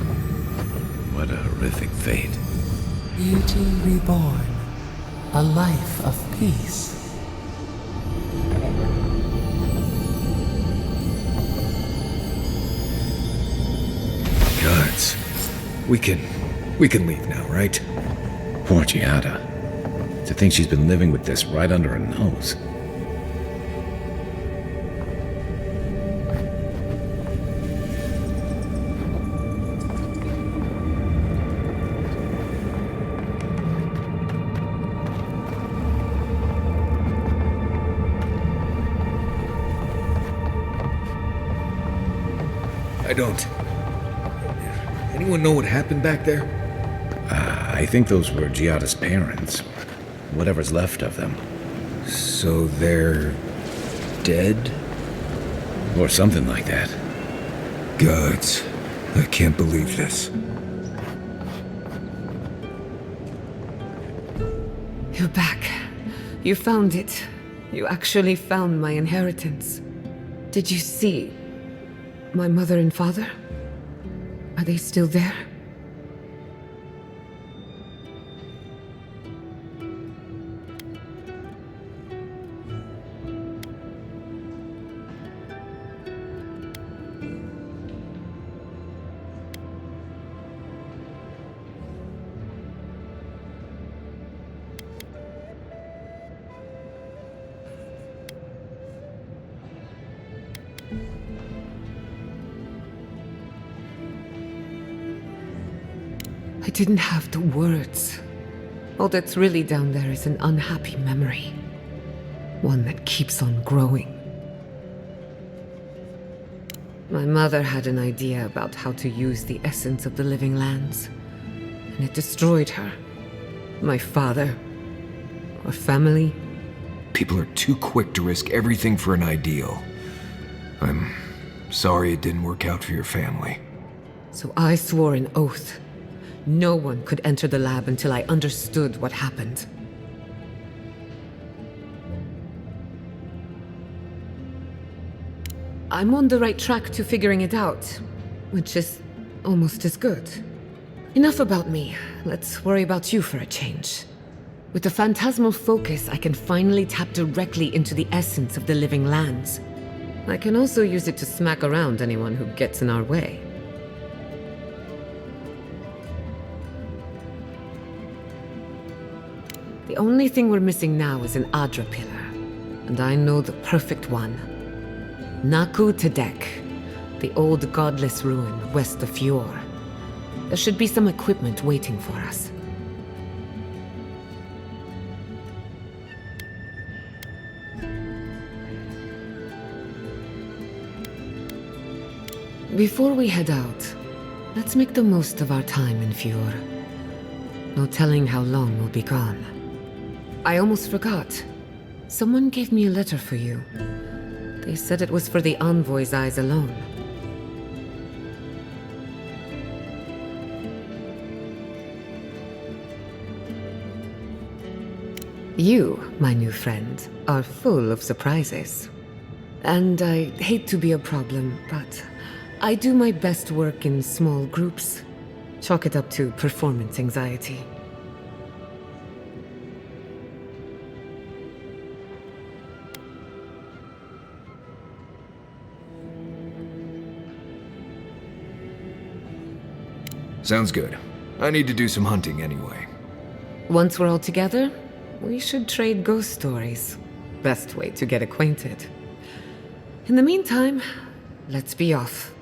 What a horrific fate. Beauty reborn. A life of peace. Guards. We can leave now, right? Poor Giada. To think she's been living with this right under her nose. I don't. Anyone know what happened back there? I think those were Giada's parents. Whatever's left of them. So they're dead? Or something like that. Gods, I can't believe this. You're back. You found it. You actually found my inheritance. Did you see my mother and father? Are they still there? I didn't have the words. All that's really down there is an unhappy memory. One that keeps on growing. My mother had an idea about how to use the essence of the living lands, and it destroyed her. My father, our family. People are too quick to risk everything for an ideal. I'm sorry it didn't work out for your family. So I swore an oath. No one could enter the lab until I understood what happened. I'm on the right track to figuring it out, which is almost as good. Enough about me. Let's worry about you for a change. With the phantasmal focus, I can finally tap directly into the essence of the living lands. I can also use it to smack around anyone who gets in our way. The only thing we're missing now is an Adra pillar, and I know the perfect one. Naku Tedek, the old godless ruin west of Fior. There should be some equipment waiting for us. Before we head out, let's make the most of our time in Fior. No telling how long we'll be gone. I almost forgot. Someone gave me a letter for you. They said it was for the envoy's eyes alone. You, my new friend, are full of surprises. And I hate to be a problem, but I do my best work in small groups. Chalk it up to performance anxiety. Sounds good. I need to do some hunting anyway. Once we're all together, we should trade ghost stories. Best way to get acquainted. In the meantime, let's be off.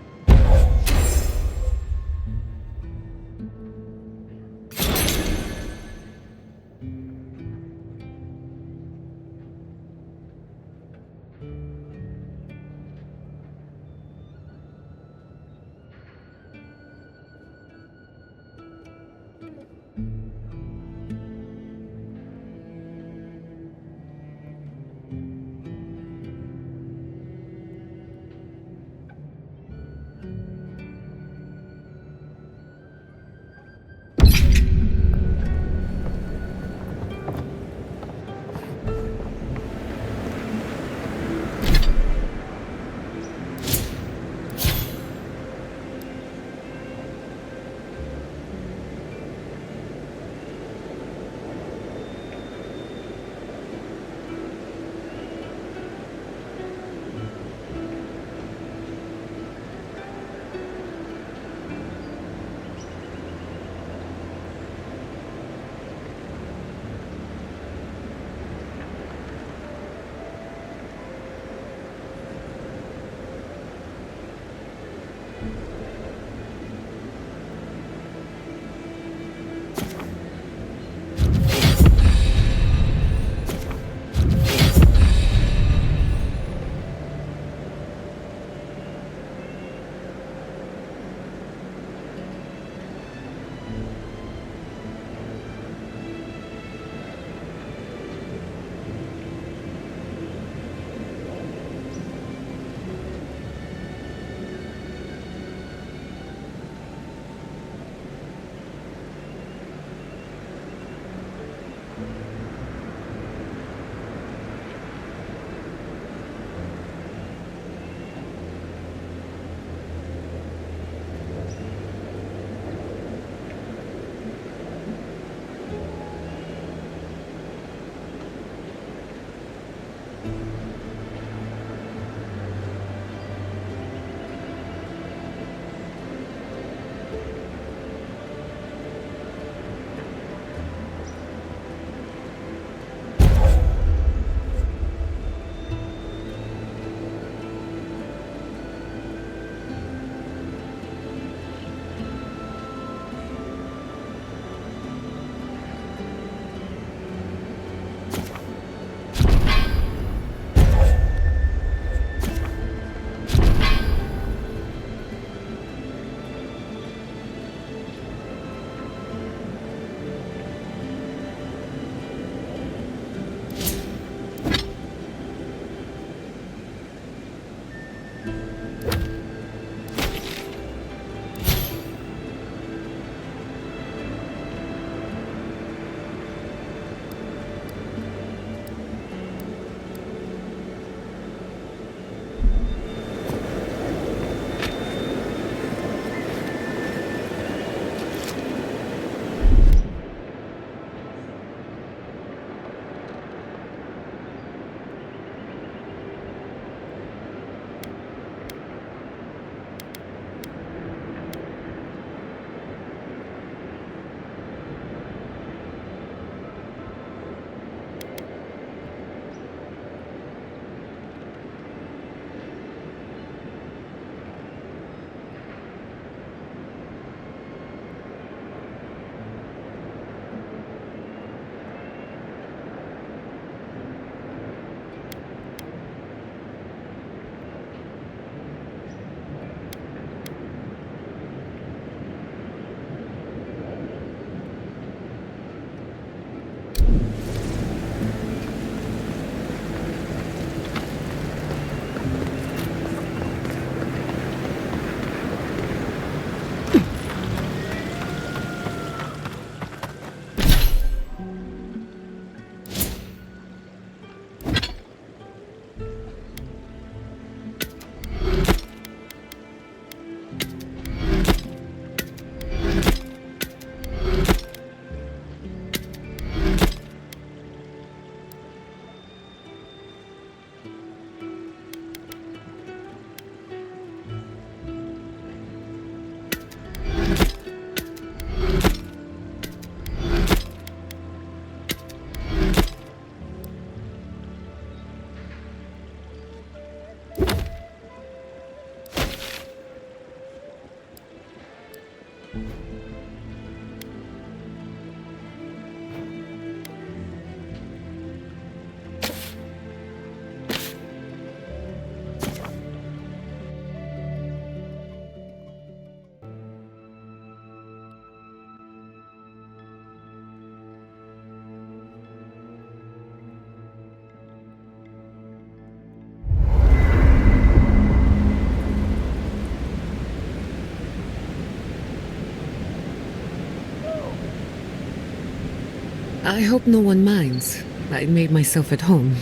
I hope no one minds. I made myself at home.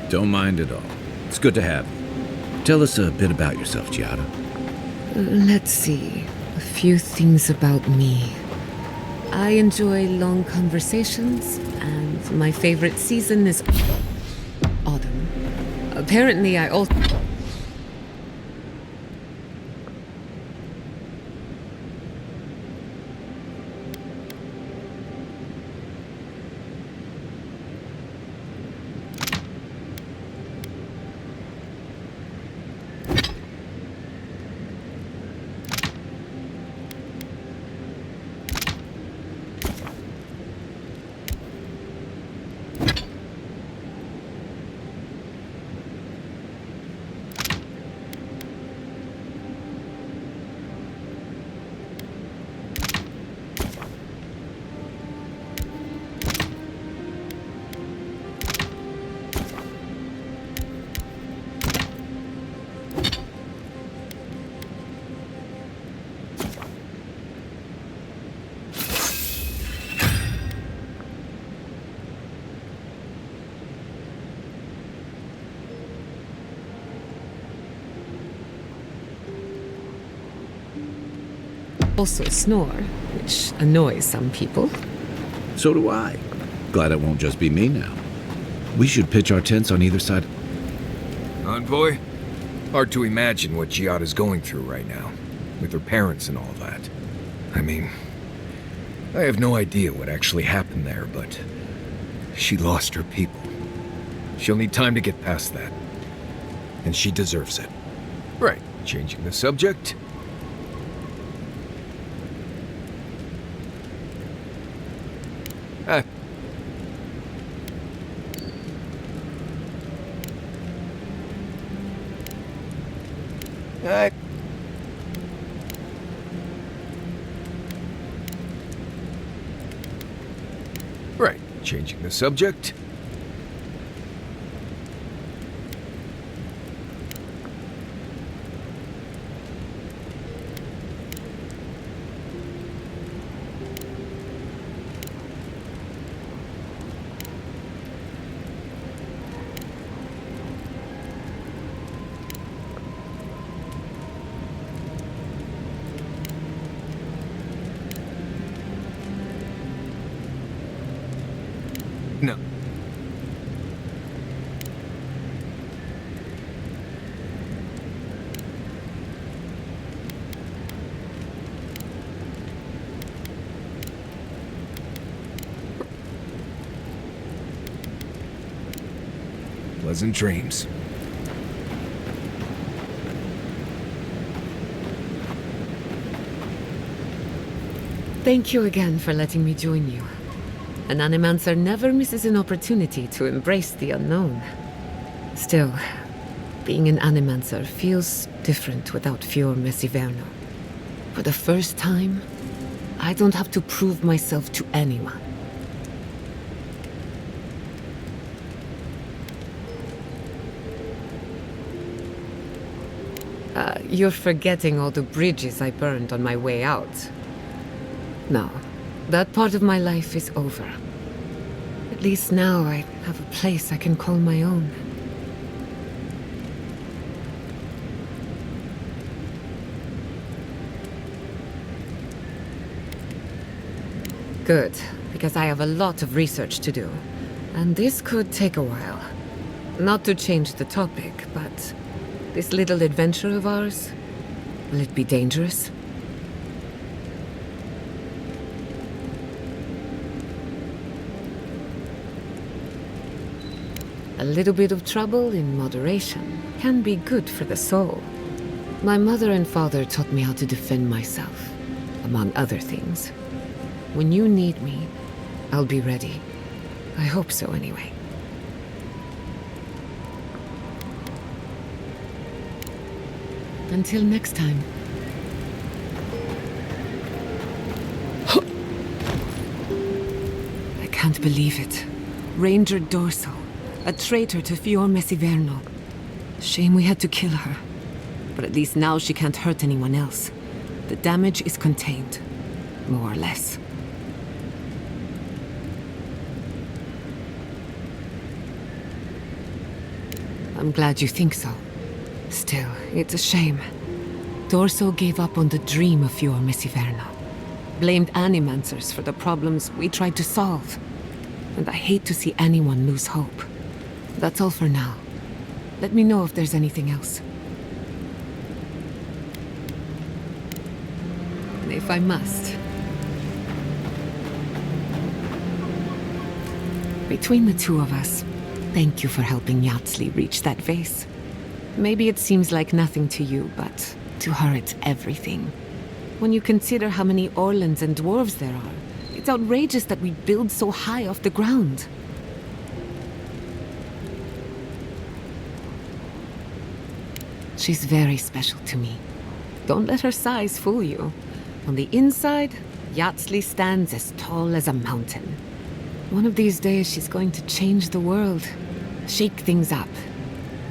Don't mind at all. It's good to have you. Tell us a bit about yourself, Giada. Let's see. A few things about me. I enjoy long conversations, and my favorite season is autumn. Apparently, I also... also snore, which annoys some people. So do I. Glad it won't just be me now. We should pitch our tents on either side. Envoy? Hard to imagine what Giada's going through right now, with her parents and all that. I mean, I have no idea what actually happened there, but she lost her people. She'll need time to get past that. And she deserves it. Right, changing the subject. Right, changing the subject. No. Pleasant dreams. Thank you again for letting me join you. An animancer never misses an opportunity to embrace the unknown. Still, being an animancer feels different without Fior Mesiverno. For the first time, I don't have to prove myself to anyone. You're forgetting all the bridges I burned on my way out. No, that part of my life is over. At least now I have a place I can call my own. Good, because I have a lot of research to do, and this could take a while. Not to change the topic, but this little adventure of ours, will it be dangerous? A little bit of trouble in moderation can be good for the soul. My mother and father taught me how to defend myself, among other things. When you need me, I'll be ready. I hope so, anyway. Until next time. I can't believe it. Ranger Dorso. A traitor to Fior Mesiverno. Shame we had to kill her. But at least now she can't hurt anyone else. The damage is contained. More or less. I'm glad you think so. Still, it's a shame. Dorso gave up on the dream of Fior Messiverna. Blamed Animancers for the problems we tried to solve. And I hate to see anyone lose hope. That's all for now. Let me know if there's anything else. If I must. Between the two of us, thank you for helping Yatsli reach that vase. Maybe it seems like nothing to you, but to her it's everything. When you consider how many Orlans and dwarves there are, it's outrageous that we build so high off the ground. She's very special to me. Don't let her size fool you. On the inside, Yatsli stands as tall as a mountain. One of these days she's going to change the world, shake things up.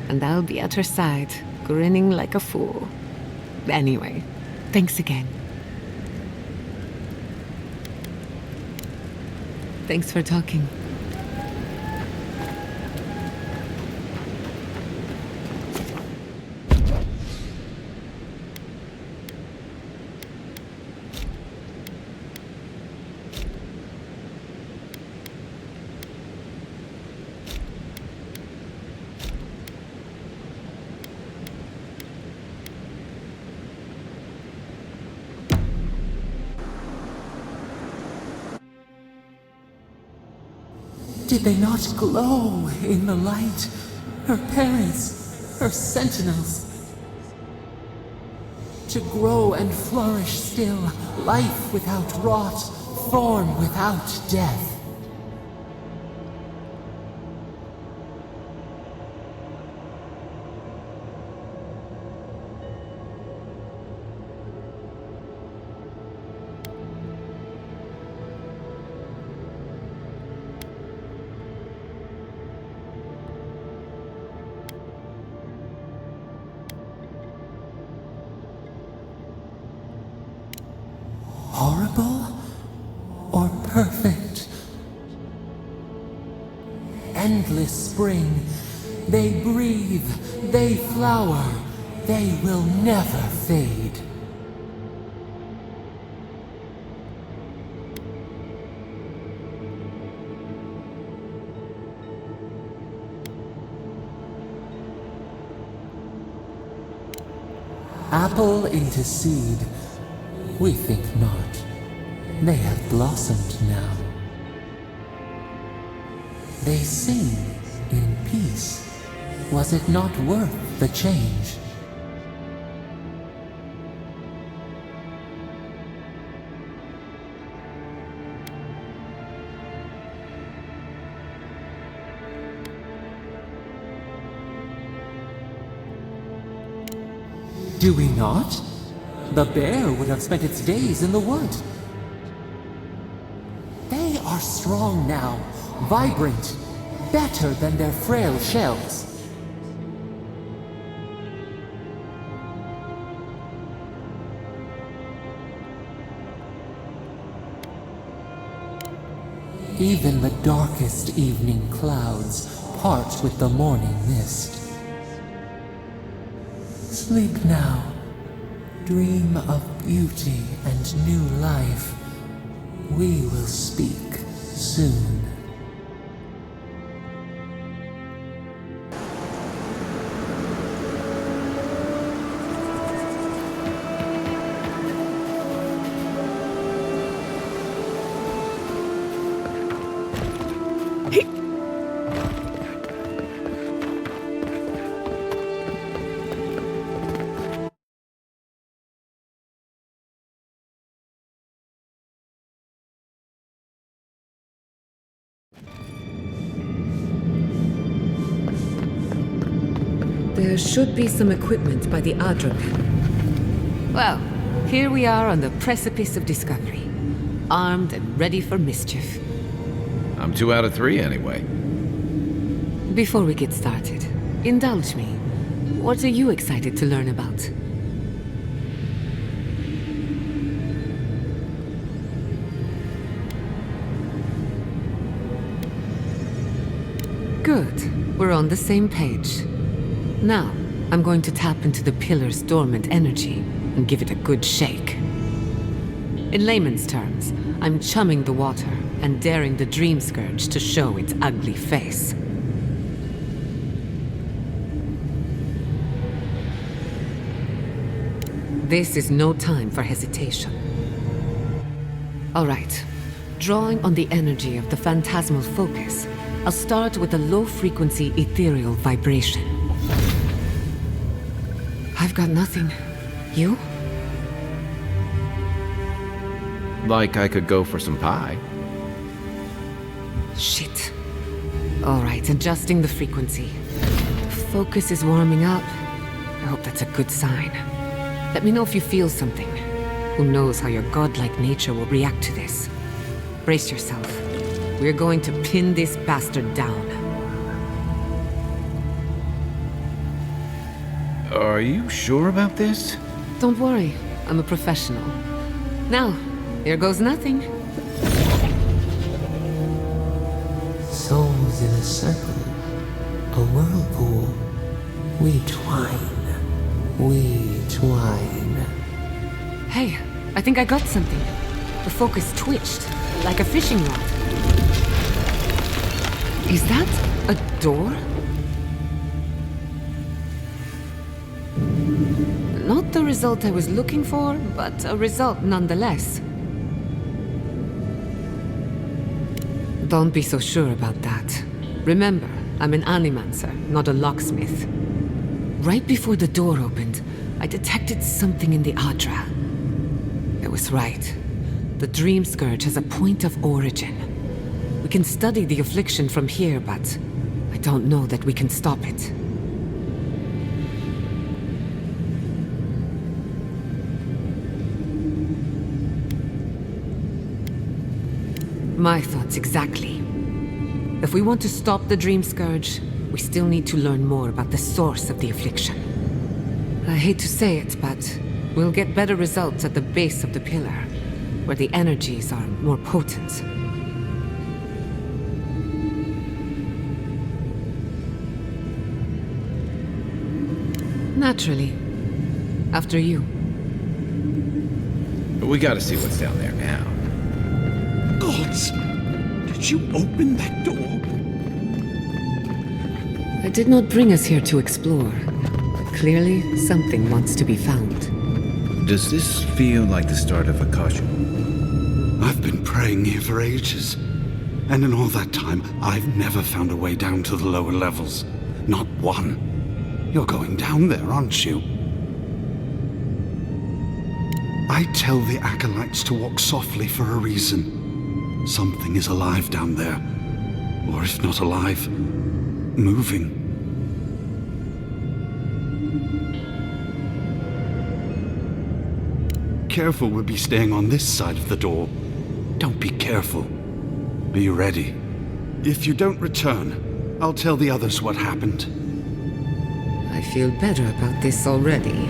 And I'll be at her side, grinning like a fool. Anyway, thanks again. Thanks for talking. Did they not glow in the light? Her parents, her sentinels. To grow and flourish still, life without rot, form without death. Horrible or perfect? Endless spring. They breathe, they flower, they will never fade. Apple into seed. We think not. They have blossomed now. They sing in peace. Was it not worth the change? Do we not? The bear would have spent its days in the wood. They are strong now, vibrant, better than their frail shells. Even the darkest evening clouds part with the morning mist. Sleep now. Dream of beauty and new life. We will speak soon. There should be some equipment by the Adra pen. Well, here we are on the precipice of discovery. Armed and ready for mischief. I'm 2 out of 3 anyway. Before we get started, indulge me. What are you excited to learn about? Good. We're on the same page. Now, I'm going to tap into the pillar's dormant energy and give it a good shake. In layman's terms, I'm chumming the water and daring the Dream Scourge to show its ugly face. This is no time for hesitation. All right. Drawing on the energy of the phantasmal focus, I'll start with a low-frequency ethereal vibration. I've got nothing. You? Like I could go for some pie. Shit. All right, adjusting the frequency. Focus is warming up. I hope that's a good sign. Let me know if you feel something. Who knows how your godlike nature will react to this. Brace yourself. We're going to pin this bastard down. Are you sure about this? Don't worry, I'm a professional. Now, here goes nothing. Souls in a circle, a whirlpool. We twine, we twine. Hey, I think I got something. The focus twitched, like a fishing rod. Is that a door? Not the result I was looking for, but a result nonetheless. Don't be so sure about that. Remember, I'm an animancer, not a locksmith. Right before the door opened, I detected something in the Adra. I was right. The Dream Scourge has a point of origin. We can study the affliction from here, but I don't know that we can stop it. My thoughts exactly. If we want to stop the Dream Scourge, we still need to learn more about the source of the affliction. I hate to say it, but we'll get better results at the base of the pillar, where the energies are more potent. Naturally. After you. We gotta see what's down there now. Gods! Did you open that door? It did not bring us here to explore. Clearly, something wants to be found. Does this feel like the start of a caution? I've been praying here for ages. And in all that time, I've never found a way down to the lower levels. Not one. You're going down there, aren't you? I tell the acolytes to walk softly for a reason. Something is alive down there. Or if not alive, moving. Careful, we'll be staying on this side of the door. Don't be careful. Are you ready? If you don't return, I'll tell the others what happened. I feel better about this already.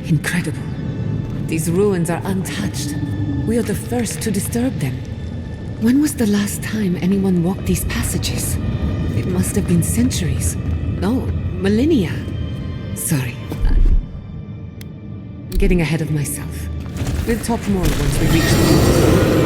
Incredible. These ruins are untouched. We are the first to disturb them. When was the last time anyone walked these passages? It must have been centuries. No, millennia. Sorry. I'm getting ahead of myself. We'll talk more once we reach the...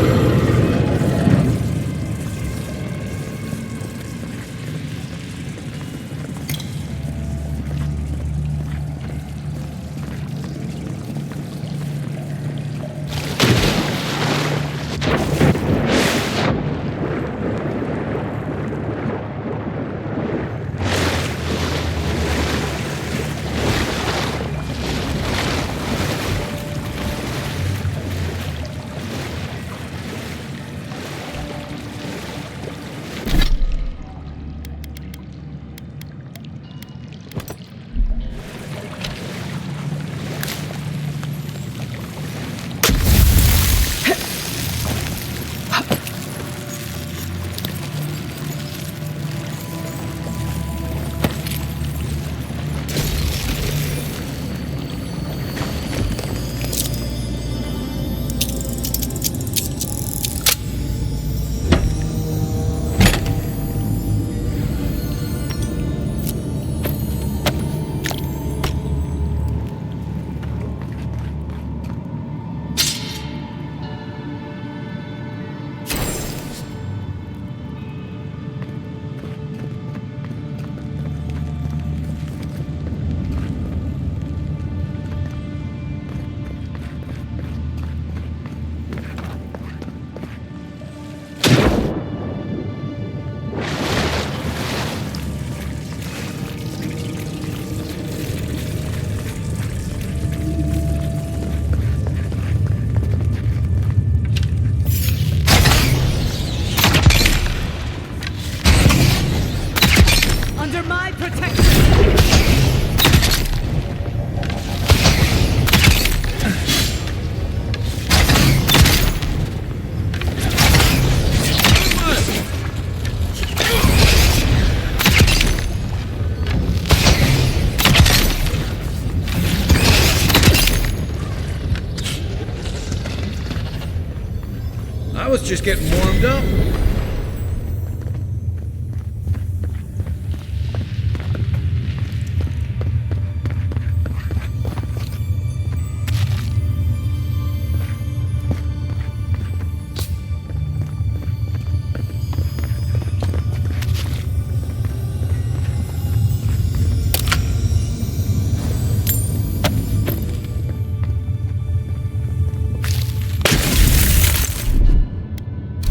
I was just getting warmed up.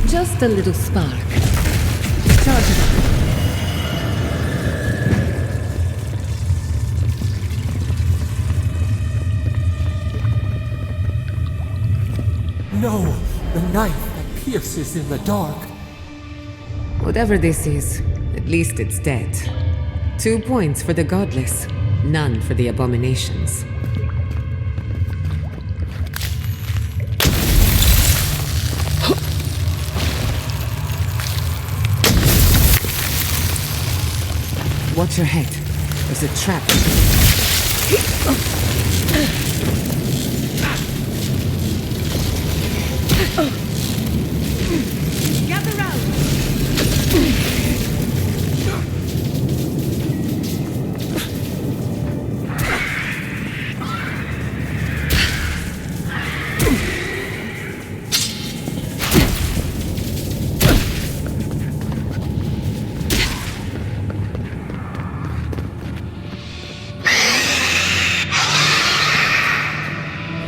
Just a little spark. Charge it up. No! The knife that pierces in the dark. Whatever this is, at least it's dead. 2 points for the godless, none for the abominations. Watch your head. There's a trap. Gather round!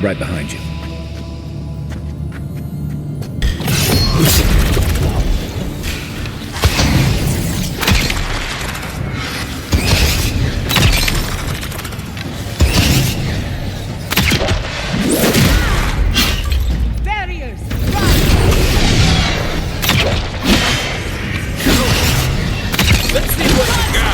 Right behind you. Barriers! Let's see what you got!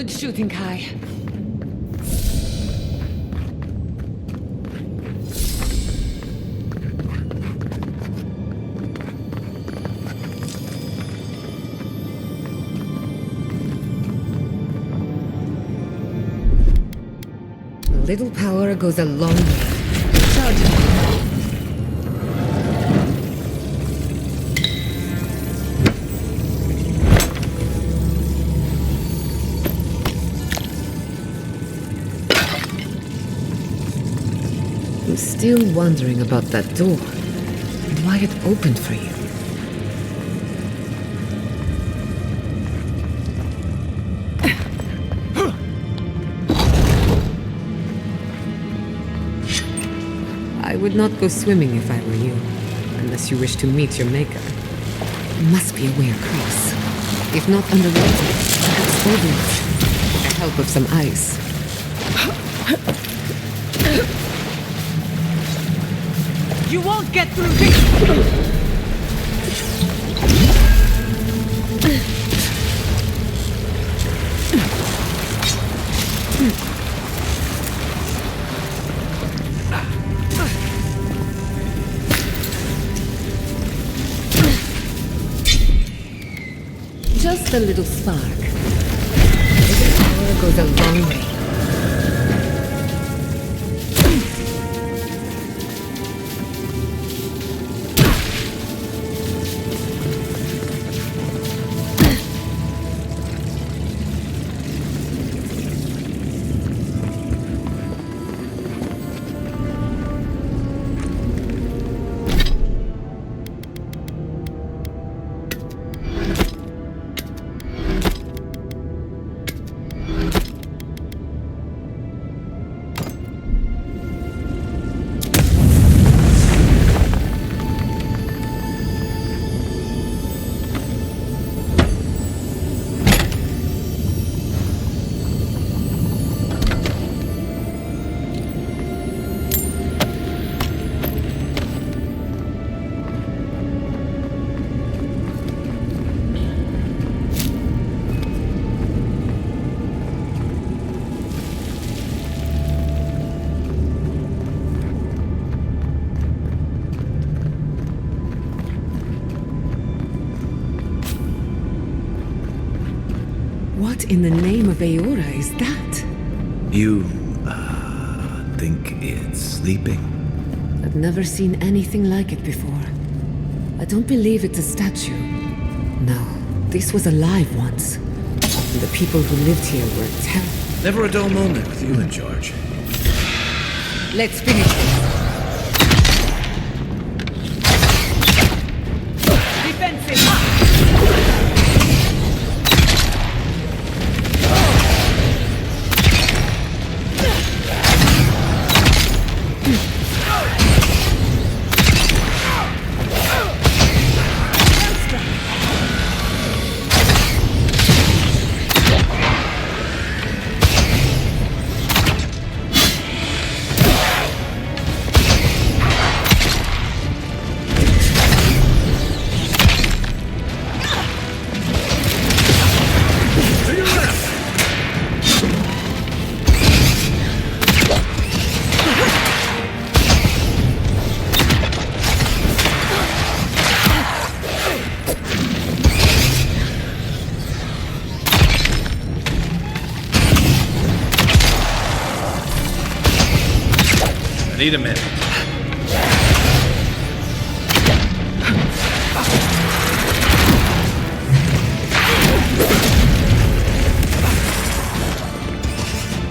Good shooting, Kai. A little power goes a long way. Charge. I'm still wondering about that door and why it opened for you. I would not go swimming if I were you, unless you wish to meet your maker. There must be a way across. If not underwater, perhaps over it, with the help of some ice. You won't get through this! Just a little spark. Little power goes a long way. What in the name of Aora is that? You, think it's sleeping? I've never seen anything like it before. I don't believe it's a statue. No, this was alive once. And the people who lived here were terrible. Never a dull moment with you in charge. Let's finish this. Defensive! Need a minute.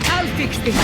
I'll fix this.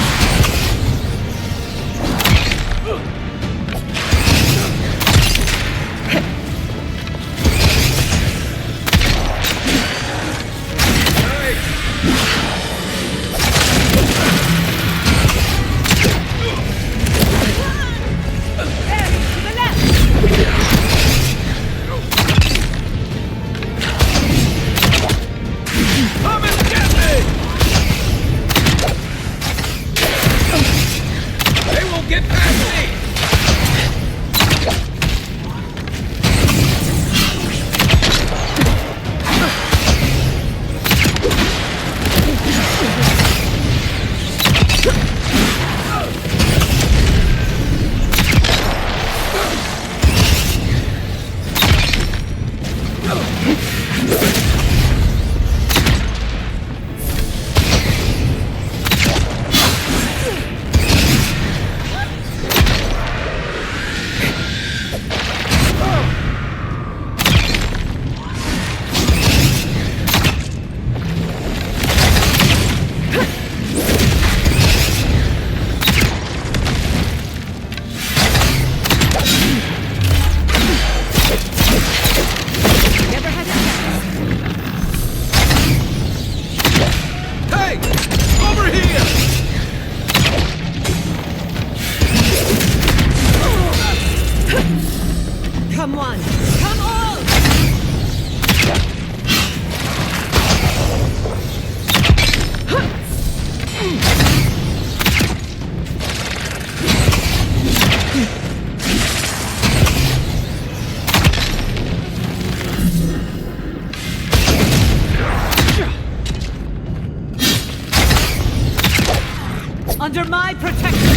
Under my protection!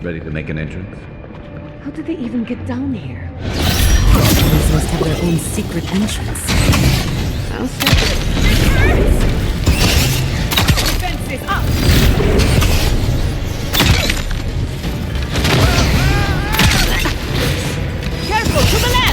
Ready to make an entrance? How did they even get down here? These must have their own secret entrance. How secret? Defenses up! Careful, to the left!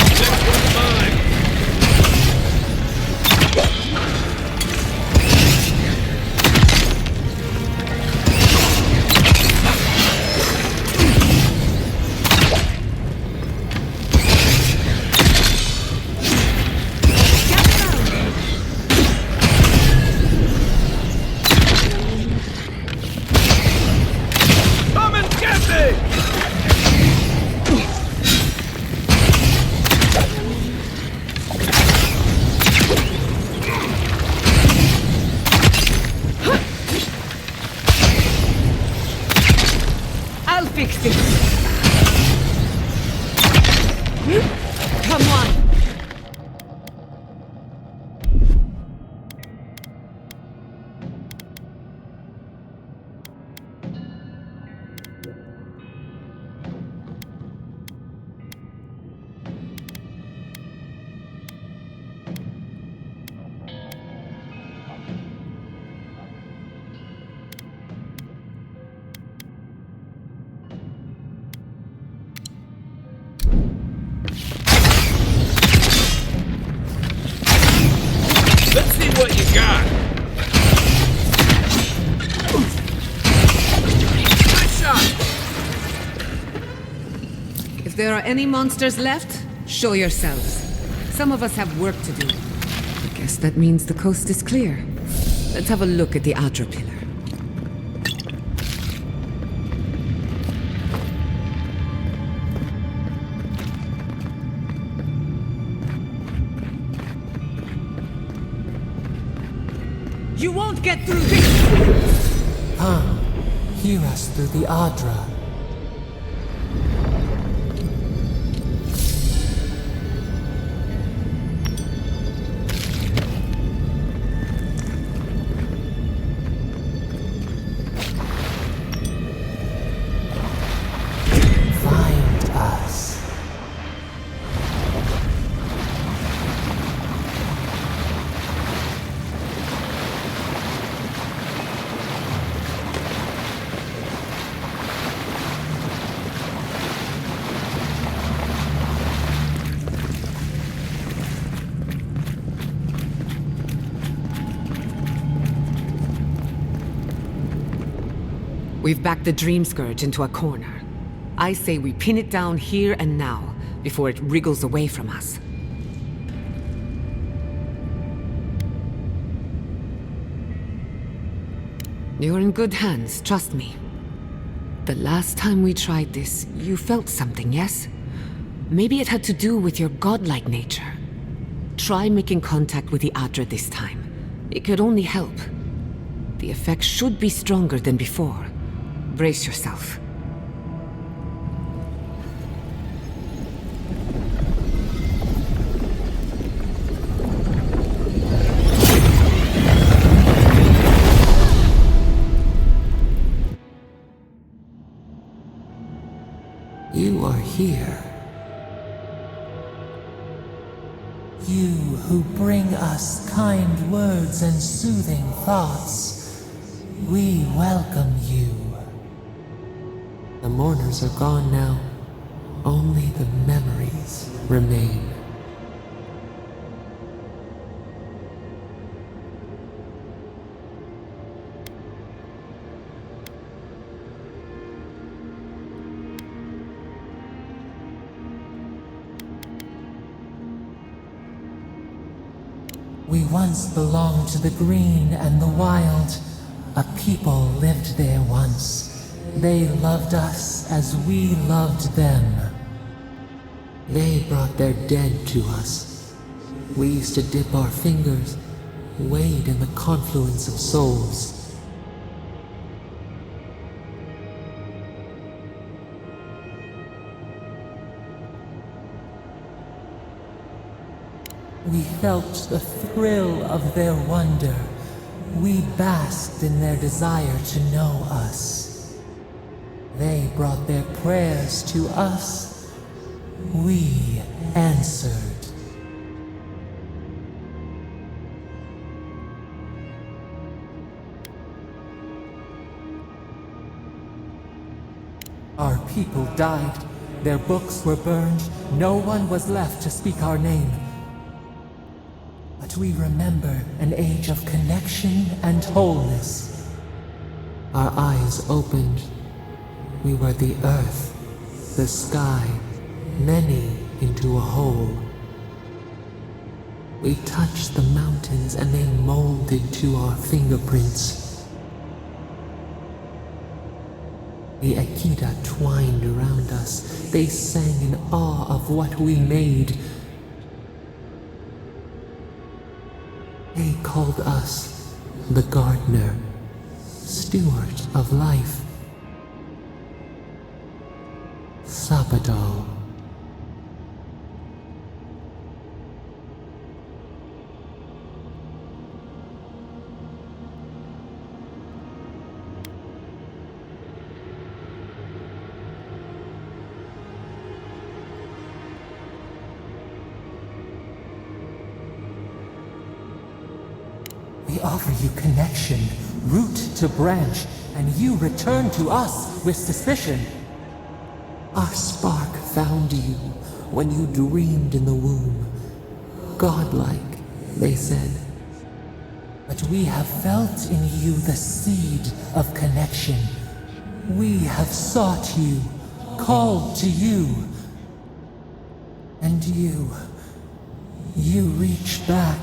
Let's see what you got. Nice shot. If there are any monsters left, show yourselves. Some of us have work to do. I guess that means the coast is clear. Let's have a look at the outer pillar. You won't get through this! Hear us through the Adra. Find us. We've backed the Dream Scourge into a corner. I say we pin it down here and now, before it wriggles away from us. You're in good hands, trust me. The last time we tried this, you felt something, yes? Maybe it had to do with your godlike nature. Try making contact with the Adra this time. It could only help. The effect should be stronger than before. Brace yourself. You are here. You who bring us kind words and soothing thoughts, we welcome you. The mourners are gone now. Only the memories remain. We once belonged to the green and the wild. A people lived there once. They loved us as we loved them. They brought their dead to us. We used to dip our fingers, wade in the confluence of souls. We felt the thrill of their wonder. We basked in their desire to know us. They brought their prayers to us. We answered. Our people died. Their books were burned. No one was left to speak our name. But we remember an age of connection and wholeness. Our eyes opened. We were the earth, the sky, many into a whole. We touched the mountains and they molded to our fingerprints. The Akita twined around us. They sang in awe of what we made. They called us the gardener, steward of life. Sabado. We offer you connection, root to branch, and you return to us with suspicion. Our spark found you when you dreamed in the womb. Godlike, they said. But we have felt in you the seed of connection. We have sought you, called to you. And you reach back.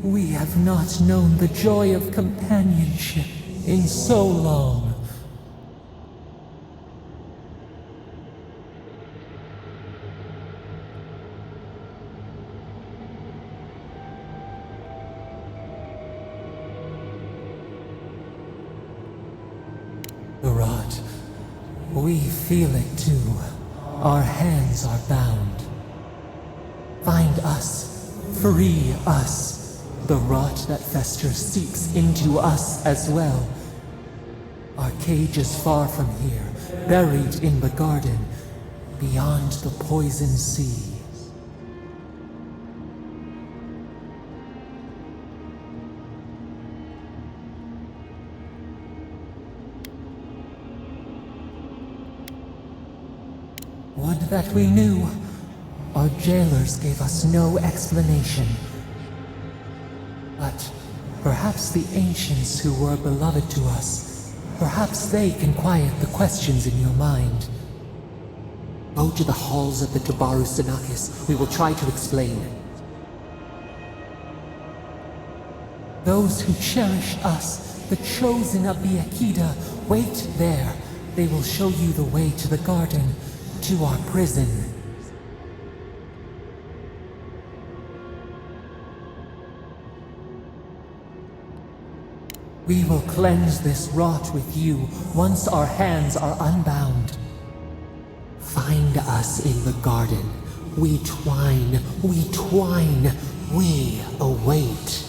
We have not known the joy of companionship in so long. The rot. We feel it too. Our hands are bound. Find us. Free us. The rot that festers seeps into us as well. Our cage is far from here, buried in the garden, beyond the poison sea. Would that we knew. Our jailers gave us no explanation. But perhaps the ancients who were beloved to us, perhaps they can quiet the questions in your mind. Go to the halls of the Tabaru Sinakis. We will try to explain. Those who cherish us, the chosen of the Akita, wait there. They will show you the way to the garden, to our prison. We will cleanse this rot with you once our hands are unbound. Find us in the garden. We twine, we await.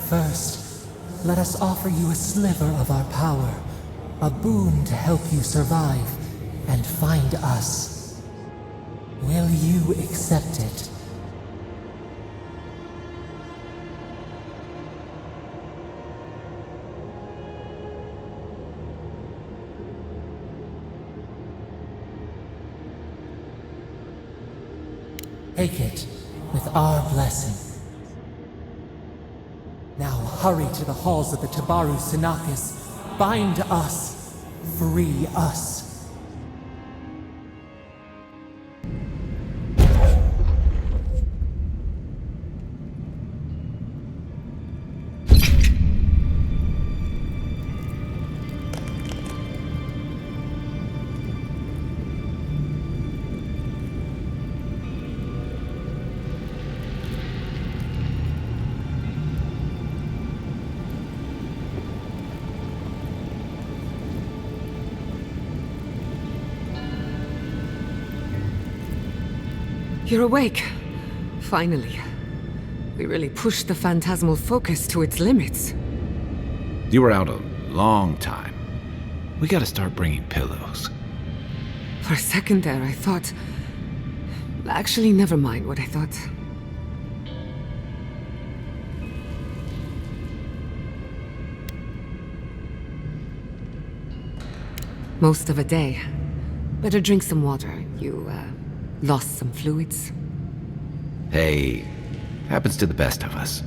First, let us offer you a sliver of our power, a boon to help you survive and find us. Will you accept it? Take it with our blessing. Now hurry to the halls of the Tabaru Sinakis. Bind us. Free us. You're awake. Finally. We really pushed the phantasmal focus to its limits. You were out a long time. We gotta start bringing pillows. For a second there, I thought... Actually, never mind what I thought. Most of a day. Better drink some water. You, lost some fluids? Hey, happens to the best of us.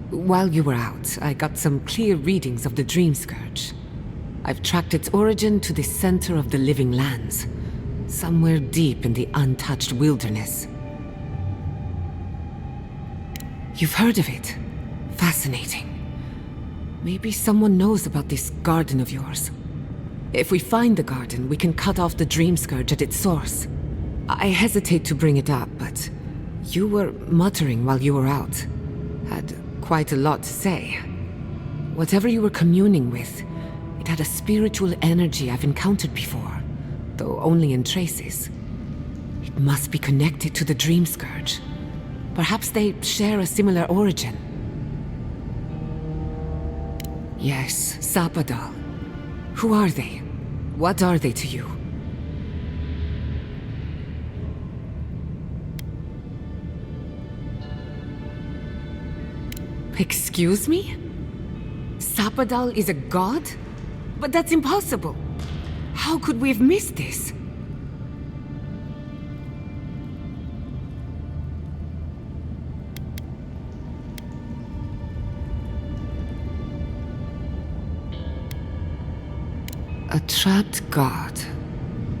While you were out, I got some clear readings of the Dream Scourge. I've tracked its origin to the center of the living lands, somewhere deep in the untouched wilderness. You've heard of it? Fascinating. Maybe someone knows about this garden of yours. If we find the garden, we can cut off the Dream Scourge at its source. I hesitate to bring it up, but you were muttering while you were out. Had quite a lot to say. Whatever you were communing with, it had a spiritual energy I've encountered before, though only in traces. It must be connected to the Dream Scourge. Perhaps they share a similar origin. Yes, Sapadal. Who are they? What are they to you? Excuse me? Sapadal is a god? But that's impossible. How could we have missed this? A trapped god.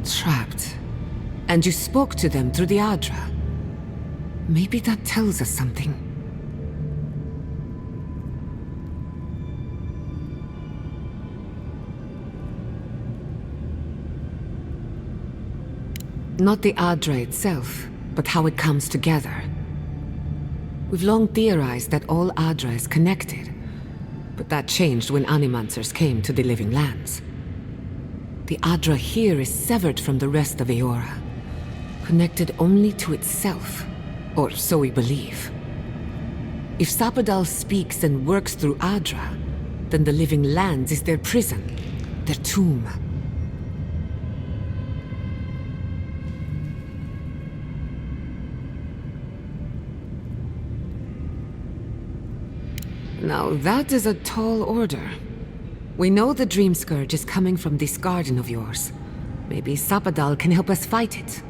Trapped. And you spoke to them through the Adra. Maybe that tells us something. Not the Adra itself, but how it comes together. We've long theorized that all Adra is connected, but that changed when Animancers came to the Living Lands. The Adra here is severed from the rest of Eora, connected only to itself, or so we believe. If Sapadal speaks and works through Adra, then the Living Lands is their prison, their tomb. Now that is a tall order. We know the Dream Scourge is coming from this garden of yours. Maybe Sapadal can help us fight it.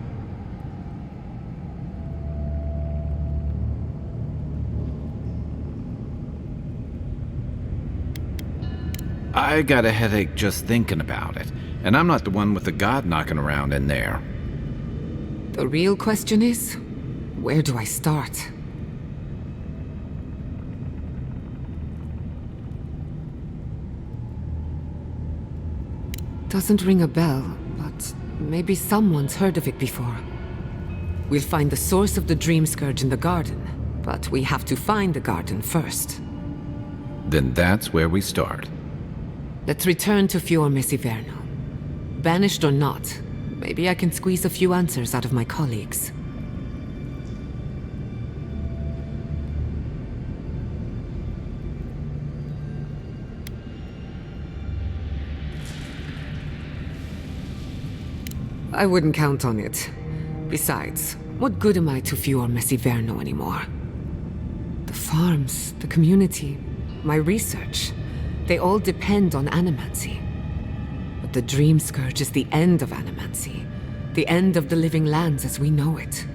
I got a headache just thinking about it, and I'm not the one with the god knocking around in there. The real question is, where do I start? Doesn't ring a bell, but maybe someone's heard of it before. We'll find the source of the Dream Scourge in the garden, But we have to find the garden first. Then that's where we start. Let's return to Fior Mesiverno. Banished or not, maybe I can squeeze a few answers out of my colleagues. I wouldn't count on it. Besides, what good am I to Fior Mesiverno anymore? The farms, the community, my research, they all depend on animancy. But the Dream Scourge is the end of animancy, the end of the living lands as we know it.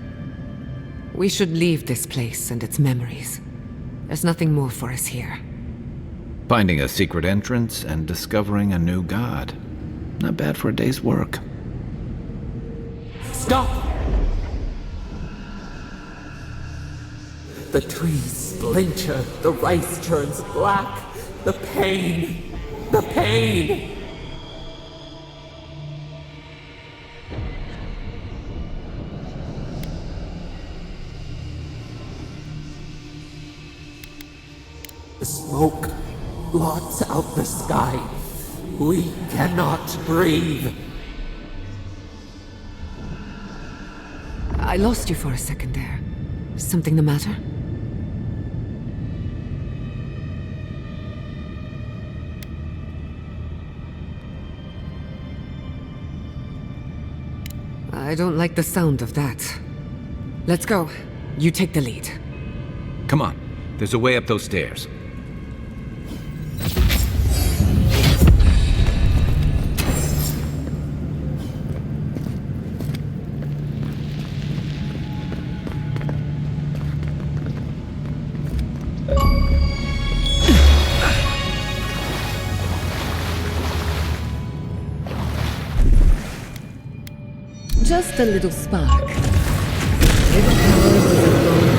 We should leave this place and its memories. There's nothing more for us here. Finding a secret entrance and discovering a new god. Not bad for a day's work. Stop! The trees splinter, the rice turns black. The pain! The pain! The smoke blots out the sky. We cannot breathe. I lost you for a second there. Something the matter? I don't like the sound of that. Let's go. You take the lead. Come on. There's a way up those stairs. Just a little spark. Little power goes a long way.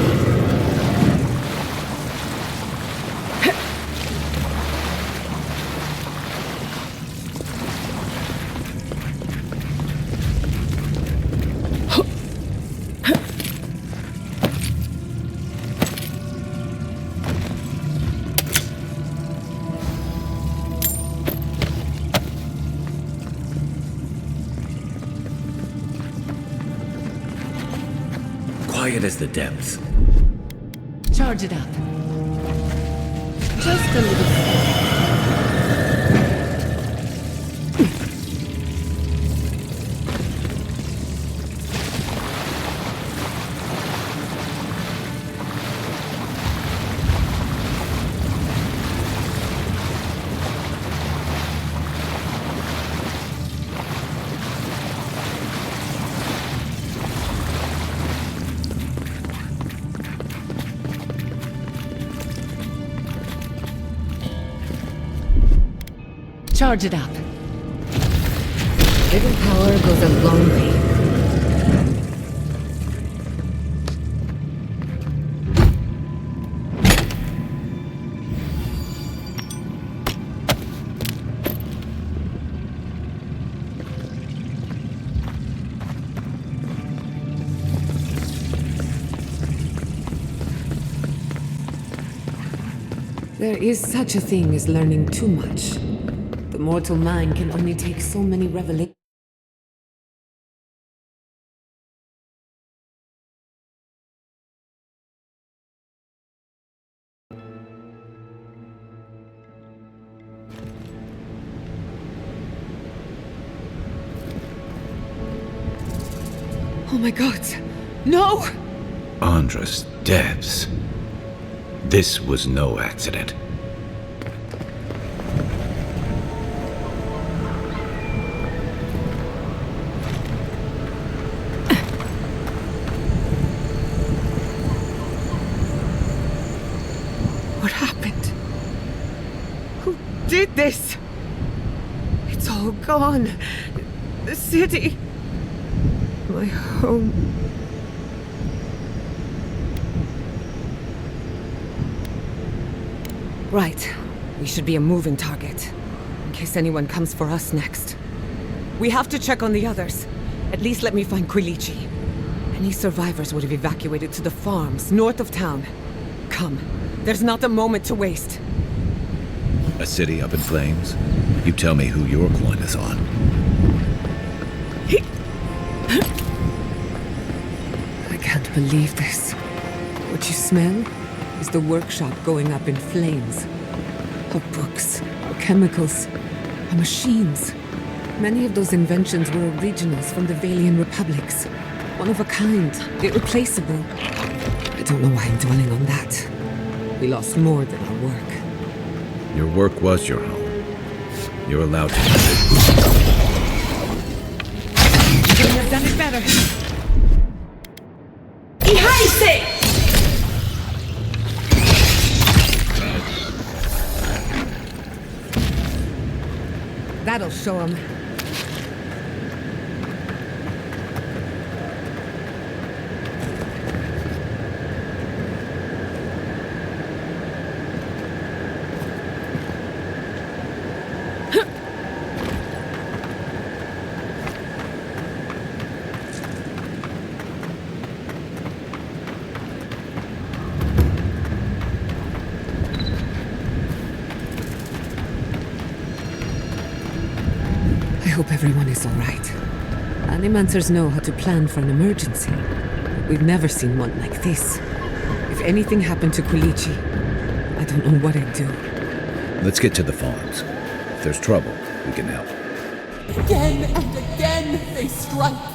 Quiet as the depths. Charge it up. Just a little. Charge it up. Little power goes a long way. There is such a thing as learning too much. The mortal mind can only take so many revelations. Oh my god! No! Andra's depths. This was no accident. What happened? Who did this? It's all gone. The city. My home. Right. We should be a moving target, in case anyone comes for us next. We have to check on the others. At least let me find Quilici. Any survivors would have evacuated to the farms north of town. Come, there's not a moment to waste. A city up in flames? You tell me who your coin is on. I can't believe this. What you smell is the workshop going up in flames. Our books, our chemicals, our machines. Many of those inventions were originals from the Valian republics. One of a kind, irreplaceable. I don't know why I'm dwelling on that. We lost more than our work. Your work was your home. You're allowed to use it. Couldn't have done it better. That'll show him. I hope everyone is all right. Animancers know how to plan for an emergency. We've never seen one like this. If anything happened to Kulichi, I don't know what I'd do. Let's get to the farms. If there's trouble, we can help. Again and again they strike.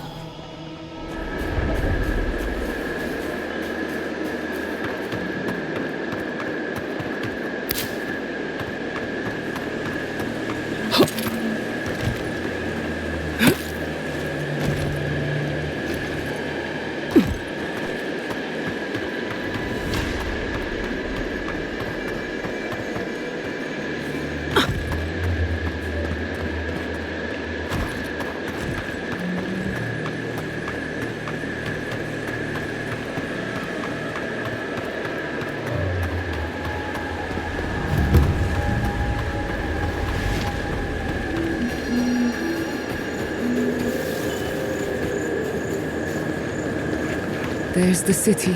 There's the city.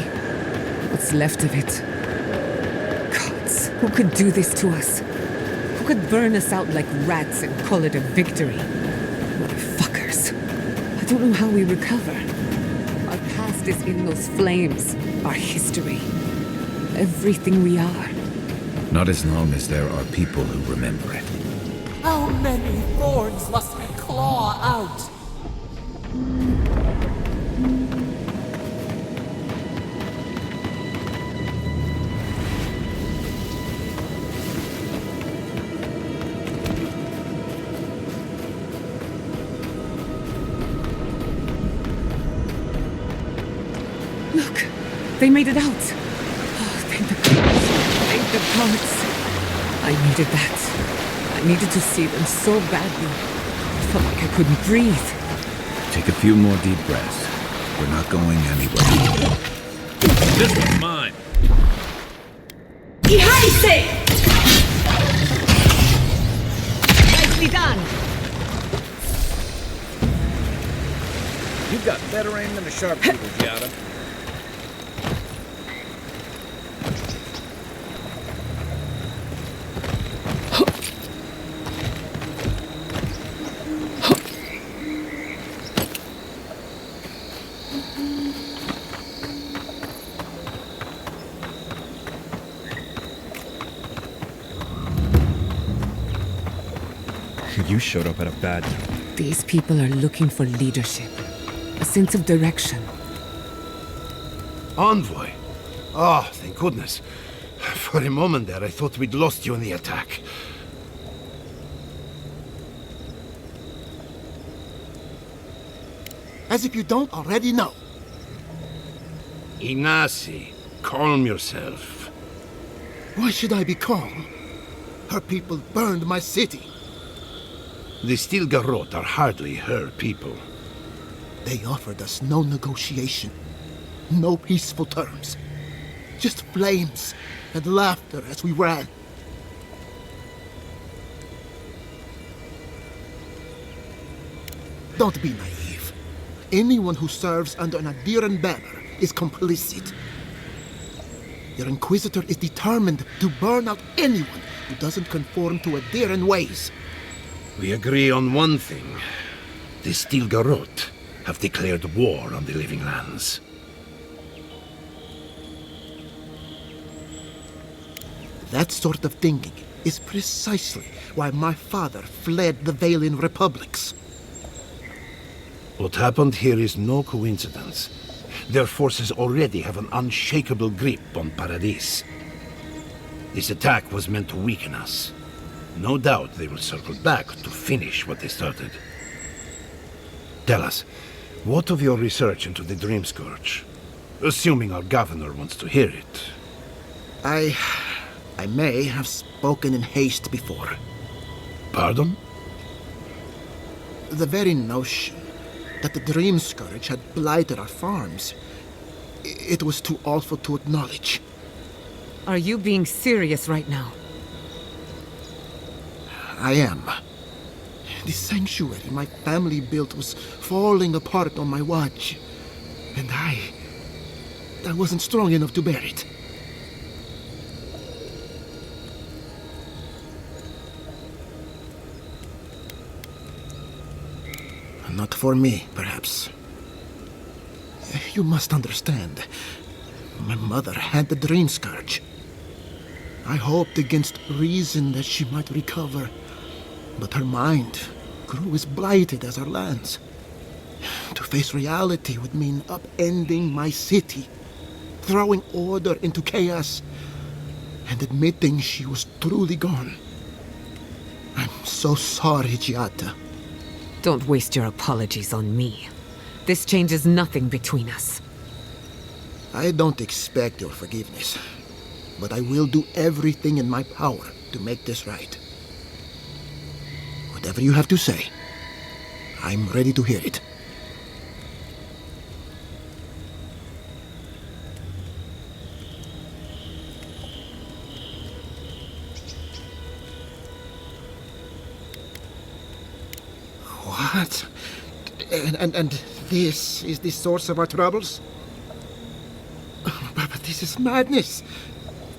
What's left of it. Gods, who could do this to us? Who could burn us out like rats and call it a victory? Motherfuckers. I don't know how we recover. Our past is in those flames. Our history. Everything we are. Not as long as there are people who remember it. How many thorns must we claw out? They made it out. Oh, thank the gods. Thank the gods. I needed that. I needed to see them so badly. I felt like I couldn't breathe. Take a few more deep breaths. We're not going anywhere. This one's mine. Nicely done. You've got better aim than a sharpshooter, Giada. You showed up at a bad time. These people are looking for leadership. A sense of direction. Envoy? Oh, thank goodness. For a moment there, I thought we'd lost you in the attack. As if you don't already know. Inasi, calm yourself. Why should I be calm? Her people burned my city. The Stilgarrot are hardly her people. They offered us no negotiation, no peaceful terms. Just flames and laughter as we ran. Don't be naive. Anyone who serves under an Adiran banner is complicit. Your Inquisitor is determined to burn out anyone who doesn't conform to Adiran ways. We agree on one thing. The Stilgarot have declared war on the Living Lands. That sort of thinking is precisely why my father fled the Valian republics. What happened here is no coincidence. Their forces already have an unshakable grip on Paradis. This attack was meant to weaken us. No doubt they will circle back to finish what they started. Tell us, what of your research into the Dream Scourge? Assuming our governor wants to hear it. I may have spoken in haste before. Pardon? The very notion that the Dream Scourge had blighted our farms, it was too awful to acknowledge. Are you being serious right now? I am. The sanctuary my family built was falling apart on my watch, and I wasn't strong enough to bear it. Not for me, perhaps. You must understand. My mother had the Dream Scourge. I hoped against reason that she might recover, but her mind grew as blighted as our lands. To face reality would mean upending my city, throwing order into chaos, and admitting she was truly gone. I'm so sorry, Giada. Don't waste your apologies on me. This changes nothing between us. I don't expect your forgiveness, but I will do everything in my power to make this right. Whatever you have to say, I'm ready to hear it. What? And this is the source of our troubles? But this is madness.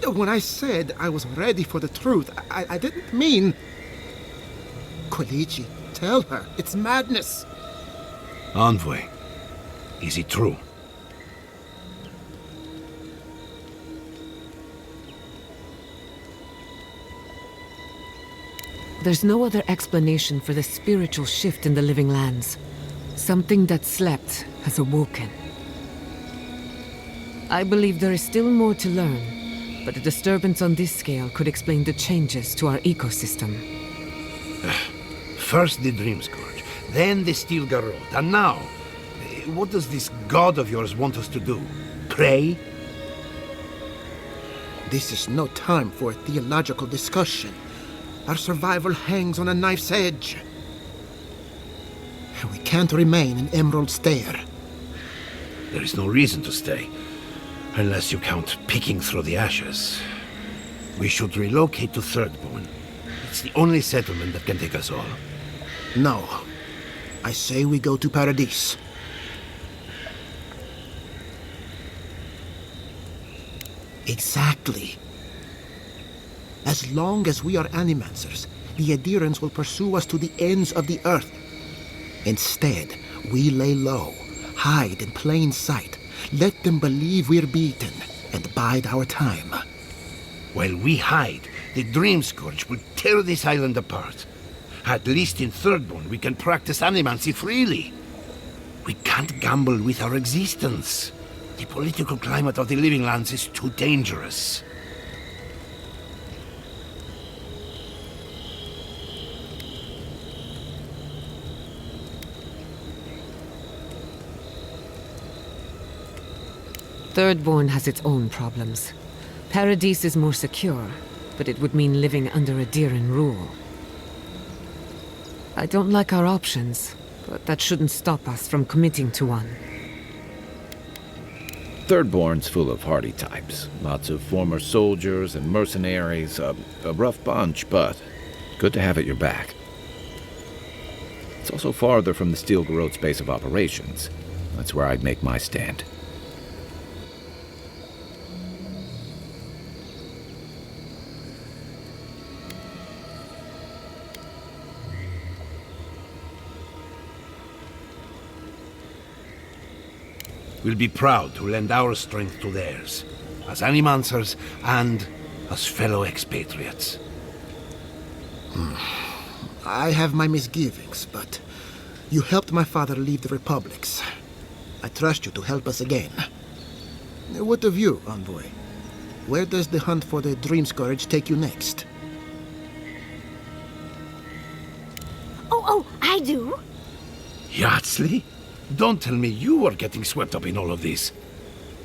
When I said I was ready for the truth, I didn't mean... Quilici, tell her, it's madness. Envoy, is it true? There's no other explanation for the spiritual shift in the Living Lands. Something that slept has awoken. I believe there is still more to learn, but a disturbance on this scale could explain the changes to our ecosystem. First the Dream Scourge, then the Stilgarot, and now, what does this god of yours want us to do? Pray? This is no time for a theological discussion. Our survival hangs on a knife's edge. We can't remain in Emerald Stair. There is no reason to stay, unless you count picking through the ashes. We should relocate to Thirdborn. It's the only settlement that can take us all. No. I say we go to Paradis. Exactly. As long as we are Animancers, the Adirans will pursue us to the ends of the earth. Instead, we lay low, hide in plain sight, let them believe we're beaten, and bide our time. While we hide, the Dream Scourge will tear this island apart. At least in Thirdborn, we can practice animancy freely. We can't gamble with our existence. The political climate of the Living Lands is too dangerous. Thirdborn has its own problems. Paradis is more secure, but it would mean living under Adiran rule. I don't like our options, but that shouldn't stop us from committing to one. Thirdborn's full of hardy types. Lots of former soldiers and mercenaries. A rough bunch, but good to have at your back. It's also farther from the Steel Garrote's base of operations. That's where I'd make my stand. We'll be proud to lend our strength to theirs, as animancers and as fellow expatriates. I have my misgivings, but you helped my father leave the Republics. I trust you to help us again. What of you, Envoy? Where does the hunt for the Dream Scourge take you next? Oh, I do? Yardsley? Don't tell me you are getting swept up in all of this.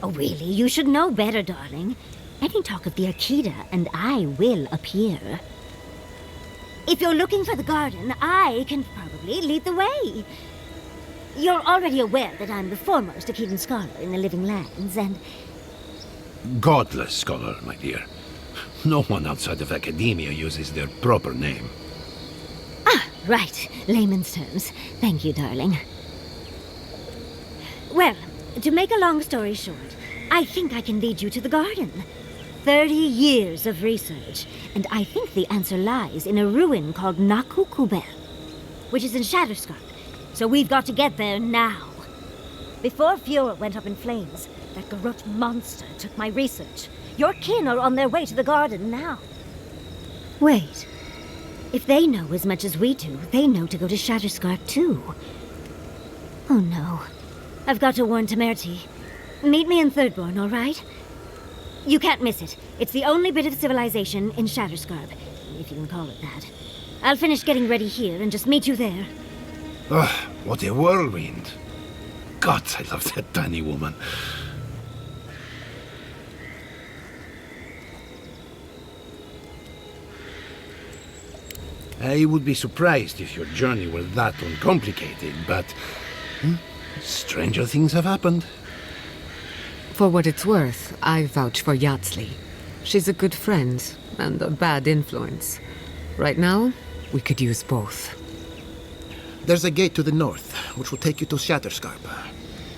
Oh, really? You should know better, darling. Any talk of the Akita, and I will appear. If you're looking for the garden, I can probably lead the way. You're already aware that I'm the foremost Akitan scholar in the Living Lands, and... Godless scholar, my dear. No one outside of academia uses their proper name. Ah, right. Layman's terms. Thank you, darling. Well, to make a long story short, I think I can lead you to the garden. 30 years of research, and I think the answer lies in a ruin called Nakukubel, which is in Shatterscarp. So we've got to get there now. Before Fior went up in flames, that Garrote monster took my research. Your kin are on their way to the garden now. Wait. If they know as much as we do, they know to go to Shatterscarp too. Oh no. I've got to warn Temerity. Meet me in Thirdborn, all right? You can't miss it. It's the only bit of civilization in Shatterscarp, if you can call it that. I'll finish getting ready here and just meet you there. Ugh, what a whirlwind. God, I love that tiny woman. I would be surprised if your journey were that uncomplicated, but... stranger things have happened. For what it's worth, I vouch for Yardsley. She's a good friend and a bad influence. Right now, we could use both. There's a gate to the north, which will take you to Shatterscarp.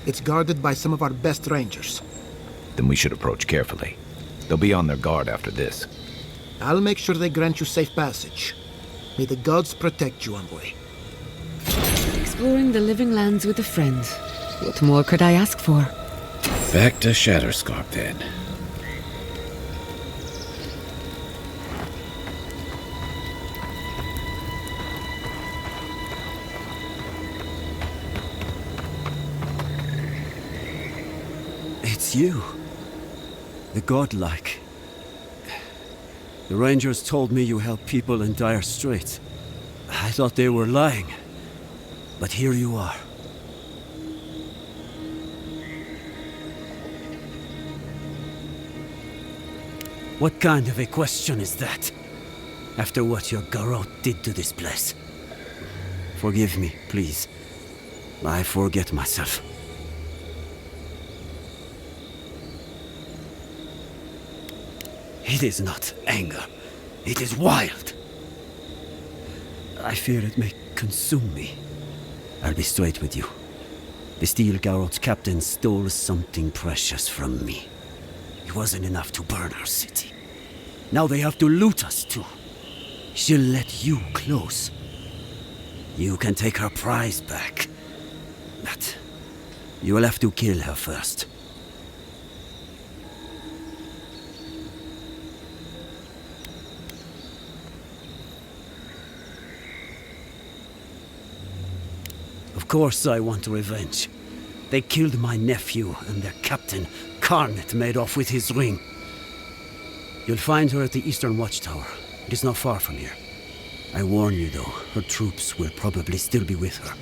It's guarded by some of our best rangers. Then we should approach carefully. They'll be on their guard after this. I'll make sure they grant you safe passage. May the gods protect you, Envoy. Exploring the Living Lands with a friend. What more could I ask for? Back to Shatterscarp, then. It's you. The godlike. The Rangers told me you help people in dire straits. I thought they were lying. But here you are. What kind of a question is that? After what your Garrote did to this place. Forgive me, please. I forget myself. It is not anger. It is wild. I fear it may consume me. I'll be straight with you. The Steel Garrote's captain stole something precious from me. It wasn't enough to burn our city. Now they have to loot us too. She'll let you close. You can take her prize back. But you will have to kill her first. Of course I want revenge. They killed my nephew, and their captain, Carnet, made off with his ring. You'll find her at the Eastern Watchtower. It is not far from here. I warn you, though, her troops will probably still be with her.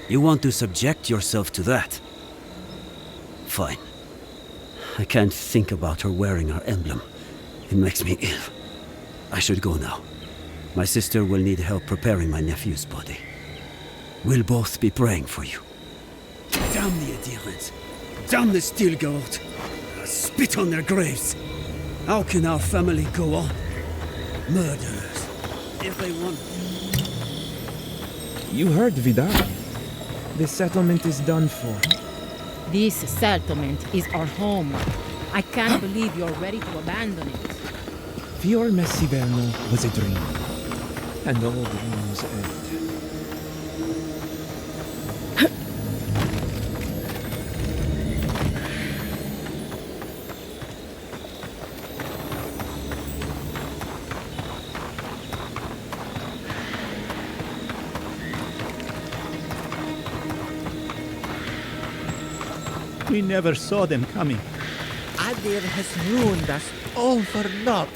You want to subject yourself to that? Fine. I can't think about her wearing our emblem. It makes me ill. I should go now. My sister will need help preparing my nephew's body. We'll both be praying for you. Damn the adherents. Damn the steel goat! I'll spit on their graves! How can our family go on? Murderers, if they want. You heard Vidal. The settlement is done for. This settlement is our home. I can't believe you're ready to abandon it. Fior Messiverno was a dream. And all dreams end. We never saw them coming. Adir has ruined us all for naught.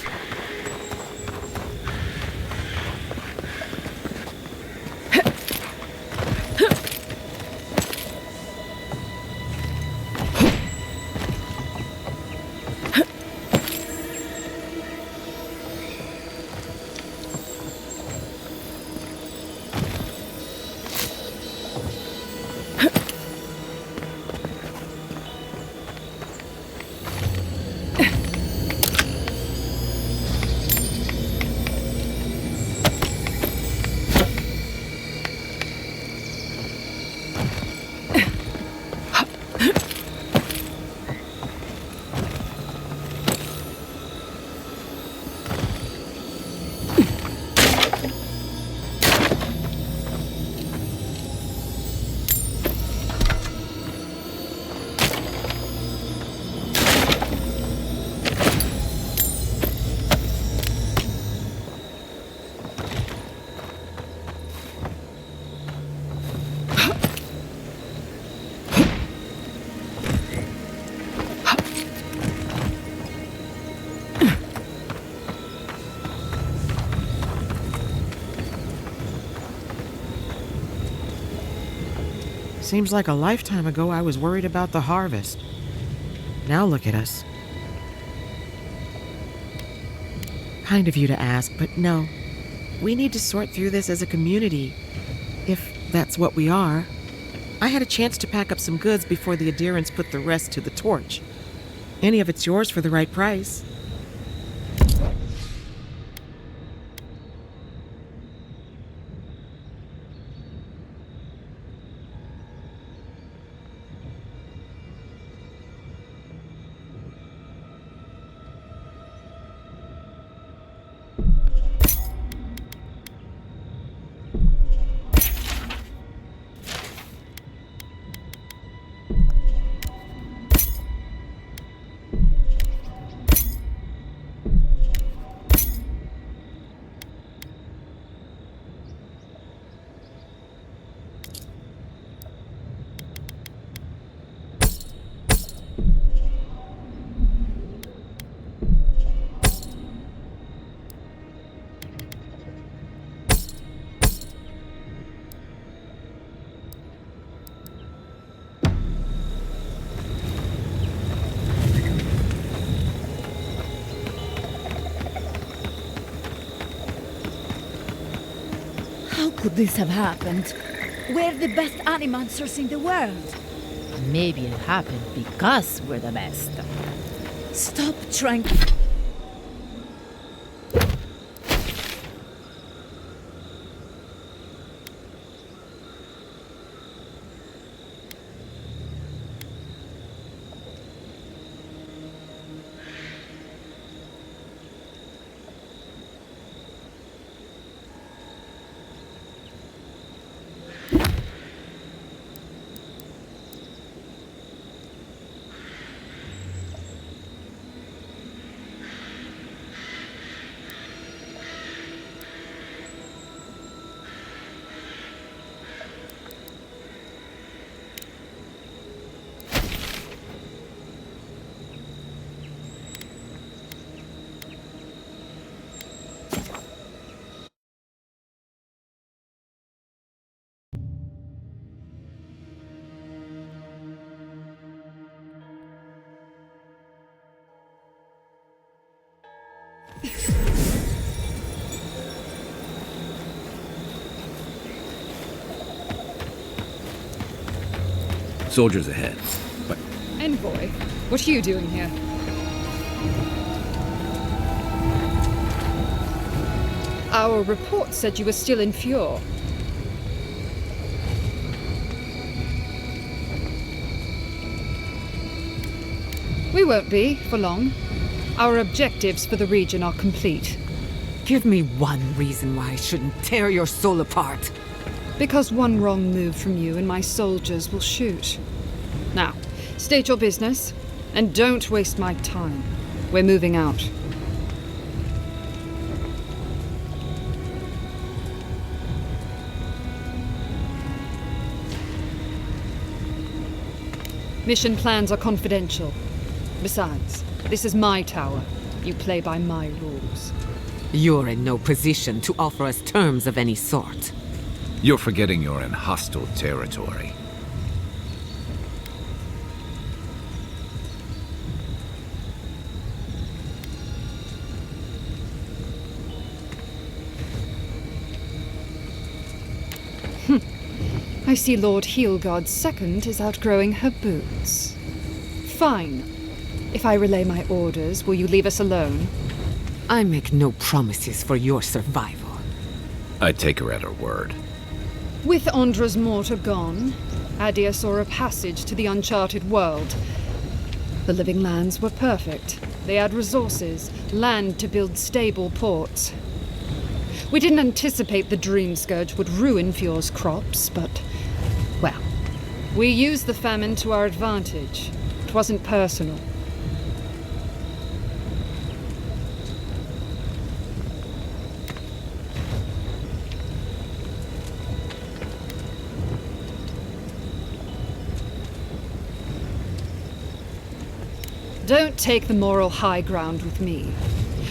Seems like a lifetime ago I was worried about the harvest. Now look at us. Kind of you to ask, but no. We need to sort through this as a community, if that's what we are. I had a chance to pack up some goods before the adherents put the rest to the torch. Any of it's yours for the right price. How could this have happened? We're the best animancers in the world. Maybe it happened because we're the best. Stop trying. Soldiers ahead. But boy. What are you doing here? Our report said you were still in Fior. We won't be, for long. Our objectives for the region are complete. Give me one reason why I shouldn't tear your soul apart. Because one wrong move from you and my soldiers will shoot. Now, state your business, and don't waste my time. We're moving out. Mission plans are confidential. Besides, this is my tower. You play by my rules. You're in no position to offer us terms of any sort. You're forgetting you're in hostile territory. I see Lord Heelgard's second is outgrowing her boots. Fine. If I relay my orders, will you leave us alone? I make no promises for your survival. I take her at her word. With Andra's mortar gone, Adia saw a passage to the uncharted world. The living lands were perfect. They had resources, land to build stable ports. We didn't anticipate the Dream Scourge would ruin Fior's crops, but, well, we used the famine to our advantage. It wasn't personal. Don't take the moral high ground with me.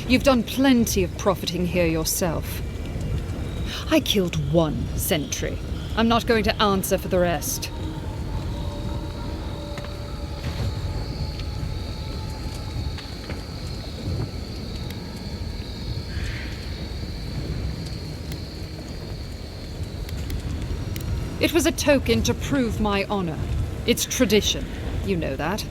You've done plenty of profiting here yourself. I killed one sentry. I'm not going to answer for the rest. It was a token to prove my honor. It's tradition. You know that.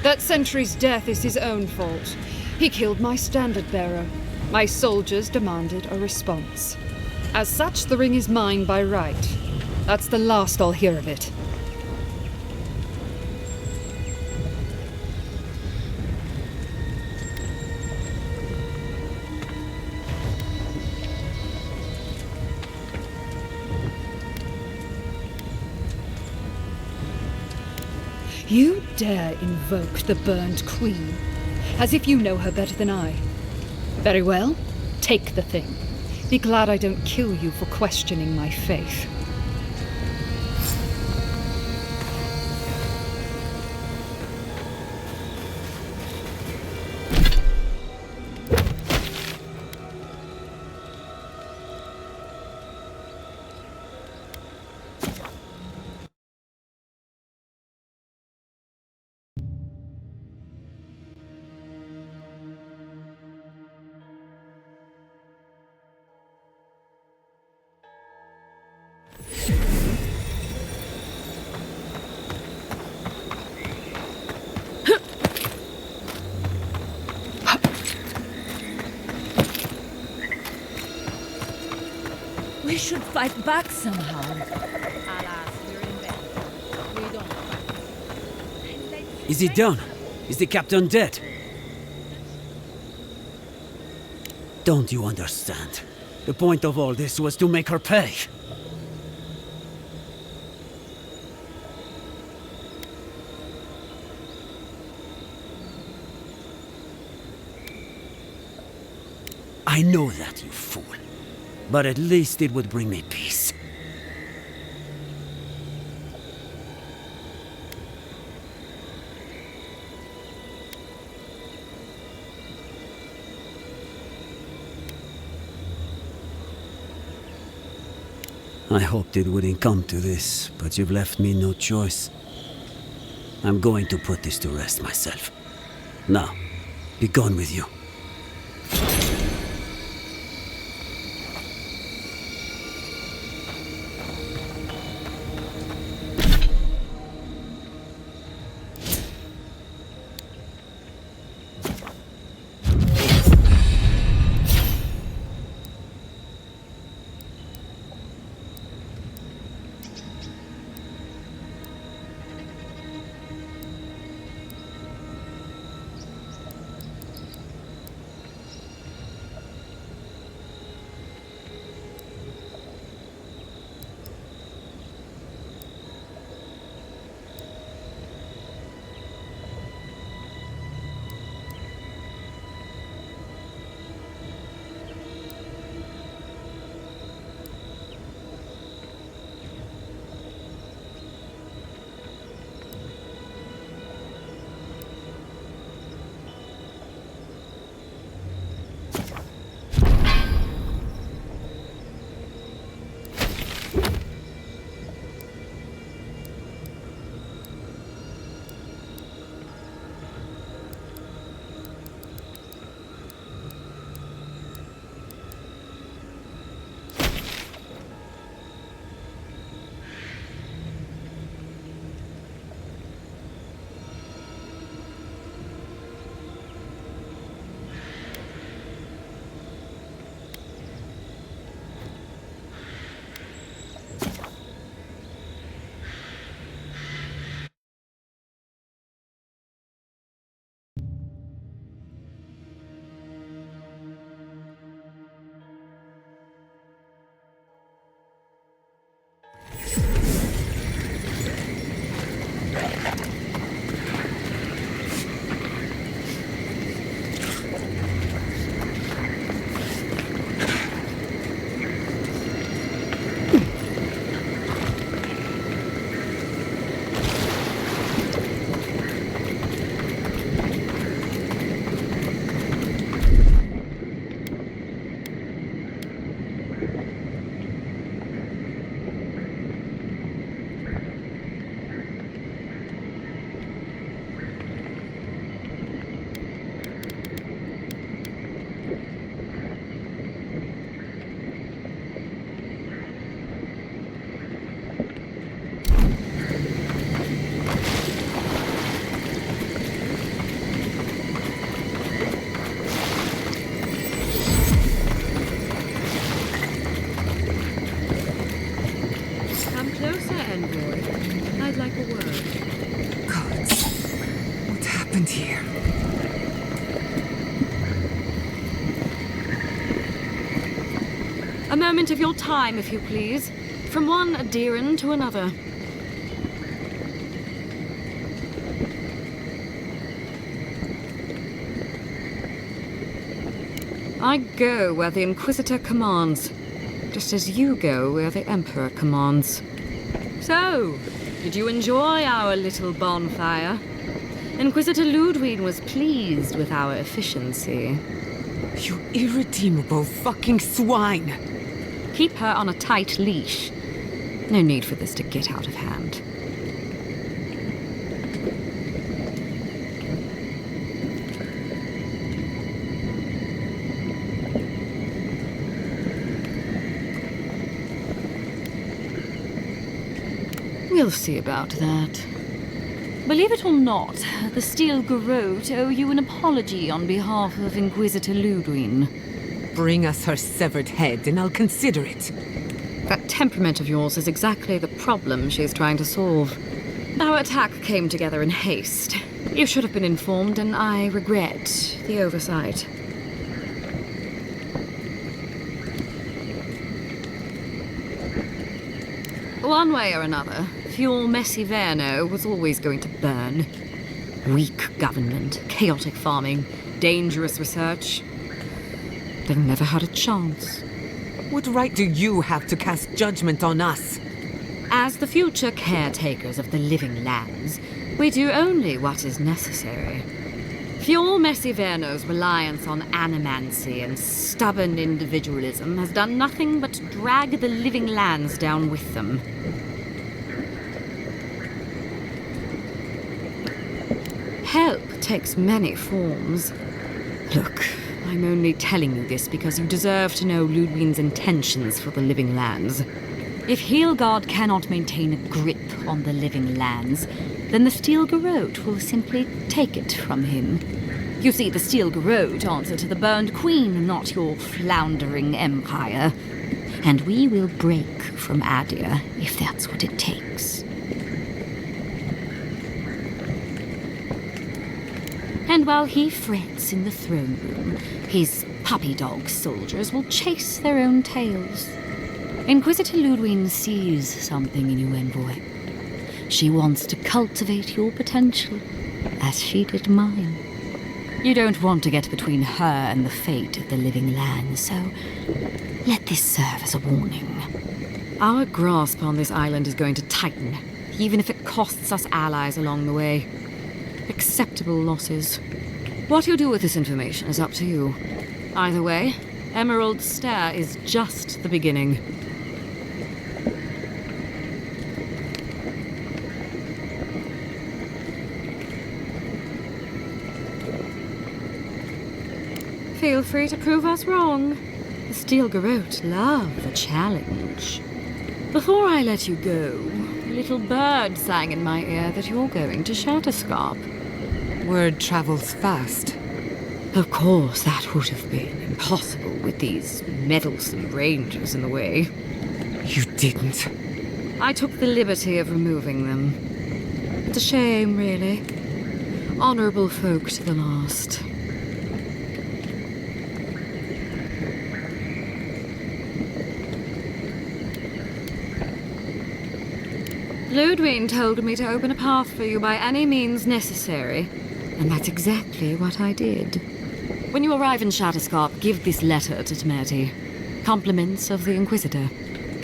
That sentry's death is his own fault. He killed my standard-bearer. My soldiers demanded a response. As such, the ring is mine by right. That's the last I'll hear of it. You dare invoke the burned queen, as if you know her better than I. Very well, take the thing. Be glad I don't kill you for questioning my faith. We should fight back somehow. Alas, we're in bed. We don't fight. Is it done? Is the captain dead? Don't you understand? The point of all this was to make her pay. I know that, you fool. But at least it would bring me peace. I hoped it wouldn't come to this, but you've left me no choice. I'm going to put this to rest myself. Now, be gone with you. Sir Envoy, I'd like a word. Gods, what happened here? A moment of your time, if you please. From one adherent to another. I go where the Inquisitor commands, just as you go where the Emperor commands. So, did you enjoy our little bonfire? Inquisitor Ludwig was pleased with our efficiency. You irredeemable fucking swine! Keep her on a tight leash. No need for this to get out of hand. We'll see about that. Believe it or not, the Steel Garrote owe you an apology on behalf of Inquisitor Ludwig. Bring us her severed head and I'll consider it. That temperament of yours is exactly the problem she's trying to solve. Our attack came together in haste. You should have been informed, and I regret the oversight. One way or another, Fior Messiverno was always going to burn. Weak government, chaotic farming, dangerous research. They never had a chance. What right do you have to cast judgment on us? As the future caretakers of the living lands, we do only what is necessary. Fior Messiverno's reliance on animancy and stubborn individualism has done nothing but drag the living lands down with them. Help takes many forms. Look, I'm only telling you this because you deserve to know Ludwig's intentions for the living lands. If Heelgard cannot maintain a grip on the living lands, then the Steel Garrote will simply take it from him. You see, the Steel Garrote answer to the Burned Queen, not your floundering empire. And we will break from Adia if that's what it takes. And while he frets in the throne room, his puppy dog soldiers will chase their own tails. Inquisitor Ludwig sees something in you, Envoy. She wants to cultivate your potential, as she did mine. You don't want to get between her and the fate of the living lands, so let this serve as a warning. Our grasp on this island is going to tighten, even if it costs us allies along the way. Acceptable losses. What you do with this information is up to you. Either way, Emerald Stair is just the beginning. Feel free to prove us wrong. The Steel Garrote love a challenge. Before I let you go, a little bird sang in my ear that you're going to Shatterscarp. Word travels fast. Of course, that would have been impossible with these meddlesome rangers in the way. You didn't. I took the liberty of removing them. It's a shame, really. Honorable folk to the last. Ludwig told me to open a path for you by any means necessary, and that's exactly what I did. When you arrive in Shatterscarp, give this letter to Temerity. Compliments of the Inquisitor.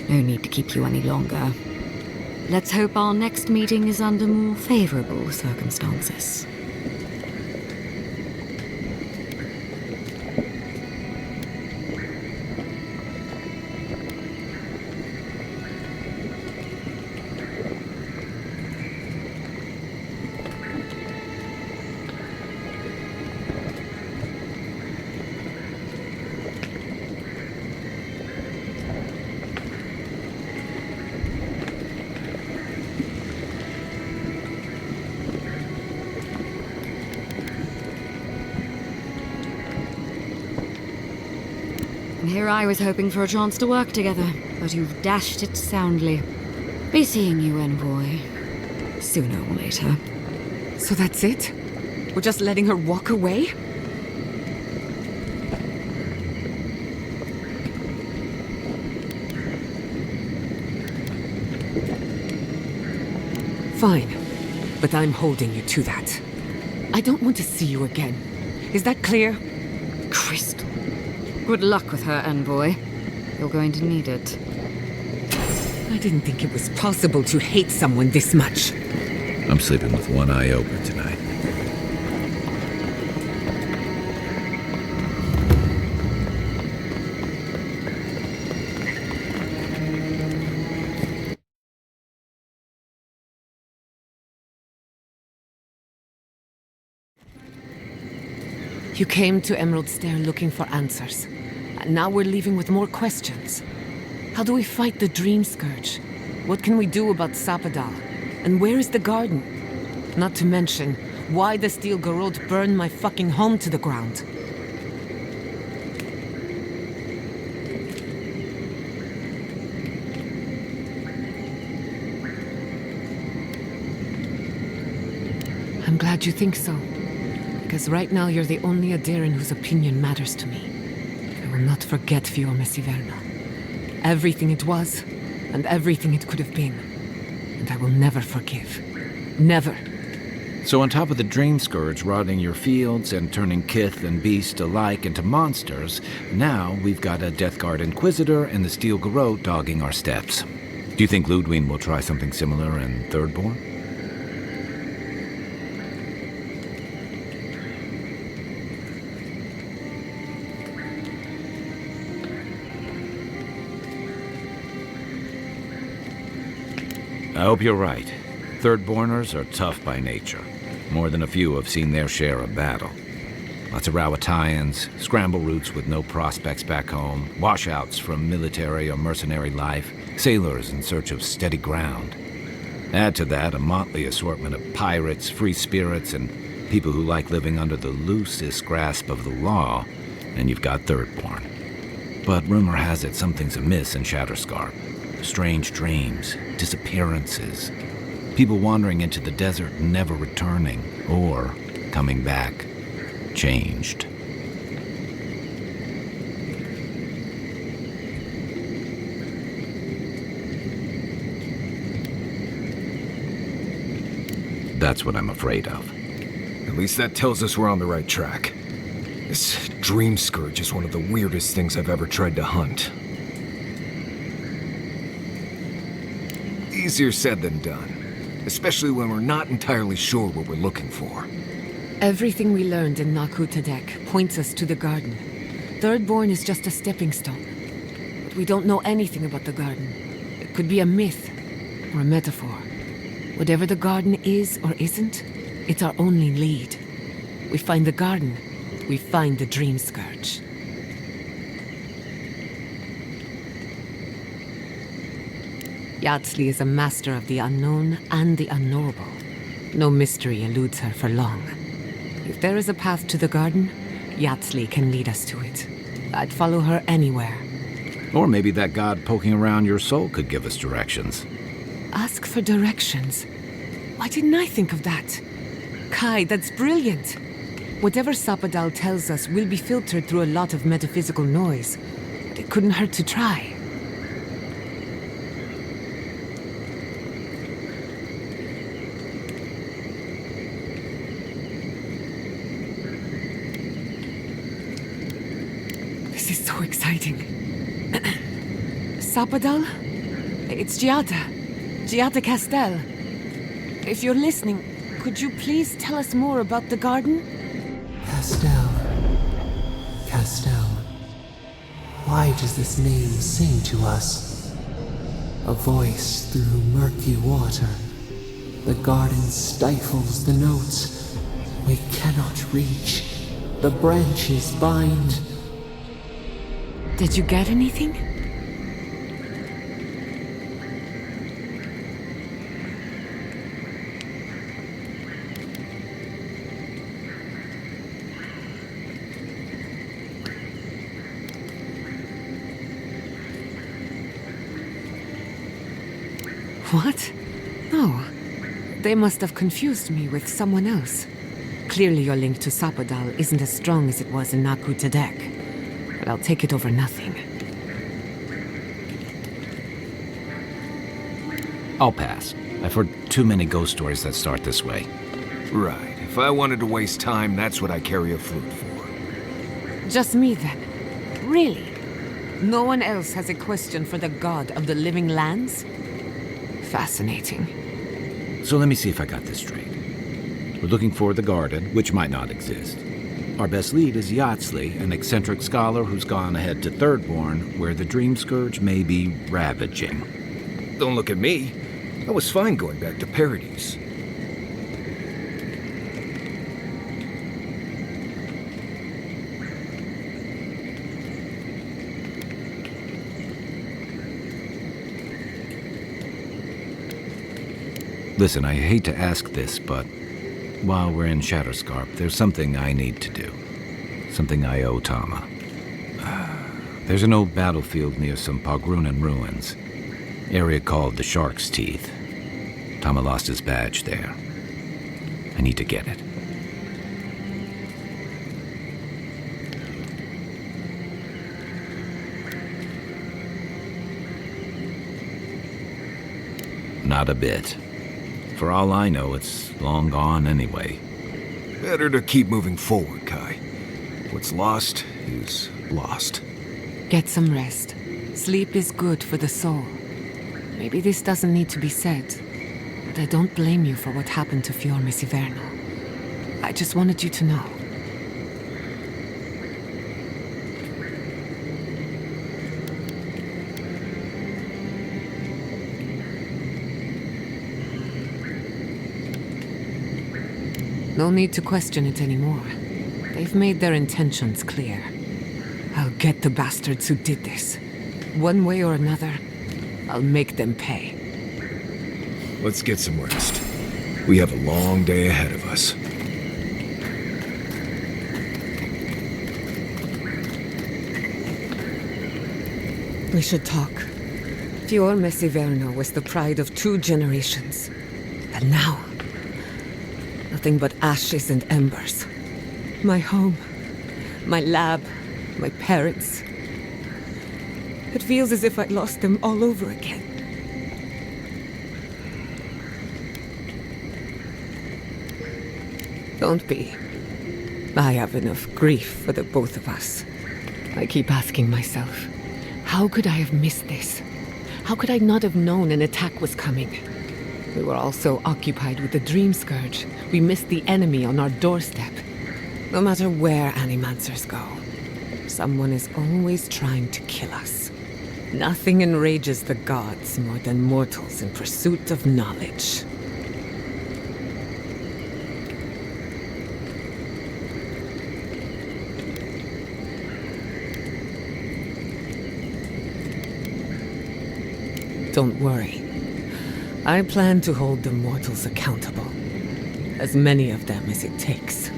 No need to keep you any longer. Let's hope our next meeting is under more favorable circumstances. Here I was hoping for a chance to work together, but you've dashed it soundly. Be seeing you, envoy. Sooner or later. So that's it? We're just letting her walk away? Fine. But I'm holding you to that. I don't want to see you again. Is that clear? Crystal. Good luck with her, envoy. You're going to need it. I didn't think it was possible to hate someone this much. I'm sleeping with one eye open tonight. You came to Emerald Stair looking for answers. And now we're leaving with more questions. How do we fight the Dream Scourge? What can we do about Sapadal? And where is the garden? Not to mention, why the Steel Garrote burned my fucking home to the ground. I'm glad you think so. Because right now you're the only Adiran whose opinion matters to me. I will not forget Fior Messiverna. Everything it was, and everything it could have been. And I will never forgive. Never. So on top of the Dream Scourge rotting your fields and turning kith and beast alike into monsters, now we've got a Death Guard Inquisitor and the Steel Garrote dogging our steps. Do you think Ludwig will try something similar in Thirdborn? I hope you're right. Thirdborners are tough by nature. More than a few have seen their share of battle. Lots of Rawatayans, scramble routes with no prospects back home, washouts from military or mercenary life, sailors in search of steady ground. Add to that a motley assortment of pirates, free spirits, and people who like living under the loosest grasp of the law, and you've got Thirdborn. But rumor has it something's amiss in Shatterscarp. Strange dreams, disappearances, people wandering into the desert and never returning, or coming back, changed. That's what I'm afraid of. At least that tells us we're on the right track. This Dream Scourge is one of the weirdest things I've ever tried to hunt. Easier said than done, especially when we're not entirely sure what we're looking for. Everything we learned in Nakutadek points us to the garden. Thirdborn is just a stepping stone. But we don't know anything about the garden. It could be a myth or a metaphor. Whatever the garden is or isn't, it's our only lead. We find the garden, we find the Dream Scourge. Yardsley is a master of the unknown and the unknowable. No mystery eludes her for long. If there is a path to the garden, Yardsley can lead us to it. I'd follow her anywhere. Or maybe that god poking around your soul could give us directions. Ask for directions. Why didn't I think of that? Kai, that's brilliant. Whatever Sapadal tells us will be filtered through a lot of metaphysical noise. But it couldn't hurt to try. This is so exciting. Sapadal? It's Giada Castel. If you're listening, could you please tell us more about the garden? Castel. Why does this name sing to us? A voice through murky water. The garden stifles the notes. We cannot reach. The branches bind. Did you get anything? What? No. They must have confused me with someone else. Clearly your link to Sapadal isn't as strong as it was in Nakutadek. But I'll take it over nothing. I'll pass. I've heard too many ghost stories that start this way. Right. If I wanted to waste time, that's what I carry a flute for. Just me then? Really? No one else has a question for the god of the living lands? Fascinating. So let me see if I got this straight. We're looking for the garden, which might not exist. Our best lead is Yatsley, an eccentric scholar who's gone ahead to Thirdborn, where the Dream Scourge may be ravaging. Don't look at me. I was fine going back to Paradise. Listen, I hate to ask this, but while we're in Shatterscarp, there's something I need to do. Something I owe Tama. There's an old battlefield near some Pogrunan ruins. Area called the Shark's Teeth. Tama lost his badge there. I need to get it. Not a bit. For all I know, it's long gone anyway. Better to keep moving forward, Kai. What's lost is lost. Get some rest. Sleep is good for the soul. Maybe this doesn't need to be said, but I don't blame you for what happened to Fior Messiverno. I just wanted you to know. No need to question it anymore. They've made their intentions clear. I'll get the bastards who did this. One way or another, I'll make them pay. Let's get some rest. We have a long day ahead of us. We should talk. Fior Messiverno was the pride of 2 generations. And now, nothing but ashes and embers. My home, my lab, my parents. It feels as if I lost them all over again. Don't be. I have enough grief for the both of us. I keep asking myself, how could I have missed this? How could I not have known an attack was coming? We were all so occupied with the Dream Scourge, we missed the enemy on our doorstep. No matter where Animancers go, someone is always trying to kill us. Nothing enrages the gods more than mortals in pursuit of knowledge. Don't worry. I plan to hold the mortals accountable. As many of them as it takes.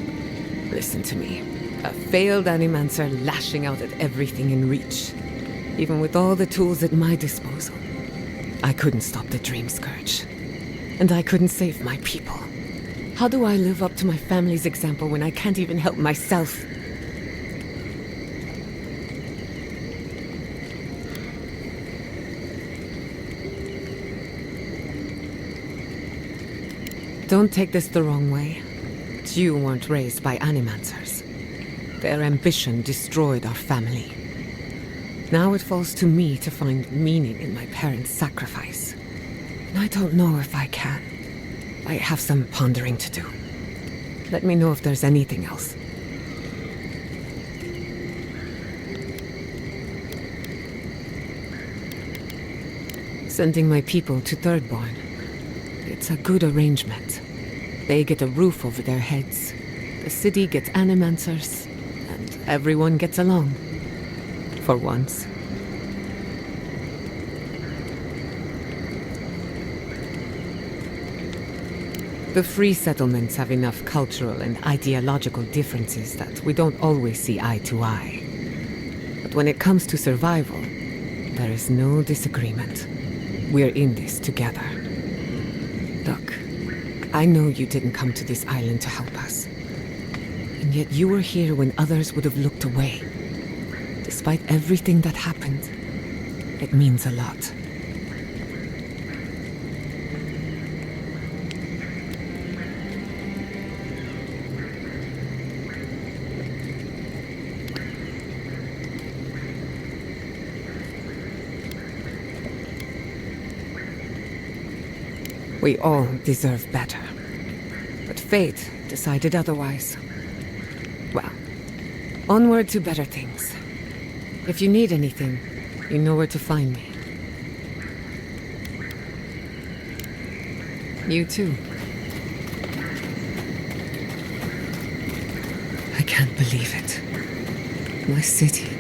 Listen to me. A failed Animancer lashing out at everything in reach. Even with all the tools at my disposal. I couldn't stop the Dream Scourge. And I couldn't save my people. How do I live up to my family's example when I can't even help myself? Don't take this the wrong way. You weren't raised by Animancers. Their ambition destroyed our family. Now it falls to me to find meaning in my parents' sacrifice. And I don't know if I can. I have some pondering to do. Let me know if there's anything else. Sending my people to Thirdborn. It's a good arrangement. They get a roof over their heads. The city gets Animancers. And everyone gets along. For once. The free settlements have enough cultural and ideological differences that we don't always see eye to eye. But when it comes to survival, there is no disagreement. We're in this together. Look, I know you didn't come to this island to help us. And yet you were here when others would have looked away. Despite everything that happened, it means a lot. We all deserve better. But fate decided otherwise. Well, onward to better things. If you need anything, you know where to find me. You too. I can't believe it. My city.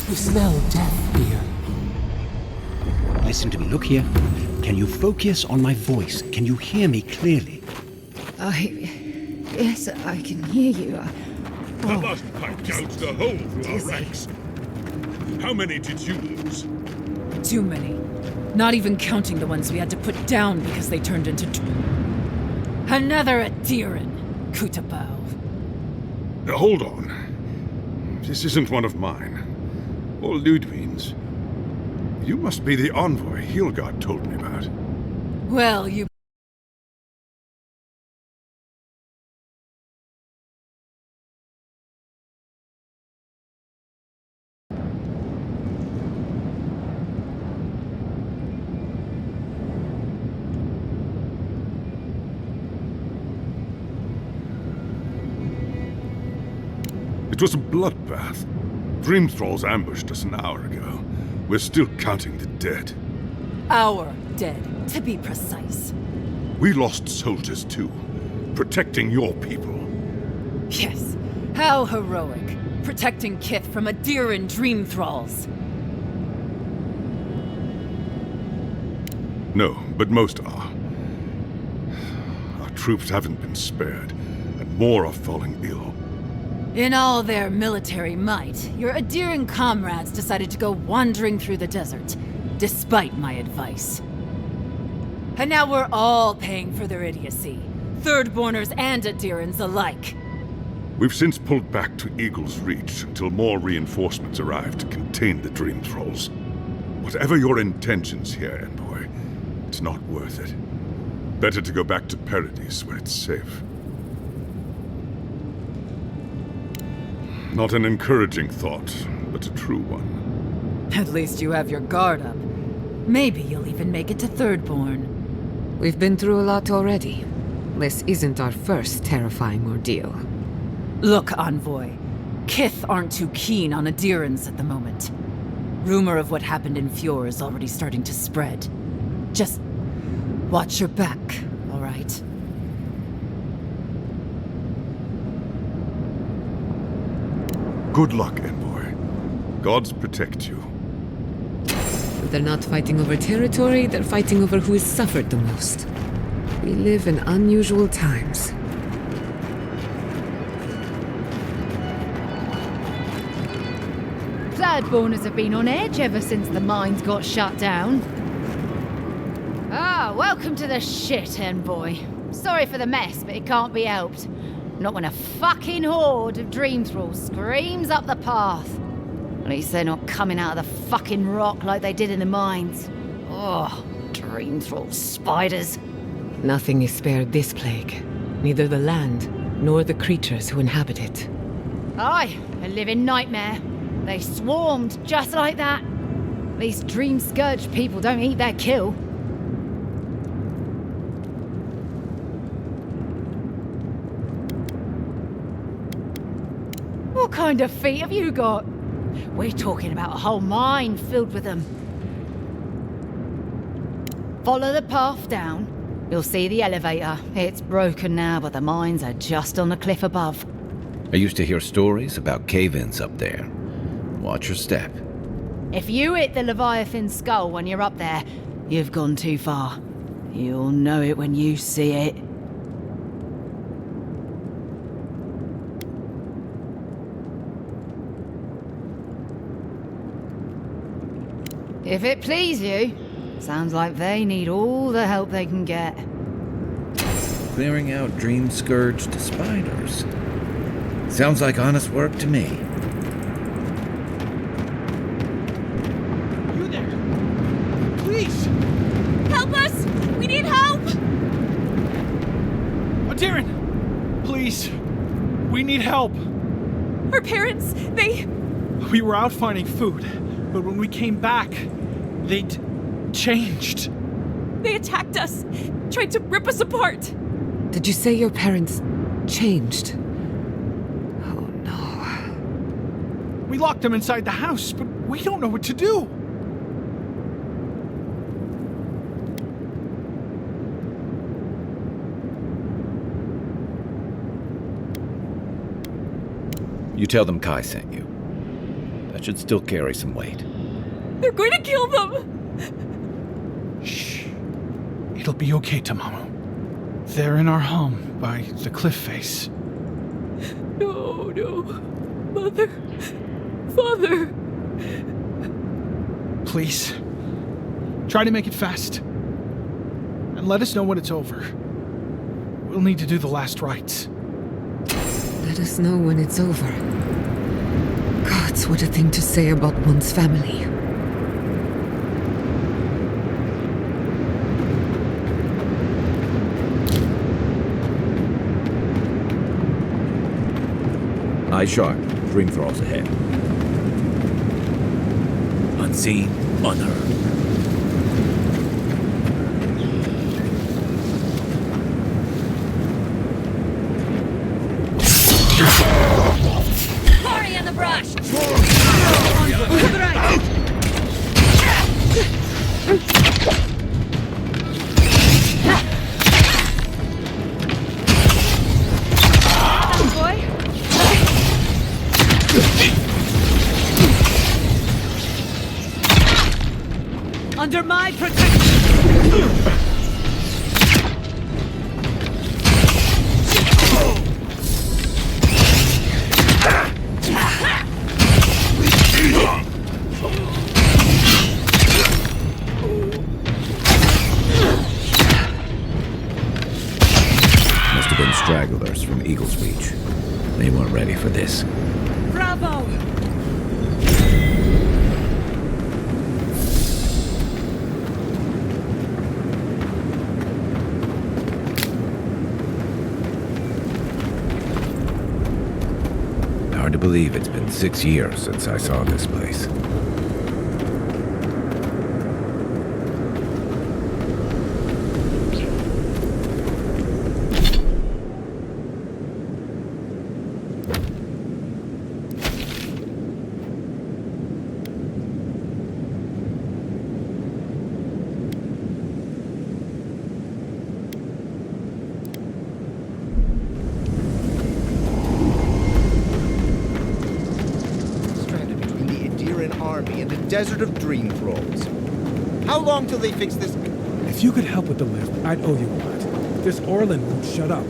You smell death here. Listen to me, look here. Can you focus on my voice? Can you hear me clearly? Yes, I can hear you. I must pipe gouge the hole through our ranks. How many did you lose? Too many. Not even counting the ones we had to put down because they turned into... Another Adiran, Kutabao. Hold on. This isn't one of mine. Or Ludwig's. You must be the envoy Hilgard told me about. Well, you... It was a bloodbath. Dream Thralls ambushed us an hour ago. We're still counting the dead. Our dead, to be precise. We lost soldiers too, protecting your people. Yes, how heroic. Protecting Kith from Adiran Dream Thralls. No, but most are. Our troops haven't been spared, and more are falling ill. In all their military might, your Adiran comrades decided to go wandering through the desert, despite my advice. And now we're all paying for their idiocy, Thirdborners and Adirans alike. We've since pulled back to Eagle's Reach until more reinforcements arrive to contain the Dream Thralls. Whatever your intentions here, Envoy, it's not worth it. Better to go back to Paradise where it's safe. Not an encouraging thought, but a true one. At least you have your guard up. Maybe you'll even make it to Thirdborn. We've been through a lot already. This isn't our first terrifying ordeal. Look, Envoy. Kith aren't too keen on Adirans at the moment. Rumor of what happened in Fior is already starting to spread. Just watch your back, all right? Good luck, Envoy. Gods protect you. They're not fighting over territory, they're fighting over who has suffered the most. We live in unusual times. Thirdborners have been on edge ever since the mines got shut down. Ah, welcome to the shit, Envoy. Sorry for the mess, but it can't be helped. Not when a fucking horde of Dream Thralls screams up the path. At least they're not coming out of the fucking rock like they did in the mines. Oh, Dream Thrall spiders. Nothing is spared this plague. Neither the land, nor the creatures who inhabit it. Aye, a living nightmare. They swarmed just like that. These Dream Scourge people don't eat their kill. What kind of feet have you got? We're talking about a whole mine filled with them. Follow the path down. You'll see the elevator. It's broken now, but the mines are just on the cliff above. I used to hear stories about cave-ins up there. Watch your step. If you hit the Leviathan skull when you're up there, you've gone too far. You'll know it when you see it. If it please you, sounds like they need all the help they can get. Clearing out dream-scourged spiders. Sounds like honest work to me. You there? Please! Help us! We need help! Darren! Please! We need help! Our parents, they... We were out finding food, but when we came back, they'd changed. They attacked us, tried to rip us apart. Did you say your parents changed? We locked them inside the house, but we don't know what to do. You tell them Kai sent you. That should still carry some weight. They're going to kill them! Shh. It'll be okay, Tamamu. They're in our home by the cliff face. No. Mother. Father. Please. Try to make it fast. And let us know when it's over. We'll need to do the last rites. Let us know when it's over. Gods, what a thing to say about one's family. Eye sharp. Dream thralls ahead. Unseen, unheard. Party in the brush! To the right! Boy? Under my protection! Must have been stragglers from Eagle's Reach. They weren't ready for this. Bravo! Hard to believe it's been 6 years since I saw this place. Desert of dream thralls. How long till they fix this? If you could help with the lift, I'd owe you a lot. This Orlin won't shut up.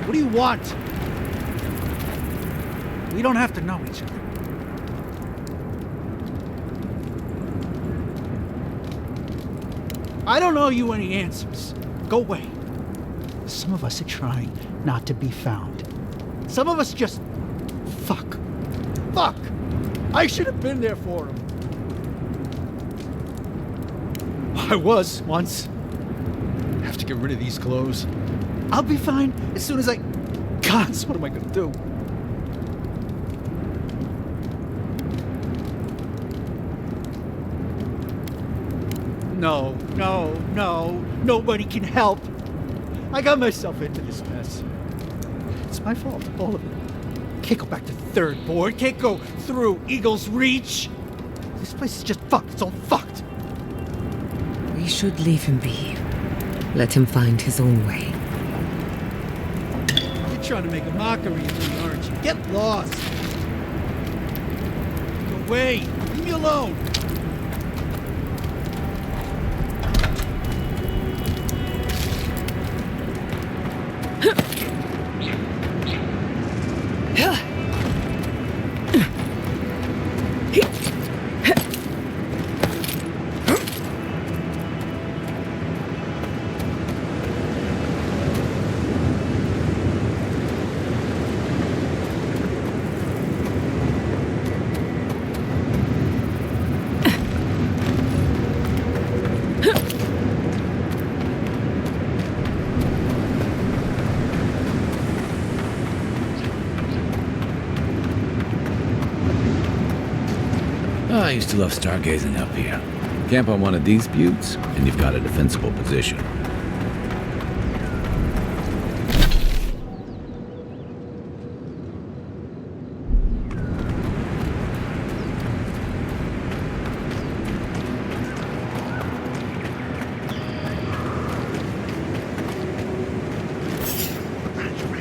What do you want? We don't have to know each other. I don't owe you any answers. Go away. Some of us are trying not to be found. Some of us just... Fuck. Fuck! I should have been there for him. I was, once. I have to get rid of these clothes. I'll be fine as soon as I... Gods, what am I gonna do? No. Nobody can help. I got myself into this mess. It's my fault, all of it. Can't go back to third board. Can't go through Eagle's Reach. This place is just fucked. It's all fucked. We should leave him be. Let him find his own way. You're trying to make a mockery of me, aren't you? Get lost. Go away. Leave me alone. I used to love stargazing up here. Camp on one of these buttes, and you've got a defensible position.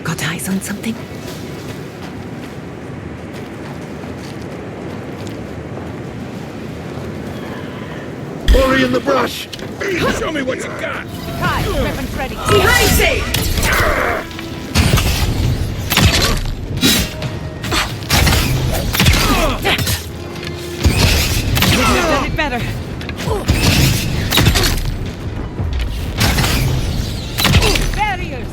Got eyes on something? In the brush! Show me what you got! Kai, weapons ready. Couldn't have done it better. Barriers!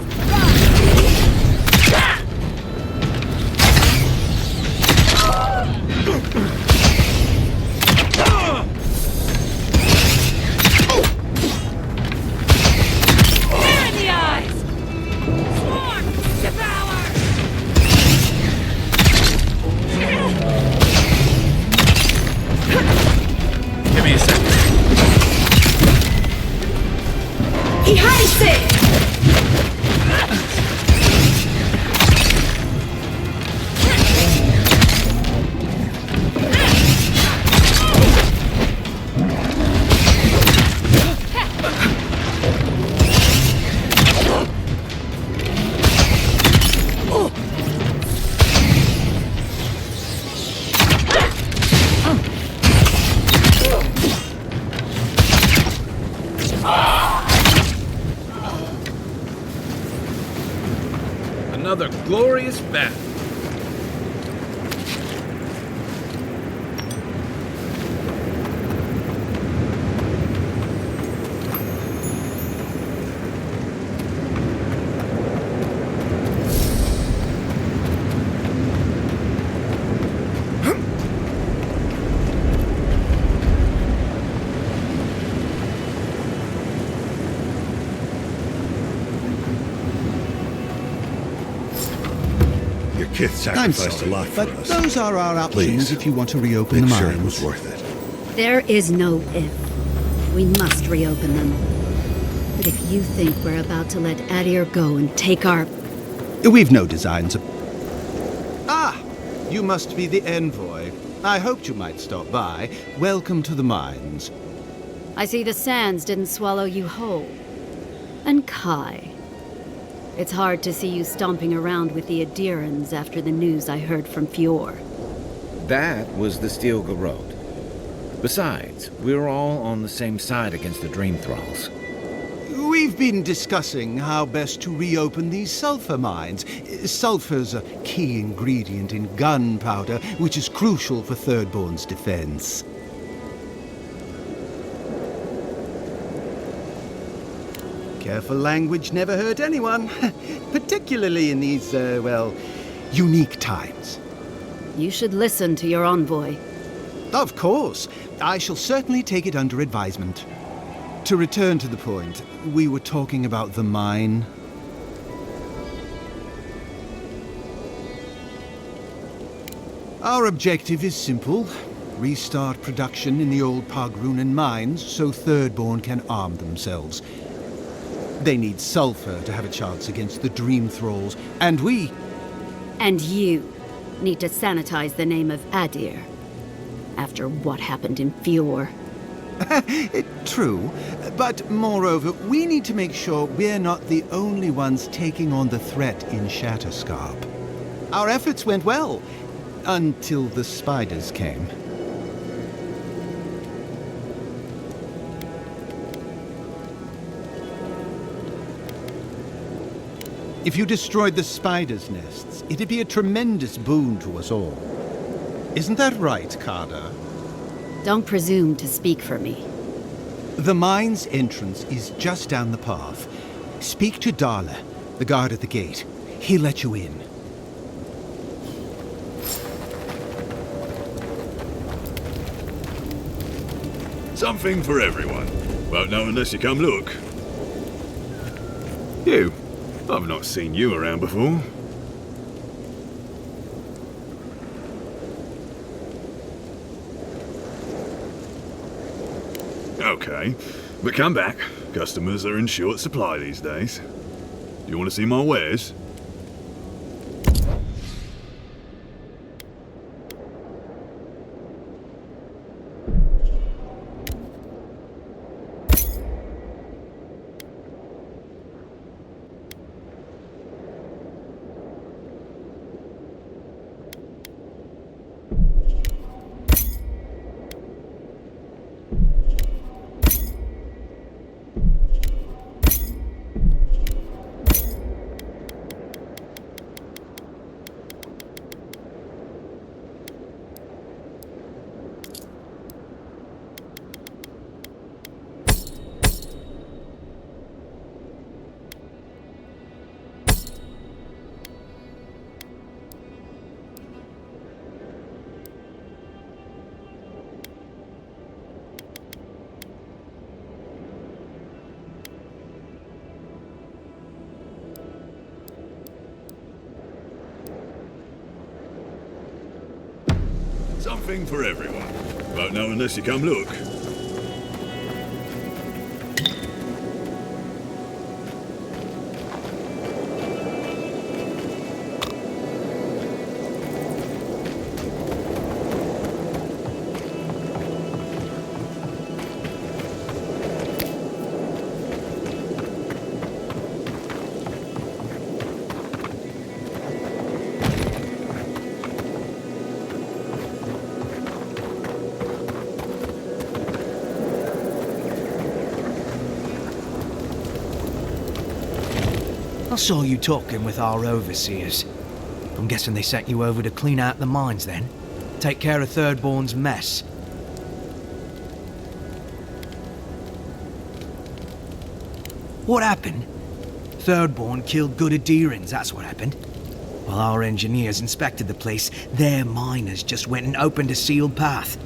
Another glorious battle. Kith sacrificed a lot for but us. Those are our options. Please, if you want to reopen the make mines. sure it was worth it. There is no if. We must reopen them. But if you think we're about to let Adir go and take our... We've no designs of... Ah! You must be the envoy. I hoped you might stop by. Welcome to the mines. I see the sands didn't swallow you whole. And Kai. It's hard to see you stomping around with the Adirans after the news I heard from Fior. That was the Steel Garrote. Besides, we're all on the same side against the Dream Thralls. We've been discussing how best to reopen these sulfur mines. Sulfur's a key ingredient in gunpowder, which is crucial for Thirdborn's defense. Careful language never hurt anyone, particularly in these, well, unique times. You should listen to your envoy. Of course. I shall certainly take it under advisement. To return to the point, we were talking about the mine. Our objective is simple. Restart production in the old Pogrunen mines so Thirdborn can arm themselves. They need sulfur to have a chance against the Dream Thralls, and we... And you need to sanitize the name of Adir after what happened in Fior. True, but moreover, we need to make sure we're not the only ones taking on the threat in Shatterscarp. Our efforts went well, until the spiders came. If you destroyed the spiders' nests, it'd be a tremendous boon to us all. Isn't that right, Carter? Don't presume to speak for me. The mine's entrance is just down the path. Speak to Darla, the guard at the gate. He'll let you in. Something for everyone. Won't know unless you come look. You. I've not seen you around before. Okay, but come back. Customers are in short supply these days. Do you want to see my wares? Something for everyone. Won't know unless you come look. I saw you talking with our overseers. I'm guessing they sent you over to clean out the mines then? Take care of Thirdborn's mess. What happened? Thirdborn killed good Adirans, that's what happened. While our engineers inspected the place, their miners just went and opened a sealed path.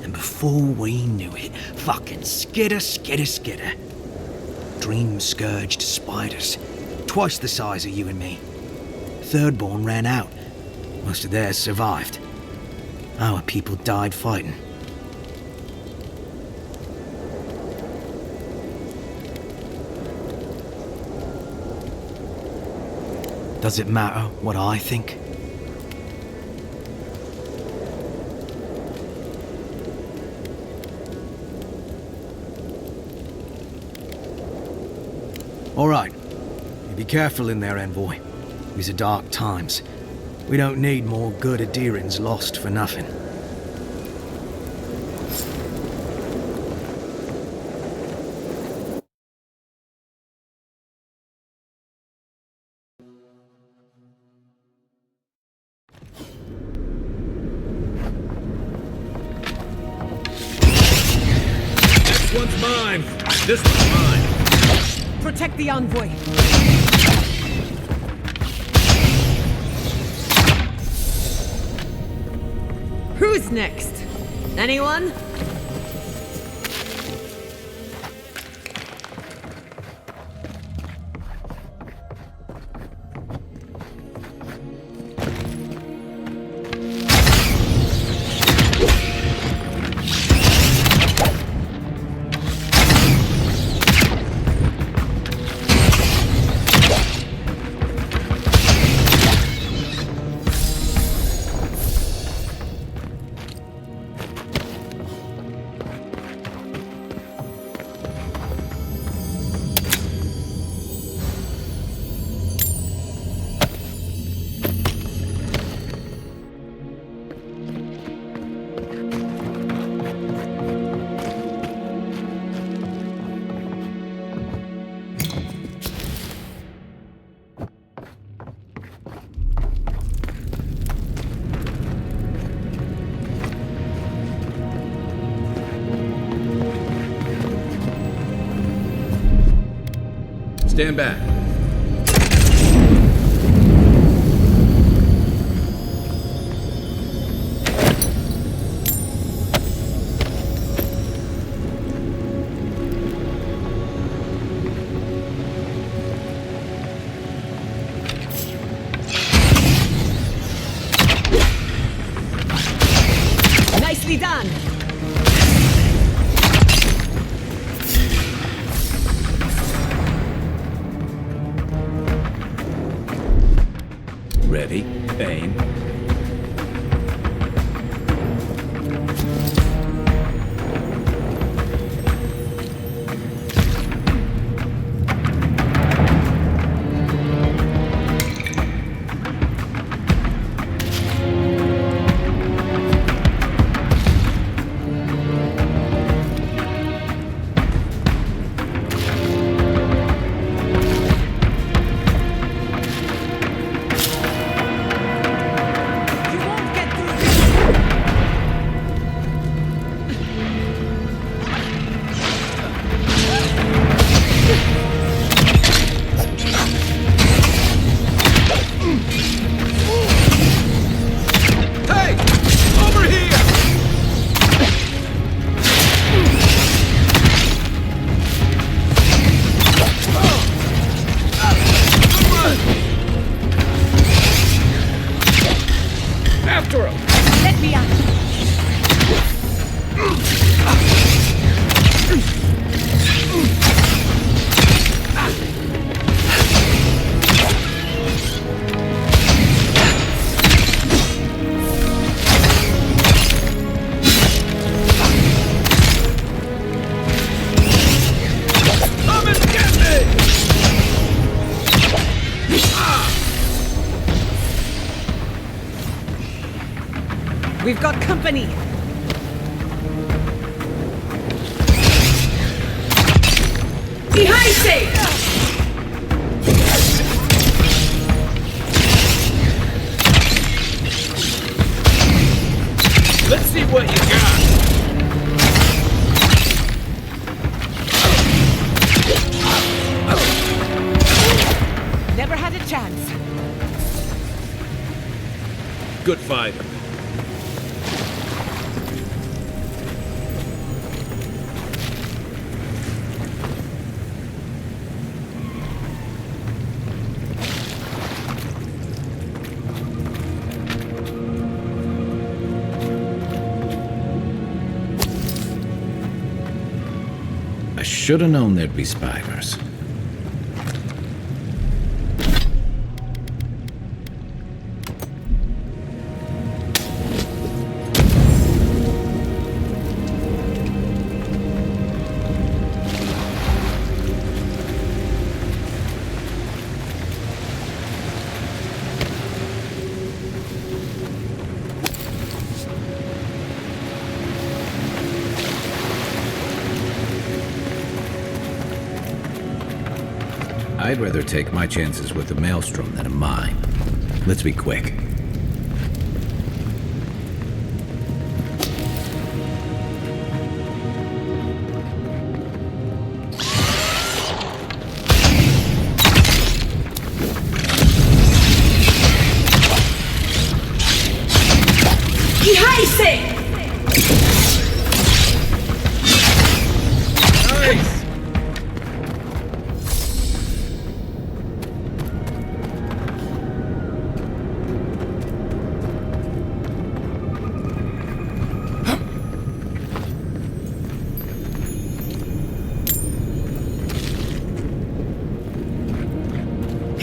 And before we knew it, fucking skitter. Dream-scourged spiders. Twice the size of you and me. Thirdborn ran out. Most of theirs survived. Our people died fighting. Does it matter what I think? All right. You be careful in there, Envoy. These are dark times. We don't need more good Adirans lost for nothing. This one's mine. This one's mine. Protect the envoy. Who's next? Anyone? Stand back. Nicely done. Ready, aim. We've got company. Behind safe! Let's see what you got. Never had a chance. Good fighter. I should have known there'd be spiders. I'd rather take my chances with a maelstrom than a mine. Let's be quick.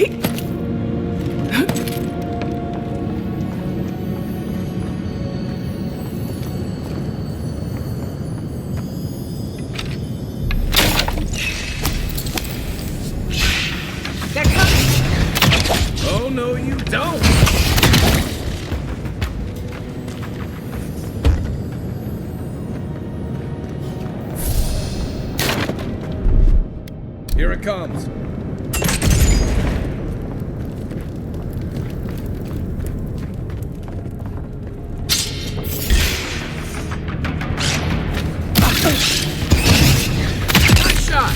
Oh, no, you don't! Here it comes. Good shot!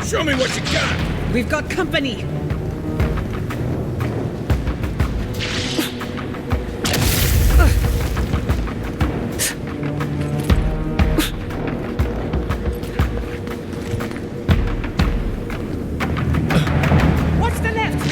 Show me what you got! We've got company! What's the left?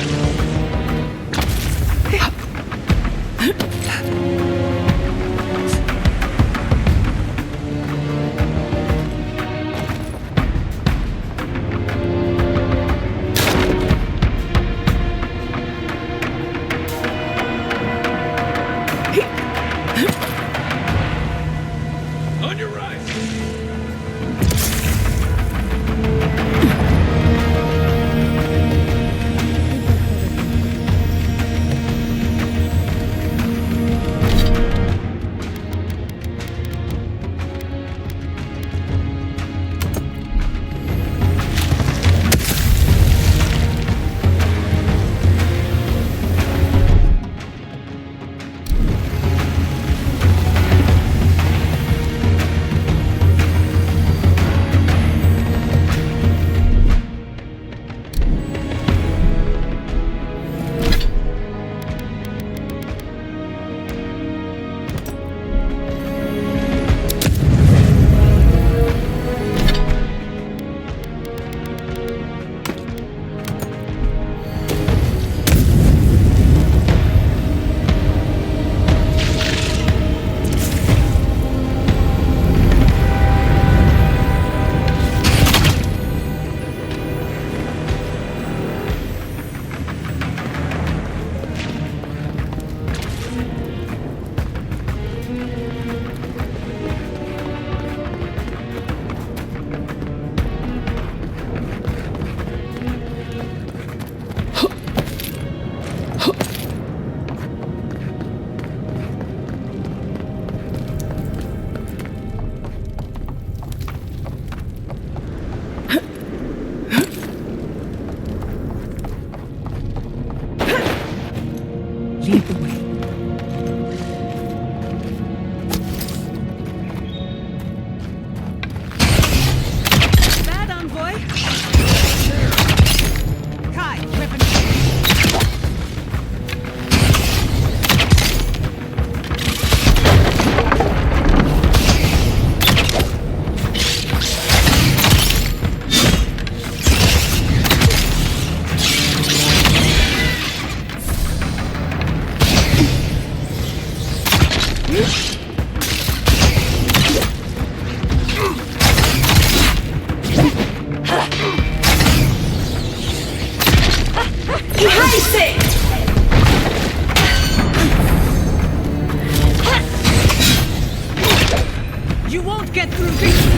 can't get through this!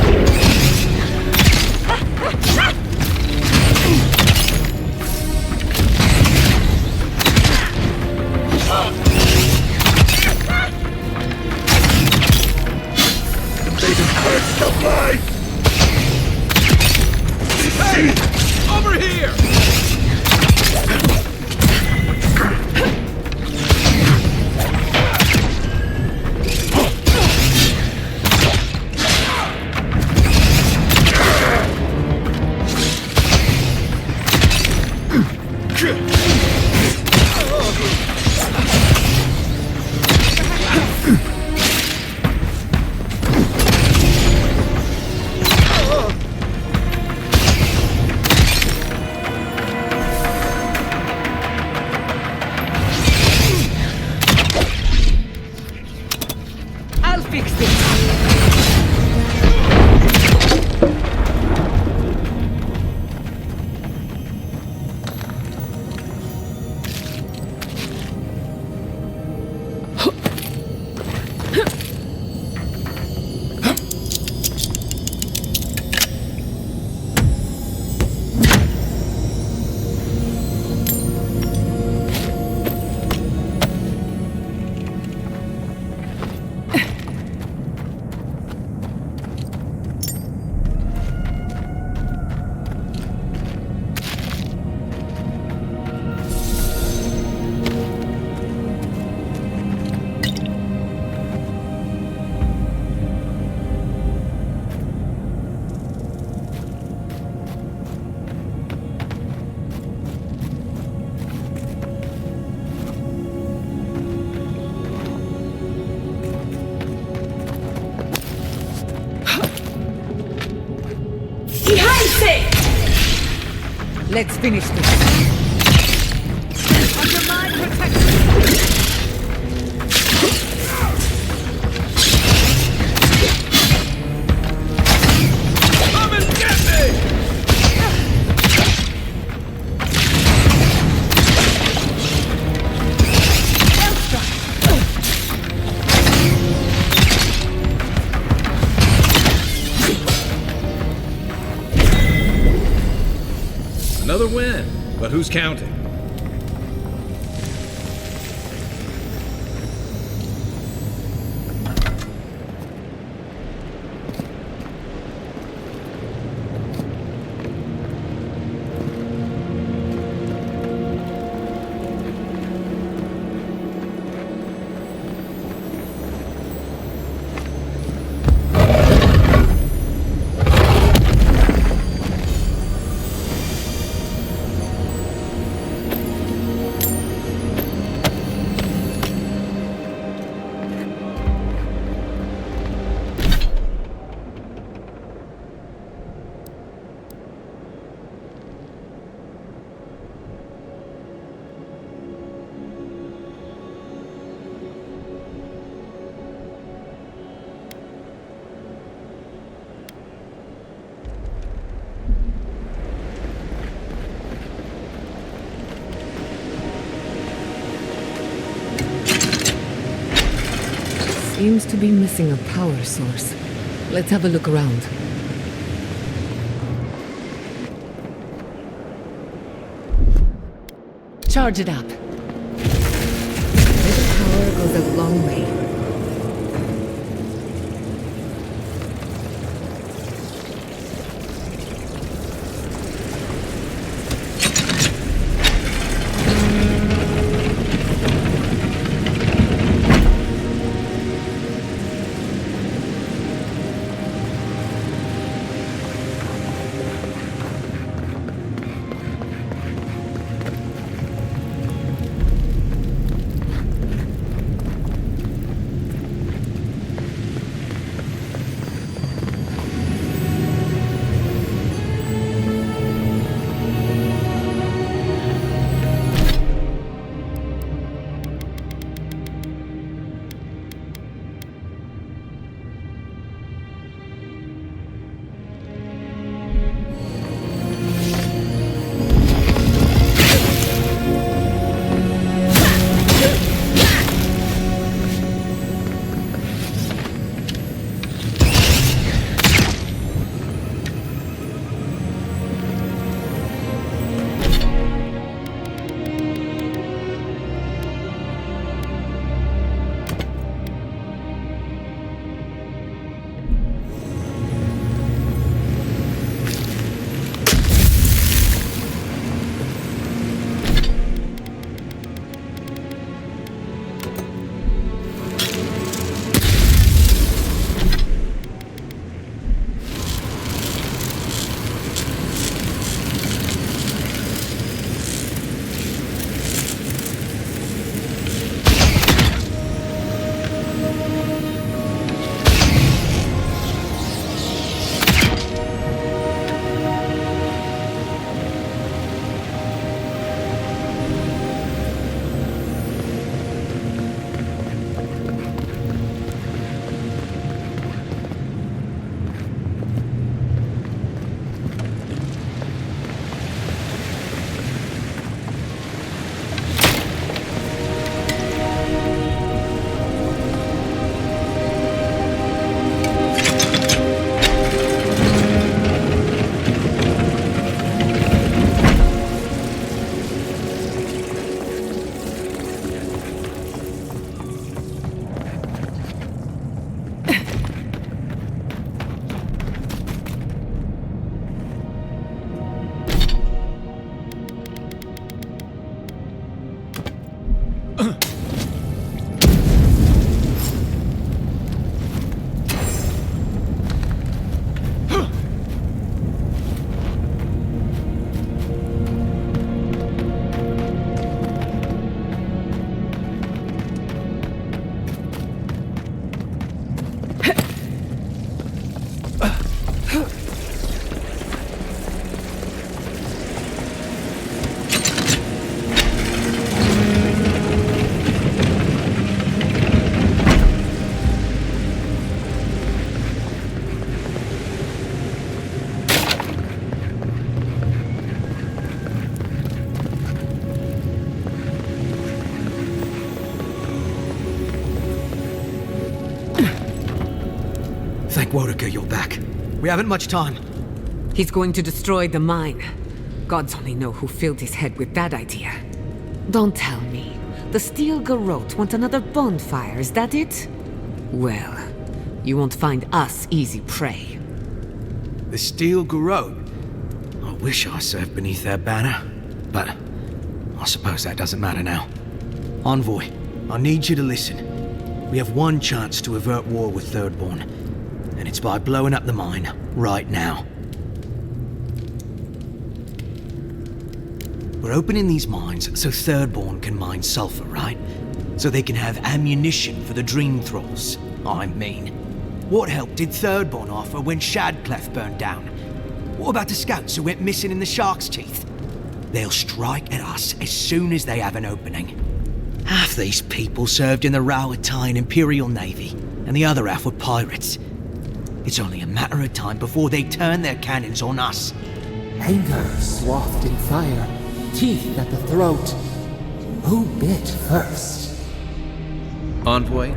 Hey! Over here! Let's finish this. Under my protection! Come and get me! Another win, but who's counting? Seems to be missing a power source. Let's have a look around. Charge it up. Little power goes a long way. Thank Wodaker you're back. We haven't much time. He's going to destroy the mine. Gods only know who filled his head with that idea. Don't tell me. The Steel Garrote want another bonfire, is that it? Well, you won't find us easy prey. The Steel Garrote? I wish I served beneath their banner, but I suppose that doesn't matter now. Envoy, I need you to listen. We have one chance to avert war with Thirdborn, and it's by blowing up the mine right now. We're opening these mines so Thirdborn can mine sulfur, right? So they can have ammunition for the Dream Thralls. I mean, what help did Thirdborn offer when Shadclef burned down? What about the scouts who went missing in the Shark's Teeth? They'll strike at us as soon as they have an opening. Half these people served in the Rowatine Imperial Navy, and the other half were pirates. It's only a matter of time before they turn their cannons on us. Anger swathed in fire, teeth at the throat. Who bit first? Envoy,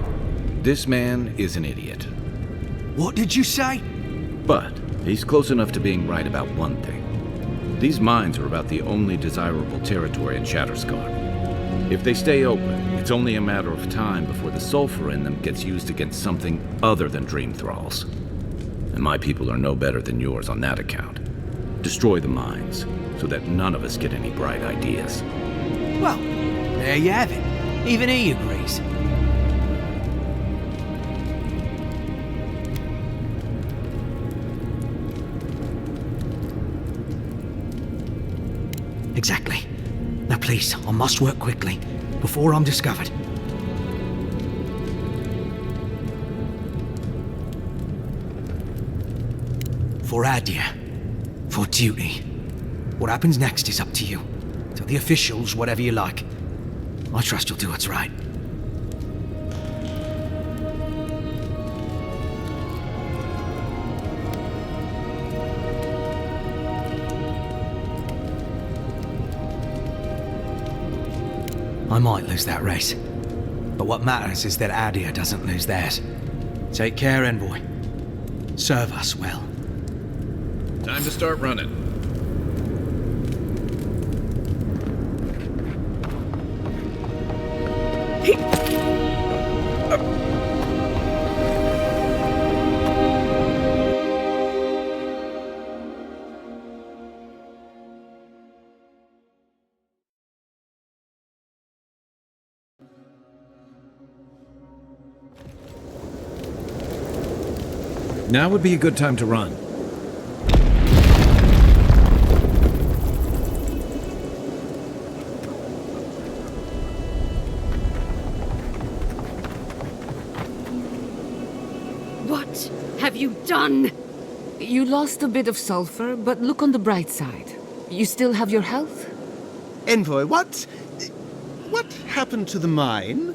this man is an idiot. What did you say? But he's close enough to being right about one thing. These mines are about the only desirable territory in Shatterscar. If they stay open, it's only a matter of time before the sulfur in them gets used against something other than Dream Thralls. And my people are no better than yours on that account. Destroy the mines, so that none of us get any bright ideas. Well, there you have it. Even he agrees. Exactly. Now please, I must work quickly, before I'm discovered. For Adia. For duty. What happens next is up to you. Tell the officials whatever you like. I trust you'll do what's right. I might lose that race, but what matters is that Adia doesn't lose theirs. Take care, Envoy. Serve us well. Time to start running. Now would be a good time to run. What have you done? You lost a bit of sulfur, but look on the bright side. You still have your health? Envoy, what happened to the mine?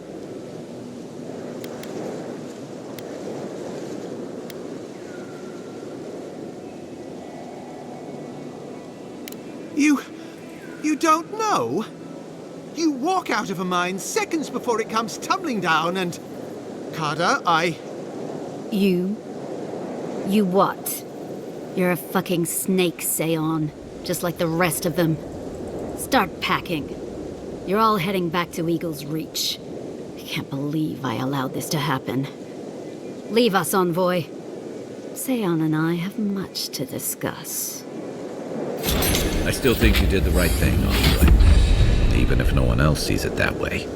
You don't know? You walk out of a mine seconds before it comes tumbling down and... Carter, You what? You're a fucking snake, Seon. Just like the rest of them. Start packing. You're all heading back to Eagle's Reach. I can't believe I allowed this to happen. Leave us, Envoy. Seon and I have much to discuss. I still think you did the right thing, Envoy. Even if no one else sees it that way.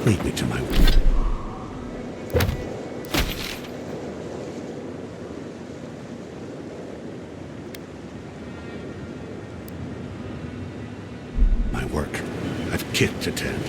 Lead me to my work. My work. I've kit to tend.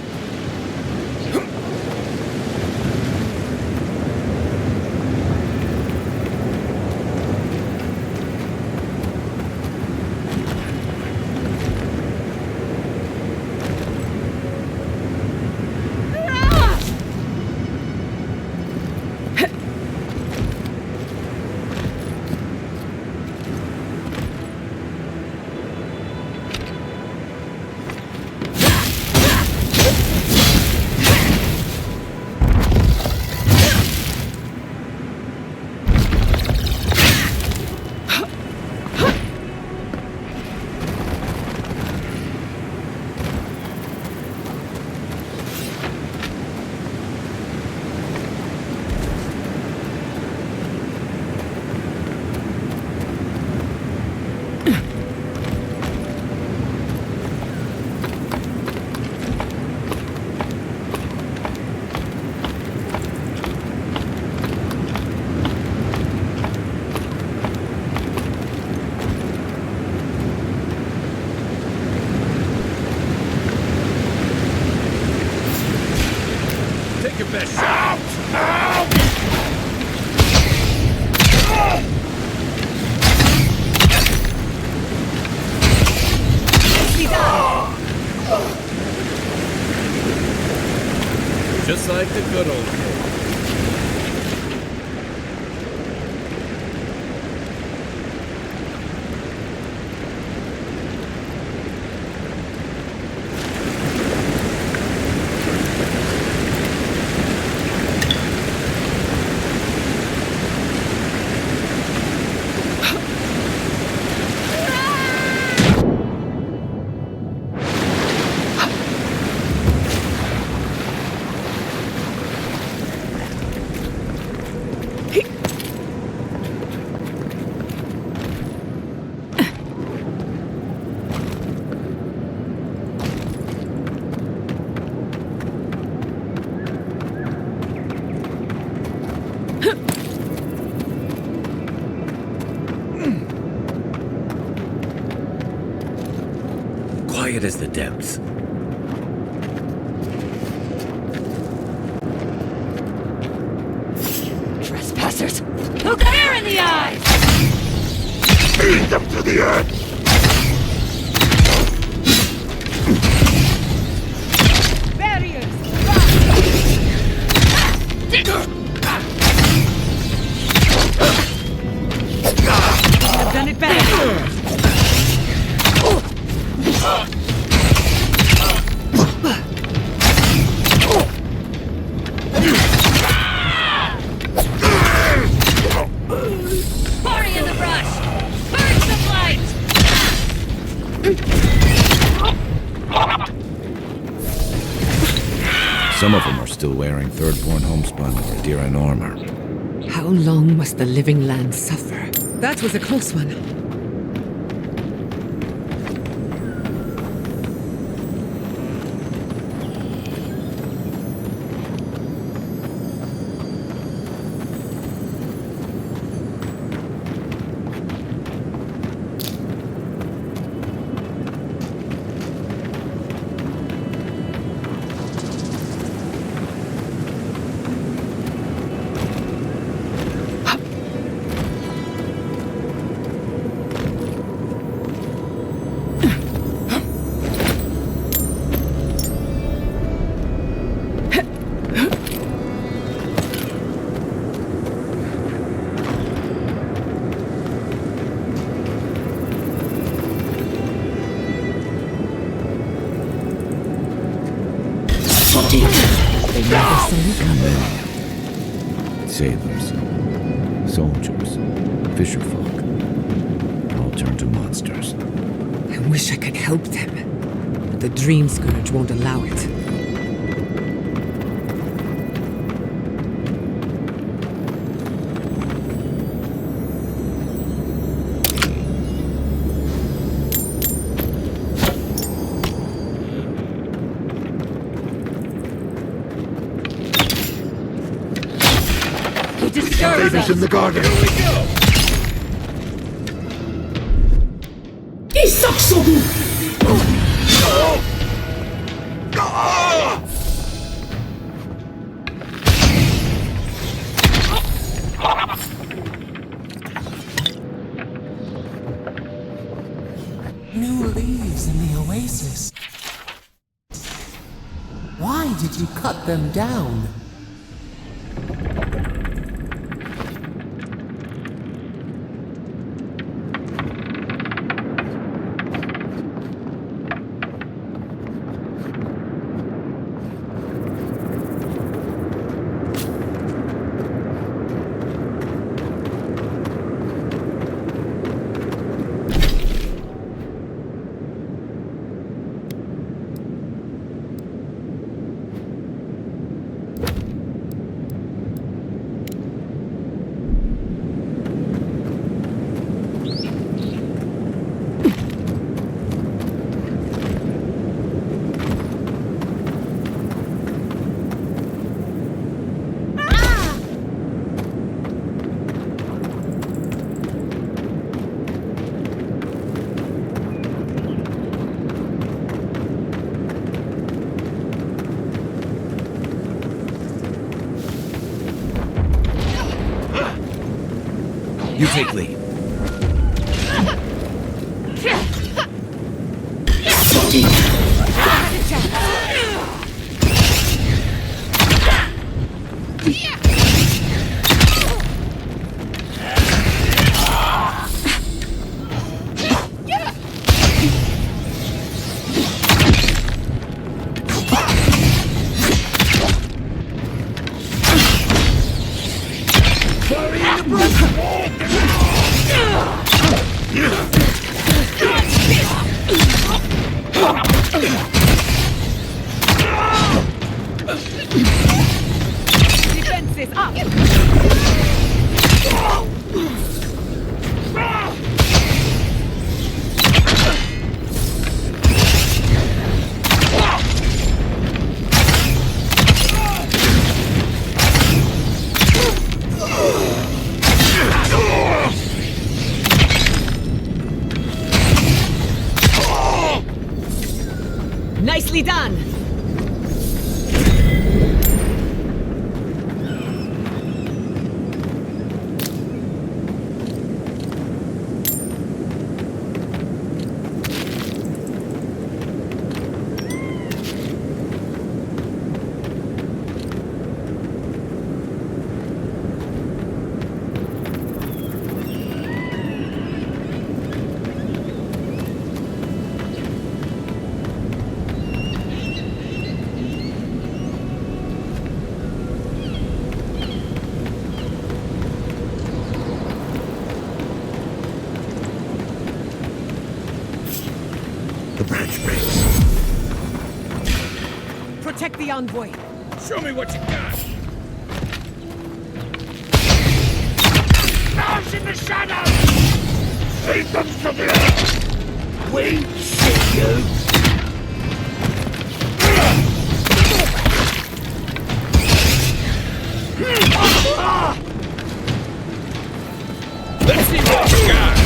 fish. Out! Out! Just like the good old days. Quiet as the depths. Trespassers! Look fear in the eyes! Beat them to the earth! Barriers! I've done it better. Party in the brush! Burn some light! Some of them are still wearing third-born homespun or Adiran armor. How long must the living land suffer? That was a close one. Sailors, soldiers, fisherfolk, all turned to monsters. I wish I could help them, but the Dream Scourge won't allow it. Babies in the garden. Here we go. New leaves in the oasis. Why did you cut them down? You take lead. Defenses up! Nicely done! Protect the envoy. Show me what you got. Mouse in the shadows! Lead them to the earth! We see you! Let's see what you got!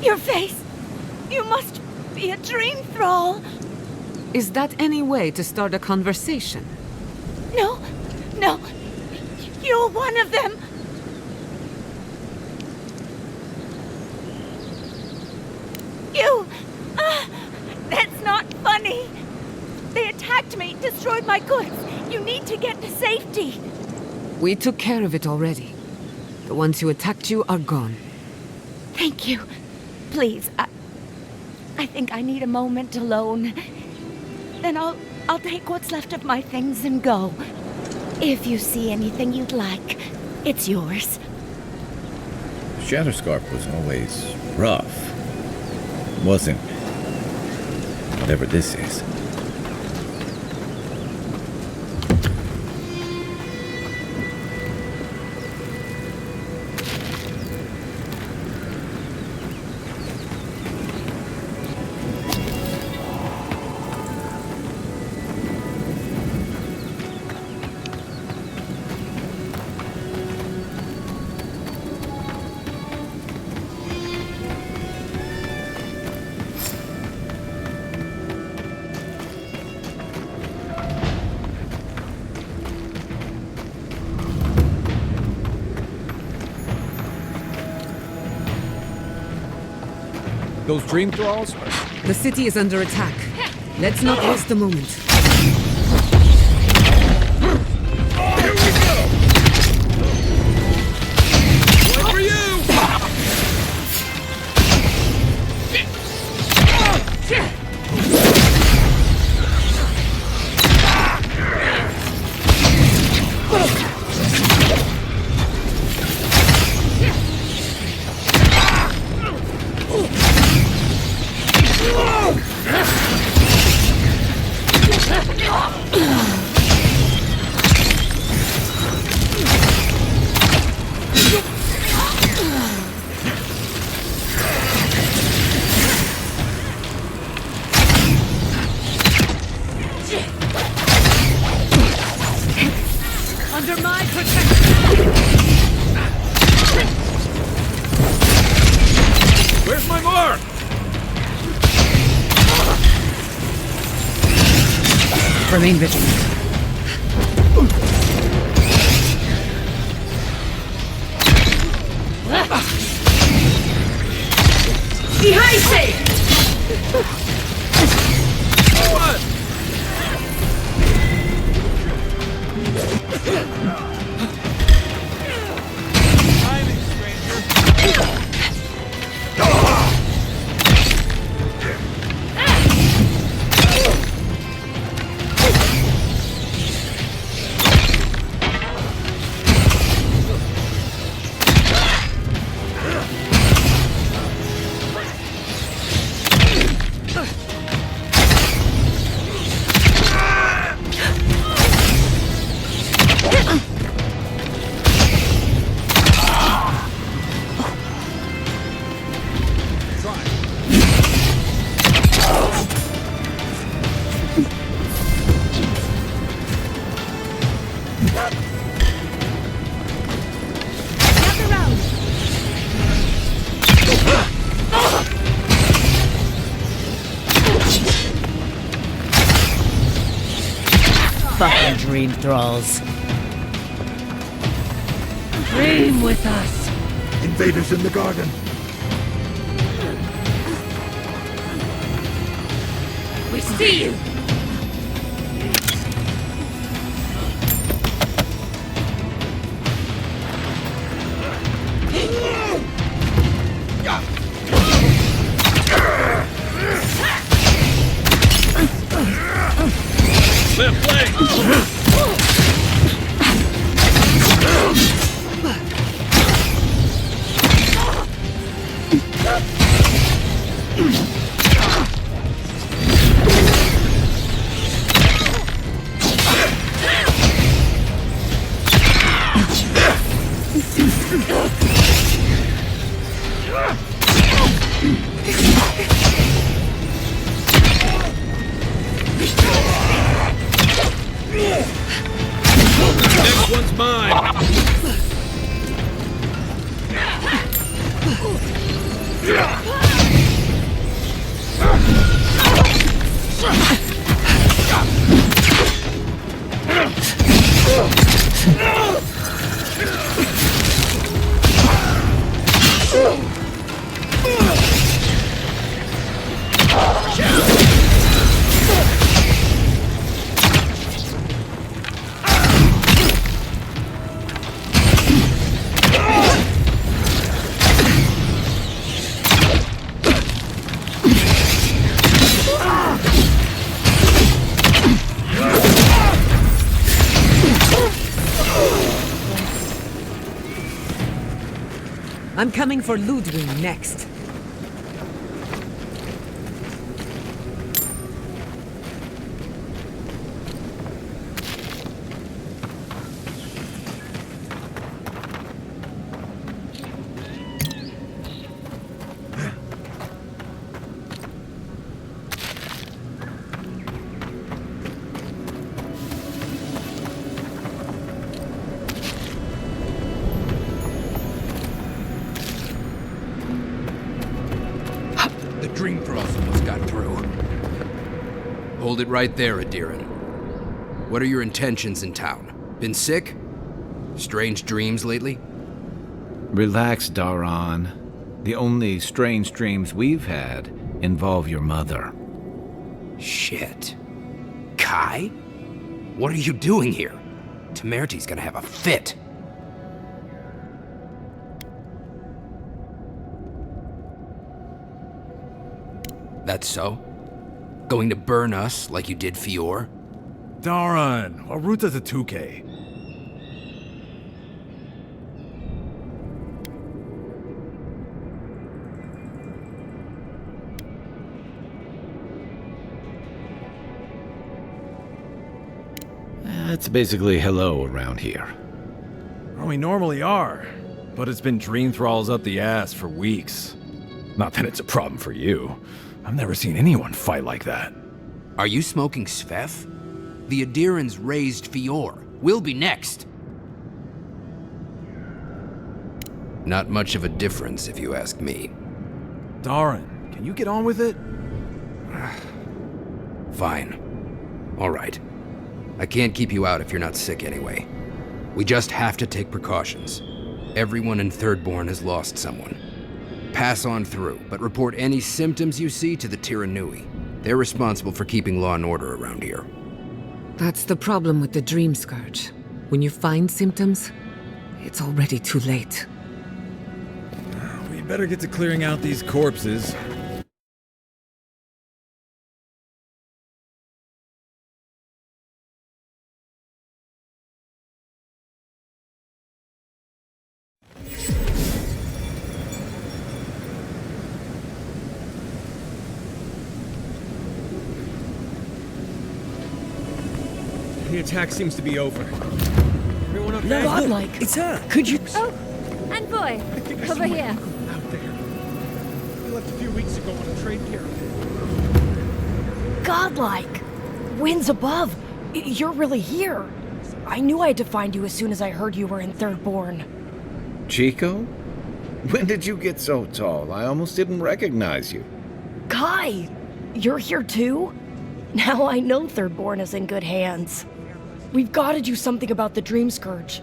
Your face! You must be a dream thrall! Is that any way to start a conversation? No, no. You're one of them! You! That's not funny! They attacked me, destroyed my goods. You need to get to safety. We took care of it already. The ones who attacked you are gone. Thank you. Please, I think I need a moment alone. Then I'll take what's left of my things and go. If you see anything you'd like, it's yours. Shatterscarp was always rough, wasn't whatever this is. Those dream thralls? The city is under attack. Let's not waste a moment. Here we go! One for you! Remain vigilant. Fucking dream thralls. Dream with us. Invaders in the garden. We see you. Left leg! Next one's mine! I'm coming for Ludwig next. Dream thralls almost got through. Hold it right there, Adiran. What are your intentions in town? Been sick? Strange dreams lately? Relax, Daran. The only strange dreams we've had involve your mother. Shit. Kai? What are you doing here? Temerty's gonna have a fit. That's so? Going to burn us like you did Fior? Daran, our route is a 2K. That's basically hello around here. Well, we normally are, but it's been dream thralls up the ass for weeks. Not that it's a problem for you. I've never seen anyone fight like that. Are you smoking Svef? The Adirans raised Fior. We'll be next. Not much of a difference, if you ask me. Daran, can you get on with it? Fine. All right. I can't keep you out if you're not sick anyway. We just have to take precautions. Everyone in Thirdborn has lost someone. Pass on through, but report any symptoms you see to the Tiranui. They're responsible for keeping law and order around here. That's the problem with the Dream Scourge. When you find symptoms, it's already too late. We'd better get to clearing out these corpses. The attack seems to be over. Everyone okay? No, godlike. It's her. Could you... Oh, and boy, over here. Out there. We left a few weeks ago on a trade caravan. Godlike! Winds above! You're really here! I knew I had to find you as soon as I heard you were in Thirdborn. Chico? When did you get so tall? I almost didn't recognize you. Kai! You're here too? Now I know Thirdborn is in good hands. We've got to do something about the Dream Scourge.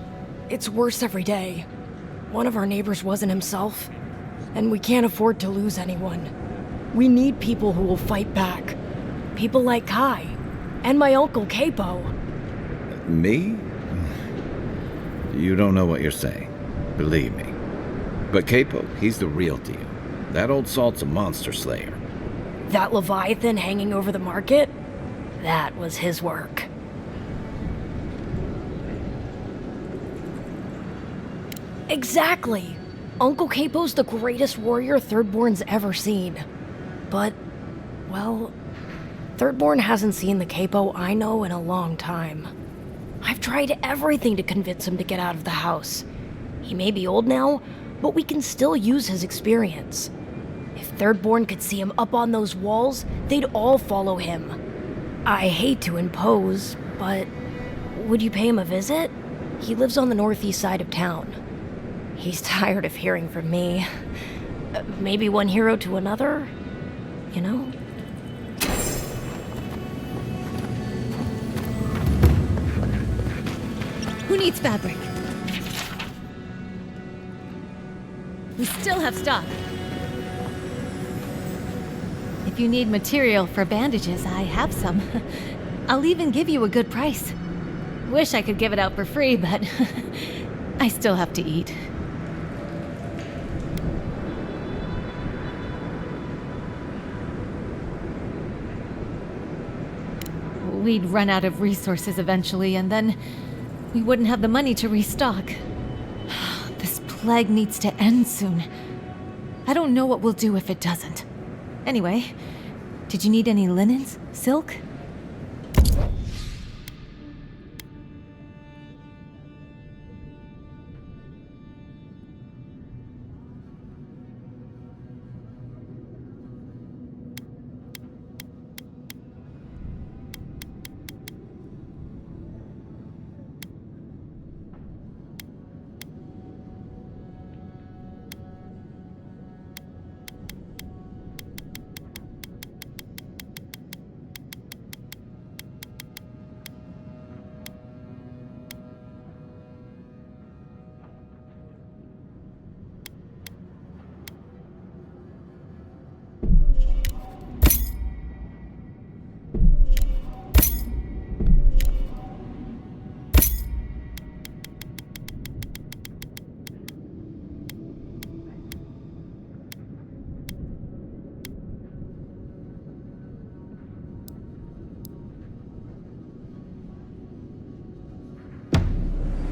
It's worse every day. One of our neighbors wasn't himself, and we can't afford to lose anyone. We need people who will fight back. People like Kai, and my uncle Capo. Me? You don't know what you're saying. Believe me. But Capo, he's the real deal. That old salt's a monster slayer. That Leviathan hanging over the market? That was his work. Exactly! Uncle Capo's the greatest warrior Thirdborn's ever seen. But, well, Thirdborn hasn't seen the Capo I know in a long time. I've tried everything to convince him to get out of the house. He may be old now, but we can still use his experience. If Thirdborn could see him up on those walls, they'd all follow him. I hate to impose, but would you pay him a visit? He lives on the northeast side of town. He's tired of hearing from me. Maybe one hero to another, you know? Who needs fabric? We still have stock. If you need material for bandages, I have some. I'll even give you a good price. Wish I could give it out for free, but I still have to eat. We'd run out of resources eventually, and then we wouldn't have the money to restock. This plague needs to end soon. I don't know what we'll do if it doesn't. Anyway, did you need any linens? Silk?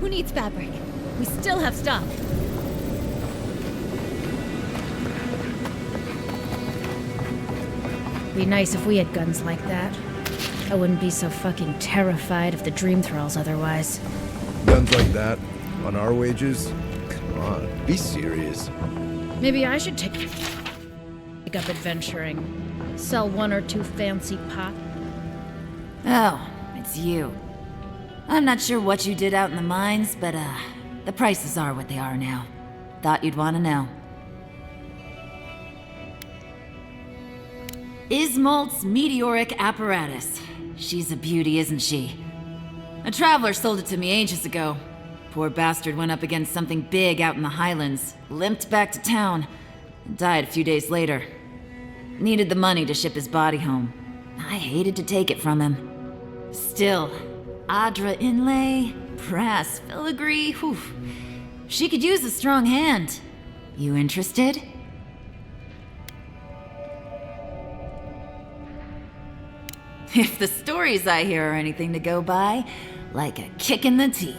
Who needs fabric? We still have stock. Be nice if we had guns like that. I wouldn't be so fucking terrified of the dream thralls otherwise. Guns like that? On our wages? Come on, be serious. Maybe I should take up adventuring. Sell one or two fancy pot. Oh, it's you. I'm not sure what you did out in the mines, but, the prices are what they are now. Thought you'd want to know. Ismalt's meteoric apparatus. She's a beauty, isn't she? A traveler sold it to me ages ago. Poor bastard went up against something big out in the Highlands, limped back to town, and died a few days later. Needed the money to ship his body home. I hated to take it from him. Still, Adra inlay, brass filigree, whew. She could use a strong hand. You interested? If the stories I hear are anything to go by, like a kick in the teeth.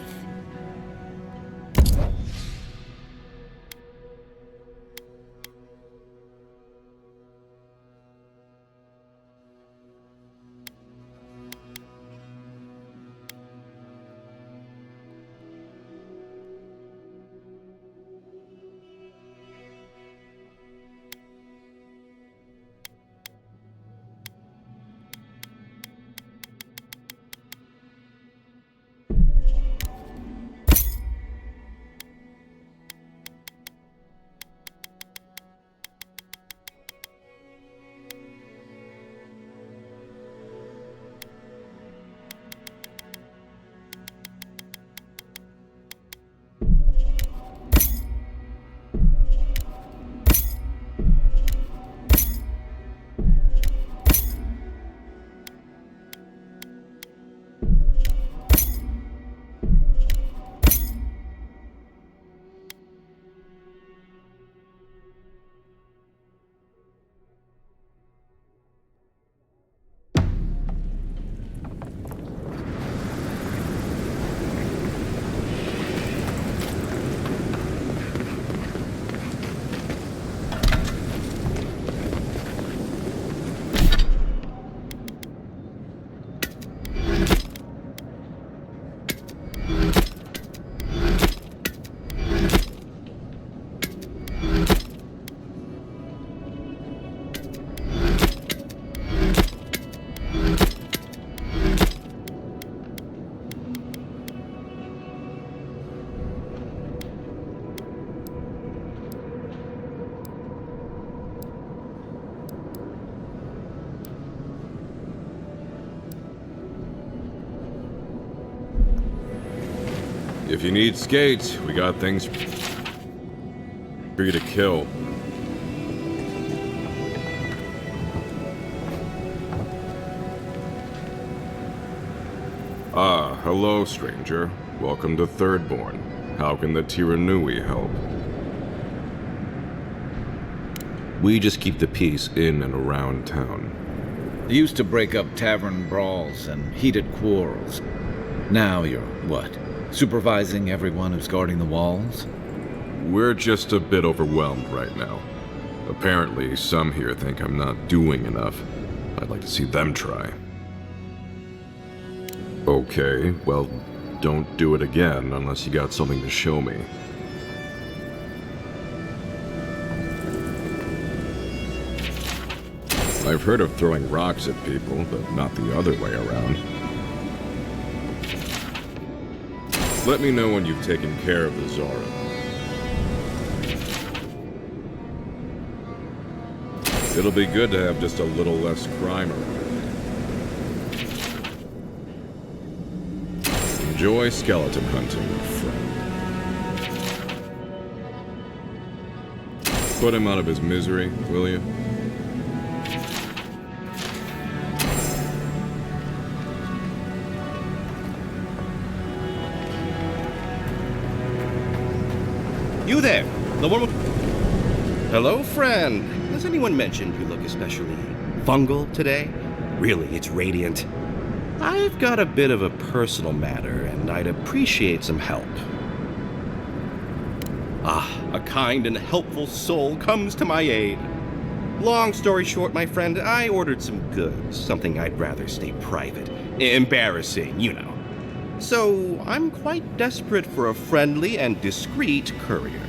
If you need skates, we got things for you to kill. Ah, hello, stranger. Welcome to Thirdborn. How can the Tiranui help? We just keep the peace in and around town. You used to break up tavern brawls and heated quarrels. Now you're, what, supervising everyone who's guarding the walls? We're just a bit overwhelmed right now. Apparently, some here think I'm not doing enough. I'd like to see them try. Okay, well, don't do it again unless you got something to show me. I've heard of throwing rocks at people, but not the other way around. Let me know when you've taken care of the Zora. It'll be good to have just a little less crime around. Enjoy skeleton hunting, friend. Put him out of his misery, will you? You there! The one with... Hello, friend. Has anyone mentioned you look especially fungal today? Really, it's radiant. I've got a bit of a personal matter, and I'd appreciate some help. Ah, a kind and helpful soul comes to my aid. Long story short, my friend, I ordered some goods, something I'd rather stay private. Embarrassing, you know. So, I'm quite desperate for a friendly and discreet courier.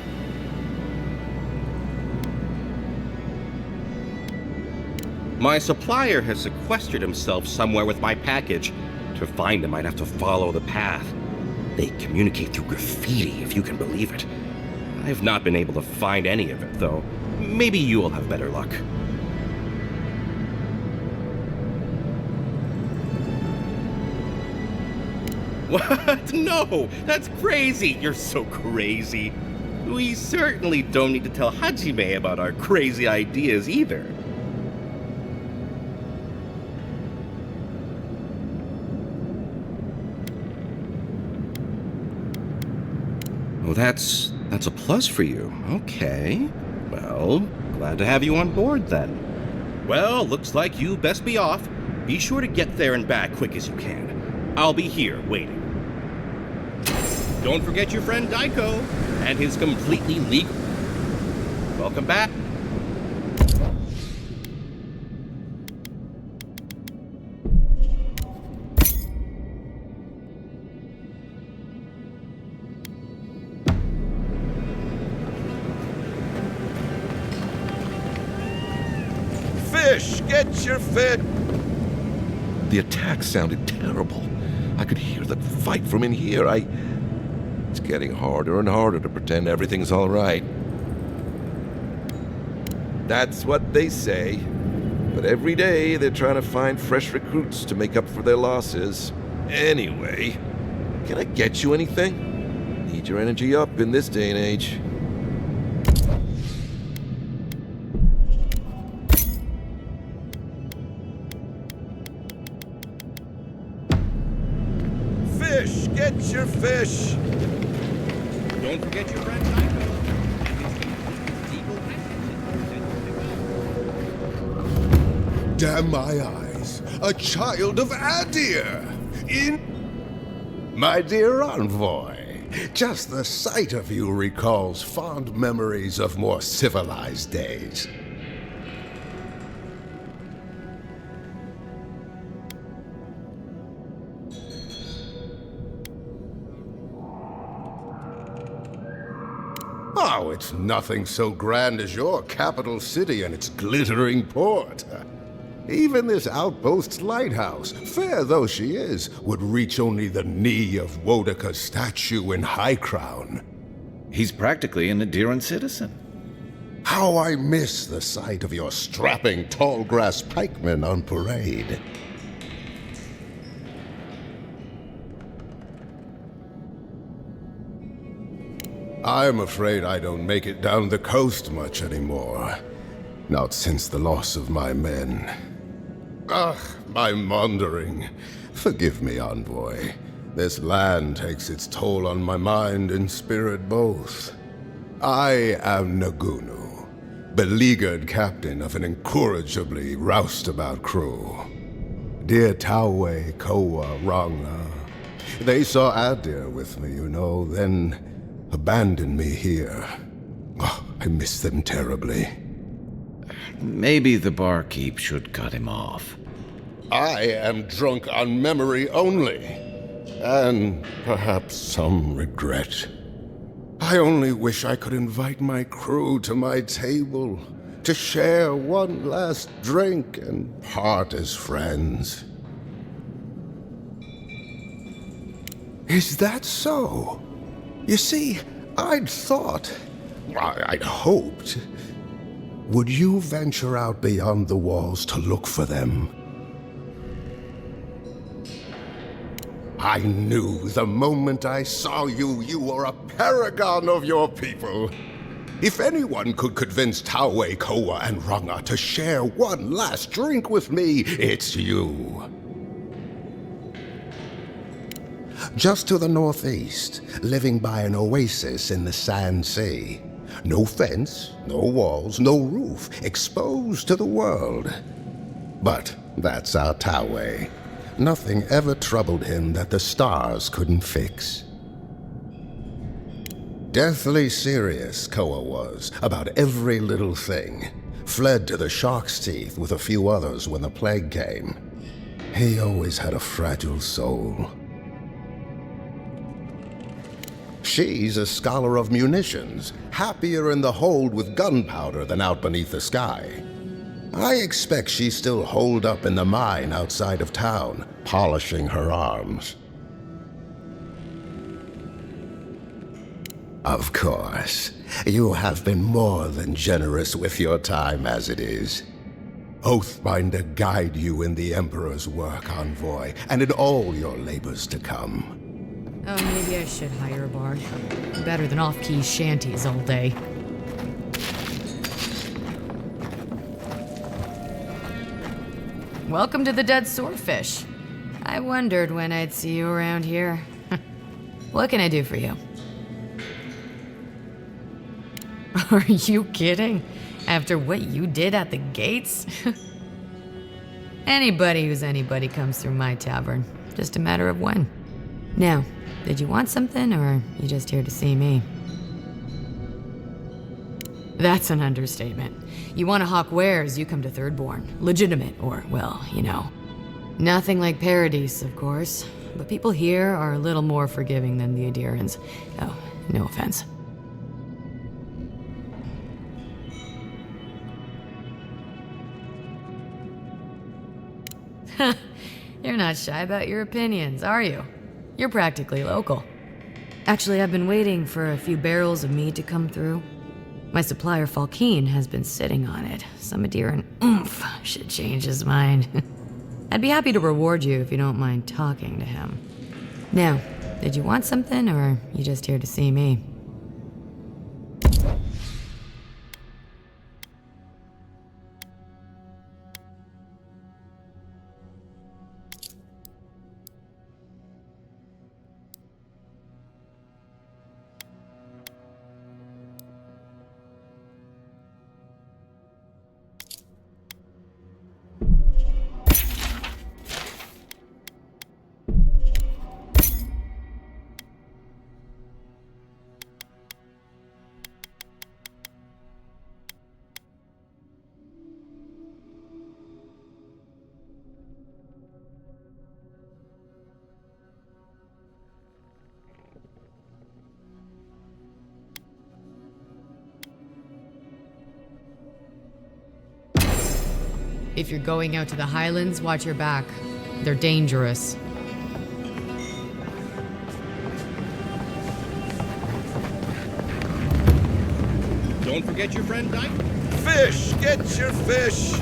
My supplier has sequestered himself somewhere with my package. To find him, I'd have to follow the path. They communicate through graffiti, if you can believe it. I've not been able to find any of it, though. Maybe you'll have better luck. What? No, that's crazy. You're so crazy. We certainly don't need to tell Hajime about our crazy ideas either. Well, that's a plus for you. Okay. Well, glad to have you on board then. Well, looks like you best be off. Be sure to get there and back quick as you can. I'll be here waiting. Don't forget your friend Daiko and his completely legal. Welcome back. Fish! Get your fish! The attack sounded terrible. I could hear the fight from in here. It's getting harder and harder to pretend everything's all right. That's what they say. But every day they're trying to find fresh recruits to make up for their losses. Anyway, can I get you anything? Need your energy up in this day and age. Fish! Get your fish! Don't forget your friend Daiko. Damn my eyes! A child of Adir! My dear envoy, just the sight of you recalls fond memories of more civilized days. Oh, it's nothing so grand as your capital city and its glittering port. Even this outpost's lighthouse, fair though she is, would reach only the knee of Wodaka's statue in High Crown. He's practically an Adiran citizen. How I miss the sight of your strapping tall grass pikemen on parade. I'm afraid I don't make it down the coast much anymore. Not since the loss of my men. Ugh, my maundering. Forgive me, envoy. This land takes its toll on my mind and spirit both. I am Nagunu, beleaguered captain of an incorrigibly roustabout crew. Dear Taue, Koa, Ranga. They saw Adir with me, you know, then abandoned me here. Oh, I miss them terribly. Maybe the barkeep should cut him off. I am drunk on memory only, and perhaps some regret. I only wish I could invite my crew to my table, to share one last drink and part as friends. Is that so? You see, I'd hoped. Would you venture out beyond the walls to look for them? I knew the moment I saw you, you were a paragon of your people. If anyone could convince Taue, Koa, and Ranga to share one last drink with me, it's you. Just to the northeast, living by an oasis in the Sand Sea. No fence, no walls, no roof, exposed to the world. But that's our Taue. Nothing ever troubled him that the stars couldn't fix. Deathly serious, Koa was, about every little thing. Fled to the shark's teeth with a few others when the plague came. He always had a fragile soul. She's a scholar of munitions, happier in the hold with gunpowder than out beneath the sky. I expect she's still holed up in the mine outside of town, polishing her arms. Of course, you have been more than generous with your time as it is. Oathbinder guide you in the Emperor's work, envoy, and in all your labors to come. Oh, maybe I should hire a bard. Better than off-key shanties all day. Welcome to the Dead Swordfish. I wondered when I'd see you around here. What can I do for you? Are you kidding? After what you did at the gates? Anybody who's anybody comes through my tavern. Just a matter of when. Now, did you want something, or are you just here to see me? That's an understatement. You want to hawk wares, you come to Thirdborn. Legitimate, or, well, you know. Nothing like Paradise, of course. But people here are a little more forgiving than the Adirans. Oh, no offense. You're not shy about your opinions, are you? You're practically local. Actually, I've been waiting for a few barrels of meat to come through. My supplier, Falkeen, has been sitting on it. Some Adiran oomph should change his mind. I'd be happy to reward you if you don't mind talking to him. Now, did you want something, or are you just here to see me? If you're going out to the Highlands, watch your back. They're dangerous. Don't forget your friend Dyke. Fish! Get your fish!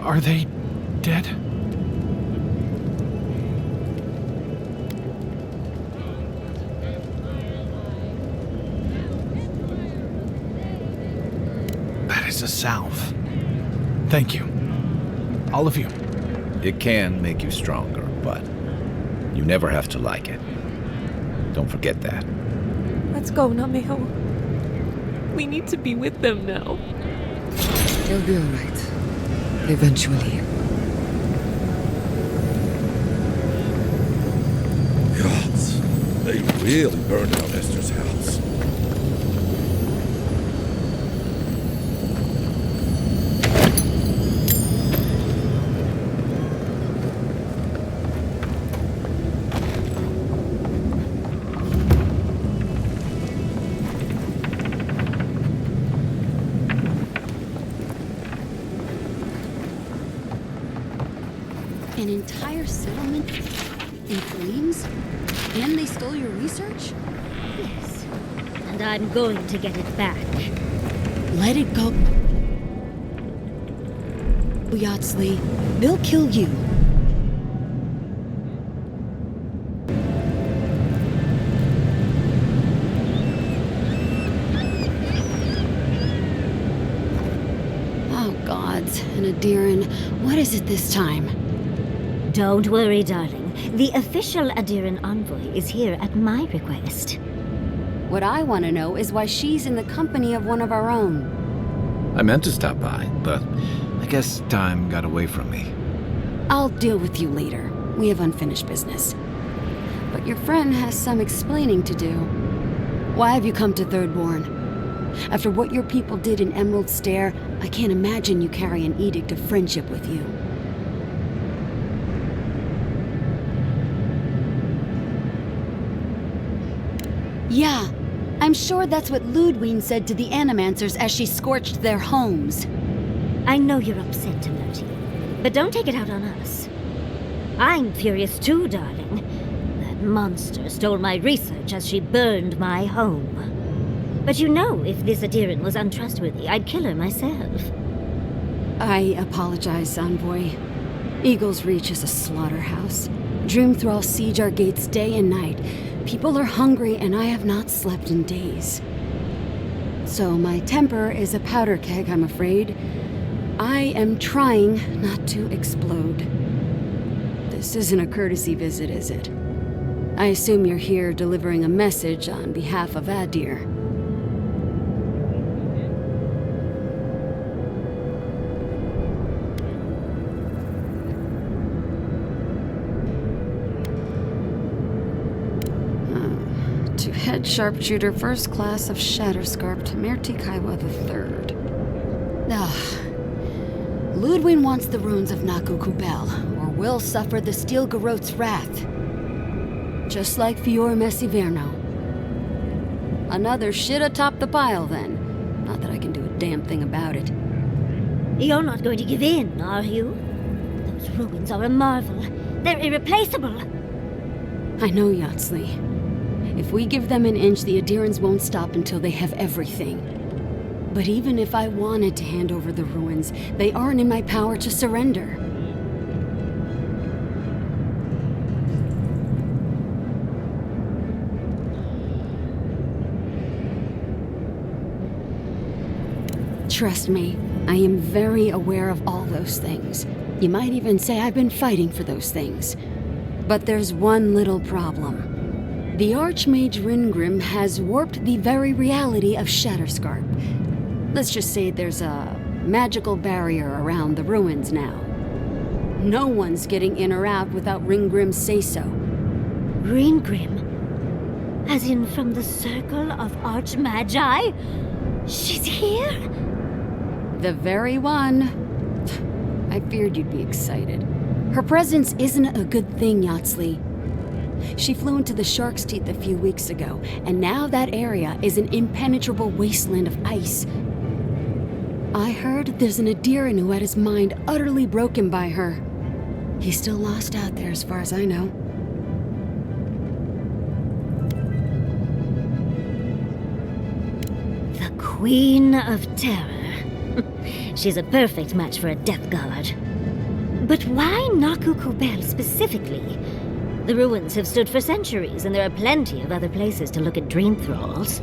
Are they dead? That is a salve. Thank you. All of you. It can make you stronger, but you never have to like it. Don't forget that. Let's go, Nameho. We need to be with them now. They'll be all right. Eventually. Gods, they really burned down Esther's house. An entire settlement in flames? And they stole your research? Yes. And I'm going to get it back. Let it go. Yatsley, they'll kill you. Oh, gods. And Adiran, what is it this time? Don't worry, darling. The official Adiran envoy is here at my request. What I want to know is why she's in the company of one of our own. I meant to stop by, but I guess time got away from me. I'll deal with you later. We have unfinished business. But your friend has some explaining to do. Why have you come to Thirdborn? After what your people did in Emerald Stair, I can't imagine you carry an edict of friendship with you. Yeah, I'm sure that's what Ludwine said to the Animancers as she scorched their homes. I know you're upset, Timothy, but don't take it out on us. I'm furious too, darling. That monster stole my research as she burned my home. But you know, if this Adiran was untrustworthy, I'd kill her myself. I apologize, Envoy. Eagle's Reach is a slaughterhouse. Dreamthrall siege our gates day and night. People are hungry, and I have not slept in days. So my temper is a powder keg, I'm afraid. I am trying not to explode. This isn't a courtesy visit, is it? I assume you're here delivering a message on behalf of Adir. To Head Sharpshooter, First Class of Shatterscarp, Tamerti Kaiwa III. Ludwin wants the runes of Naku Kubel, or will suffer the Steel Garot's wrath. Just like Fior Messiverno. Another shit atop the pile, then. Not that I can do a damn thing about it. You're not going to give in, are you? Those ruins are a marvel. They're irreplaceable. I know, Yatsley. If we give them an inch, the Adirans won't stop until they have everything. But even if I wanted to hand over the ruins, they aren't in my power to surrender. Trust me, I am very aware of all those things. You might even say I've been fighting for those things. But there's one little problem. The Archmage Ringrim has warped the very reality of Shatterscarp. Let's just say there's a magical barrier around the ruins now. No one's getting in or out without Ringgrim's say-so. Ringgrim? As in from the Circle of Archmagi? She's here? The very one. I feared you'd be excited. Her presence isn't a good thing, Yatsley. She flew into the Shark's Teeth a few weeks ago, and now that area is an impenetrable wasteland of ice. I heard there's an Adiran who had his mind utterly broken by her. He's still lost out there as far as I know. The Queen of Terror. She's a perfect match for a Death Guard. But why Naku Kubel specifically? The ruins have stood for centuries, and there are plenty of other places to look at dream thralls.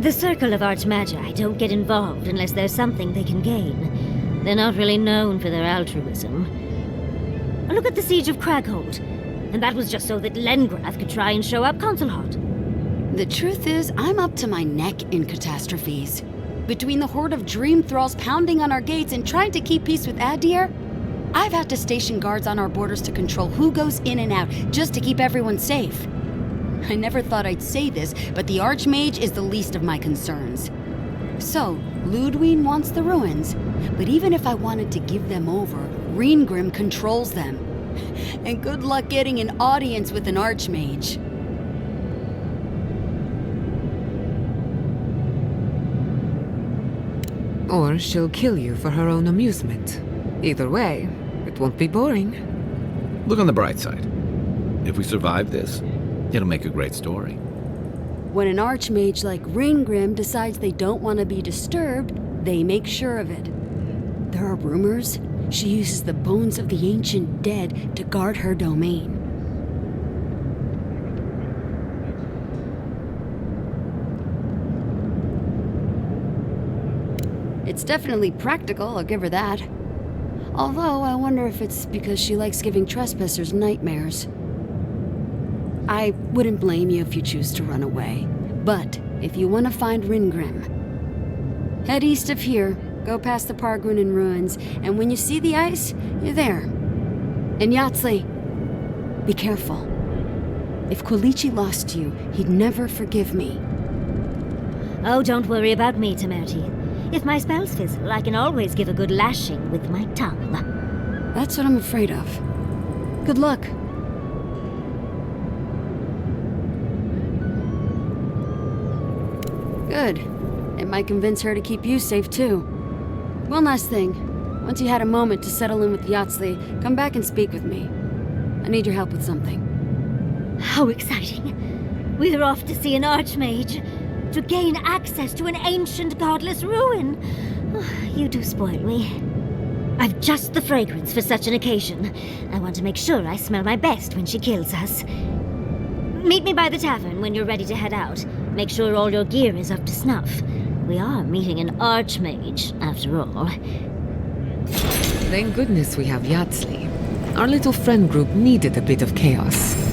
The Circle of Archmagi don't get involved unless there's something they can gain. They're not really known for their altruism. Look at the Siege of Craghold. And that was just so that Lengrath could try and show up Consulhot. The truth is, I'm up to my neck in catastrophes. Between the horde of dream thralls pounding on our gates and trying to keep peace with Adir, I've had to station guards on our borders to control who goes in and out, just to keep everyone safe. I never thought I'd say this, but the Archmage is the least of my concerns. So, Ludwin wants the ruins, but even if I wanted to give them over, Ringgrim controls them. And good luck getting an audience with an Archmage. Or she'll kill you for her own amusement. Either way, it won't be boring. Look on the bright side. If we survive this, it'll make a great story. When an Archmage like Ringgrim decides they don't want to be disturbed, they make sure of it. There are rumors she uses the bones of the ancient dead to guard her domain. It's definitely practical, I'll give her that. Although, I wonder if it's because she likes giving trespassers nightmares. I wouldn't blame you if you choose to run away. But, if you want to find Ringgrim, head east of here, go past the Pargrunin ruins, and when you see the ice, you're there. And Yatsley, be careful. If Quilichi lost you, he'd never forgive me. Oh, don't worry about me, Tamerti. If my spells fizzle, I can always give a good lashing with my tongue. That's what I'm afraid of. Good luck. Good. It might convince her to keep you safe, too. One last thing. Once you had a moment to settle in with Yatsley, come back and speak with me. I need your help with something. How exciting. We're off to see an archmage. To gain access to an ancient godless ruin. You do spoil me. I've just the fragrance for such an occasion. I want to make sure I smell my best when she kills us. Meet me by the tavern when you're ready to head out. Make sure all your gear is up to snuff. We are meeting an archmage, after all. Thank goodness we have Yatsley. Our little friend group needed a bit of chaos.